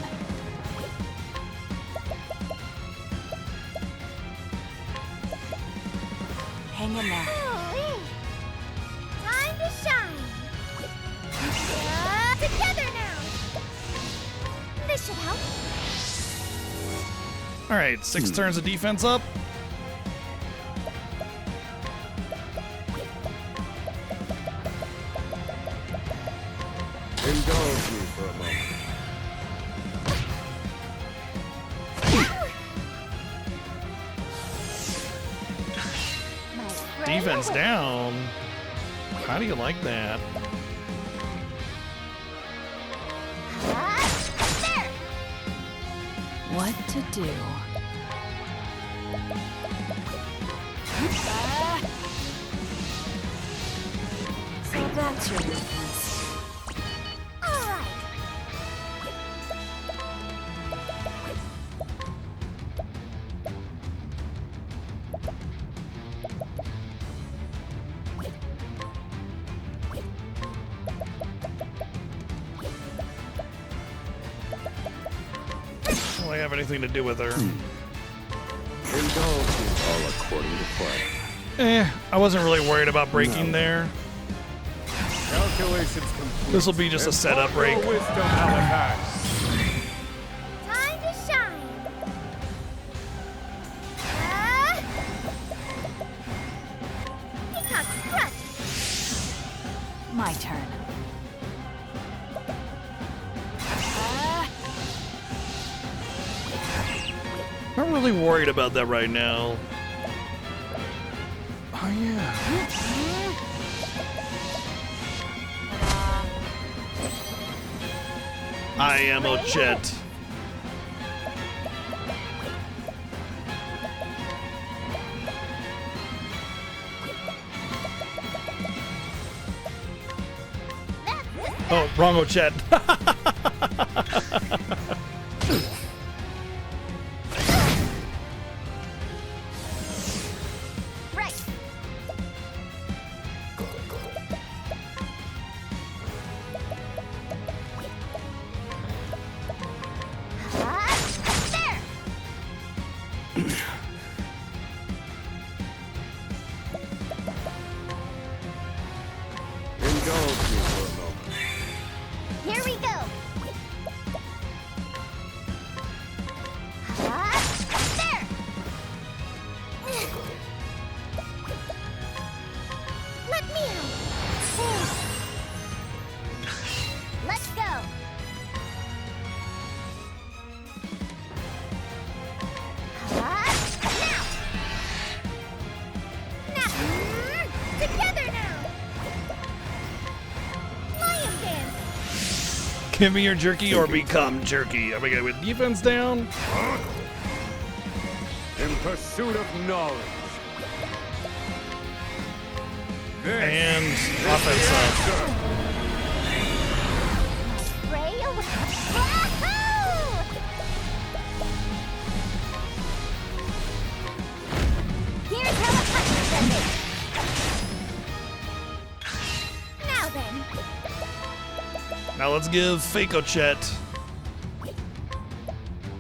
C: Hang in there.
E: Ooh-wee. Time to shine. Together now. This should help.
A: Alright, 6 turns of defense up.
F: Indulge me for a moment.
A: Defense down. How do you like that?
E: There.
C: What to do? So that's your weakness.
E: All right.
A: Will I have anything to do with her?
F: Indulge me. All according to plan.
A: I wasn't really worried about breaking there.
F: Calculations complete.
A: This will be just a setup break.
F: Wisdom, Alakai.
E: Time to shine. Peacock strut.
C: My turn.
A: I'm not really worried about that right now. Oh yeah. I am Ochet. Oh, wrong Ochet.
E: Right. There.
F: Indulge me for a moment.
E: Here we go. There. Let me out. Let's go. Now. Together now. Lion dance.
A: Give me your jerky or become jerky. Are we good with defense down?
F: In pursuit of knowledge.
A: And offense up.
E: Spray away. Wahoo! Here's how a hunter does it. Now then.
A: Now let's give Fake Ochet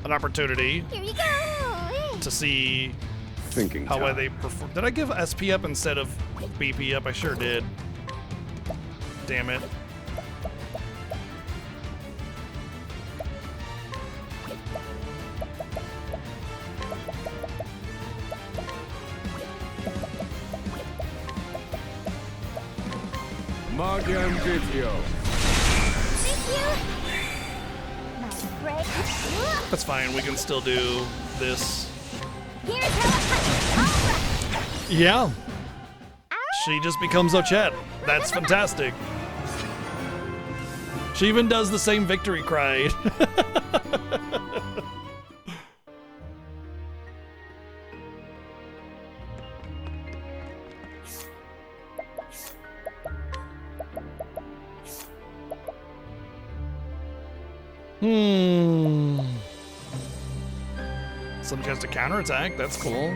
A: an opportunity
E: Here you go.
A: to see
F: Thinking
A: how well
F: time.
A: they perform. Did I give SP up instead of BP up? I sure did. Damn it.
F: Magyan Video.
E: Thank you.
A: That's fine. We can still do this.
E: Here's how
A: Yeah. She just becomes Ochette. That's fantastic. She even does the same victory cry. Some chance to counterattack. That's cool.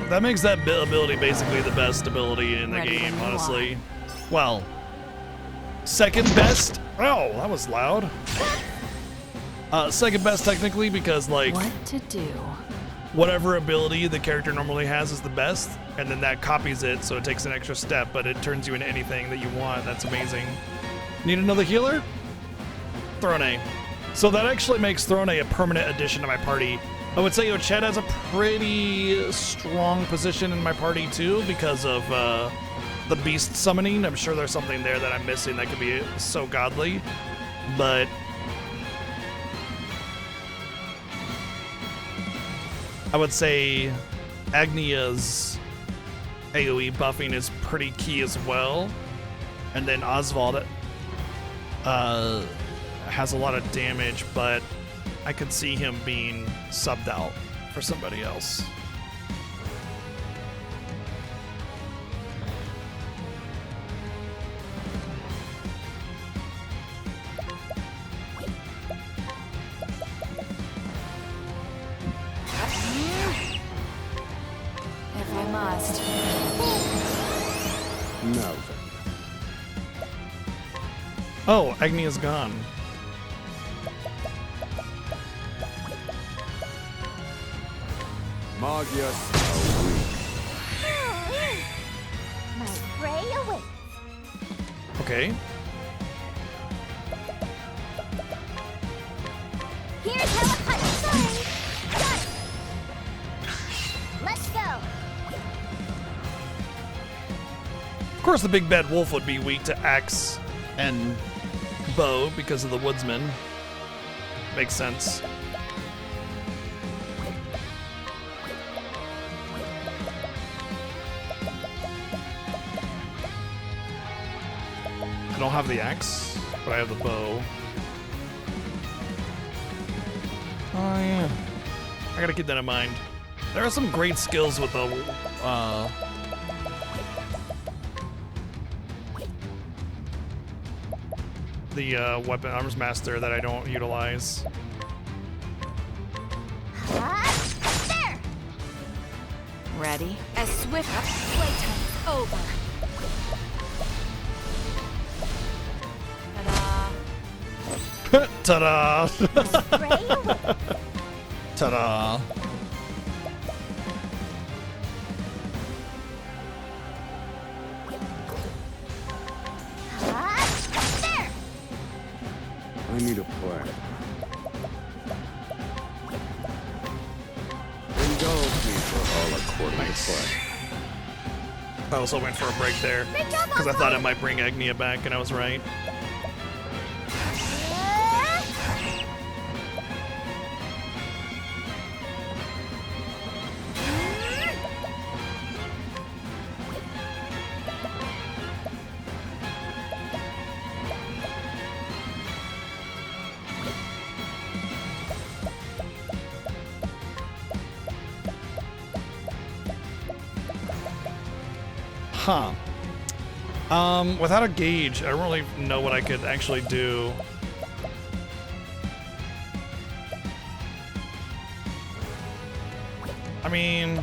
A: That makes that ability basically the best ability in the game, honestly. Well, second best. Oh, that was loud. Second best technically because like
C: What to do?
A: whatever ability the character normally has is the best, and then that copies it, so it takes an extra step, but it turns you into anything that you want. That's amazing. Need another healer? Throne. So that actually makes Throne a permanent addition to my party. I would say Ochette has a pretty strong position in my party too because of the beast summoning. I'm sure there's something there that I'm missing that could be so godly, but I would say Agnia's AoE buffing is pretty key as well, and then Oswald has a lot of damage, but I could see him being subbed out for somebody else.
C: If I must.
M: No.
A: Oh, Agnia's gone.
M: Magius
E: my prey awaits.
A: Okay.
E: Here's how a punch. Sorry. Got it. Let's go.
A: Of course, the big bad wolf would be weak to axe and bow because of the woodsman. Makes sense. I don't have the axe, but I have the bow. Oh yeah, I gotta keep that in mind. There are some great skills with the weapon arms master that I don't utilize.
E: There.
C: Ready?
E: As swift playtime's over.
A: Ta-da!
E: Prey awaits.
A: Ta-da!
E: There.
M: I need a plan. Indulge me for all according to plan.
A: I also went for a break there because I thought it might bring Agnia back, and I was right. Huh. Without a gauge, I don't really know what I could actually do. I mean,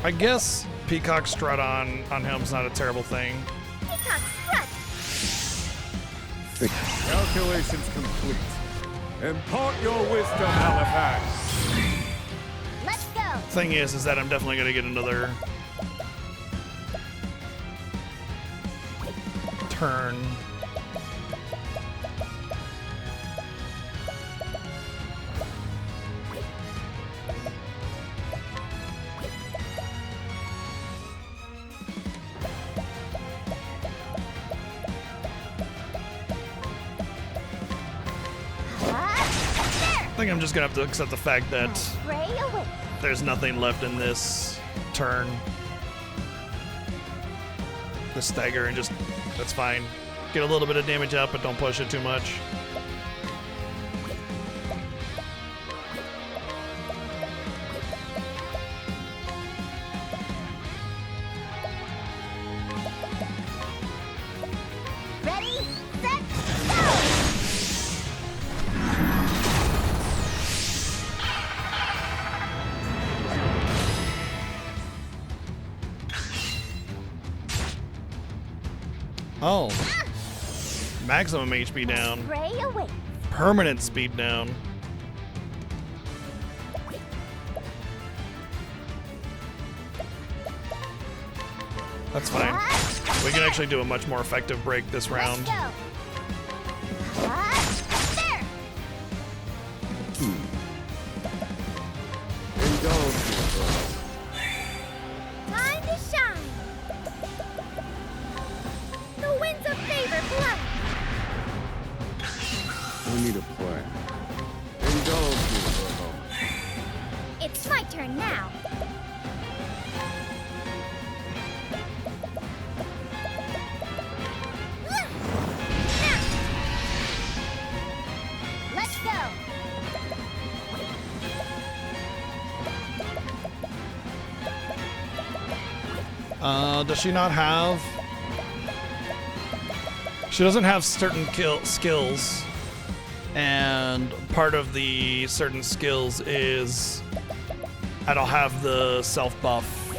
A: I guess Peacock Strut on him's not a terrible thing.
E: Peacock strut.
N: Calculations complete. Impart your wisdom, Halifax.
E: Let's go.
A: Thing is that I'm definitely gonna get another turn. I think I'm just gonna have to accept the fact that
E: Spray away.
A: there's nothing left in this turn. The stagger and just, that's fine. Get a little bit of damage out, but don't push it too much.
E: Ready, set, go!
A: Oh. Maximum HP down.
E: Spray away.
A: Permanent speed down. That's fine. We can actually do a much more effective break this round.
E: Let's go. There. Time to shine. The winds of favor blow.
M: We need a plan. Indulge me for a moment.
E: It's my turn now. Let's go.
A: Does she not have? She doesn't have certain skills, and part of the certain skills is I don't have the self buff,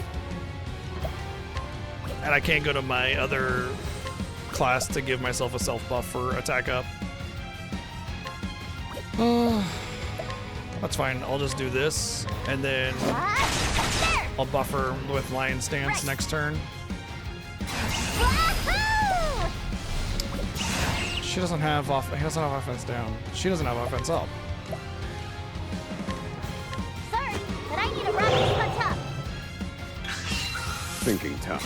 A: and I can't go to my other class to give myself a self buff for attack up. That's fine. I'll just do this, and then I'll buffer with Lion Stance next turn. She doesn't have he doesn't have offense down. She doesn't have offense up.
E: Sorry, but I need a rapid punch up.
D: Thinking tough.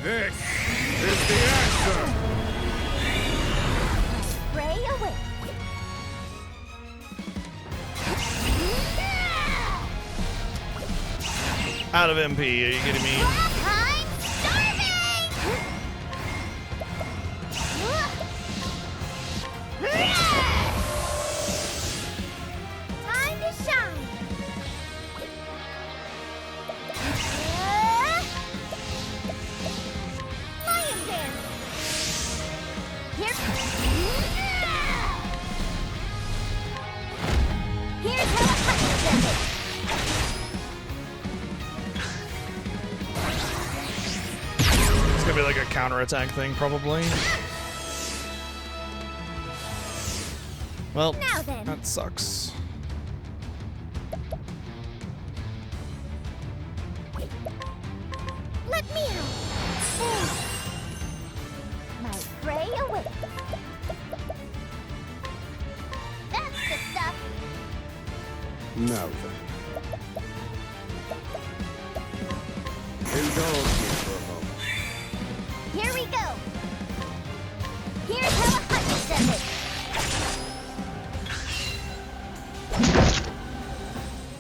N: This is the answer.
E: Spray away.
A: Out of MP, are you kidding me?
E: I'm starving! Time to shine. Lion dance. Here's how a punch does it.
A: It's gonna be like a counterattack thing, probably. Well,
E: Now then.
A: that sucks.
E: Let me help. My prey away. That's the stuff.
M: Now then. Indulge me for a moment.
E: Here we go. Here's how a hunter does it.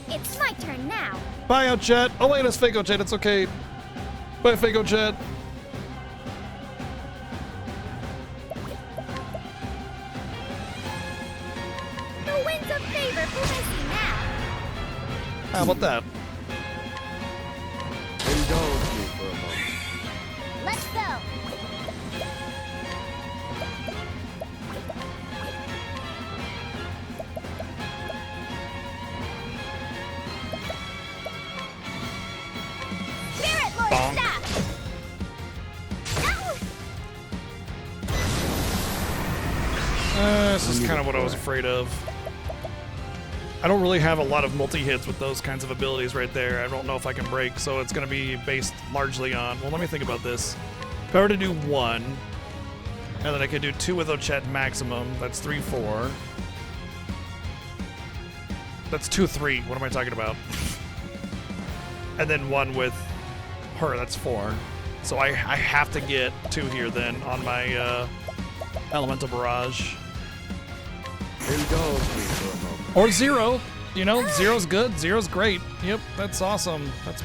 E: It's my turn now.
A: Bye, Chat. Oh wait, it's Fako Chat. It's okay. Bye, Fako Chat.
E: The winds of favor bless you now.
A: How about that?
M: Indulge me for a moment.
E: Let's go. Spirit Lord
A: Bonk.
E: staff.
A: kind of what I was afraid of. I don't really have a lot of multi-hits with those kinds of abilities right there. I don't know if I can break, so it's going to be based largely on... Well, let me think about this. If I were to do 1, and then I could do 2 with Ochette maximum, that's 3, 4. That's 2, 3. What am I talking about? And then 1 with her, that's 4. So I have to get 2 here then on my Elemental Barrage.
N: Indulge me for a moment.
A: Or 0. You know, 0's good. 0's great. Yep, that's awesome. That's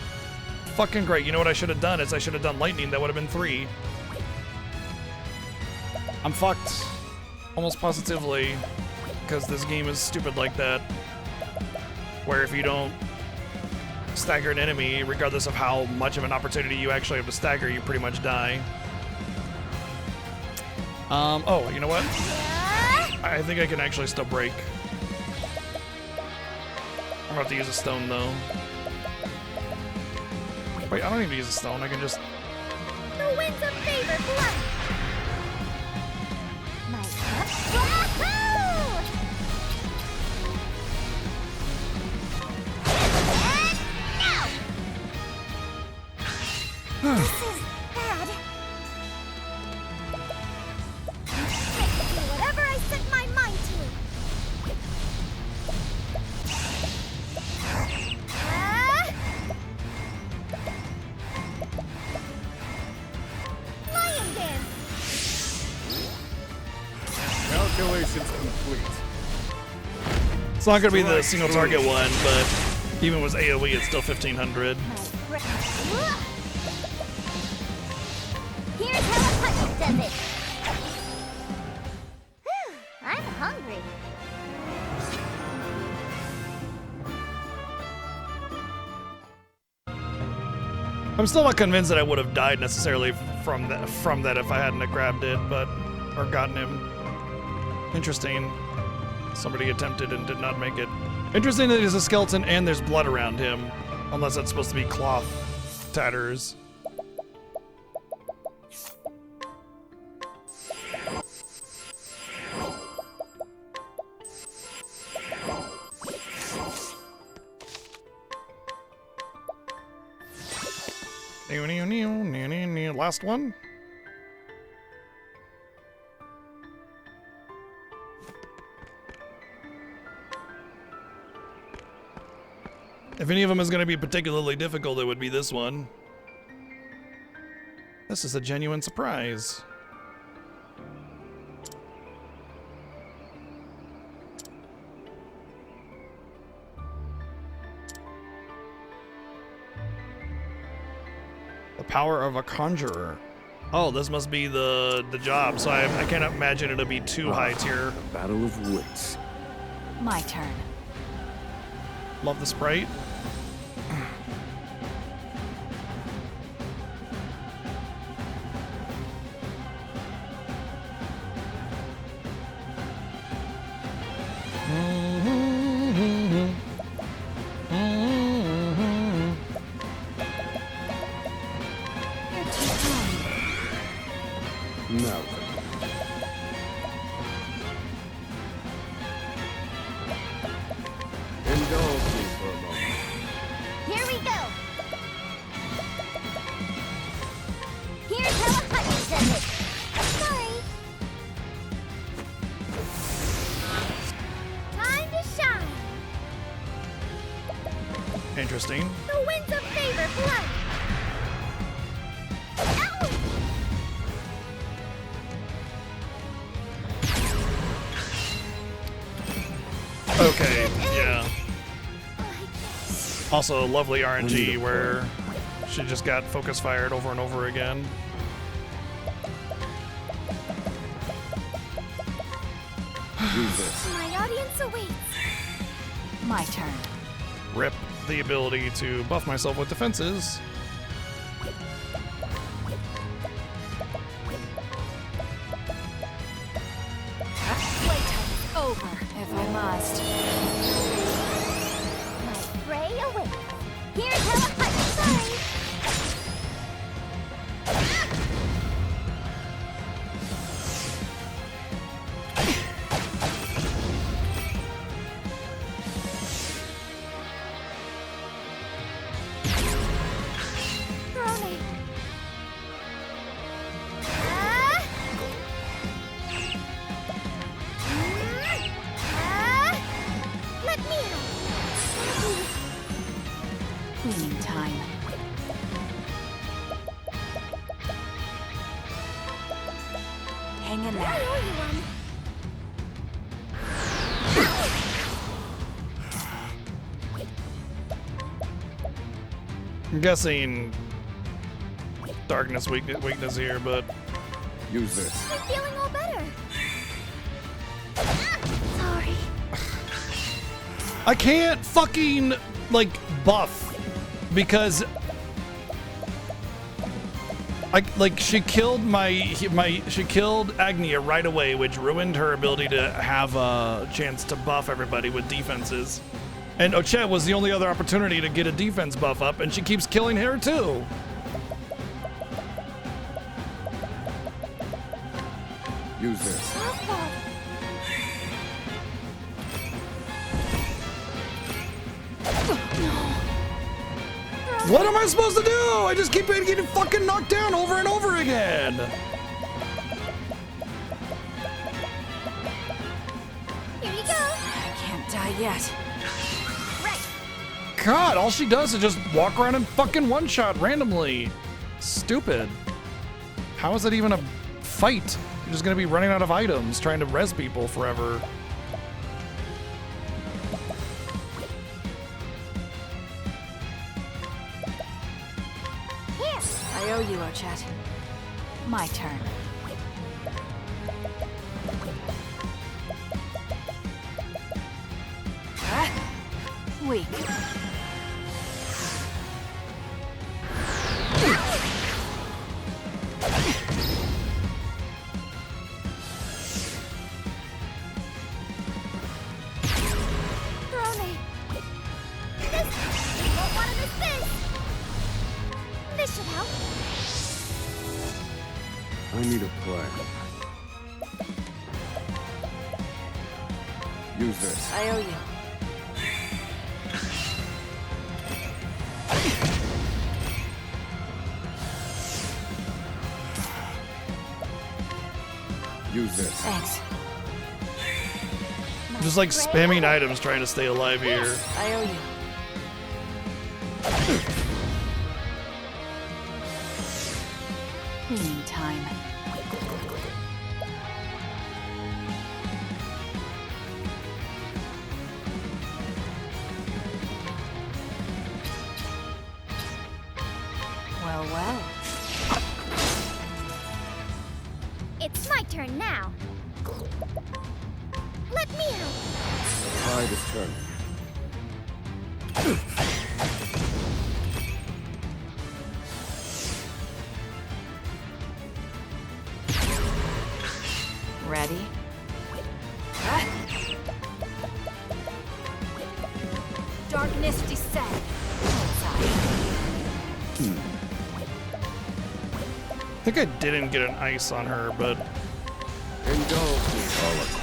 A: fucking great. You know what I should have done is I should have done Lightning. That would have been 3. I'm fucked. Almost positively. Because this game is stupid like that. Where if you don't stagger an enemy, regardless of how much of an opportunity you actually have to stagger, you pretty much die. Oh, you know what? I think I can actually still break. I'm gonna have to use a stone though. Wait, I don't need to use a stone, I can just...
E: The winds of favor blood! My Wahoo! And no! This is bad. I can do whatever I set my mind to. Lion dance.
O: Calculations complete.
A: It's not gonna be the single target one, but even with AoE, it's still 1500.
E: Here's how a puppet does it. Whew, I'm hungry.
A: I'm still not convinced that I would have died necessarily from that if I hadn't have grabbed it, but or gotten him. Interesting. Somebody attempted and did not make it. Interesting that he's a skeleton and there's blood around him, unless that's supposed to be cloth tatters. Last one. If any of them is going to be particularly difficult, it would be this one. This is a genuine surprise. The power of a conjurer. Oh, this must be the job, so I can't imagine it'll be too high tier.
D: Battle of wits.
C: My turn.
A: Love the sprite.
D: No.
N: Indulge me for a moment.
E: Here we go. Here's how a puppet does it. Sorry. Time to shine.
A: Interesting.
E: The winds of favor blood.
A: Okay, yeah. Also, lovely RNG where she just got focus fired over and over again.
E: My audience awaits.
C: My turn.
A: Rip the ability to buff myself with defenses.
C: Playtime is over, if I must.
E: My prey awaits. Here's how a puppet. Sorry.
C: time. Hang in there.
E: I owe you one.
A: I'm guessing darkness weakness here, but
D: use this.
E: I'm feeling all better. Sorry.
A: I can't fucking like buff because she killed she killed Agnia right away, which ruined her ability to have a chance to buff everybody with defenses. And Ochet was the only other opportunity to get a defense buff up, and she keeps killing her too.
D: Use this.
A: What am I supposed to do? I just keep getting fucking knocked down over and over again.
E: Here you go.
C: I can't die yet.
A: God, all she does is just walk around and fucking one-shot randomly. Stupid. How is that even a fight? You're just gonna be running out of items trying to res people forever.
C: Here. I owe you, Ochet. My turn. Weak.
E: This should help.
D: I need a plan. Use this.
C: I owe you.
D: Use this.
C: Thanks.
A: Just like spamming items trying to stay alive here.
C: I owe you. Cleaning time. Well, well.
E: It's my turn now. Let me help.
D: Tide is turning.
C: Ready? Darkness descend.
A: I think I didn't get an ice on her, but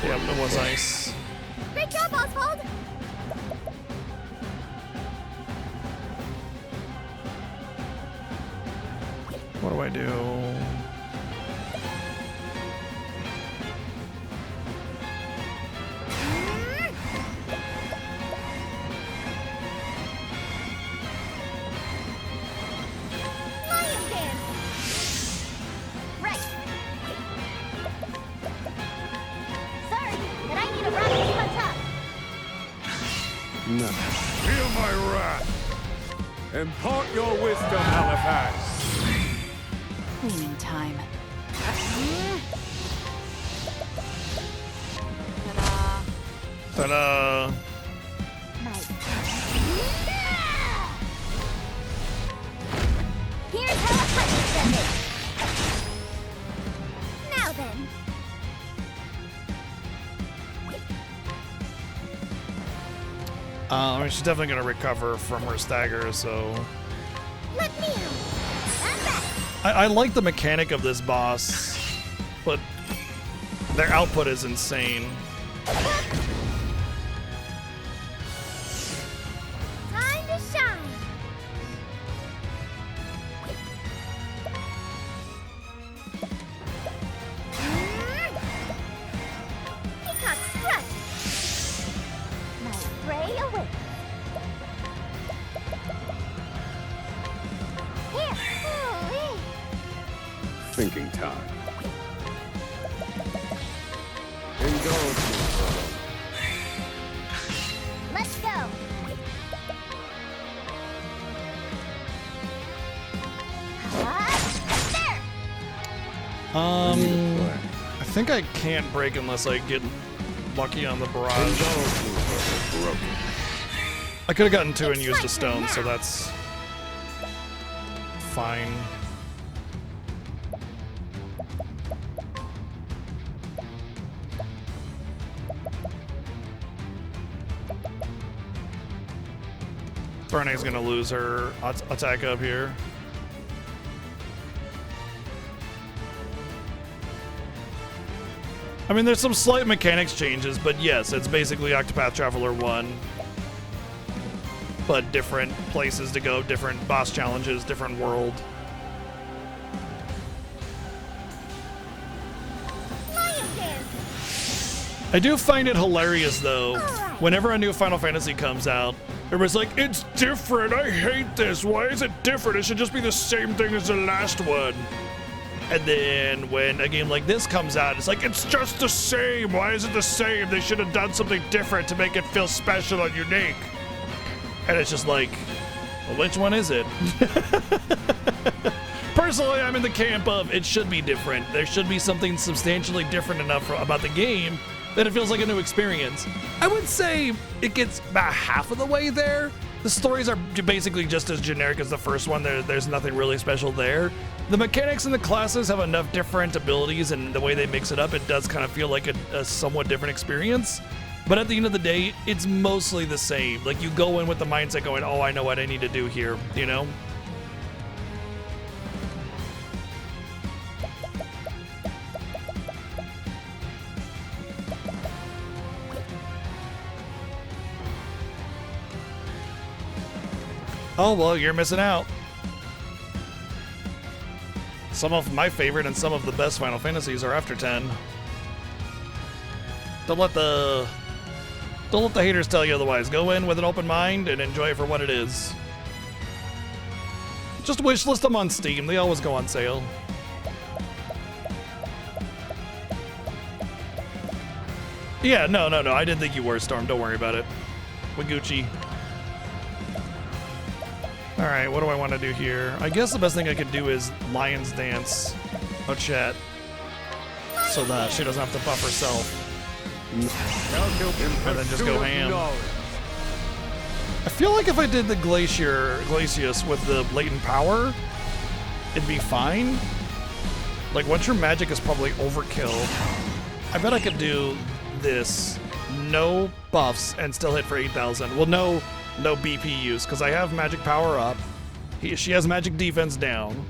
A: yeah, it was ice.
E: Great job, Oswald.
A: What do I do?
F: Feel my wrath. Impart your wisdom, Halifax.
C: Cleaning time.
A: Ta-da!
E: Here's how a punch does it. Now then.
A: I mean, she's definitely gonna recover from her stagger, so.
E: Let me help.
A: I like the mechanic of this boss, but their output is insane.
E: Time to shine. Peacock strut. My prey awaits.
D: thinking time.
N: Indulge me, brother.
E: Let's go. There.
A: I think I can't break unless I get lucky on the barrage. I could have gotten 2 and used a stone, so that's fine. Bernie's gonna lose her attack up here. I mean, there's some slight mechanics changes, but yes, it's basically Octopath Traveler 1. But different places to go, different boss challenges, different world. I do find it hilarious, though, whenever a new Final Fantasy comes out, everybody's like, it's different, I hate this, why is it different? It should just be the same thing as the last one. And then when a game like this comes out, it's like, it's just the same, why is it the same? They should have done something different to make it feel special and unique. And it's just like, well, which one is it? Personally, I'm in the camp of it should be different. There should be something substantially different enough about the game that it feels like a new experience. I would say it gets about half of the way there. The stories are basically just as generic as the first one. There's nothing really special there. The mechanics and the classes have enough different abilities, and the way they mix it up, it does kind of feel like a somewhat different experience. But at the end of the day, it's mostly the same. Like, you go in with the mindset going, oh, I know what I need to do here, you know? Oh, well, you're missing out. Some of my favorite and some of the best Final Fantasies are after 10. Don't let the haters tell you otherwise. Go in with an open mind and enjoy it for what it is. Just wishlist them on Steam. They always go on sale. Yeah, no. I didn't think you were, Storm. Don't worry about it. With Gucci. Alright, what do I want to do here? I guess the best thing I could do is Lion's Dance Ochette, so that she doesn't have to buff herself. And then just go ham. I feel like if I did the Glacius with the latent power, it'd be fine. Like, once your magic is probably overkill, I bet I could do this, no buffs, and still hit for 8,000. Well, no BP use, because I have magic power up. She has magic defense down.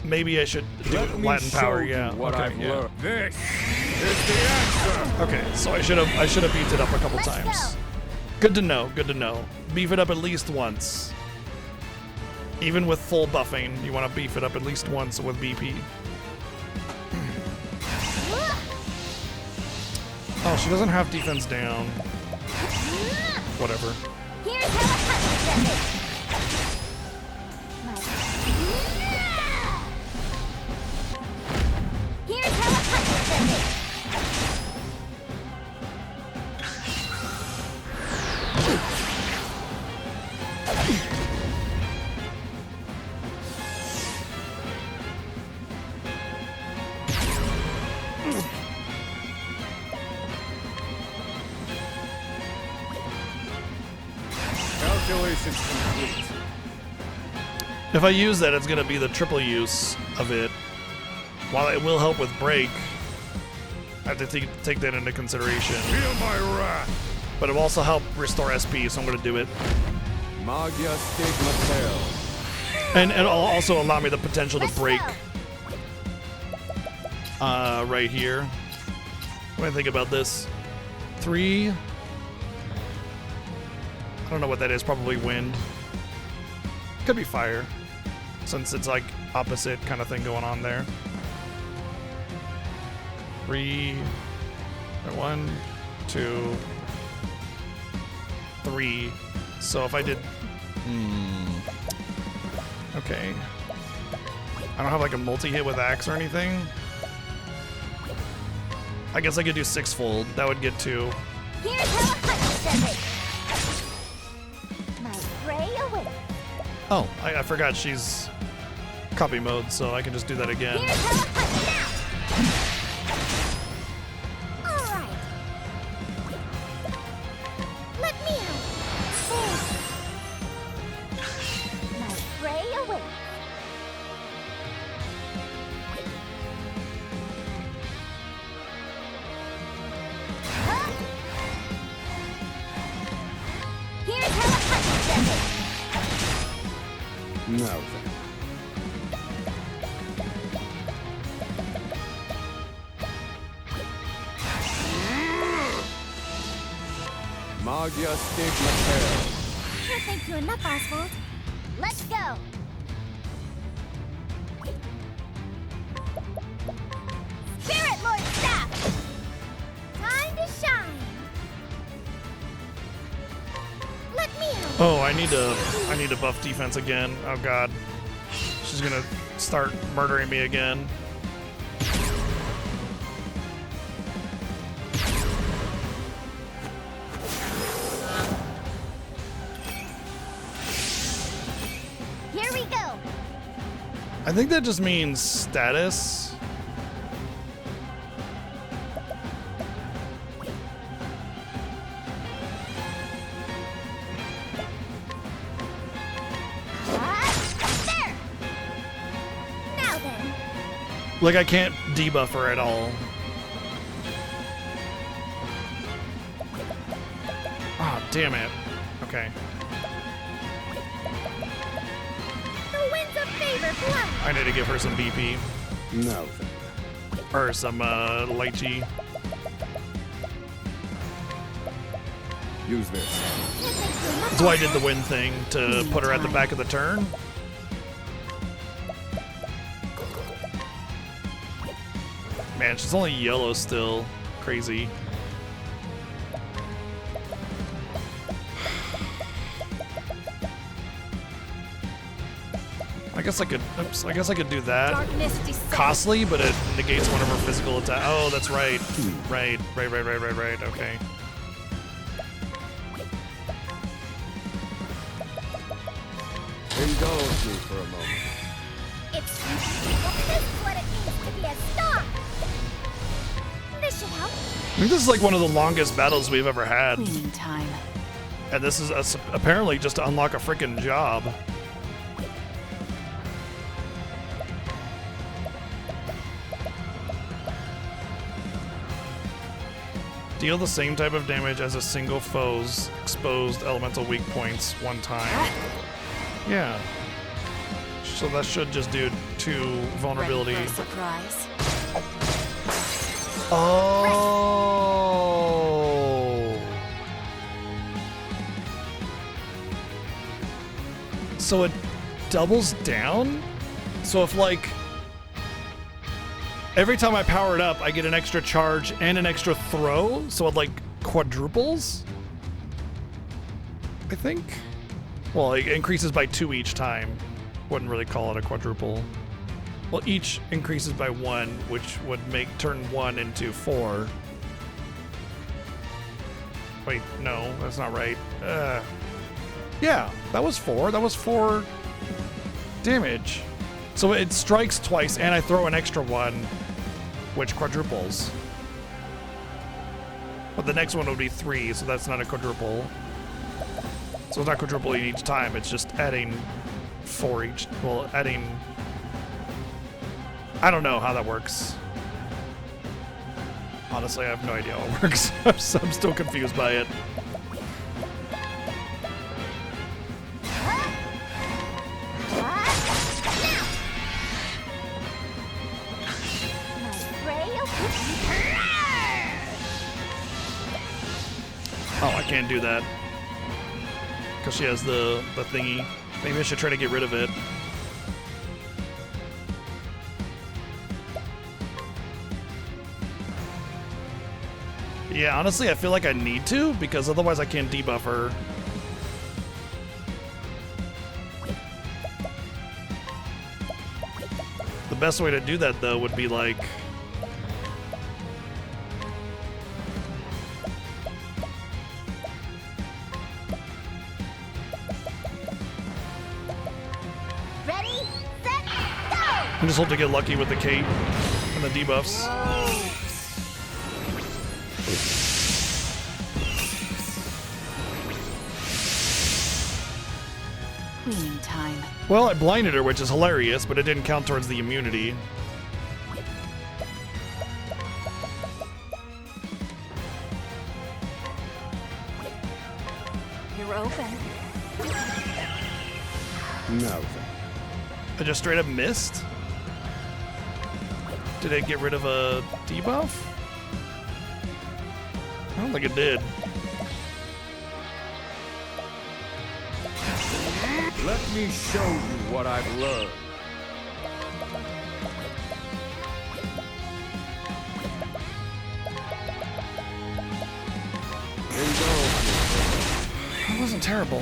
A: Maybe I should do Latin power, yeah. Okay, yeah.
N: This is the answer.
A: Okay, so I should have beefed it up a couple times. Good to know, good to know. Beef it up at least once. Even with full buffing, you want to beef it up at least once with BP. Oh, she doesn't have defense down. Whatever.
E: Here's how a hunter does it. Here's how a hunter does it.
N: Calculations complete.
A: If I use that, it's gonna be the triple use of it. While it will help with break, I have to take that into consideration.
N: Feel my wrath.
A: But it will also help restore SP, so I'm gonna do it.
N: Magia Stigmatel.
A: And it'll also allow me the potential to break right here. What do I think about this? 3. I don't know what that is, probably wind. Could be fire, since it's like opposite kind of thing going on there. 3, 1, 2, 3. So if I did, okay. I don't have like a multi-hit with axe or anything. I guess I could do six-fold. That would get 2.
E: Here's how a hunter does it. My prey awaits.
A: Oh, I forgot she's copy mode, so I can just do that again.
E: Here's how a hunter now. All right. Let me out. My prey awaits. Here's how a hunter does it.
M: Now then.
F: Magia Stigma.
E: Can't thank you enough, Oswald. Let's go. Spirit Lord Staff. Time to shine. Let me out.
A: Oh, I need to buff defense again. Oh god. She's gonna start murdering me again.
E: Here we go.
A: I think that just means status.
E: There. Now then.
A: Like I can't debuff her at all. Ah, damn it. Okay.
E: The winds of favor blow.
A: I need to give her some BP.
M: Now then.
A: Or some lychee.
M: Use this.
A: That's why I did the wind thing, to put her at the back of the turn. Man, she's only yellow still. Crazy. I guess I could. Oops. I guess I could do that.
E: Darkness descends.
A: Costly, but it negates one of her physical attack. Oh, that's right. Right. Okay.
F: Indulge me for a moment.
E: It's this is what it means to be a star. This should help.
A: I think this is like one of the longest battles we've ever had.
C: Cleaning time.
A: And this is apparently just to unlock a freaking job. Deal the same type of damage as a single foe's exposed elemental weak points one time. Yeah. So that should just do 2 vulnerability.
C: Ready for a surprise.
A: Oh. So it doubles down? So if like every time I power it up, I get an extra charge and an extra throw, so it like quadruples? I think. Well, it increases by 2 each time. Wouldn't really call it a quadruple. Well, each increases by 1, which would make turn 1 into 4. Wait, no, that's not right. Yeah, that was 4. That was 4 damage. So it strikes twice, and I throw an extra 1, which quadruples. But the next one would be 3, so that's not a quadruple. So it's not quadrupling each time, it's just adding 4 each. Well, adding... I don't know how that works. Honestly, I have no idea how it works. I'm still confused by it. Oh, I can't do that. Because she has the thingy. Maybe I should try to get rid of it. Yeah, honestly, I feel like I need to, because otherwise I can't debuff her. best way to do that, though, would be like...
E: Ready, set, go!
A: I just hope to get lucky with the cape and the debuffs.
C: Cleaning time.
A: Well, I blinded her, which is hilarious, but it didn't count towards the immunity.
S: You're open.
M: No.
A: I just straight up missed? Did it get rid of a debuff? I don't think it did.
N: Let me show you what I've learned.
A: That wasn't terrible.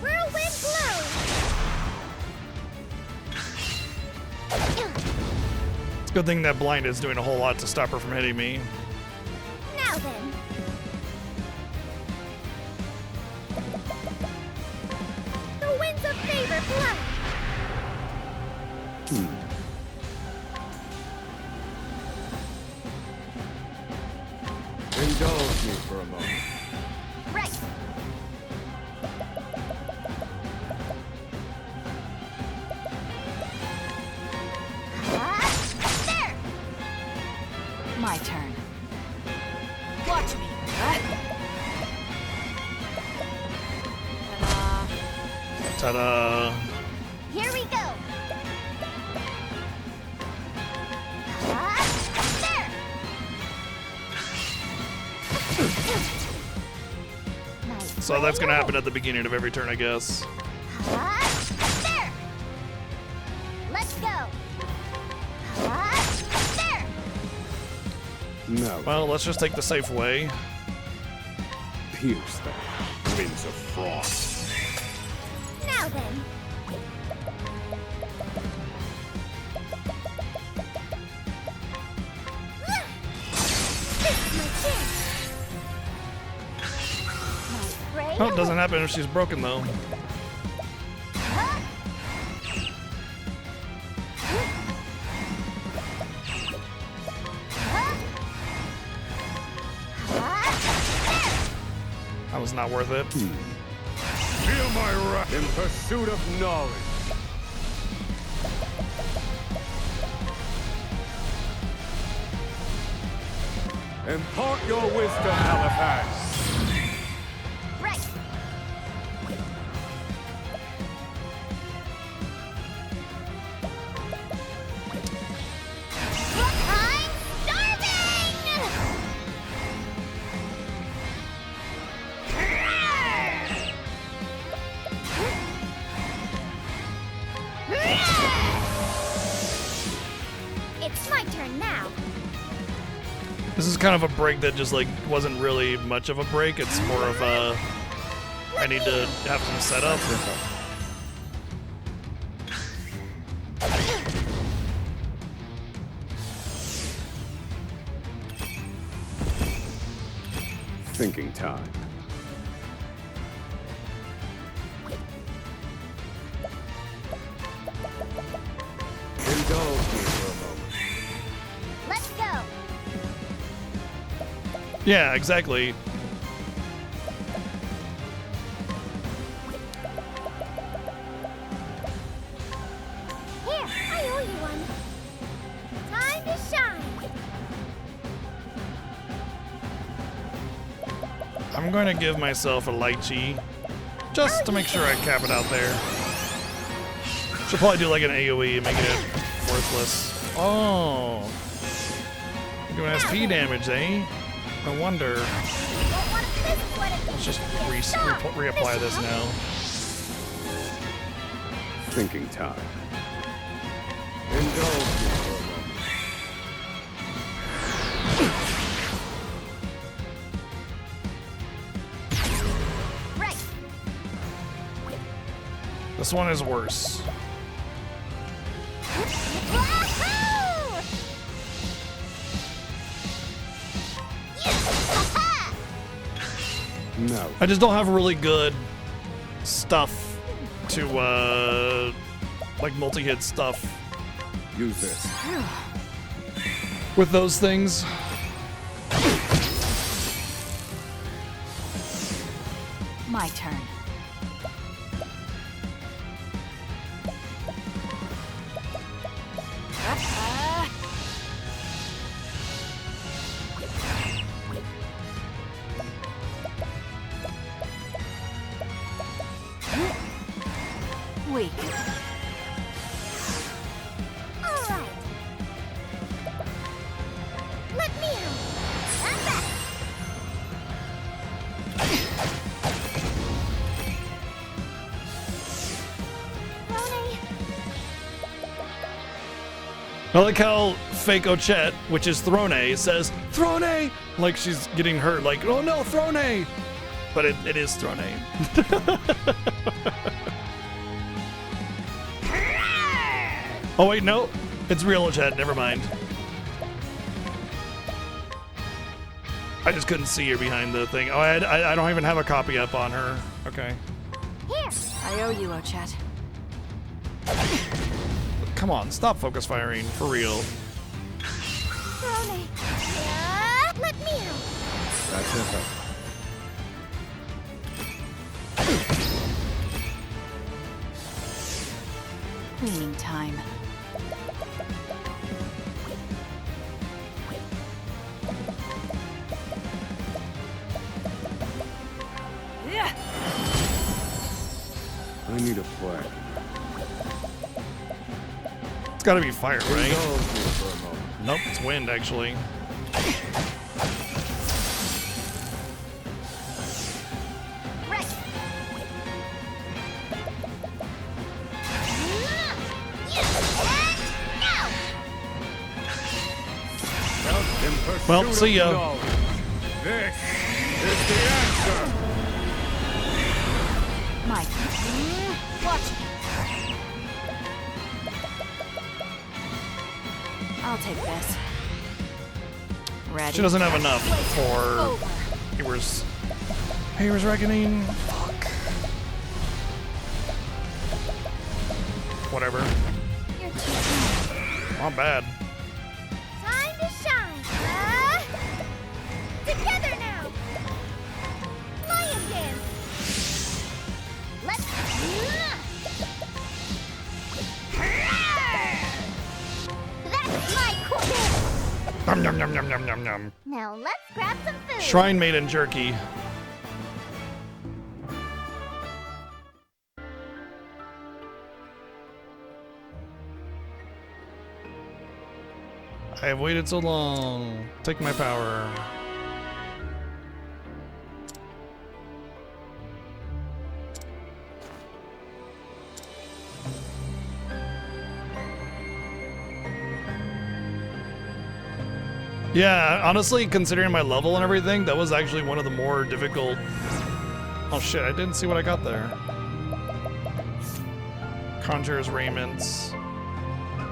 E: Whirlwind blow!
A: It's a good thing that blind is doing a whole lot to stop her from hitting me.
E: Now then. The winds of favor blow!
N: Indulge me for a moment.
E: Right. There!
C: My turn.
P: Watch me.
A: Ta-da!
E: Here we go! There!
A: So that's gonna happen at the beginning of every turn, I guess.
E: There! Let's go! There!
M: No.
A: Well, let's just take the safe way.
D: Pierce them, winds of frost.
E: Now then. This is my chance. My
A: Oh, it doesn't happen if she's broken, though. That was not worth it.
N: Feel my wrath in pursuit of knowledge. Impart your wisdom, Halifax.
E: Right. I'm starving! It's my turn now.
A: This is kind of a break that just like wasn't really much of a break. It's more of a I need to have some setup.
D: Thinking time.
N: Indulge me for a moment.
E: Let's go.
A: Yeah, exactly.
E: Here, I owe you one. Time to shine.
A: I'm going to give myself a lychee just to make sure I cap it out there. Should probably do like an AoE and make it worthless. Oh. Doing SP damage, eh? No wonder. Let's just reapply this now.
D: thinking time.
M: Indulge me for a moment.
E: Right.
A: This one is worse.
D: No.
A: I just don't have really good stuff to, like multi-hit stuff.
D: Use this.
A: With those things.
C: My turn. Weak.
E: All right. Let me out. I'm back. Ronnie.
A: I like how fake Ochette, which is Throne, says Throne like she's getting hurt, like, oh no, Throne! But it is Throne. Oh wait, no, it's real Ochette, never mind. I just couldn't see her behind the thing. Oh, I don't even have a copy up on her. Okay.
E: Here.
C: I owe you, Ochette.
A: Come on, stop focus firing, for real.
E: Ronnie. Yeah, let me out.
D: That's it.
C: Cleaning time.
D: I need a plan.
A: It's gotta be fire, right?
M: Indulge me for a moment.
A: Nope, it's wind, actually.
E: Right.
A: Well, see ya.
L: This is the answer.
C: Mike. Watch it. I'll take this. Ready.
A: She doesn't have enough for Here's Reckoning. Fuck. Whatever.
E: You're too kind.
A: Not bad.
E: Time to shine. Together now. Lion dance. Let's. That's my cool.
A: Nom nom nom nom nom nom nom.
E: Now let's grab some food.
A: Shrine Maiden jerky. I have waited so long. Take my power. Yeah, honestly, considering my level and everything, that was actually one of the more difficult. Oh shit, I didn't see what I got there. Conjurer's Raiments.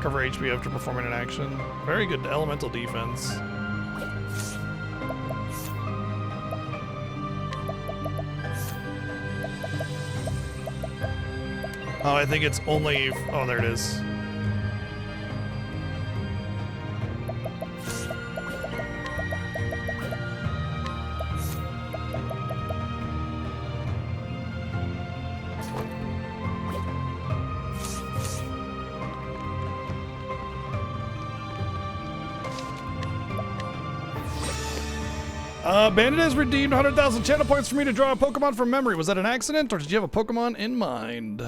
A: Cover HP after performing an action. Very good elemental defense. Oh, I think it's only. Oh, there it is. Bandit has redeemed 100,000 channel points for me to draw a Pokemon from memory. Was that an accident, or did you have a Pokemon in mind?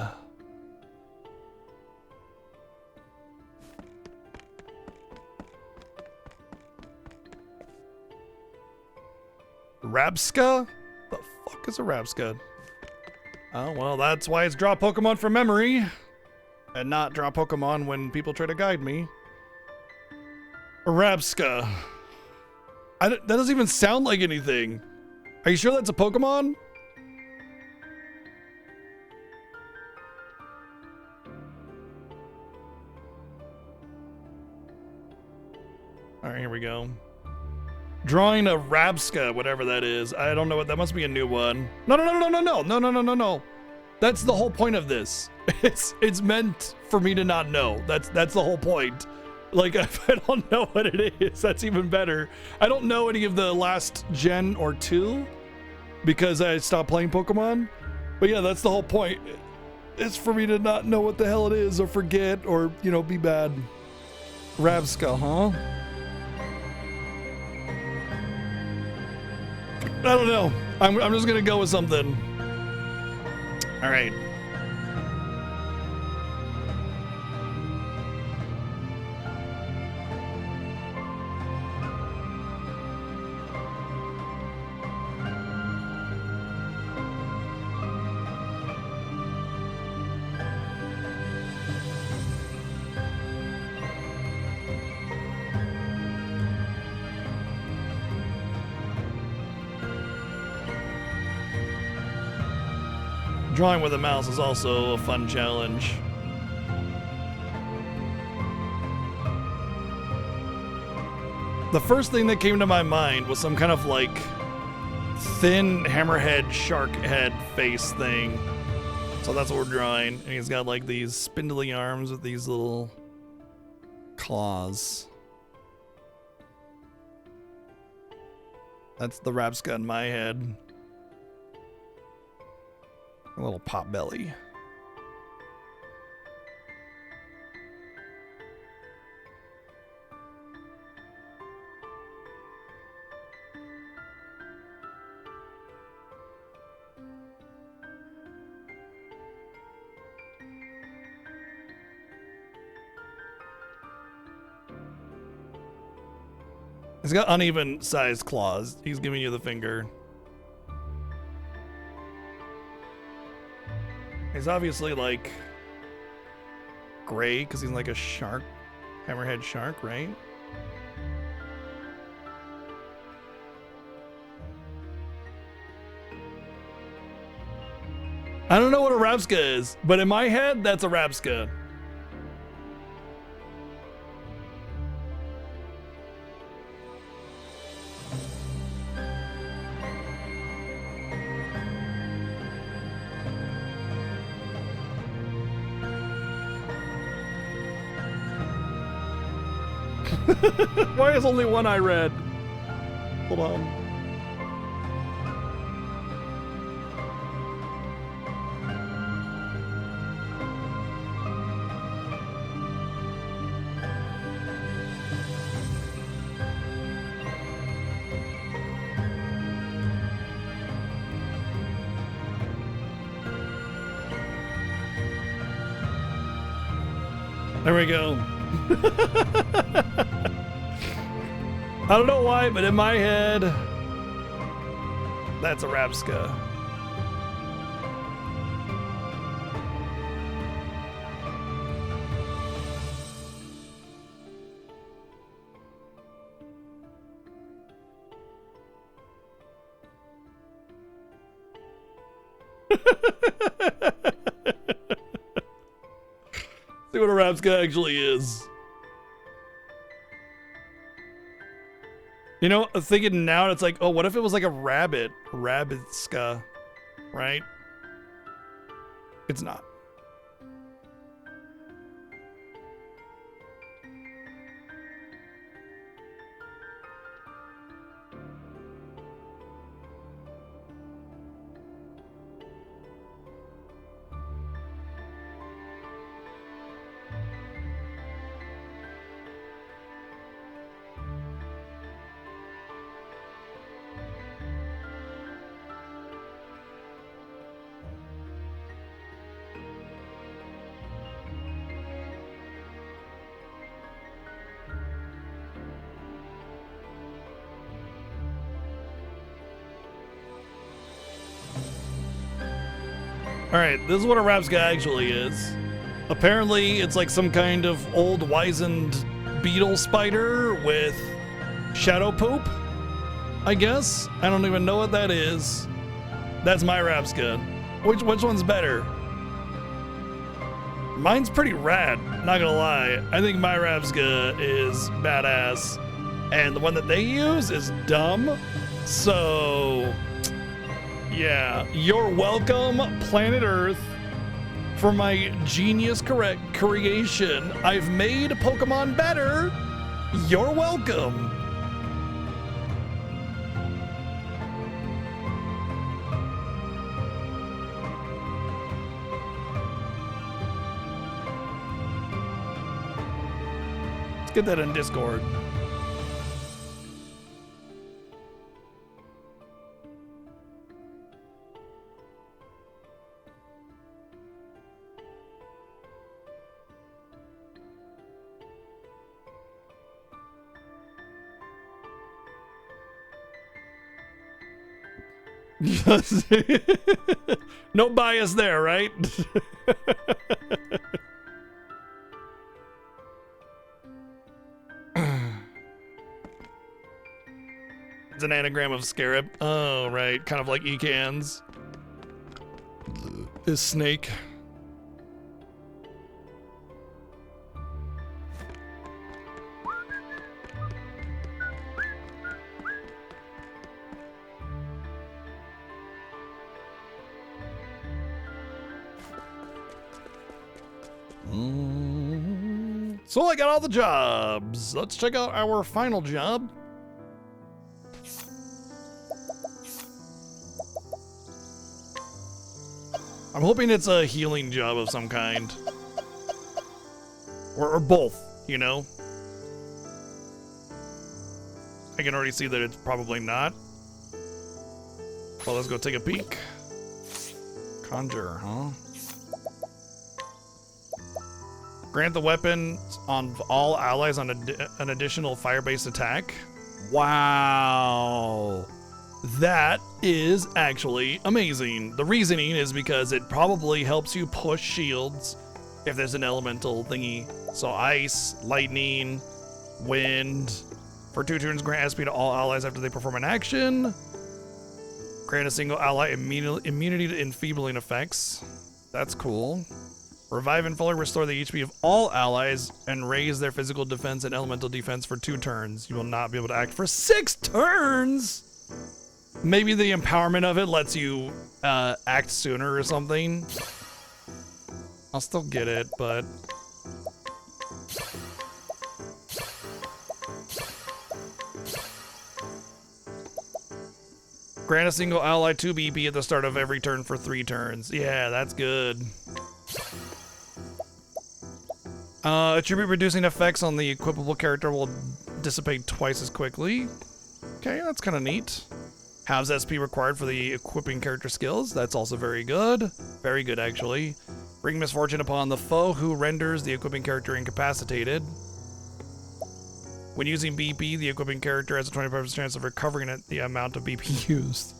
A: Rabska? The fuck is a Rabska? Oh, well, that's why it's draw Pokemon from memory. and not draw Pokemon when people try to guide me. Rabska. That doesn't even sound like anything. Are you sure that's a Pokemon? Alright, here we go. Drawing a Rabska, whatever that is. I don't know what that must be a new one. No. That's the whole point of this. It's meant for me to not know. That's the whole point. Like, if I don't know what it is, that's even better. I don't know any of the last gen or two because I stopped playing Pokemon. But yeah, that's the whole point. It's for me to not know what the hell it is or forget or, you know, be bad. Rabska, huh? I don't know. I'm just gonna go with something. All right. Drawing with a mouse is also a fun challenge. The first thing that came to my mind was some kind of like thin hammerhead shark head face thing. So that's what we're drawing. And he's got like these spindly arms with these little claws. That's the Rabska in my head. A little pot belly. He's got uneven sized claws. He's giving you the finger. He's obviously like gray because he's like a shark, hammerhead shark, right? I don't know what a Rabska is, but in my head, that's a Rabska. Why is only one eye red? Hold on. There we go. I don't know why, but in my head, that's a Rabska. See what a Rabska actually is. You know, I'm thinking now it's like, oh, what if it was like a rabbit? Rabbitska, right? It's not. All right, this is what a Rabska actually is. Apparently, it's like some kind of old wizened beetle spider with shadow poop, I guess. I don't even know what that is. That's my Rapska. Which one's better? Mine's pretty rad, not gonna lie. I think my Rapska is badass. And the one that they use is dumb. So, yeah. You're welcome, planet Earth, for my genius creation. I've made Pokemon better. You're welcome. Let's get that in Discord. No bias there, right? It's an anagram of scarab. Oh, right. Kind of like Ecan's. Is snake. So I got all the jobs. Let's check out our final job. I'm hoping it's a healing job of some kind. Or both, you know? I can already see that it's probably not. Well, let's go take a peek. Conjure, huh? Grant the weapon on all allies on an additional fire-based attack. Wow. That is actually amazing. The reasoning is because it probably helps you push shields if there's an elemental thingy. So ice, lightning, wind. For 2 turns, grant SP to all allies after they perform an action. Grant a single ally immunity to enfeebling effects. That's cool. Revive and fully restore the HP of all allies and raise their physical defense and elemental defense for 2 turns. You will not be able to act for 6 turns! Maybe the empowerment of it lets you act sooner or something. I'll still get it, but... Grant a single ally 2 BP at the start of every turn for 3 turns. Yeah, that's good. Attribute reducing effects on the equipable character will dissipate twice as quickly. Okay, that's kind of neat. Halves SP required for the equipping character skills. That's also very good. Very good, actually. Bring misfortune upon the foe who renders the equipping character incapacitated. When using BP, the equipping character has a 25% chance of recovering at the amount of BP used.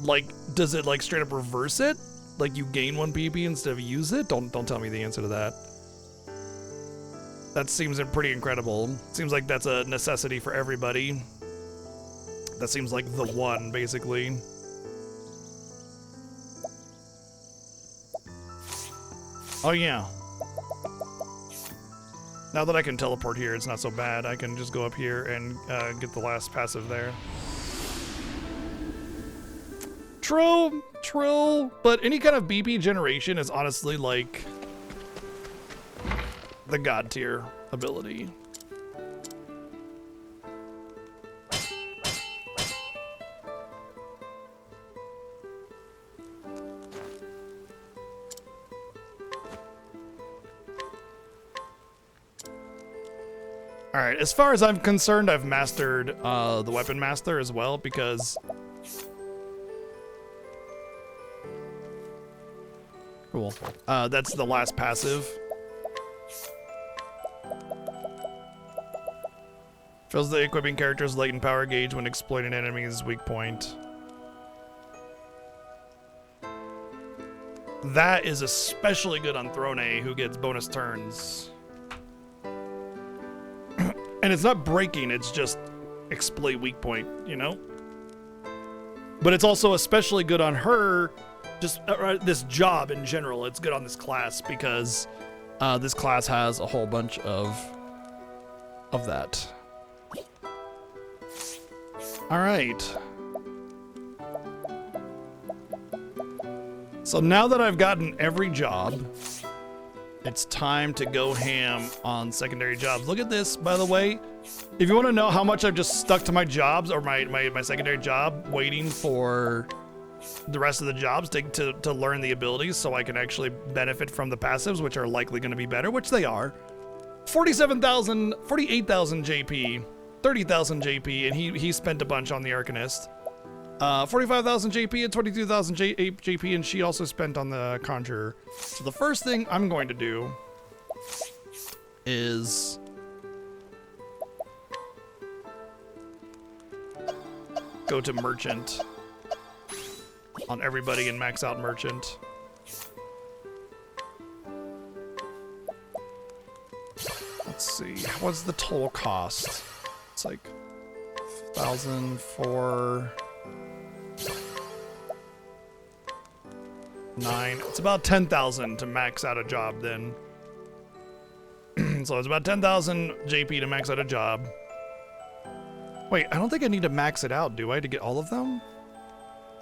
A: Like, does it like straight up reverse it? Like you gain 1 BP instead of use it? Don't tell me the answer to that. That seems pretty incredible. Seems like that's a necessity for everybody. That seems like the one, basically. Oh yeah. Now that I can teleport here, it's not so bad. I can just go up here and get the last passive there. True, true, but any kind of BP generation is honestly like the god tier ability. All right, as far as I'm concerned, I've mastered the Weapon Master as well, because cool. That's the last passive. Fills the equipping character's latent power gauge when exploiting an enemy's weak point. That is especially good on Throne A, who gets bonus turns. And it's not breaking, it's just exploit weak point, you know? But it's also especially good on her, just this job in general. It's good on this class because this class has a whole bunch of that. All right. So now that I've gotten every job, it's time to go ham on secondary jobs. Look at this, by the way. If you want to know how much I've just stuck to my jobs or my secondary job, waiting for the rest of the jobs to learn the abilities so I can actually benefit from the passives, which are likely going to be better, which they are. 47,000, 48,000 JP, 30,000 JP, and he spent a bunch on the Arcanist. 45,000 JP and 22,000 JP, and she also spent on the Conjurer. So the first thing I'm going to do is go to Merchant on everybody and max out Merchant. Let's see, what's the total cost? It's like 1,000 for 9. It's about 10,000 to max out a job then. So it's about 10,000 JP to max out a job. Wait, I don't think I need to max it out, do I, to get all of them?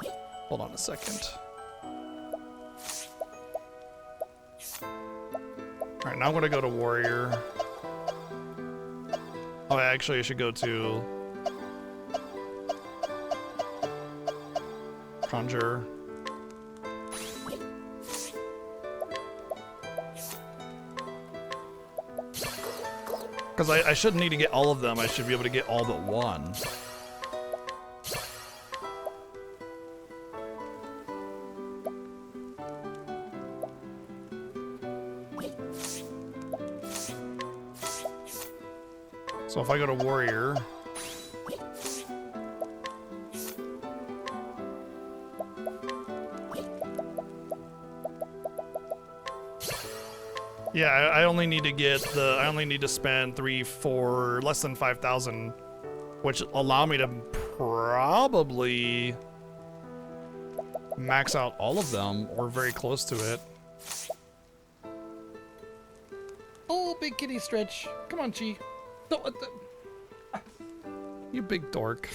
A: Hold on a second. Alright, now I'm gonna go to Warrior. Oh, actually I should go to Conjure. Because I shouldn't need to get all of them, I should be able to get all but one. So if I go to Warrior, yeah, I only need to get I only need to spend 3, 4, less than 5,000, which allow me to probably max out all of them or very close to it. Oh, big kitty stretch. Come on, Chi. No, you big dork.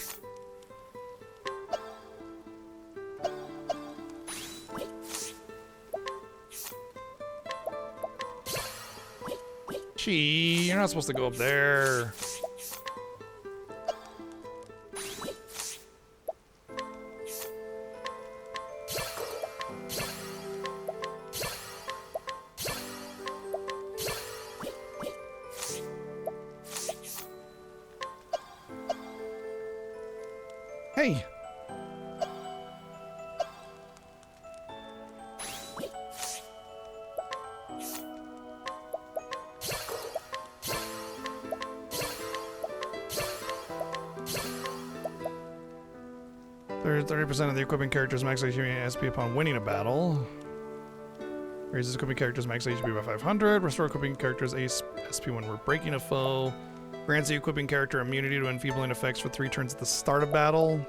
A: Gee, you're not supposed to go up there. Hey. 30% of the equipping character's max HP SP upon winning a battle. Raises equipping character's max HP by 500. Restore equipping character's SP when we're breaking a foe. Grants the equipping character immunity to enfeebling effects for 3 turns at the start of battle.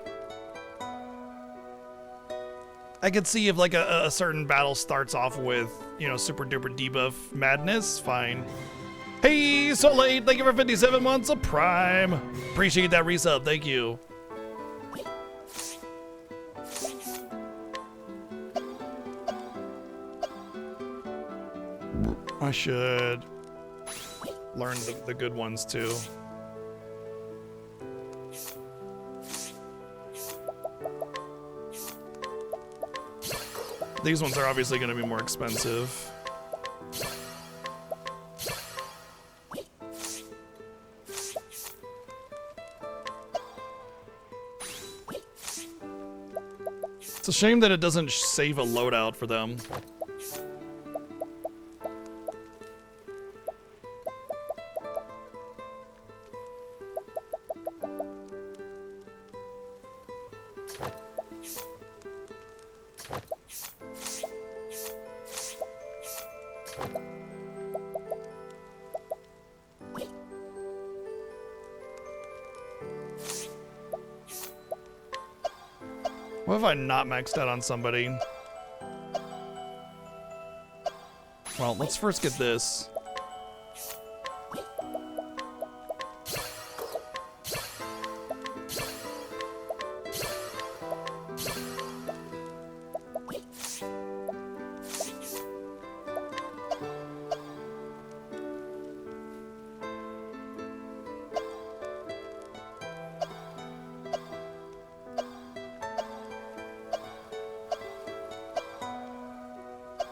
A: I could see if like a certain battle starts off with, you know, super duper debuff madness, fine. Hey, so late, thank you for 57 months of Prime. Appreciate that resub, thank you. I should learn the good ones too. These ones are obviously going to be more expensive. It's a shame that it doesn't save a loadout for them. What if I not maxed out on somebody? Well, let's first get this.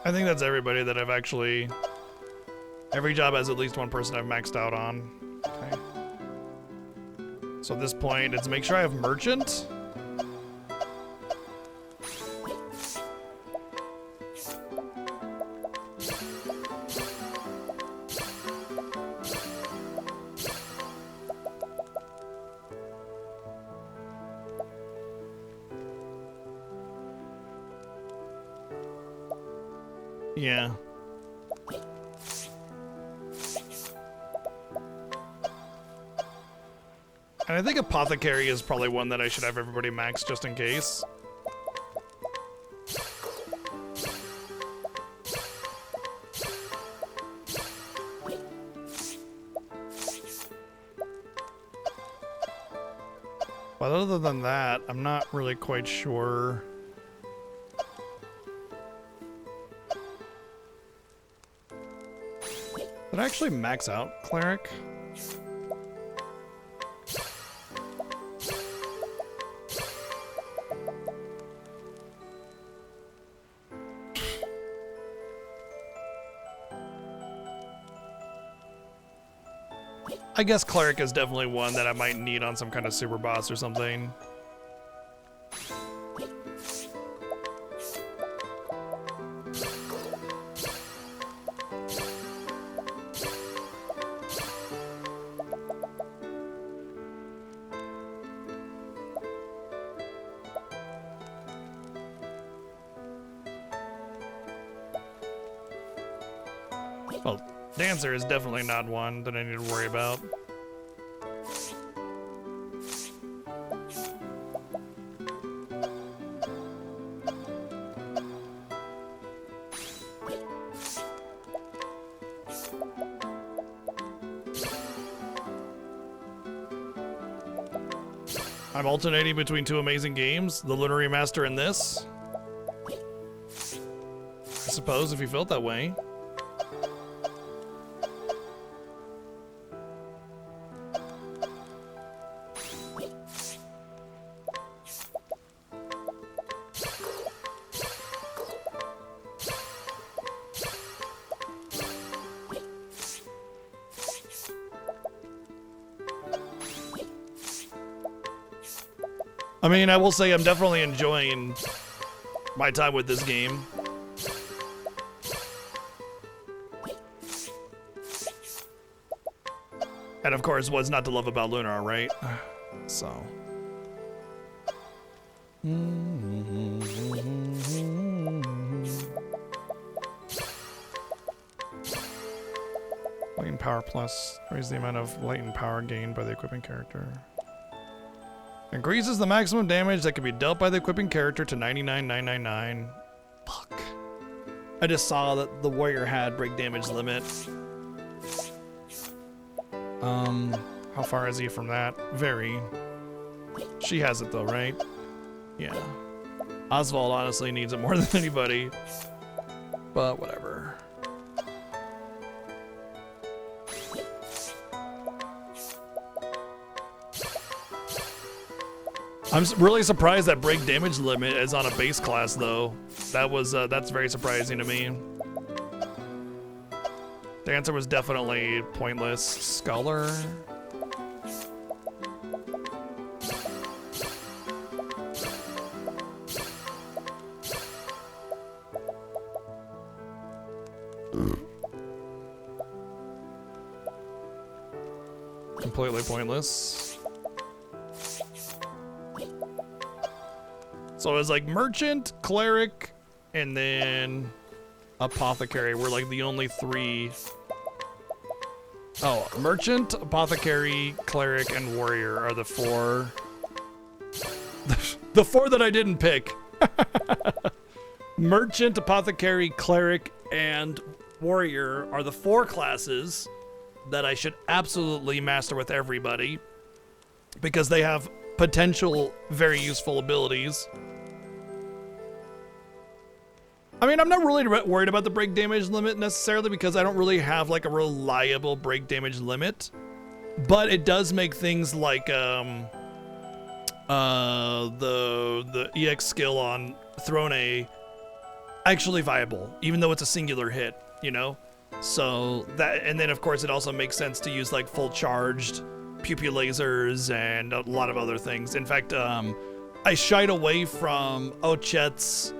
A: I think that's everybody that I've actually... Every job has at least one person I've maxed out on. Okay. So at this point, it's make sure I have merchant. Yeah. And I think Apothecary is probably one that I should have everybody max just in case. But other than that, I'm not really quite sure. Did I actually max out Cleric? I guess Cleric is definitely one that I might need on some kind of super boss or something. Well, Dancer is definitely not one that I need to worry about. I'm alternating between two amazing games, the Lunar Remaster and this. I suppose if you felt that way. I mean, I will say I'm definitely enjoying my time with this game. And of course, what's not to love about Lunar, right? So. Latent power plus. Raise the amount of latent power gained by the equipping character. Increases the maximum damage that can be dealt by the equipping character to 99,999. Fuck. I just saw that the warrior had break damage limit. How far is he from that? Very. She has it though, right? Yeah. Oswald honestly needs it more than anybody. But whatever. I'm really surprised that break damage limit is on a base class though. That's very surprising to me. The answer was definitely pointless. Scholar. Completely pointless. So it was like merchant, cleric, and then apothecary. We're like the only three. Oh, merchant, apothecary, cleric, and warrior are the four. The four that I didn't pick. Merchant, apothecary, cleric, and warrior are the four classes that I should absolutely master with everybody because they have potential very useful abilities. I mean, I'm not really worried about the break damage limit necessarily because I don't really have like a reliable break damage limit, but it does make things like the EX skill on Throne actually viable, even though it's a singular hit, you know? So that, and then of course it also makes sense to use like full charged pupil lasers and a lot of other things. In fact, I shied away from Ochet's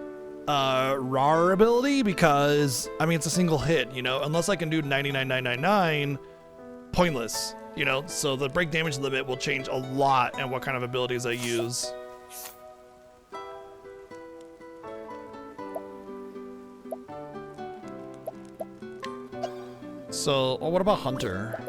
A: RAR ability because, I mean, it's a single hit, you know? Unless I can do 99,999, pointless, you know? So the break damage limit will change a lot and what kind of abilities I use. So, oh, what about Hunter?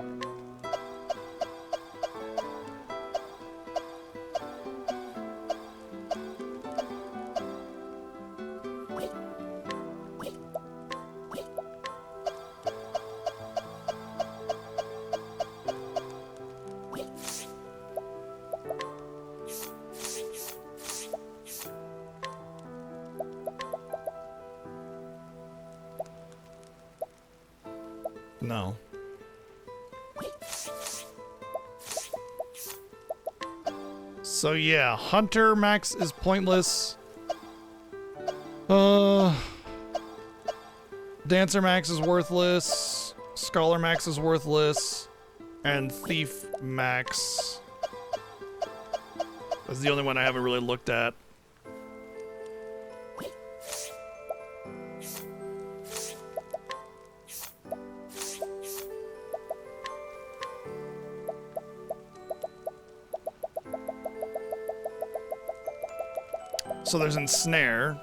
A: No. So yeah, Hunter Max is pointless. Dancer Max is worthless. Scholar Max is worthless. And Thief Max is the only one I haven't really looked at. So there's Ensnare,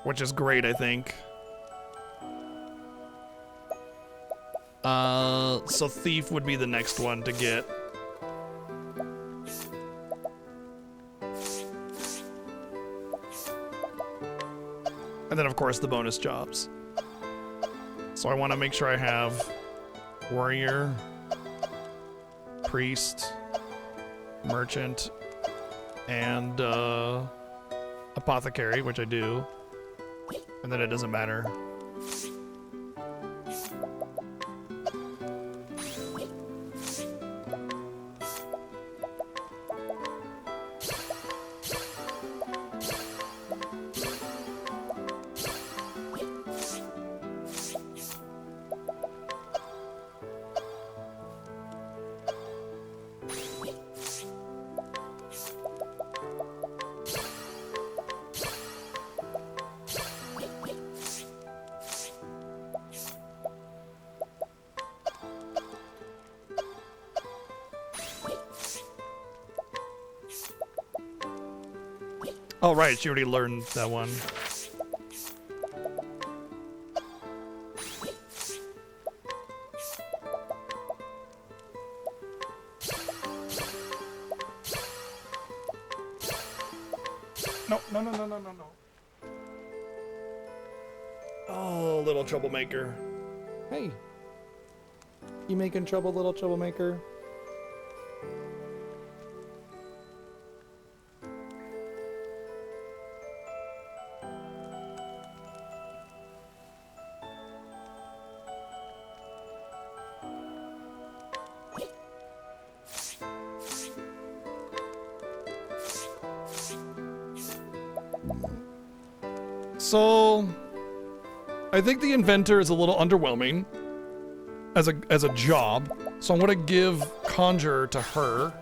A: which is great, I think. So Thief would be the next one to get. And then, of course, the bonus jobs. So I want to make sure I have Warrior, Priest, Merchant, and Apothecary, which I do. And then it doesn't matter. Oh, right, she already learned that one. No. Oh, little troublemaker. Hey. You making trouble, little troublemaker? So, I think the inventor is a little underwhelming as a job. So I'm gonna give Conjure to her.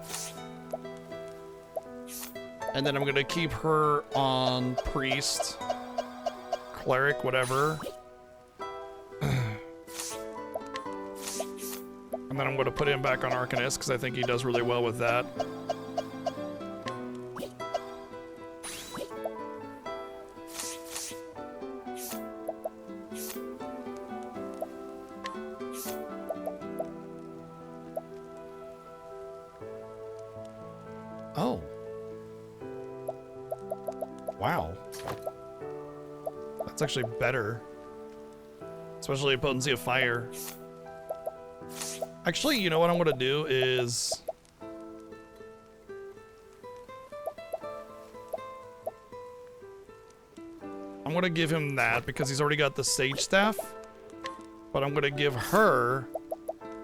A: And then I'm gonna keep her on Priest, Cleric, whatever. And then I'm gonna put him back on Arcanist because I think he does really well with that. It's actually better. Especially potency of fire. Actually, you know what I'm gonna do is... I'm gonna give him that because he's already got the Sage Staff. But I'm gonna give her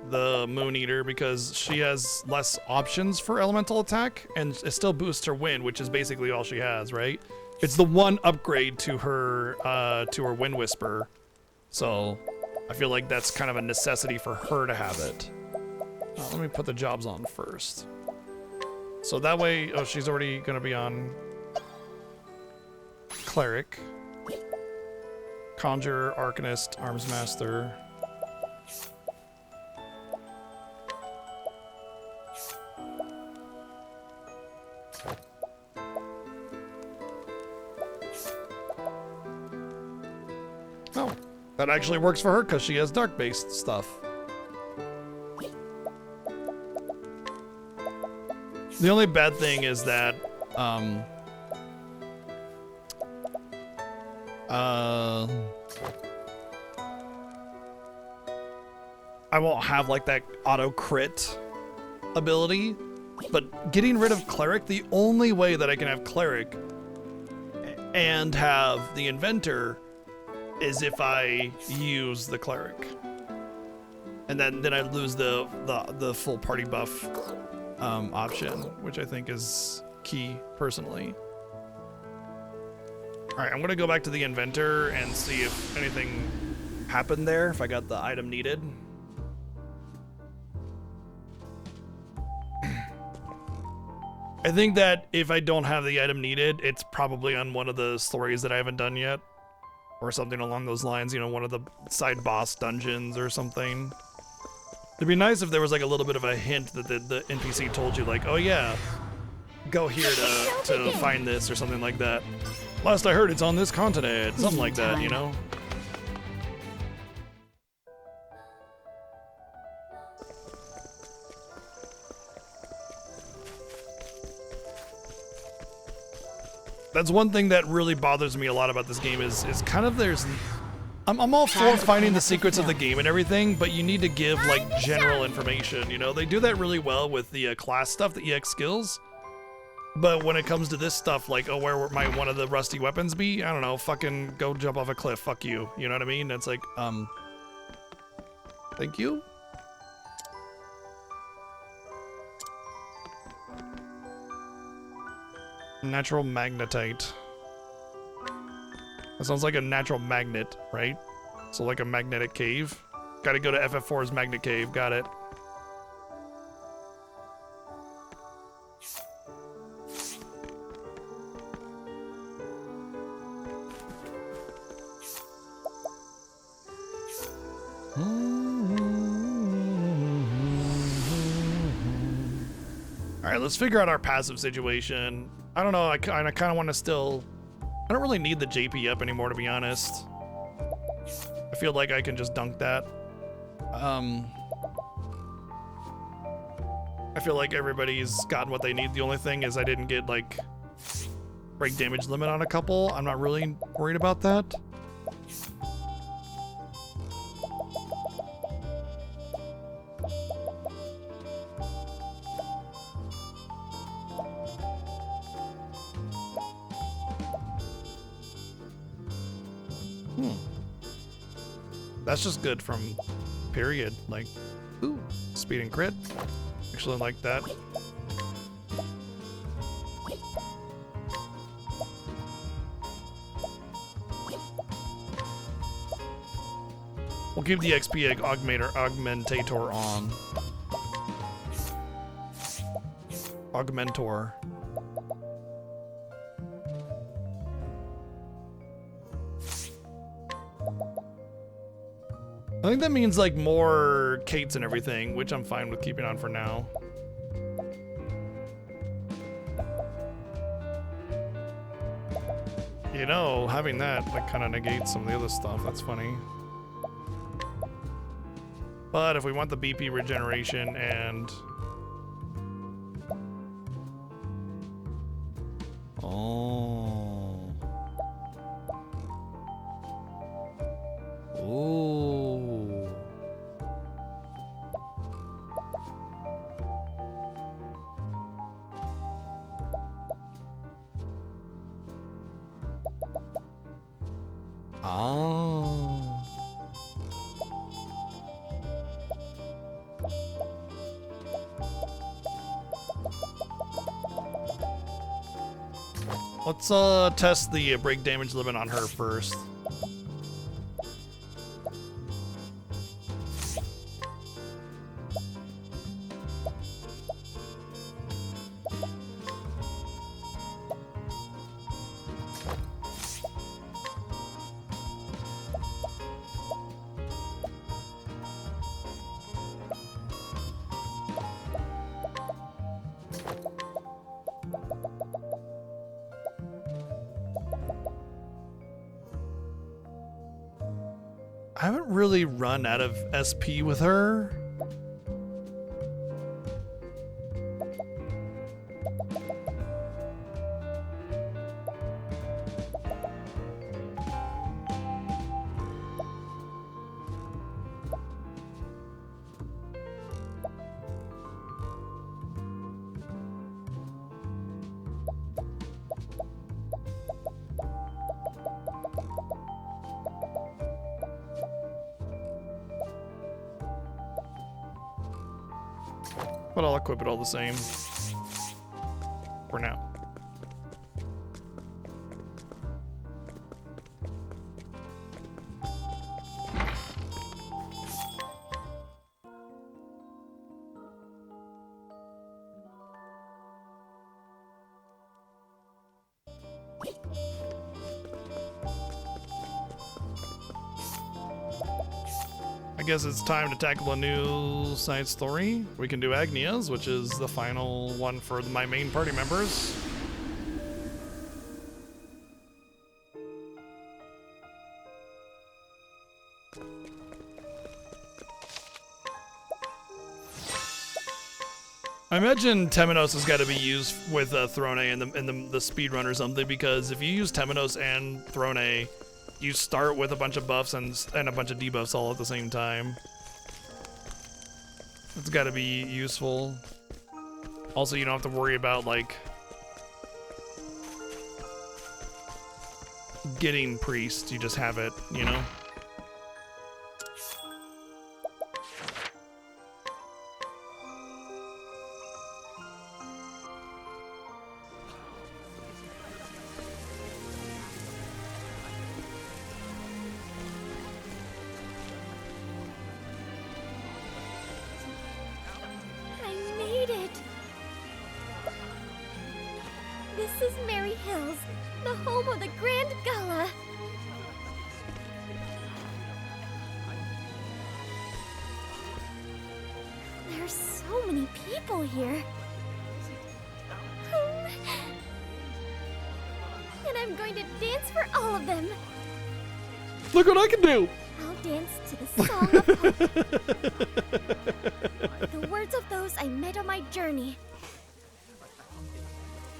A: the Moon Eater because she has less options for elemental attack and it still boosts her wind, which is basically all she has, right? It's the one upgrade to her Wind Whisper. So I feel like that's kind of a necessity for her to have it. Let me put the jobs on first. So that way, oh, she's already gonna be on Cleric. Conjurer, Arcanist, Arms Master. Oh, that actually works for her because she has dark-based stuff. The only bad thing is that, I won't have like that auto crit ability, but getting rid of Cleric, the only way that I can have Cleric and have the Inventor is if I use the Cleric. And then I lose the full party buff option, which I think is key personally. All right, I'm gonna go back to the Inventor and see if anything happened there, if I got the item needed. I think that if I don't have the item needed, it's probably on one of the stories that I haven't done yet. Or something along those lines, you know, one of the side boss dungeons or something. It'd be nice if there was like a little bit of a hint that the NPC told you like, oh yeah, go here to find this or something like that. Last I heard it's on this continent, something like that, you know? That's one thing that really bothers me a lot about this game is kind of I'm all for finding the secrets of the game and everything, but you need to give like general information, you know? They do that really well with the class stuff, the EX skills. But when it comes to this stuff, like, oh, where might one of the rusty weapons be? I don't know, fucking go jump off a cliff, fuck you. You know what I mean? It's like, thank you? Natural magnetite. That sounds like a natural magnet, right? So like a magnetic cave. Gotta go to FF4's magnet cave, got it. Alright, let's figure out our passive situation. I don't know, I kind of want to still... I don't really need the JP up anymore, to be honest. I feel like I can just dunk that. I feel like everybody's gotten what they need. The only thing is I didn't get, like, break damage limit on a couple. I'm not really worried about that. That's just good from period. Like, ooh, speed and crit. Actually like that. We'll keep the XP augmentator on. Augmentor. I think that means like more Kates and everything, which I'm fine with keeping on for now. You know, having that like kind of negates some of the other stuff. That's funny. But if we want the BP regeneration and... Oh. Oh. Let's test the break damage limit on her first. I haven't really run out of SP with her. But I'll equip it all the same. For now. I guess it's time to tackle a new side story. We can do Agnia's, which is the final one for my main party members. I imagine Temenos has got to be used with Throne in the speedrun or something, because if you use Temenos and Throne, you start with a bunch of buffs and a bunch of debuffs all at the same time. It's got to be useful. Also, you don't have to worry about, like, getting priest. You just have it, you know? Look what I can do!
E: I'll dance to the song of hope. The words of those I met on my journey.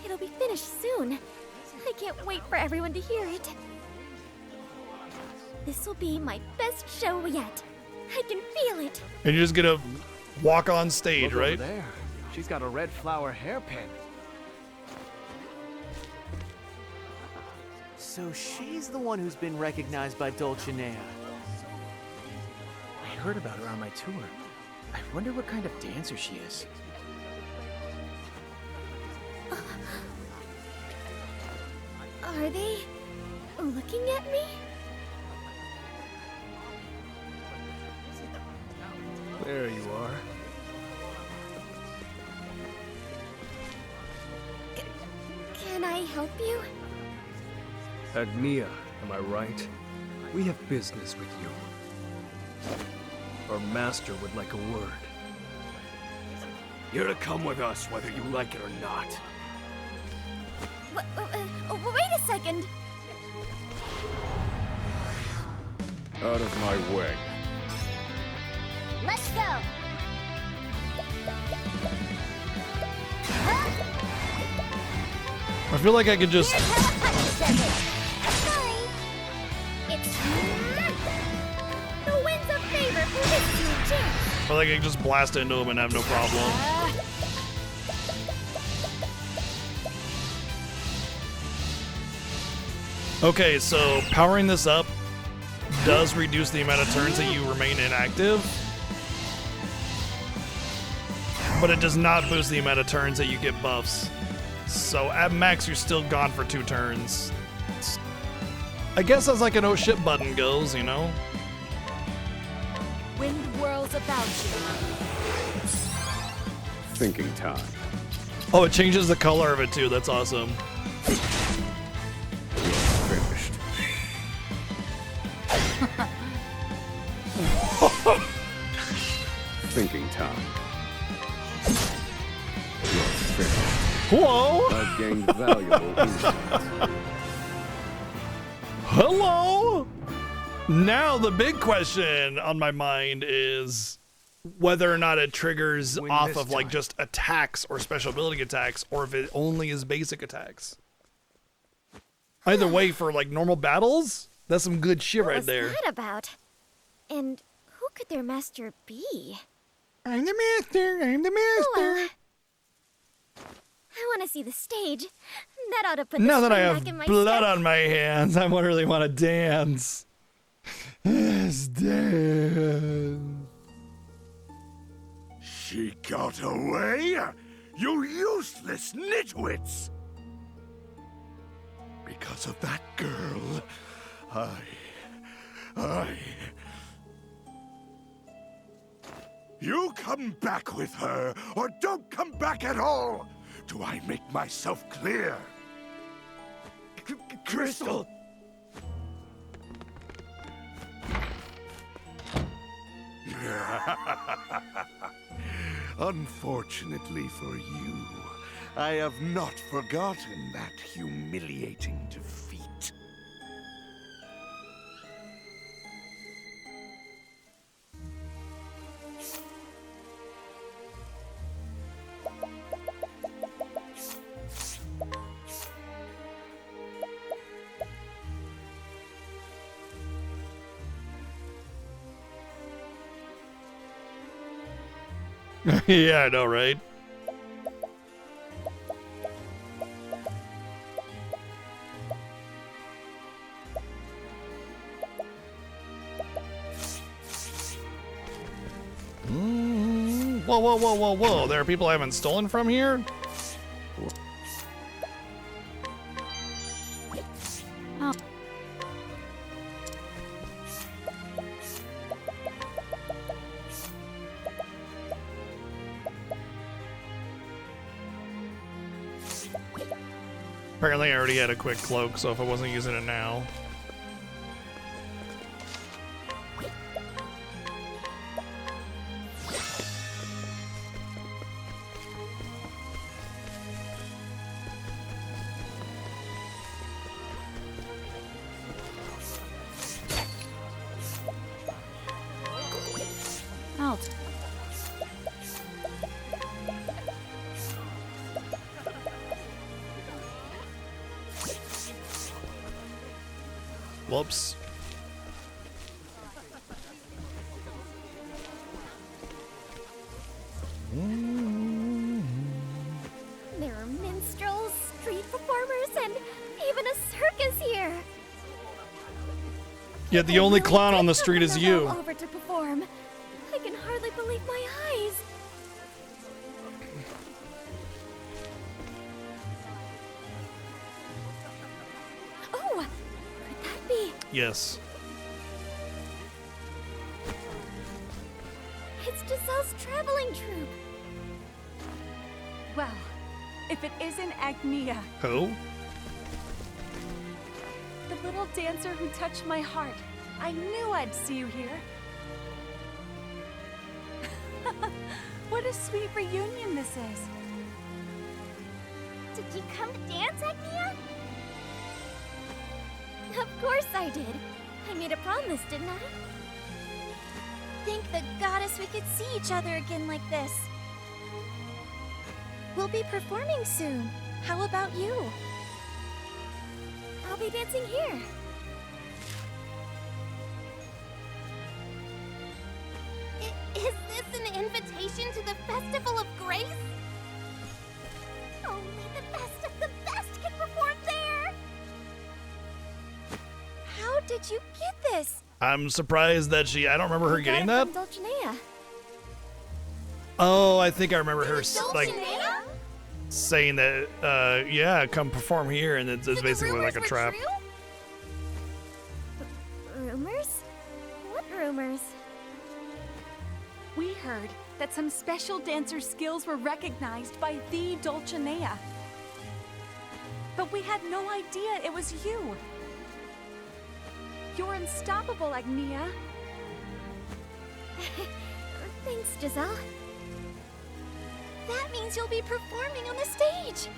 E: It'll be finished soon. I can't wait for everyone to hear it. This will be my best show yet. I can feel it.
A: And you're just gonna walk on stage,
Q: Look
A: right?
Q: Over there. She's got a red flower hairpin.
R: So she's the one who's been recognized by Dulcinea.
Q: I heard about her on my tour. I wonder what kind of dancer she is.
E: Are they looking at me?
Q: There you are.
E: Can I help you?
N: Agnia, am I right? We have business with you. Our master would like a word. You're to come with us, whether you like it or not.
E: Wait a second.
D: Out of my way.
E: Let's go.
A: I feel like I could just...
E: Sorry. It's the winds of favor for this chance.
A: I feel like I could just blast into him and have no problem. Okay, so powering this up does reduce the amount of turns that you remain inactive, but it does not boost the amount of turns that you get buffs. So at max, you're still gone for 2 turns. I guess as like an oh shit button goes, you know?
E: Wind whirls about you.
D: Thinking time.
A: Oh, it changes the color of it too. That's awesome.
D: Finished. Thinking time. You're finished.
A: Whoa!
D: I've gained valuable insight.
A: Hello? Now the big question on my mind is whether or not it triggers off of like just attacks or special ability attacks, or if it only is basic attacks. Either way, for like normal battles, that's some good shit right there.
E: What's that about? And who could their master be?
A: I'm the master. I'm the master.
E: Well, I want to see the stage. That ought to put
A: Now
E: the
A: that I
E: spring
A: have
E: back in my
A: blood
E: step.
A: on my hands, I really want to dance. Yes, dance.
L: She got away? You useless nitwits! Because of that girl, You come back with her, or don't come back at all! Do I make myself clear? Crystal! Unfortunately for you, I have not forgotten that humiliating defeat.
A: Yeah, I know, right? Whoa, whoa, whoa, whoa, whoa. There are people I haven't stolen from here?
C: Oh.
A: Apparently I already had a quick cloak, so if I wasn't using it now.
C: Out.
A: Whoops.
E: There are minstrels, street performers, and even a circus here.
A: Yet the only clown on the street is you.
E: Over to perform. I can hardly believe my eyes. Oh, could that be?
A: Yes.
E: It's Giselle's traveling troupe.
T: Well, if it isn't Agnia,
A: Who?
T: the little dancer who touched my heart. I knew I'd see you here. What a sweet reunion this is.
E: Did you come to dance, Agnia? Of course I did. I made a promise, didn't I? Thank the goddess we could see each other again like this. We'll be performing soon. How about you? I'll be dancing here. Is this an invitation to the Festival of Grace? Only the best of the best can perform there! How did you get this?
A: I'm surprised that she. I don't remember her getting that.
E: From Dulcinea.
A: Oh, I think I remember her like
E: Dulcinea?
A: saying that. Yeah, come perform here, and it's basically like a trap.
E: Rumors? What rumors?
T: We heard that some special dancer skills were recognized by the Dulcinea. But we had no idea it was you. You're unstoppable, Agnia.
E: Thanks, Giselle. That means you'll be performing on the stage.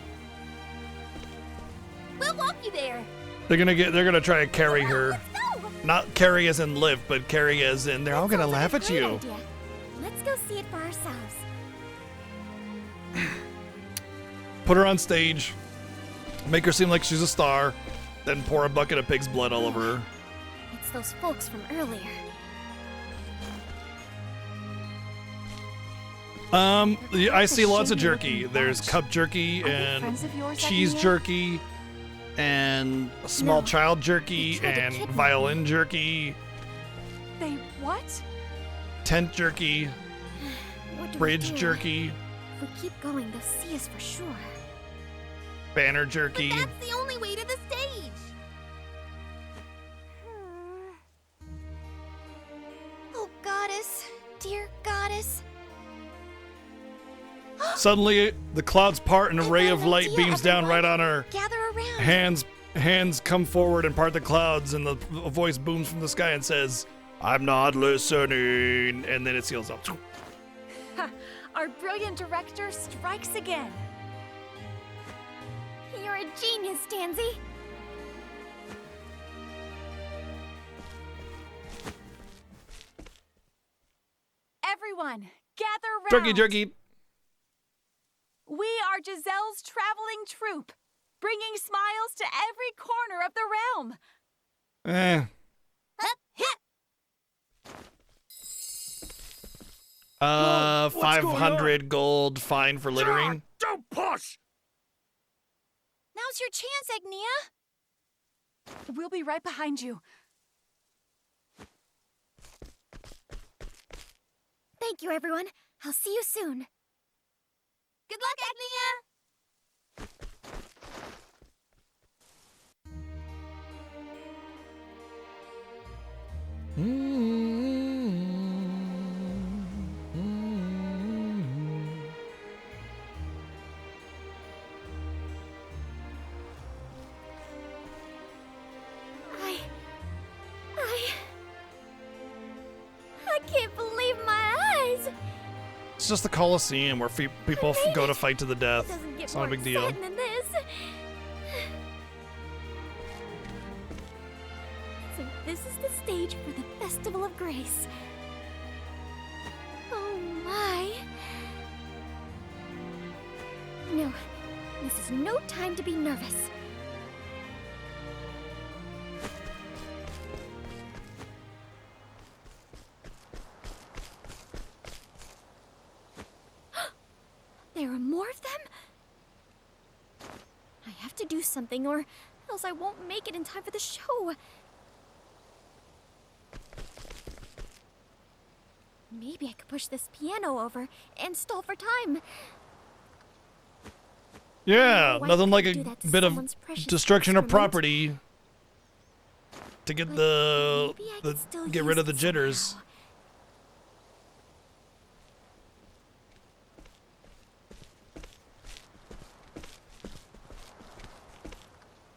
E: We'll walk you there.
A: They're gonna try to carry her. Not carry as in lift, but carry as in they're all gonna laugh at you.
E: Idea. Let's go see it for ourselves.
A: Put her on stage. Make her seem like she's a star. Then pour a bucket of pig's blood all over her.
E: It's those folks from earlier.
A: I see lots of jerky. There's cup jerky and cheese jerky and small child jerky and violin jerky.
T: They what?
A: Tent jerky.
E: What do we
A: Bridge
E: do?
A: jerky.
E: If we keep going, they'll see us for sure.
A: Banner jerky.
E: But that's the only way to the stage. Oh, goddess, dear goddess.
A: Suddenly, the clouds part and a ray of light beams down right on her.
E: Gather around.
A: Hands come forward and part the clouds, and a voice booms from the sky and says, "I'm not listening," and then it seals up.
T: Our brilliant director strikes again.
E: You're a genius, Tansy.
T: Everyone, gather round.
A: Jerky, jerky.
T: We are Giselle's traveling troupe, bringing smiles to every corner of the realm.
A: Whoa,
O: what's going
A: 500 gold fine for littering.
L: Don't push!
T: Now's your chance, Agnia. We'll be right behind you.
E: Thank you, everyone. I'll see you soon. Good luck, Agnia! I can't believe my eyes.
A: It's just the Colosseum where people go to fight to the death.
E: Doesn't get
A: It's not a
E: more
A: big deal.
E: exciting than this. So this is the stage for the Festival of Grace. Oh my. No, this is no time to be nervous. There are more of them? I have to do something or else I won't make it in time for the show. Maybe I could push this piano over and stall for time.
A: Yeah,
E: Why
A: nothing like a
E: couldn't do that to
A: bit of
E: someone's precious
A: destruction of
E: excrement?
A: property to get get rid of the jitters.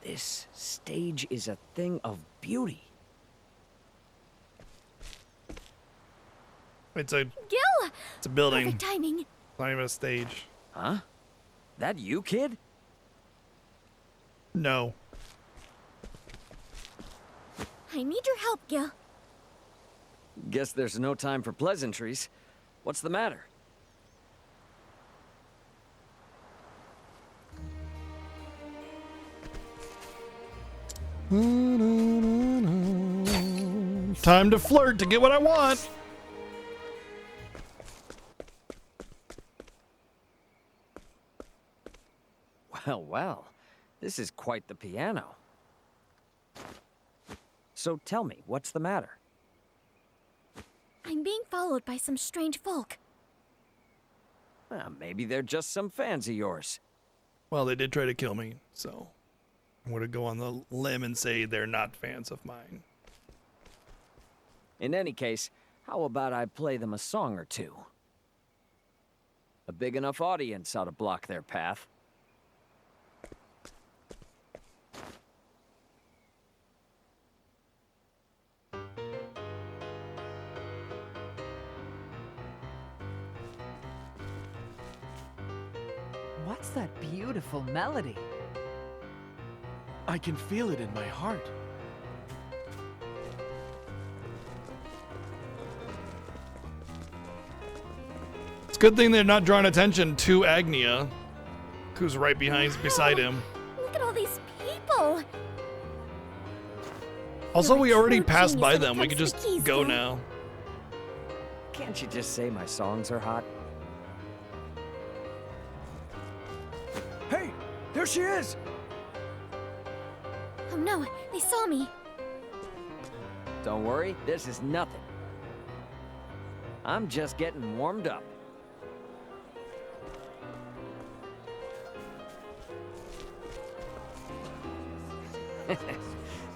U: This stage is a thing of beauty.
A: It's a
E: Gil!
A: it's a building.
E: Perfect timing.
A: It's not even a stage.
U: Huh? That you, kid?
A: No.
E: I need your help, Gil.
U: Guess there's no time for pleasantries. What's the matter?
A: Time to flirt to get what I want.
U: Well, well. This is quite the piano. So tell me, what's the matter?
E: I'm being followed by some strange folk.
U: Well, maybe they're just some fans of yours.
A: Well, they did try to kill me, so I'm going to go on the limb and say they're not fans of mine.
U: In any case, how about I play them a song or two? A big enough audience ought to block their path.
J: What's that beautiful melody?
B: I can feel it in my heart.
A: It's a good thing they're not drawing attention to Agnia, who's right beside him.
E: Look at all these people.
A: Also, we already
E: true
A: passed
E: genius
A: by
E: when it
A: them. We
E: comes
A: could
E: to
A: just
E: keys,
A: go
E: though.
A: now.
U: Can't you just say my songs are hot?
N: Hey, there she is!
E: Oh no, they saw me.
U: Don't worry, this is nothing. I'm just getting warmed up.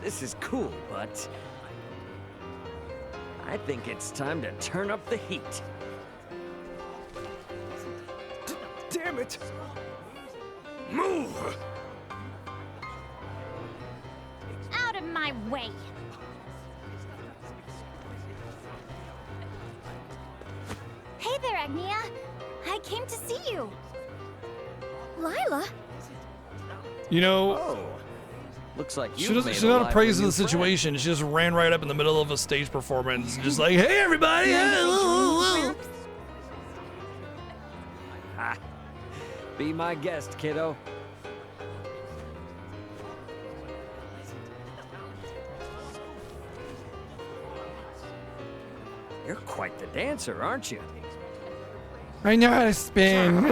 U: This is cool, but I think it's time to turn up the heat.
N: Damn it!
L: Move!
E: Out of my way. Hey there, Agnia. I came to see you. Lila?
A: You know,
U: Oh, looks like you
A: she's not appraising the situation. She just ran right up in the middle of a stage performance, just like, "Hey, everybody!"
U: Ha. Be my guest, kiddo. You're quite the dancer, aren't you?
A: I know how to spin.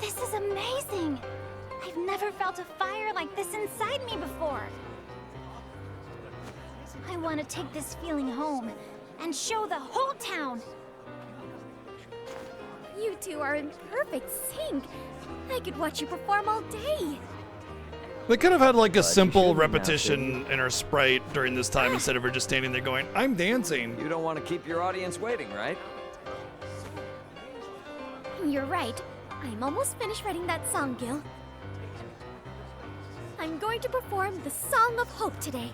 E: This is amazing. I've never felt a fire like this inside me before. I want to take this feeling home and show the whole town. You two are in perfect sync. I could watch you perform all day.
A: They could have had like a
U: you
A: simple
U: shouldn't have
A: repetition in her sprite during this time instead of her just standing there going, "I'm dancing."
U: You don't want to keep your audience waiting, right?
E: You're right. I'm almost finished writing that song, Gil. I'm going to perform the Song of Hope today.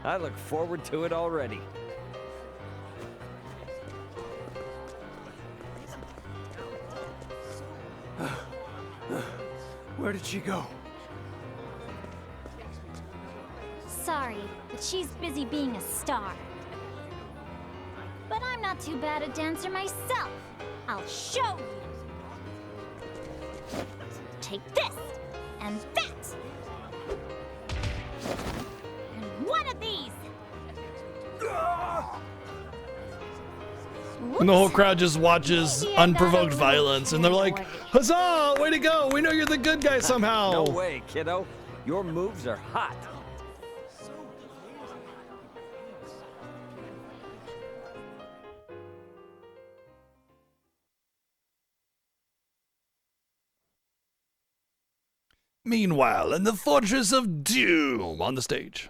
U: I look forward to it already.
N: Where did she go?
E: Sorry, but she's busy being a star. But I'm not too bad a dancer myself. I'll show you. Take this, and that, and one of these.
A: And the whole crowd just watches unprovoked violence, and they're like, "Huzzah! Way to go! We know you're the good guy somehow."
U: No way, kiddo. Your moves are hot.
A: Meanwhile, in the Fortress of Doom on the stage.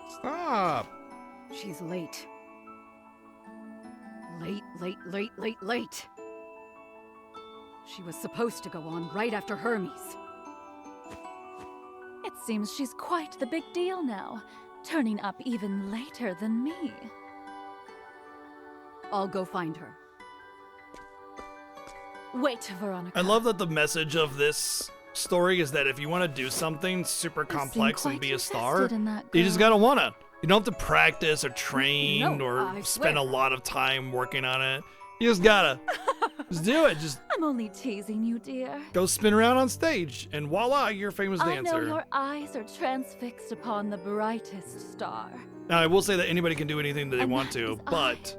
A: Stop.
P: She's late. Late. She was supposed to go on right after Hermes.
T: It seems she's quite the big deal now, turning up even later than me.
P: I'll go find her.
T: Wait, Veronica.
A: I love that the message of this story is that if you want to do something super complex and be a star,
T: invested in that
A: you just
T: girl.
A: gotta wanna. You don't have to practice or train
P: No,
A: or
P: I
A: spend
P: swear.
A: a lot of time working on it. You just gotta. Just do it. Just
T: I'm only teasing you, dear.
A: go spin around on stage, and voila, you're a famous
T: I know
A: dancer.
T: your eyes are transfixed upon the brightest star.
A: Now, I will say that anybody can do anything that they
T: And
A: want
T: that
A: to,
T: is
A: but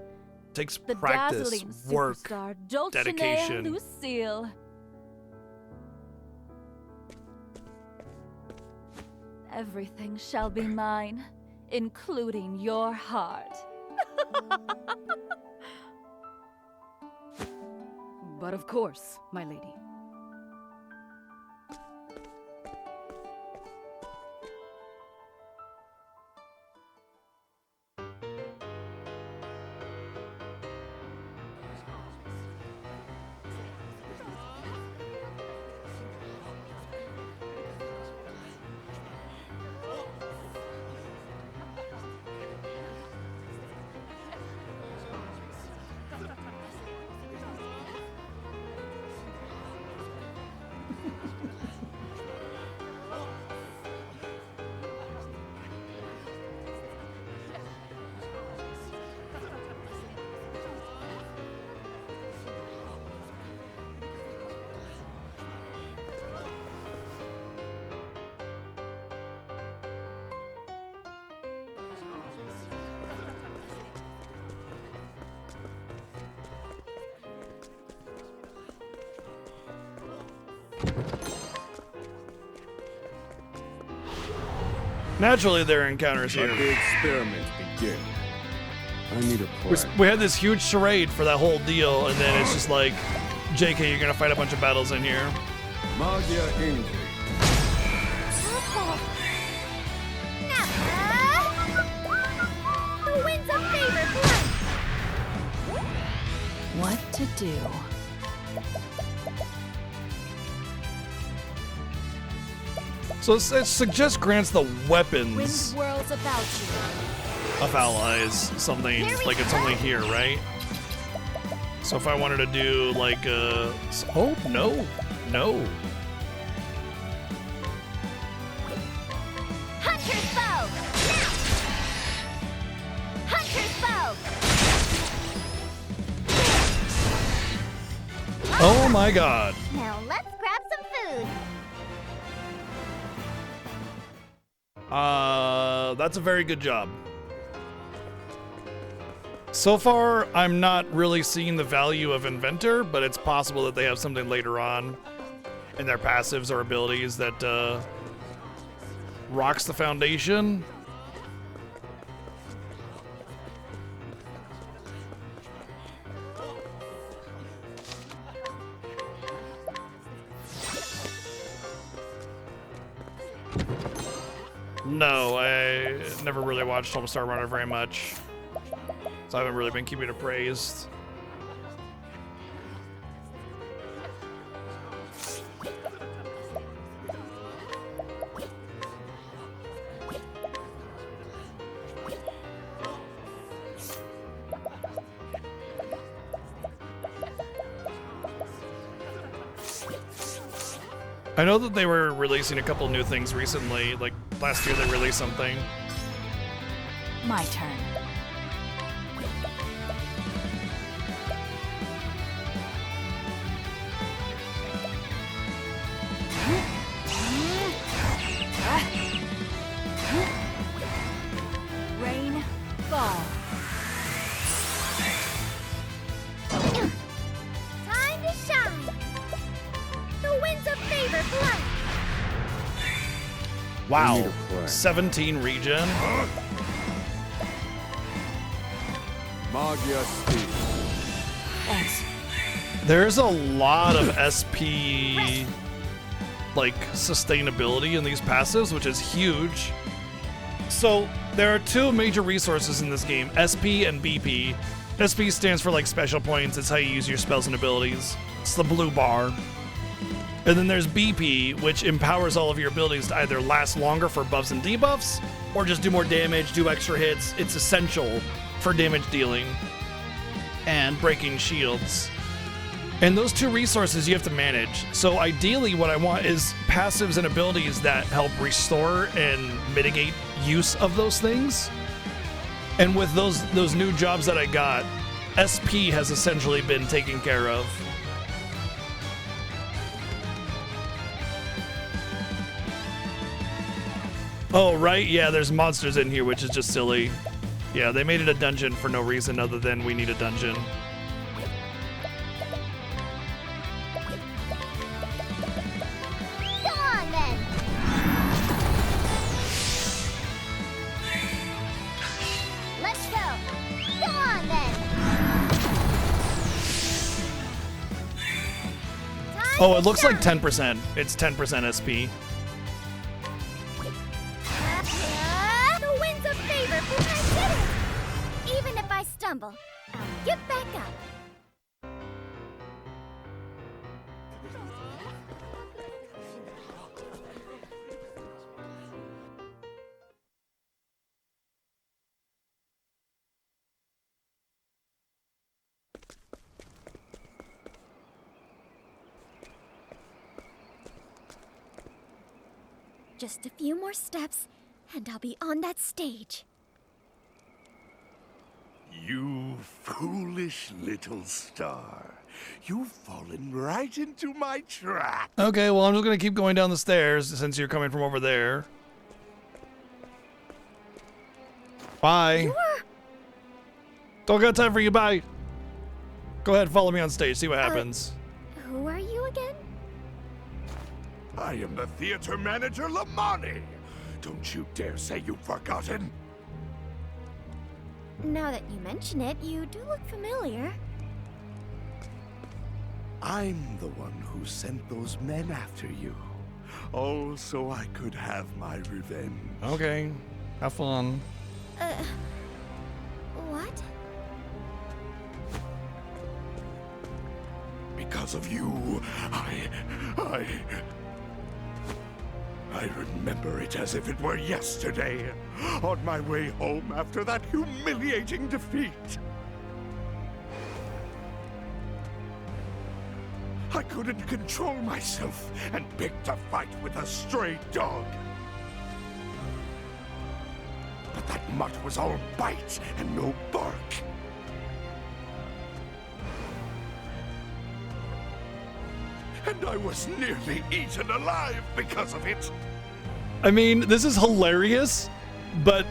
A: takes
T: The
A: practice,
T: dazzling
A: work,
T: superstar Dulcinea
A: dedication.
T: Lucille. Everything shall be mine, including your heart.
P: But of course, my lady.
A: Naturally, there are encounters here.
D: Let the experiment begin. I need a plan.
A: We had this huge charade for that whole deal, and then it's just like, JK, you're gonna fight a bunch of battles in here.
D: Magia Invi.
E: The winds of favor blood.
C: What to do?
A: So it suggests grants the weapons
T: Wind whirls about you.
A: of allies something like it's only here, right? So if I wanted to do like oh no.
E: Hunter's bow. Hunter's bow.
A: Oh my god.
E: Now let's grab some food.
A: That's a very good job. So far, I'm not really seeing the value of Inventor, but it's possible that they have something later on in their passives or abilities that rocks the foundation. No, I never really watched Star Runner very much, so I haven't really been keeping it appraised. I know that they were releasing a couple new things recently, like last year they released something.
C: My turn.
T: Rain, fall.
E: Time to shine. The winds of favor blood.
A: Wow, 17 regen.
D: Magia Speed.
A: There's a lot of SP like sustainability in these passives, which is huge. So there are two major resources in this game, SP and BP. SP stands for like special points. It's how you use your spells and abilities. It's the blue bar. And then there's BP, which empowers all of your abilities to either last longer for buffs and debuffs, or just do more damage, do extra hits. It's essential for damage dealing and breaking shields. And those two resources you have to manage. So ideally what I want is passives and abilities that help restore and mitigate use of those things. And with those new jobs that I got, SP has essentially been taken care of. Oh, right? Yeah, there's monsters in here, which is just silly. Yeah, they made it a dungeon for no reason other than we need a dungeon.
E: Go on, then! Let's go! Go on, then!
A: Oh, it looks like 10%. It's 10% SP.
E: The winds of favor for my city! Even if I stumble, I'll get back up. Just a few more steps, and I'll be on that stage.
L: You foolish little star. You've fallen right into my trap.
A: Okay, well, I'm just gonna keep going down the stairs since you're coming from over there. Bye. Don't got time for you, bye. Go ahead, follow me on stage, see what happens.
E: Who are you again?
L: I am the theater manager, Lamani. Don't you dare say you've forgotten.
E: Now that you mention it, you do look familiar.
L: I'm the one who sent those men after you. Oh, so I could have my revenge.
A: Okay, have fun.
E: What?
L: Because of you, I remember it as if it were yesterday, on my way home after that humiliating defeat. I couldn't control myself and picked a fight with a stray dog. But that mutt was all bite and no bark. And I was nearly eaten alive because of it.
A: I mean, this is hilarious, but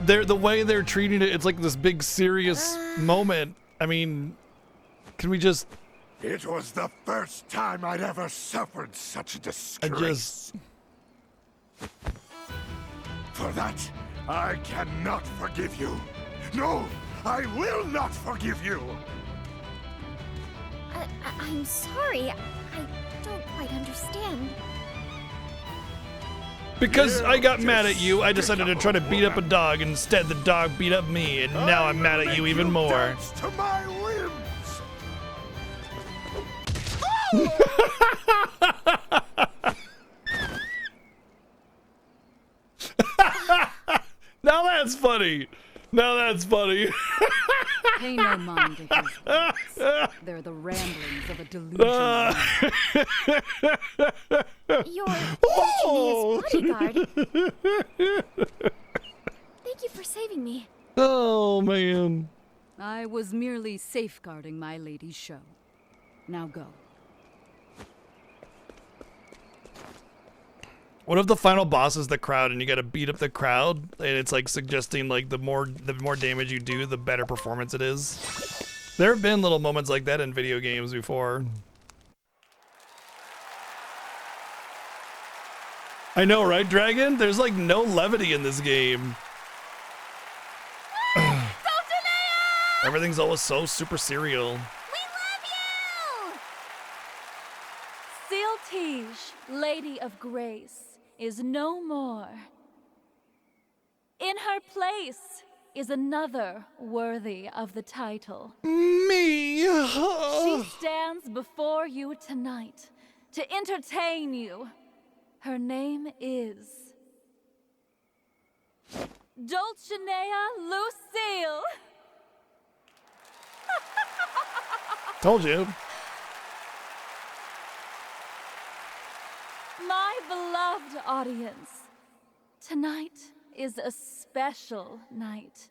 A: the way they're treating it, it's like this big serious moment. I mean, can we just...
L: It was the first time I'd ever suffered such disgrace. For that, I cannot forgive you. No, I will not forgive you.
E: I'm sorry. I don't quite understand.
A: Because I got mad at you, I decided to try to beat up a dog. Instead, the dog beat up me, and now I'm mad at you even more.
L: Dance to my limbs.
A: Now that's funny. Now that's funny.
P: Pay no mind to his words. They're the ramblings of a delusional
E: You're Dulcinea's bodyguard. Thank you for saving me.
A: Oh, man.
P: I was merely safeguarding my lady's show. Now go.
A: What if the final boss is the crowd and you gotta beat up the crowd and it's like suggesting like the more damage you do, the better performance it is? There have been little moments like that in video games before. I know, right, Dragon? There's like no levity in this game. Everything's always so super serial.
T: Siltige, Lady of Grace, is no more. In her place is another worthy of the title.
A: Me!
T: She stands before you tonight to entertain you. Her name is Dulcinea Lucille.
A: Told you.
T: My beloved audience, tonight is a special night.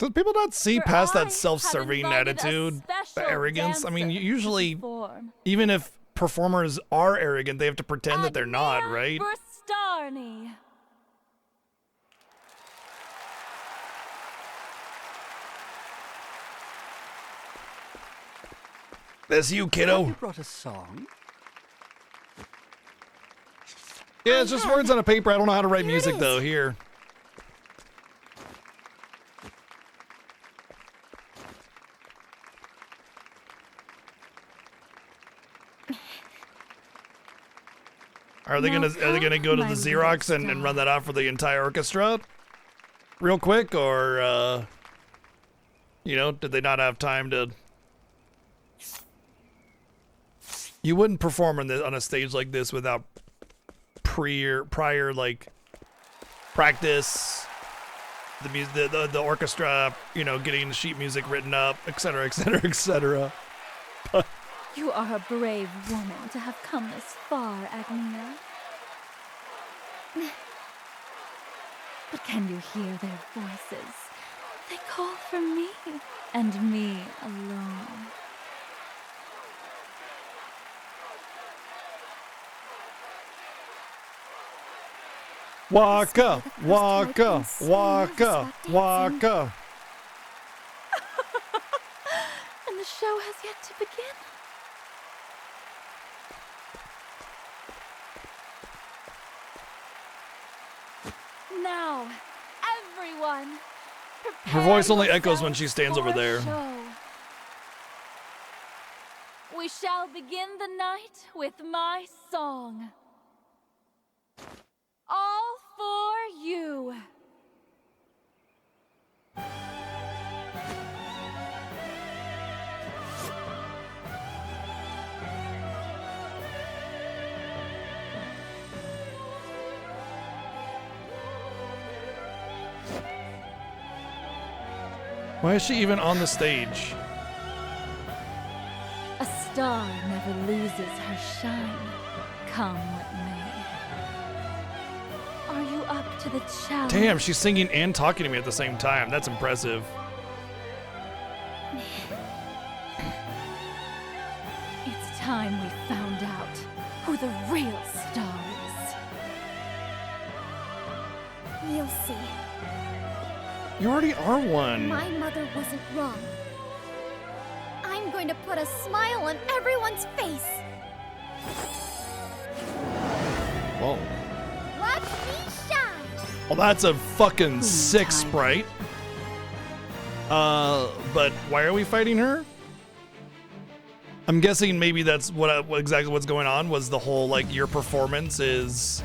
A: people not see
T: For
A: past
T: I
A: that
T: have
A: self-serving
T: invited a
A: attitude, the
T: special
A: arrogance? I mean,
T: dancer to
A: usually,
T: perform.
A: even if performers are arrogant, they have to pretend that they're not, right?
T: Starny.
A: That's you, kiddo.
K: You brought a song?
A: Yeah, it's just words on a paper. I don't know how to write music, though. Here. Are they gonna go to the Xerox and run that out for the entire orchestra, real quick, or you know, did they not have time to? You wouldn't perform on a stage like this without prior like practice, the orchestra, you know, getting the sheet music written up, etc., etc., etc.
T: You are a brave woman to have come this far, Agnina. But can you hear their voices? They call for me, and me alone.
A: Waka, waka, waka, waka.
T: And the show has yet to begin. Now, everyone,
A: Her voice only echoes when she stands over there.
T: show. We shall begin the night with my song. All for you.
A: Why is she even on the stage?
T: A star never loses her shine, come what may. Are you up to the challenge?
A: Damn, she's singing and talking to me at the same time. That's impressive.
T: It's time we found out who the real star is.
E: You'll see.
A: You already are one.
E: My mother wasn't wrong. I'm going to put a smile on everyone's face.
A: Whoa.
E: Watch me shine.
A: Well, that's a fucking sick sprite. But why are we fighting her? I'm guessing maybe that's what exactly what's going on was the whole like your performance is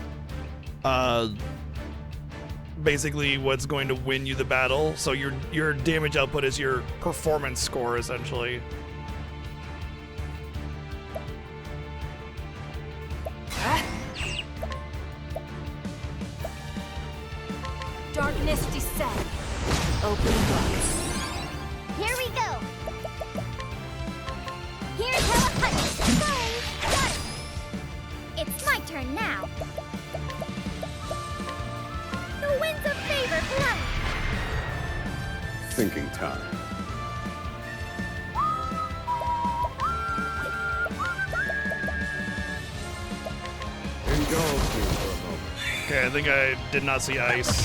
A: basically what's going to win you the battle. So your damage output is your performance score essentially.
E: Darkness descend. Open books. Here we go. Here's how a hunt. Got it. It's my turn now. The winds of favor blow.
D: Thinking time.
M: Indulge me for a moment.
A: Okay, I think I did not see ice.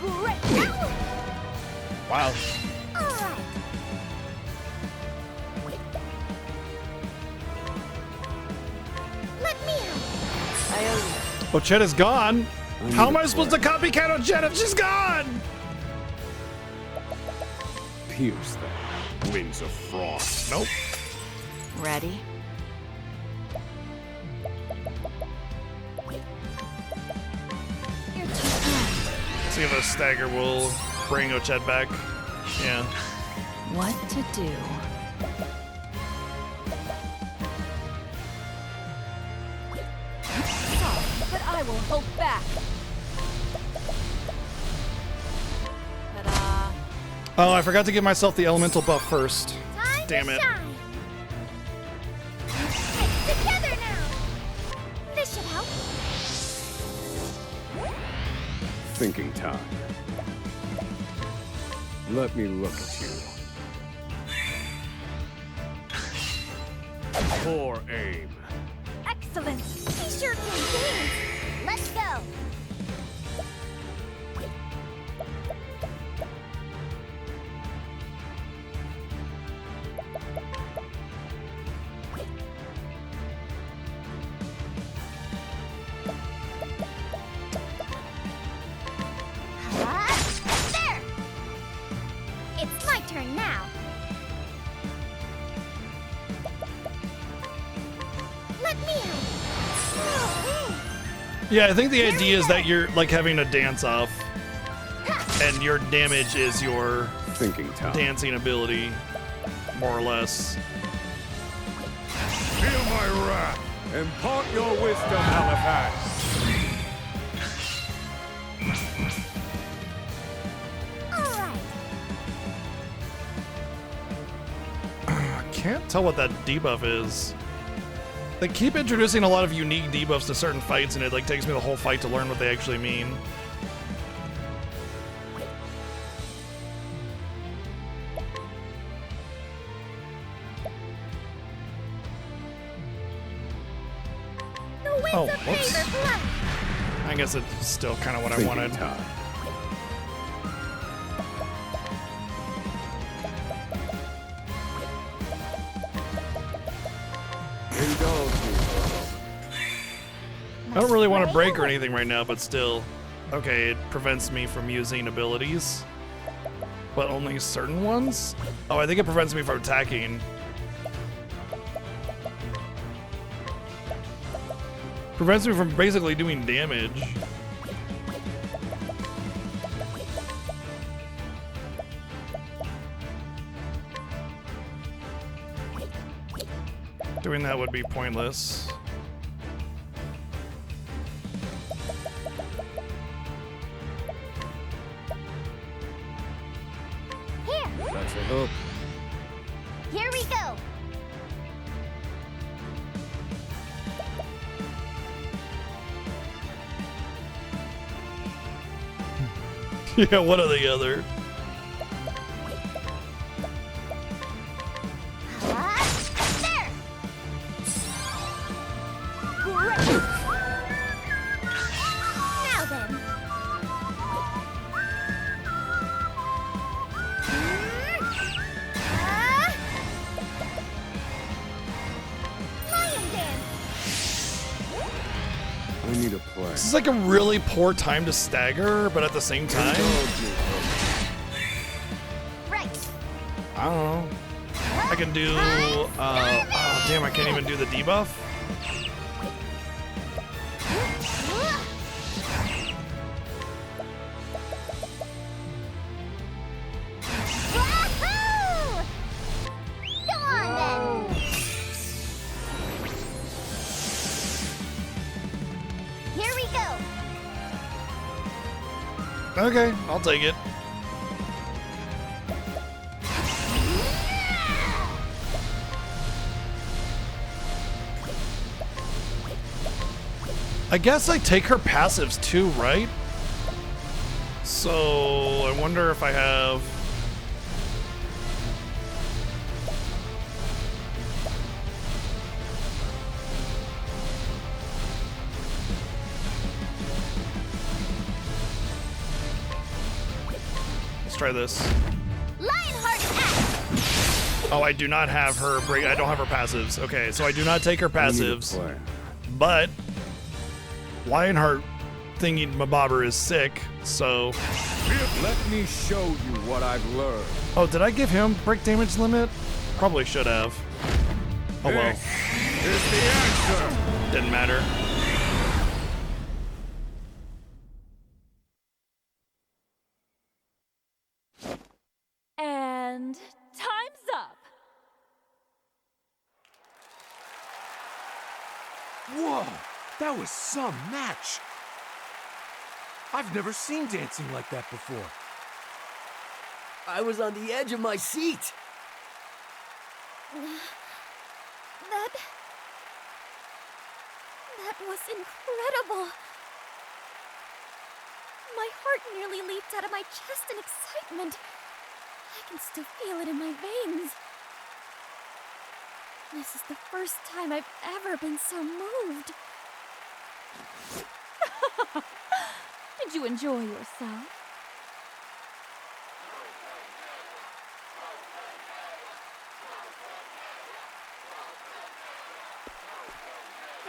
E: Great.
A: Wow.
E: All right. Let me out.
A: Ochette is gone. How am I supposed to copycat Ochette if she's gone?
D: Pierce them. Winds of frost.
A: Nope.
C: Ready?
A: See if a stagger will bring Ochette back. Yeah.
C: What to do?
T: But I will hold back. Ta-da.
A: Oh, I forgot to give myself the elemental buff first.
E: Time
A: Damn
E: to
A: it.
E: shine. Together now. This should help.
D: Thinking time. Let me look at you. Poor aim.
E: Excellent. He sure can dance. Let's go. There! It's my turn now. Let me help.
A: Yeah, I think the idea is that you're like having a dance off, and your damage is your
D: thinking time.
A: Dancing ability, more or less.
D: Feel my wrath. Impart your wisdom, Halifax.
A: I can't tell what that debuff is. They keep introducing a lot of unique debuffs to certain fights, and it like takes me the whole fight to learn what they actually mean. Oh, whoops. I guess it's still kind of what I wanted. I don't really want to break or anything right now, but still. Okay, it prevents me from using abilities, but only certain ones? Oh, I think it prevents me from attacking. Prevents me from basically doing damage. Doing that would be pointless.
D: That's a hook.
E: Here we go.
A: Yeah, one or the other.
E: There. Great. Now then. Lion dance.
D: I need a play.
A: This is like a really poor time to stagger, but at the same time,
E: Right.
A: I don't know. I can do, oh damn, I can't even do the debuff.
E: Wahoo! Go on then. Here we go.
A: Okay, I'll take it. I guess I take her passives too, right? So I wonder if I have... Let's try this.
E: Lionheart Axe.
A: Oh, I do not have her break. I don't have her passives. Okay, so I do not take her passives. But Lionheart thingy Mabobber is sick, so.
D: Let me show you what I've learned.
A: Oh, did I give him break damage limit? Probably should have. Oh well.
D: Here's the answer.
A: Didn't matter.
T: And time's up.
B: Whoa, that was some match. I've never seen dancing like that before.
K: I was on the edge of my seat.
E: That was incredible. My heart nearly leaped out of my chest in excitement.
S: I can still feel it in my veins. This is the first time I've ever been so moved. Did you enjoy yourself?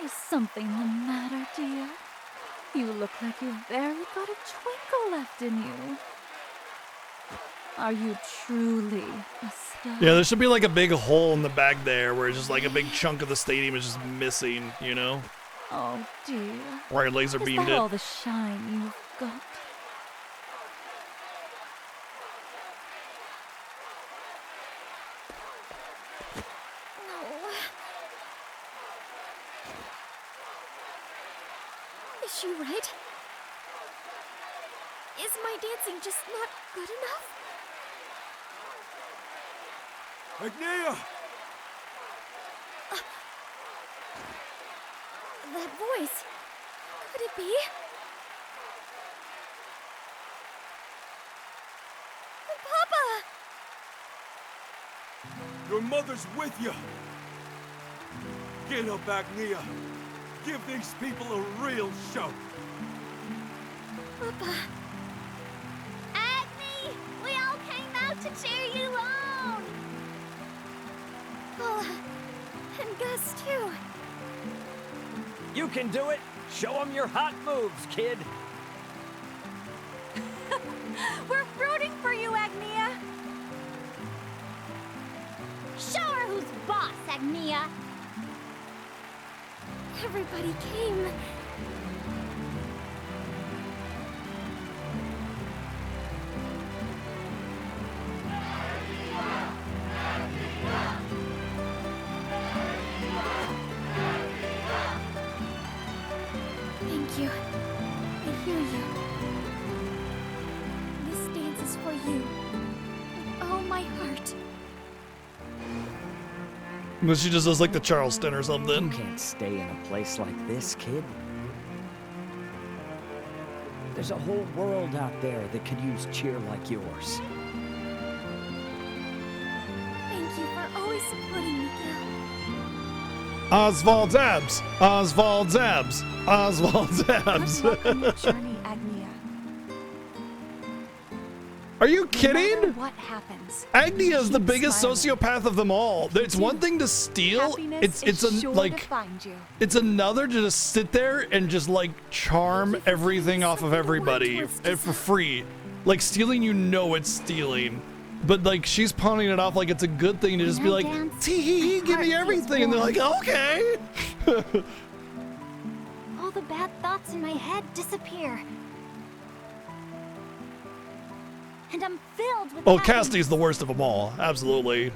S: Is something the matter, dear? You look like you've barely got a twinkle left in you. Are you truly a star?
A: Yeah, there should be like a big hole in the back there where it's just like a big chunk of the stadium is just missing, you know?
S: Oh dear.
A: Where I laser beamed
S: Is that
A: it.
S: all the shine you've got? No. Is she right? Is my dancing just not good enough?
N: Agnia!
S: That voice. Could it be? Papa!
N: Your mother's with you! Get up, Agnia! Give these people a real show!
S: Papa!
E: Agni! We all came out to cheer you on!
S: Paula. And Gus, too.
U: You can do it! Show them your hot moves, kid!
S: We're rooting for you, Agnia!
E: Show her who's boss, Agnia!
S: Everybody came. Thank you. I hear you. This dance is for you. With all my heart.
A: But she just does like the Charleston or something.
U: You can't stay in a place like this, kid. There's a whole world out there that could use cheer like yours.
S: Thank you for always supporting me, Gil.
A: Oswald's abs! Oswald's abs! Oswald's abs!
T: Good luck on your journey, Agnia.
A: Are you
T: No
A: kidding?
T: matter what happens,
A: Agnia is the
T: keep
A: biggest
T: smiling.
A: sociopath of them all. It's one thing to steal.
T: Happiness
A: It's
T: is
A: a
T: sure
A: like
T: to find you.
A: it's another to just sit there and just like charm everything off of everybody for free. Like stealing, you know it's stealing. But like she's pawning it off like it's a good thing to just be like, tee, give me everything, and they're like, okay.
S: All the bad thoughts in my head disappear. And I'm filled with
A: Oh,
S: happiness.
A: Cassidy's the worst of them all. Absolutely.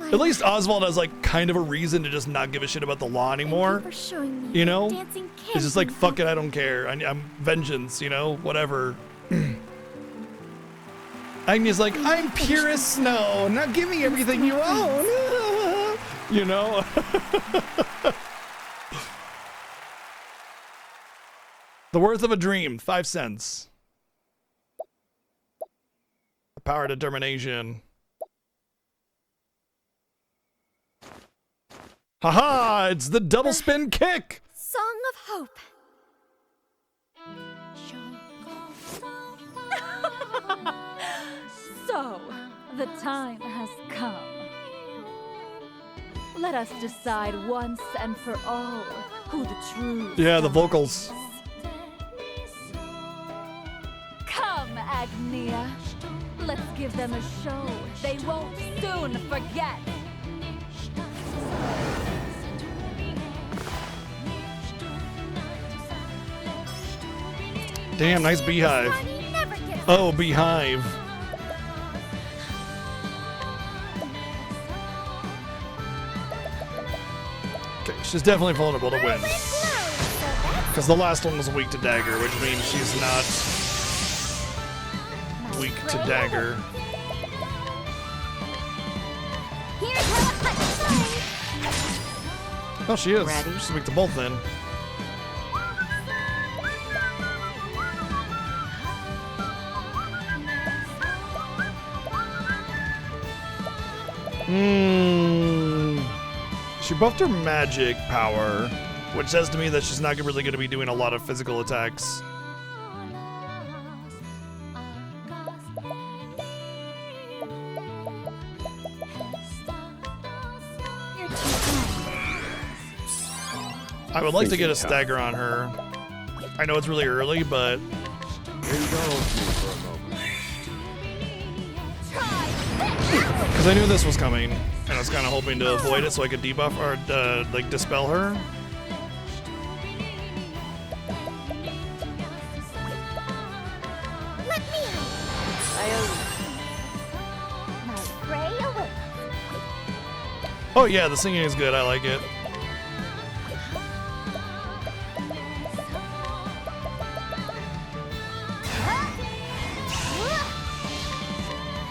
A: At least Oswald has like kind of a reason to just not give a shit about the law anymore.
S: For showing me
A: You know?
S: dancing can
A: It's just like,
S: be
A: fuck it, I don't care. I'm vengeance, you know? Whatever. Agnia's like, I'm pure as snow. Now give me everything you own. You know? The worth of a dream, 5 cents. Power of determination. Haha, it's the double spin kick.
S: Song of Hope. So, the time has come. Let us decide once and for all who the true
A: Yeah, the
S: star
A: vocals.
S: is. Come, Agnia. Let's give them a show they won't soon forget.
A: Damn, nice beehive. Oh, beehive. Okay, she's definitely vulnerable to win. Because the last one was weak to dagger, which means she's not weak to dagger. Oh, she is. She's weak to both then. She buffed her magic power, which says to me that she's not really going to be doing a lot of physical attacks. I would like to get a stagger on her. I know it's really early, but... Because I knew this was coming, and I was kind of hoping to avoid it so I could debuff or, like, dispel her.
E: Let me out. My prey awaits.
A: Oh yeah, the singing is good. I like it.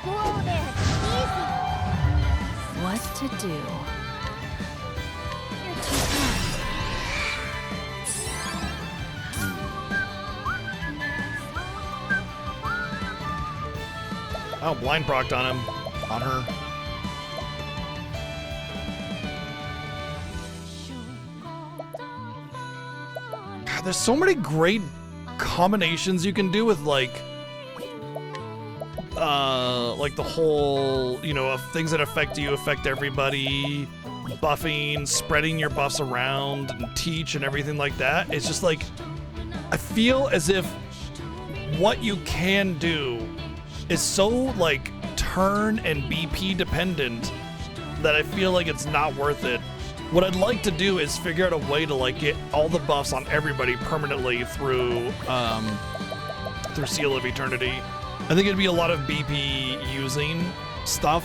E: Whoa there, easy.
C: What to do?
E: You're too kind.
A: Oh, blind procced on him. On her. God, there's so many great combinations you can do with like the whole, you know, of things that affect you, affect everybody, buffing, spreading your buffs around, and teach and everything like that. It's just like, I feel as if what you can do is so like turn and BP dependent that I feel like it's not worth it. What I'd like to do is figure out a way to like get all the buffs on everybody permanently through Seal of Eternity. I think it'd be a lot of BP using stuff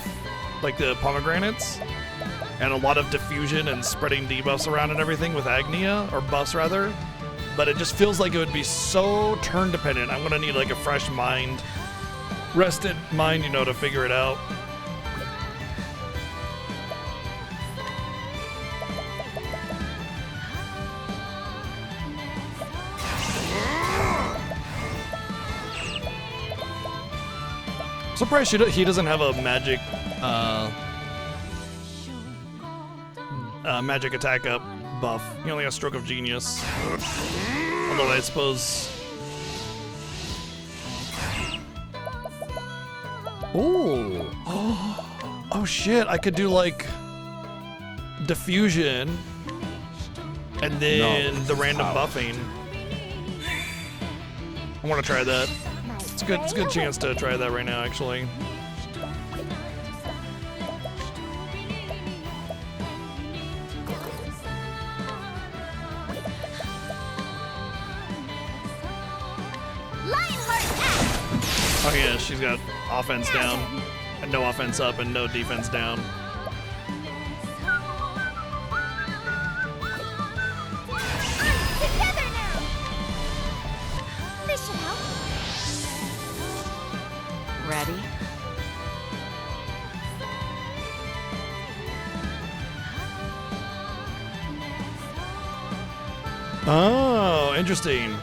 A: like the pomegranates and a lot of diffusion and spreading debuffs around and everything with Agnia, or buffs rather. But it just feels like it would be so turn dependent. I'm gonna need like a fresh mind, rested mind, you know, to figure it out. Surprised he doesn't have a magic magic attack up buff. He only has Stroke of Genius. Although I suppose... Ooh. Oh shit, I could do like diffusion and then the random buffing. I want to try that. It's a good chance to try that right now, actually. Oh yeah, she's got offense down, and no offense up, and no defense down.
E: Together now. This should help.
C: Ready?
A: Oh, interesting.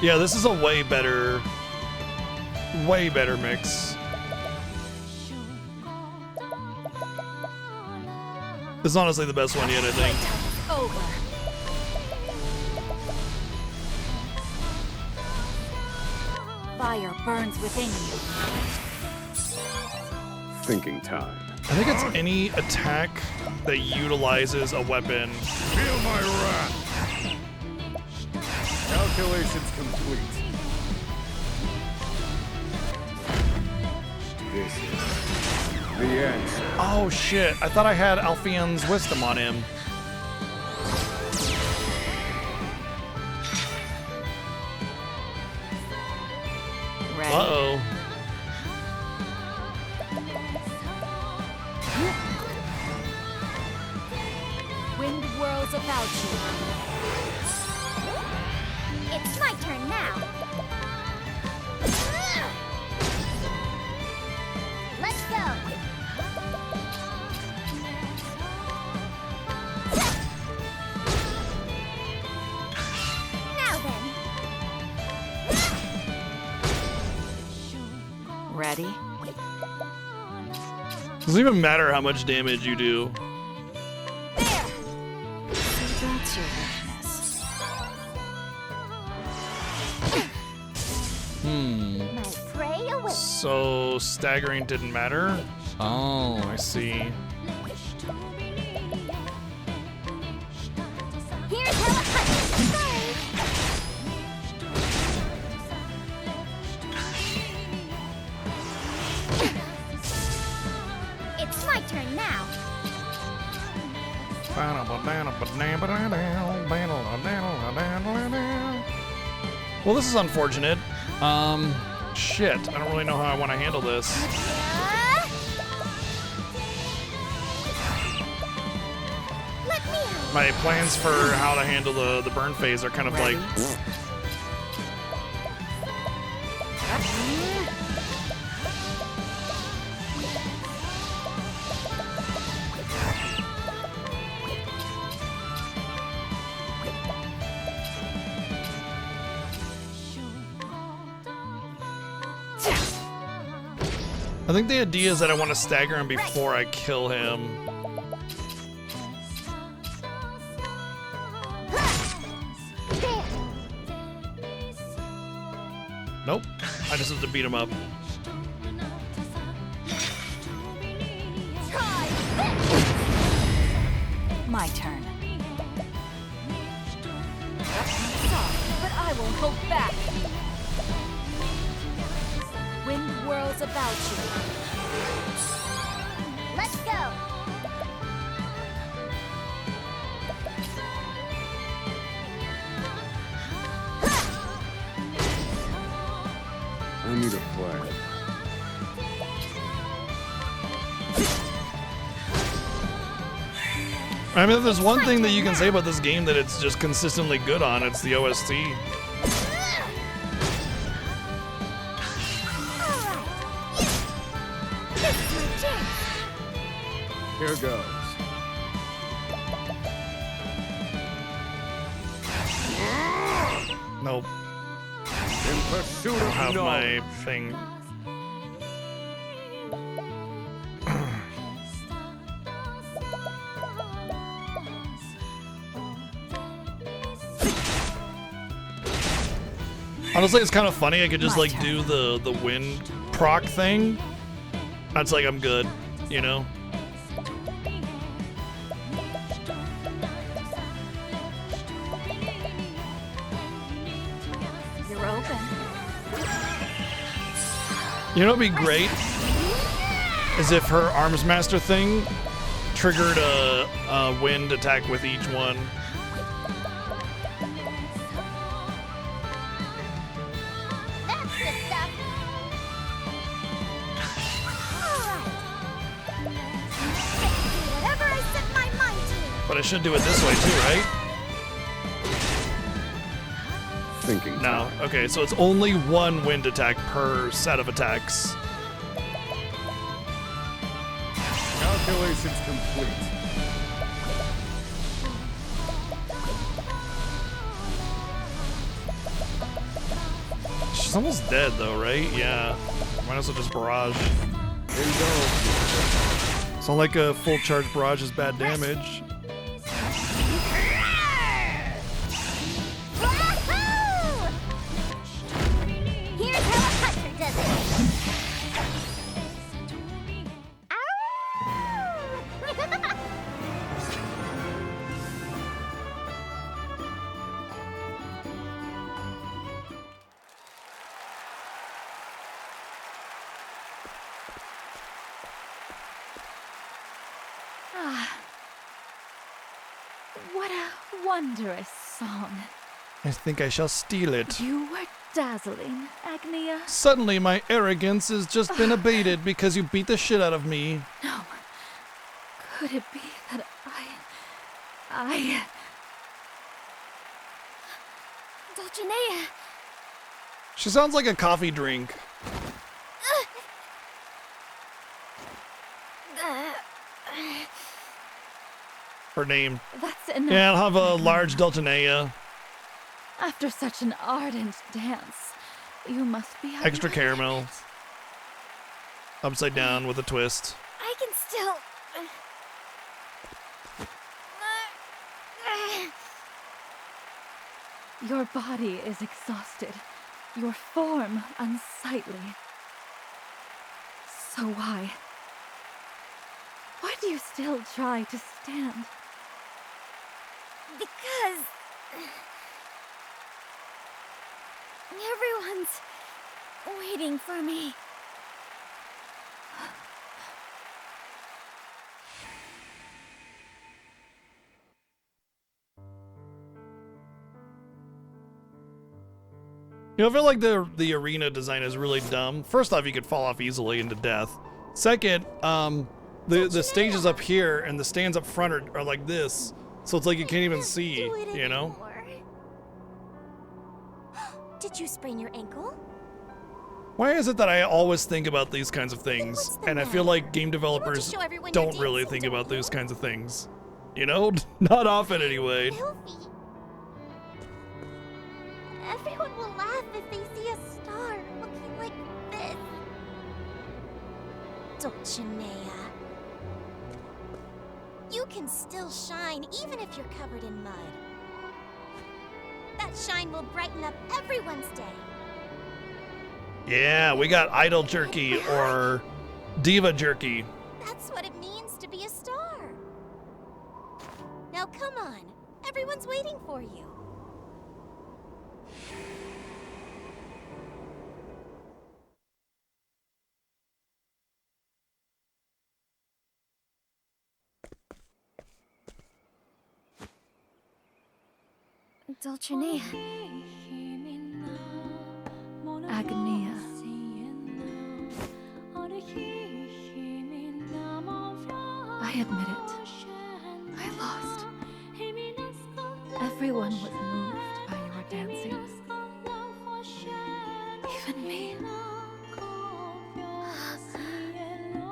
A: Yeah, this is a way better mix. This is honestly the best one yet, I think.
E: Over.
C: Fire burns within you.
D: Thinking time.
A: I think it's any attack that utilizes a weapon.
L: Feel my wrath.
D: Calculations complete. This is the answer.
A: Oh shit, I thought I had Alfion's Wisdom on him.
C: Ready?
A: Uh-oh.
E: Wind whirls about you. It's my turn now. Let's go. Now then.
C: Ready?
A: Doesn't even matter how much damage you do.
C: So that's your weakness.
E: My prey awaits.
A: So staggering didn't matter? Oh, I see.
E: Here's how it hunts. It's my turn now.
A: Well, this is unfortunate. Shit. I don't really know how I want to handle this.
E: Let me out.
A: My plans for how to handle the burn phase are kind of like... I think the idea is that I want to stagger him before I kill him. Nope. I just have to beat him up.
C: My turn.
T: Sorry, but I won't hold back. Wind whirls about you.
E: Let's go.
D: I need a plan.
A: I mean, if there's one thing that you can say about this game that it's just consistently good on, it's the OST.
D: Here goes.
A: Nope.
D: In pursuit
A: I don't
D: of
A: have my
D: knowledge.
A: thing. Honestly, it's kind of funny. I could just like do the wind proc thing. That's like I'm good, you know.
T: You're open.
A: You know what'd be great is if her arms master thing triggered a wind attack with each one.
E: That's the stuff. Whatever I set my mind to.
A: But I should do it this way too, right?
D: Thinking.
A: No. Okay, so it's only one wind attack per set of attacks.
D: Calculations complete.
A: She's almost dead though, right? Yeah. Might as well just barrage. It's not like a full charge barrage is bad damage.
E: Here's how a hunter does it.
S: Ah. What a wondrous song.
A: I think I shall steal it.
S: You were dazzling, Agnia.
A: Suddenly my arrogance has just been abated because you beat the shit out of me.
S: No. Could it be that I...
T: Dulcinea!
A: She sounds like a coffee drink. Her name.
S: That's enough.
A: Yeah, I'll have a large Dulcinea.
S: After such an ardent dance, you must be having
A: Extra caramel. Upside down with a twist.
E: I can still...
S: Your body is exhausted. Your form unsightly. So why? Why do you still try to stand?
E: Because... everyone's waiting for me.
A: You know, I feel like the arena design is really dumb. First off, you could fall off easily into death. Second, the stage is up here and the stands up front are like this, so it's like you can't even see, you know?
E: Did you sprain your ankle?
A: Why is it that I always think about these kinds of things, and I feel like game developers don't really think about these kinds of things? You know? Not often, anyway.
E: Everyone will laugh if they see a star looking like this. Dulcinea. You can still shine even if you're covered in mud. That shine will brighten up everyone's day.
A: Yeah, we got idol jerky or diva jerky.
E: That's what it means to be a star. Now come on, everyone's waiting for you. Dulcinea.
S: Agnia. I admit it. I lost. Everyone was moved by your dancing. Even me.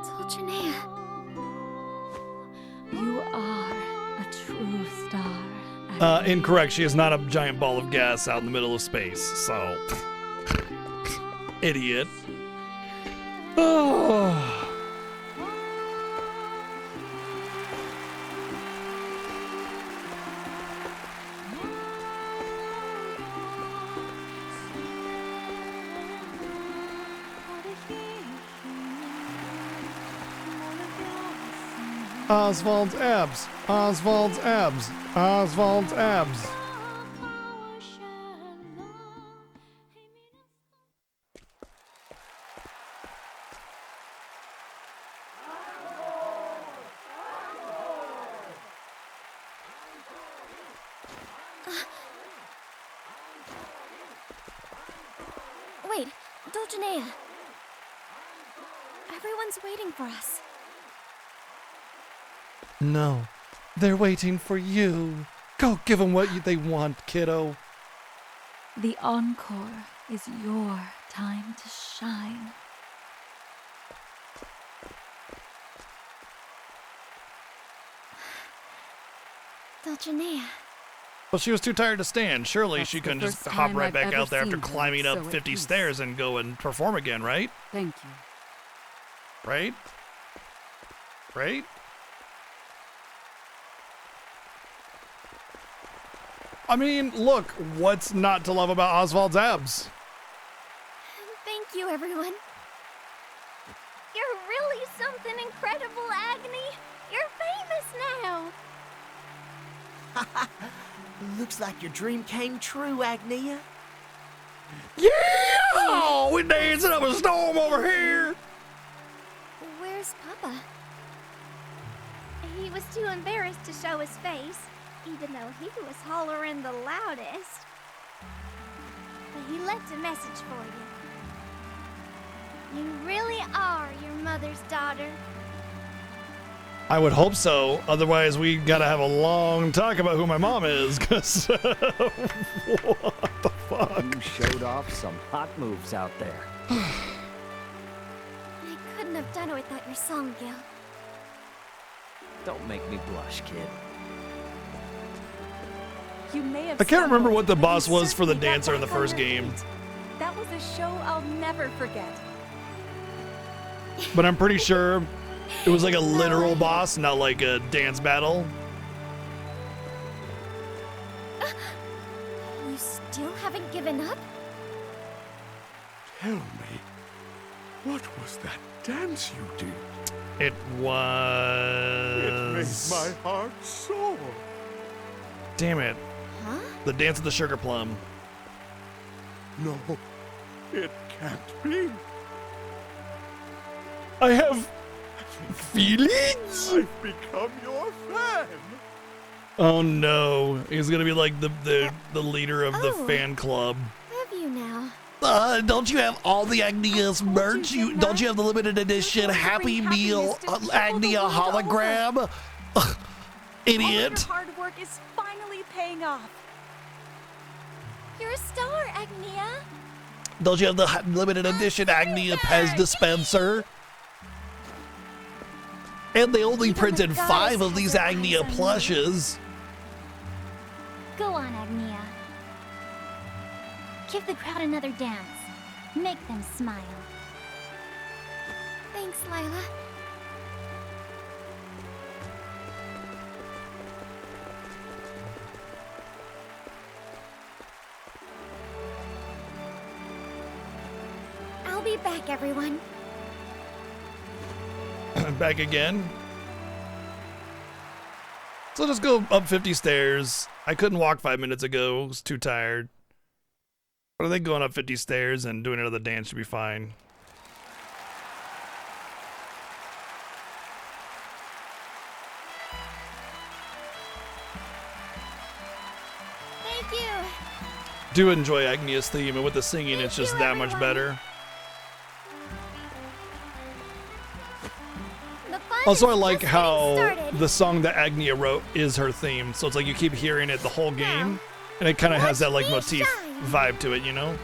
E: Dulcinea.
S: You are a true star.
A: Incorrect. She is not a giant ball of gas out in the middle of space, so... Idiot. Oh. Oswald's abs. Oswald's abs. Oswald's abs.
E: Wait, Dulcinea. Everyone's waiting for us.
A: No, they're waiting for you. Go give them what they want, kiddo.
S: The encore is your time to shine.
E: Dulcinea.
A: Well, she was too tired to stand. Surely
I: That's
A: she
I: the
A: couldn't just
I: first
A: hop
I: time
A: right
I: I've
A: back
I: ever
A: out there after
I: seen her
A: climbing up
I: so at
A: 50
I: peace.
A: stairs and go and perform again, right?
I: Thank you.
A: Right? Right? I mean, look, what's not to love about Oswald's abs?
E: Thank you, everyone. You're really something incredible, Agni. You're famous now.
R: Looks like your dream came true, Agnia.
A: Yeah! Oh, we're dancing up a storm over here.
E: Where's Papa? He was too embarrassed to show his face, even though he was hollering the loudest. But he left a message for you. You really are your mother's daughter.
A: I would hope so. Otherwise, we gotta have a long talk about who my mom is. Cause what the fuck?
U: You showed off some hot moves out there.
E: I couldn't have done it without your song, Gil.
U: Don't make me blush, kid.
T: You may have
A: I can't remember
T: stumbled,
A: what the
T: but
A: boss
T: you
A: was for the
T: certainly got
A: dancer in the
T: back on
A: first
T: your
A: game,
T: feet. That was a show I'll never forget.
A: but I'm pretty sure It was like a literal boss, not like a dance battle.
E: You still haven't given up?
L: Tell me, what was that dance you did?
A: It was...
L: It made my heart soar.
A: Damn it.
E: Huh?
A: The dance of the sugar plum.
L: No, it can't be.
A: I have feelings?
L: I've become your fan.
A: Oh no. He's gonna be like the leader of the fan club.
E: Have you now?
A: Don't you have all the Agnia's merch? Don't you have the limited edition Happy Meal Agnia hologram? Ugh, idiot.
T: All your hard work is finally paying off.
E: You're a star, Agnia.
A: Don't you have the limited edition Agnia Pez dispenser? And they only printed 5 of these Agnia plushes.
E: Go on, Agnia. Give the crowd another dance. Make them smile. Thanks, Lila. I'll be back, everyone.
A: Back again. So just go up 50 stairs. I couldn't walk 5 minutes ago. I was too tired. But I think going up 50 stairs and doing another dance should be fine.
E: Thank you.
A: Do enjoy Agnia's theme, and with the singing, it's just that much better. Also, I like how the song that Agnia wrote is her theme. So it's like you keep hearing it the whole game, and it kind of has that like motif vibe to it, you know?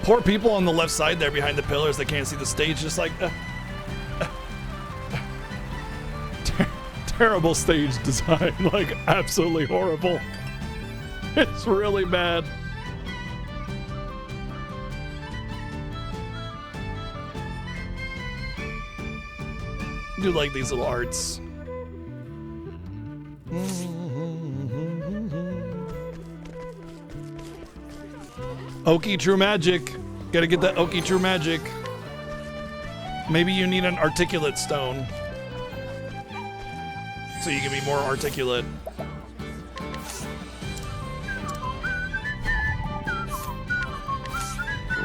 A: Poor people on the left side there behind the pillars that can't see the stage, just like... terrible stage design, like absolutely horrible. It's really bad. I do like these little arts. Oki True Magic. Gotta get that Oki True Magic. Maybe you need an articulate stone. So you can be more articulate.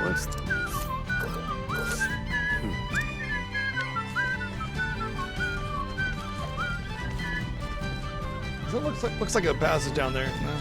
F: What's...
A: That looks like a passage down there. No.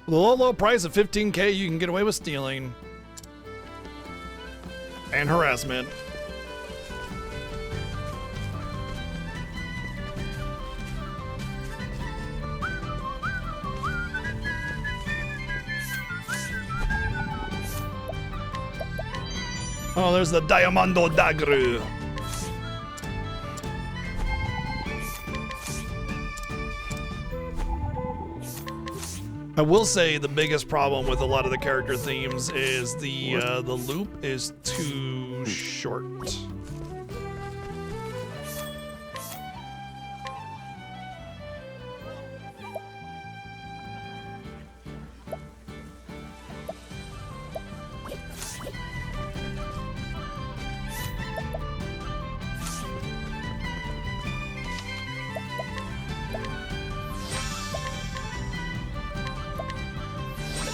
A: For the low price of 15K, you can get away with stealing and harassment. Oh, there's the Diamondo Dagru. I will say the biggest problem with a lot of the character themes is the loop is too short.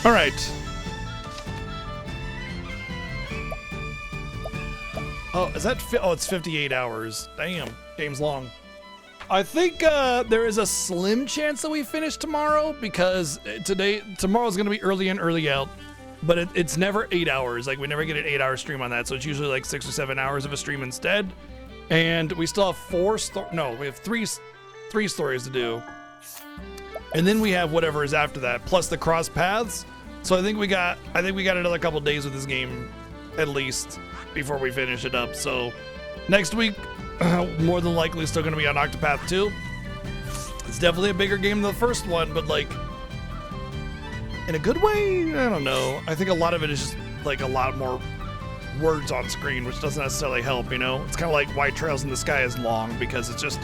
A: All right. Oh, is that? Oh, it's 58 hours. Damn, game's long. I think there is a slim chance that we finish tomorrow because tomorrow's gonna be early in, early out. but it's never 8 hours. Like, we never get an 8-hour stream on that, so it's usually like 6 or 7 hours of a stream instead. And we still have we have three stories to do. And then we have whatever is after that, plus the cross paths. So I think we got another couple days with this game, at least, before we finish it up. So next week, more than likely, still going to be on Octopath 2. It's definitely a bigger game than the first one, but like, in a good way, I don't know. I think a lot of it is just like a lot more words on screen, which doesn't necessarily help, you know? It's kind of like White Trails in the Sky is long because it's just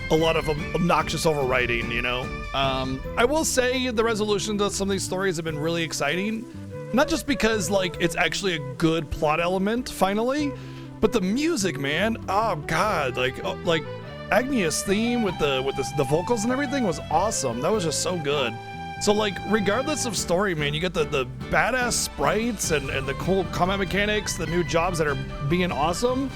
A: a lot of obnoxious overwriting, you know? I will say the resolutions of some of these stories have been really exciting. Not just because, like, it's actually a good plot element, finally, but the music, man. Oh, God. Like Agnia's theme with the vocals and everything was awesome. That was just so good. So, like, regardless of story, man, you get the badass sprites and the cool combat mechanics, the new jobs that are being awesome.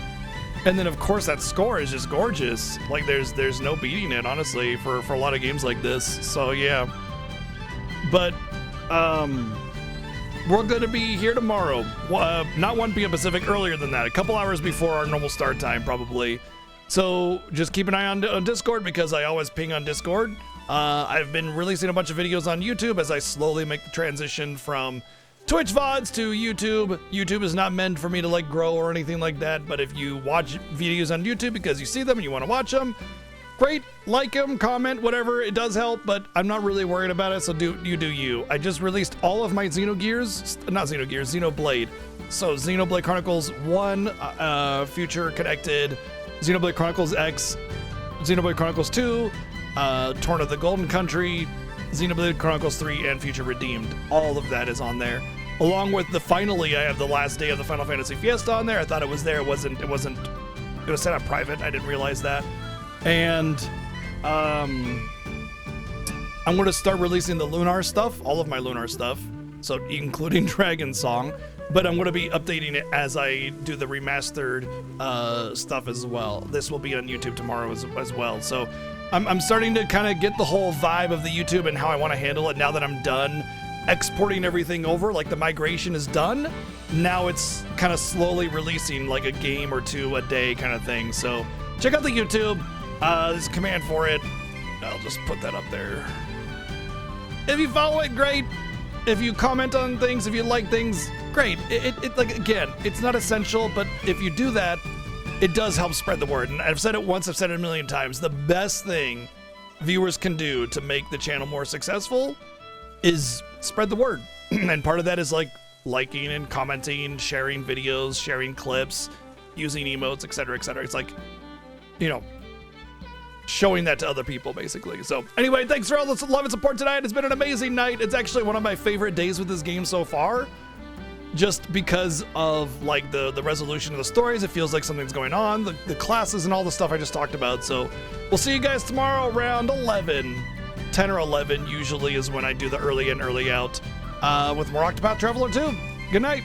A: And then, of course, that score is just gorgeous. Like, there's no beating it, honestly, for a lot of games like this. So, yeah. But, we're going to be here tomorrow. Not 1 p.m. Pacific, earlier than that. A couple hours before our normal start time, probably. So, just keep an eye on Discord, because I always ping on Discord. I've been releasing a bunch of videos on YouTube as I slowly make the transition from Twitch VODs to YouTube. YouTube is not meant for me to like grow or anything like that, but if you watch videos on YouTube because you see them and you want to watch them, great, like them, comment, whatever, it does help, but I'm not really worried about it, so do you. I just released all of my Xenoblade. So Xenoblade Chronicles 1, Future Connected, Xenoblade Chronicles X, Xenoblade Chronicles 2, Torn of the Golden Country, Xenoblade Chronicles 3, and Future Redeemed. All of that is on there. Along with finally, I have the last day of the Final Fantasy Fiesta on there. I thought it was there. It wasn't. It was set up private. I didn't realize that. And I'm going to start releasing the Lunar stuff, all of my Lunar stuff, so including Dragon Song. But I'm going to be updating it as I do the remastered stuff as well. This will be on YouTube tomorrow as well. So I'm starting to kind of get the whole vibe of the YouTube and how I want to handle it now that I'm done exporting everything over. Like, the migration is done. Now it's kind of slowly releasing like a game or two a day kind of thing. So check out the YouTube. There's a command for it. I'll just put that up there. If you follow it, great. If you comment on things, if you like things, great. It like, again, it's not essential, but if you do that, it does help spread the word. And I've said it once, I've said it a million times. The best thing viewers can do to make the channel more successful is spread the word. And part of that is like liking and commenting, sharing videos, sharing clips, using emotes, etc., etc. It's like, you know, showing that to other people, basically. So anyway, thanks for all the love and support tonight. It's been an amazing night. It's actually one of my favorite days with this game so far, just because of like the resolution of the stories. It feels like something's going on, the classes and all the stuff I just talked about. So we'll see you guys tomorrow around 10 or 11 usually is when I do the early in, early out with more Octopath Traveler 2. Good night.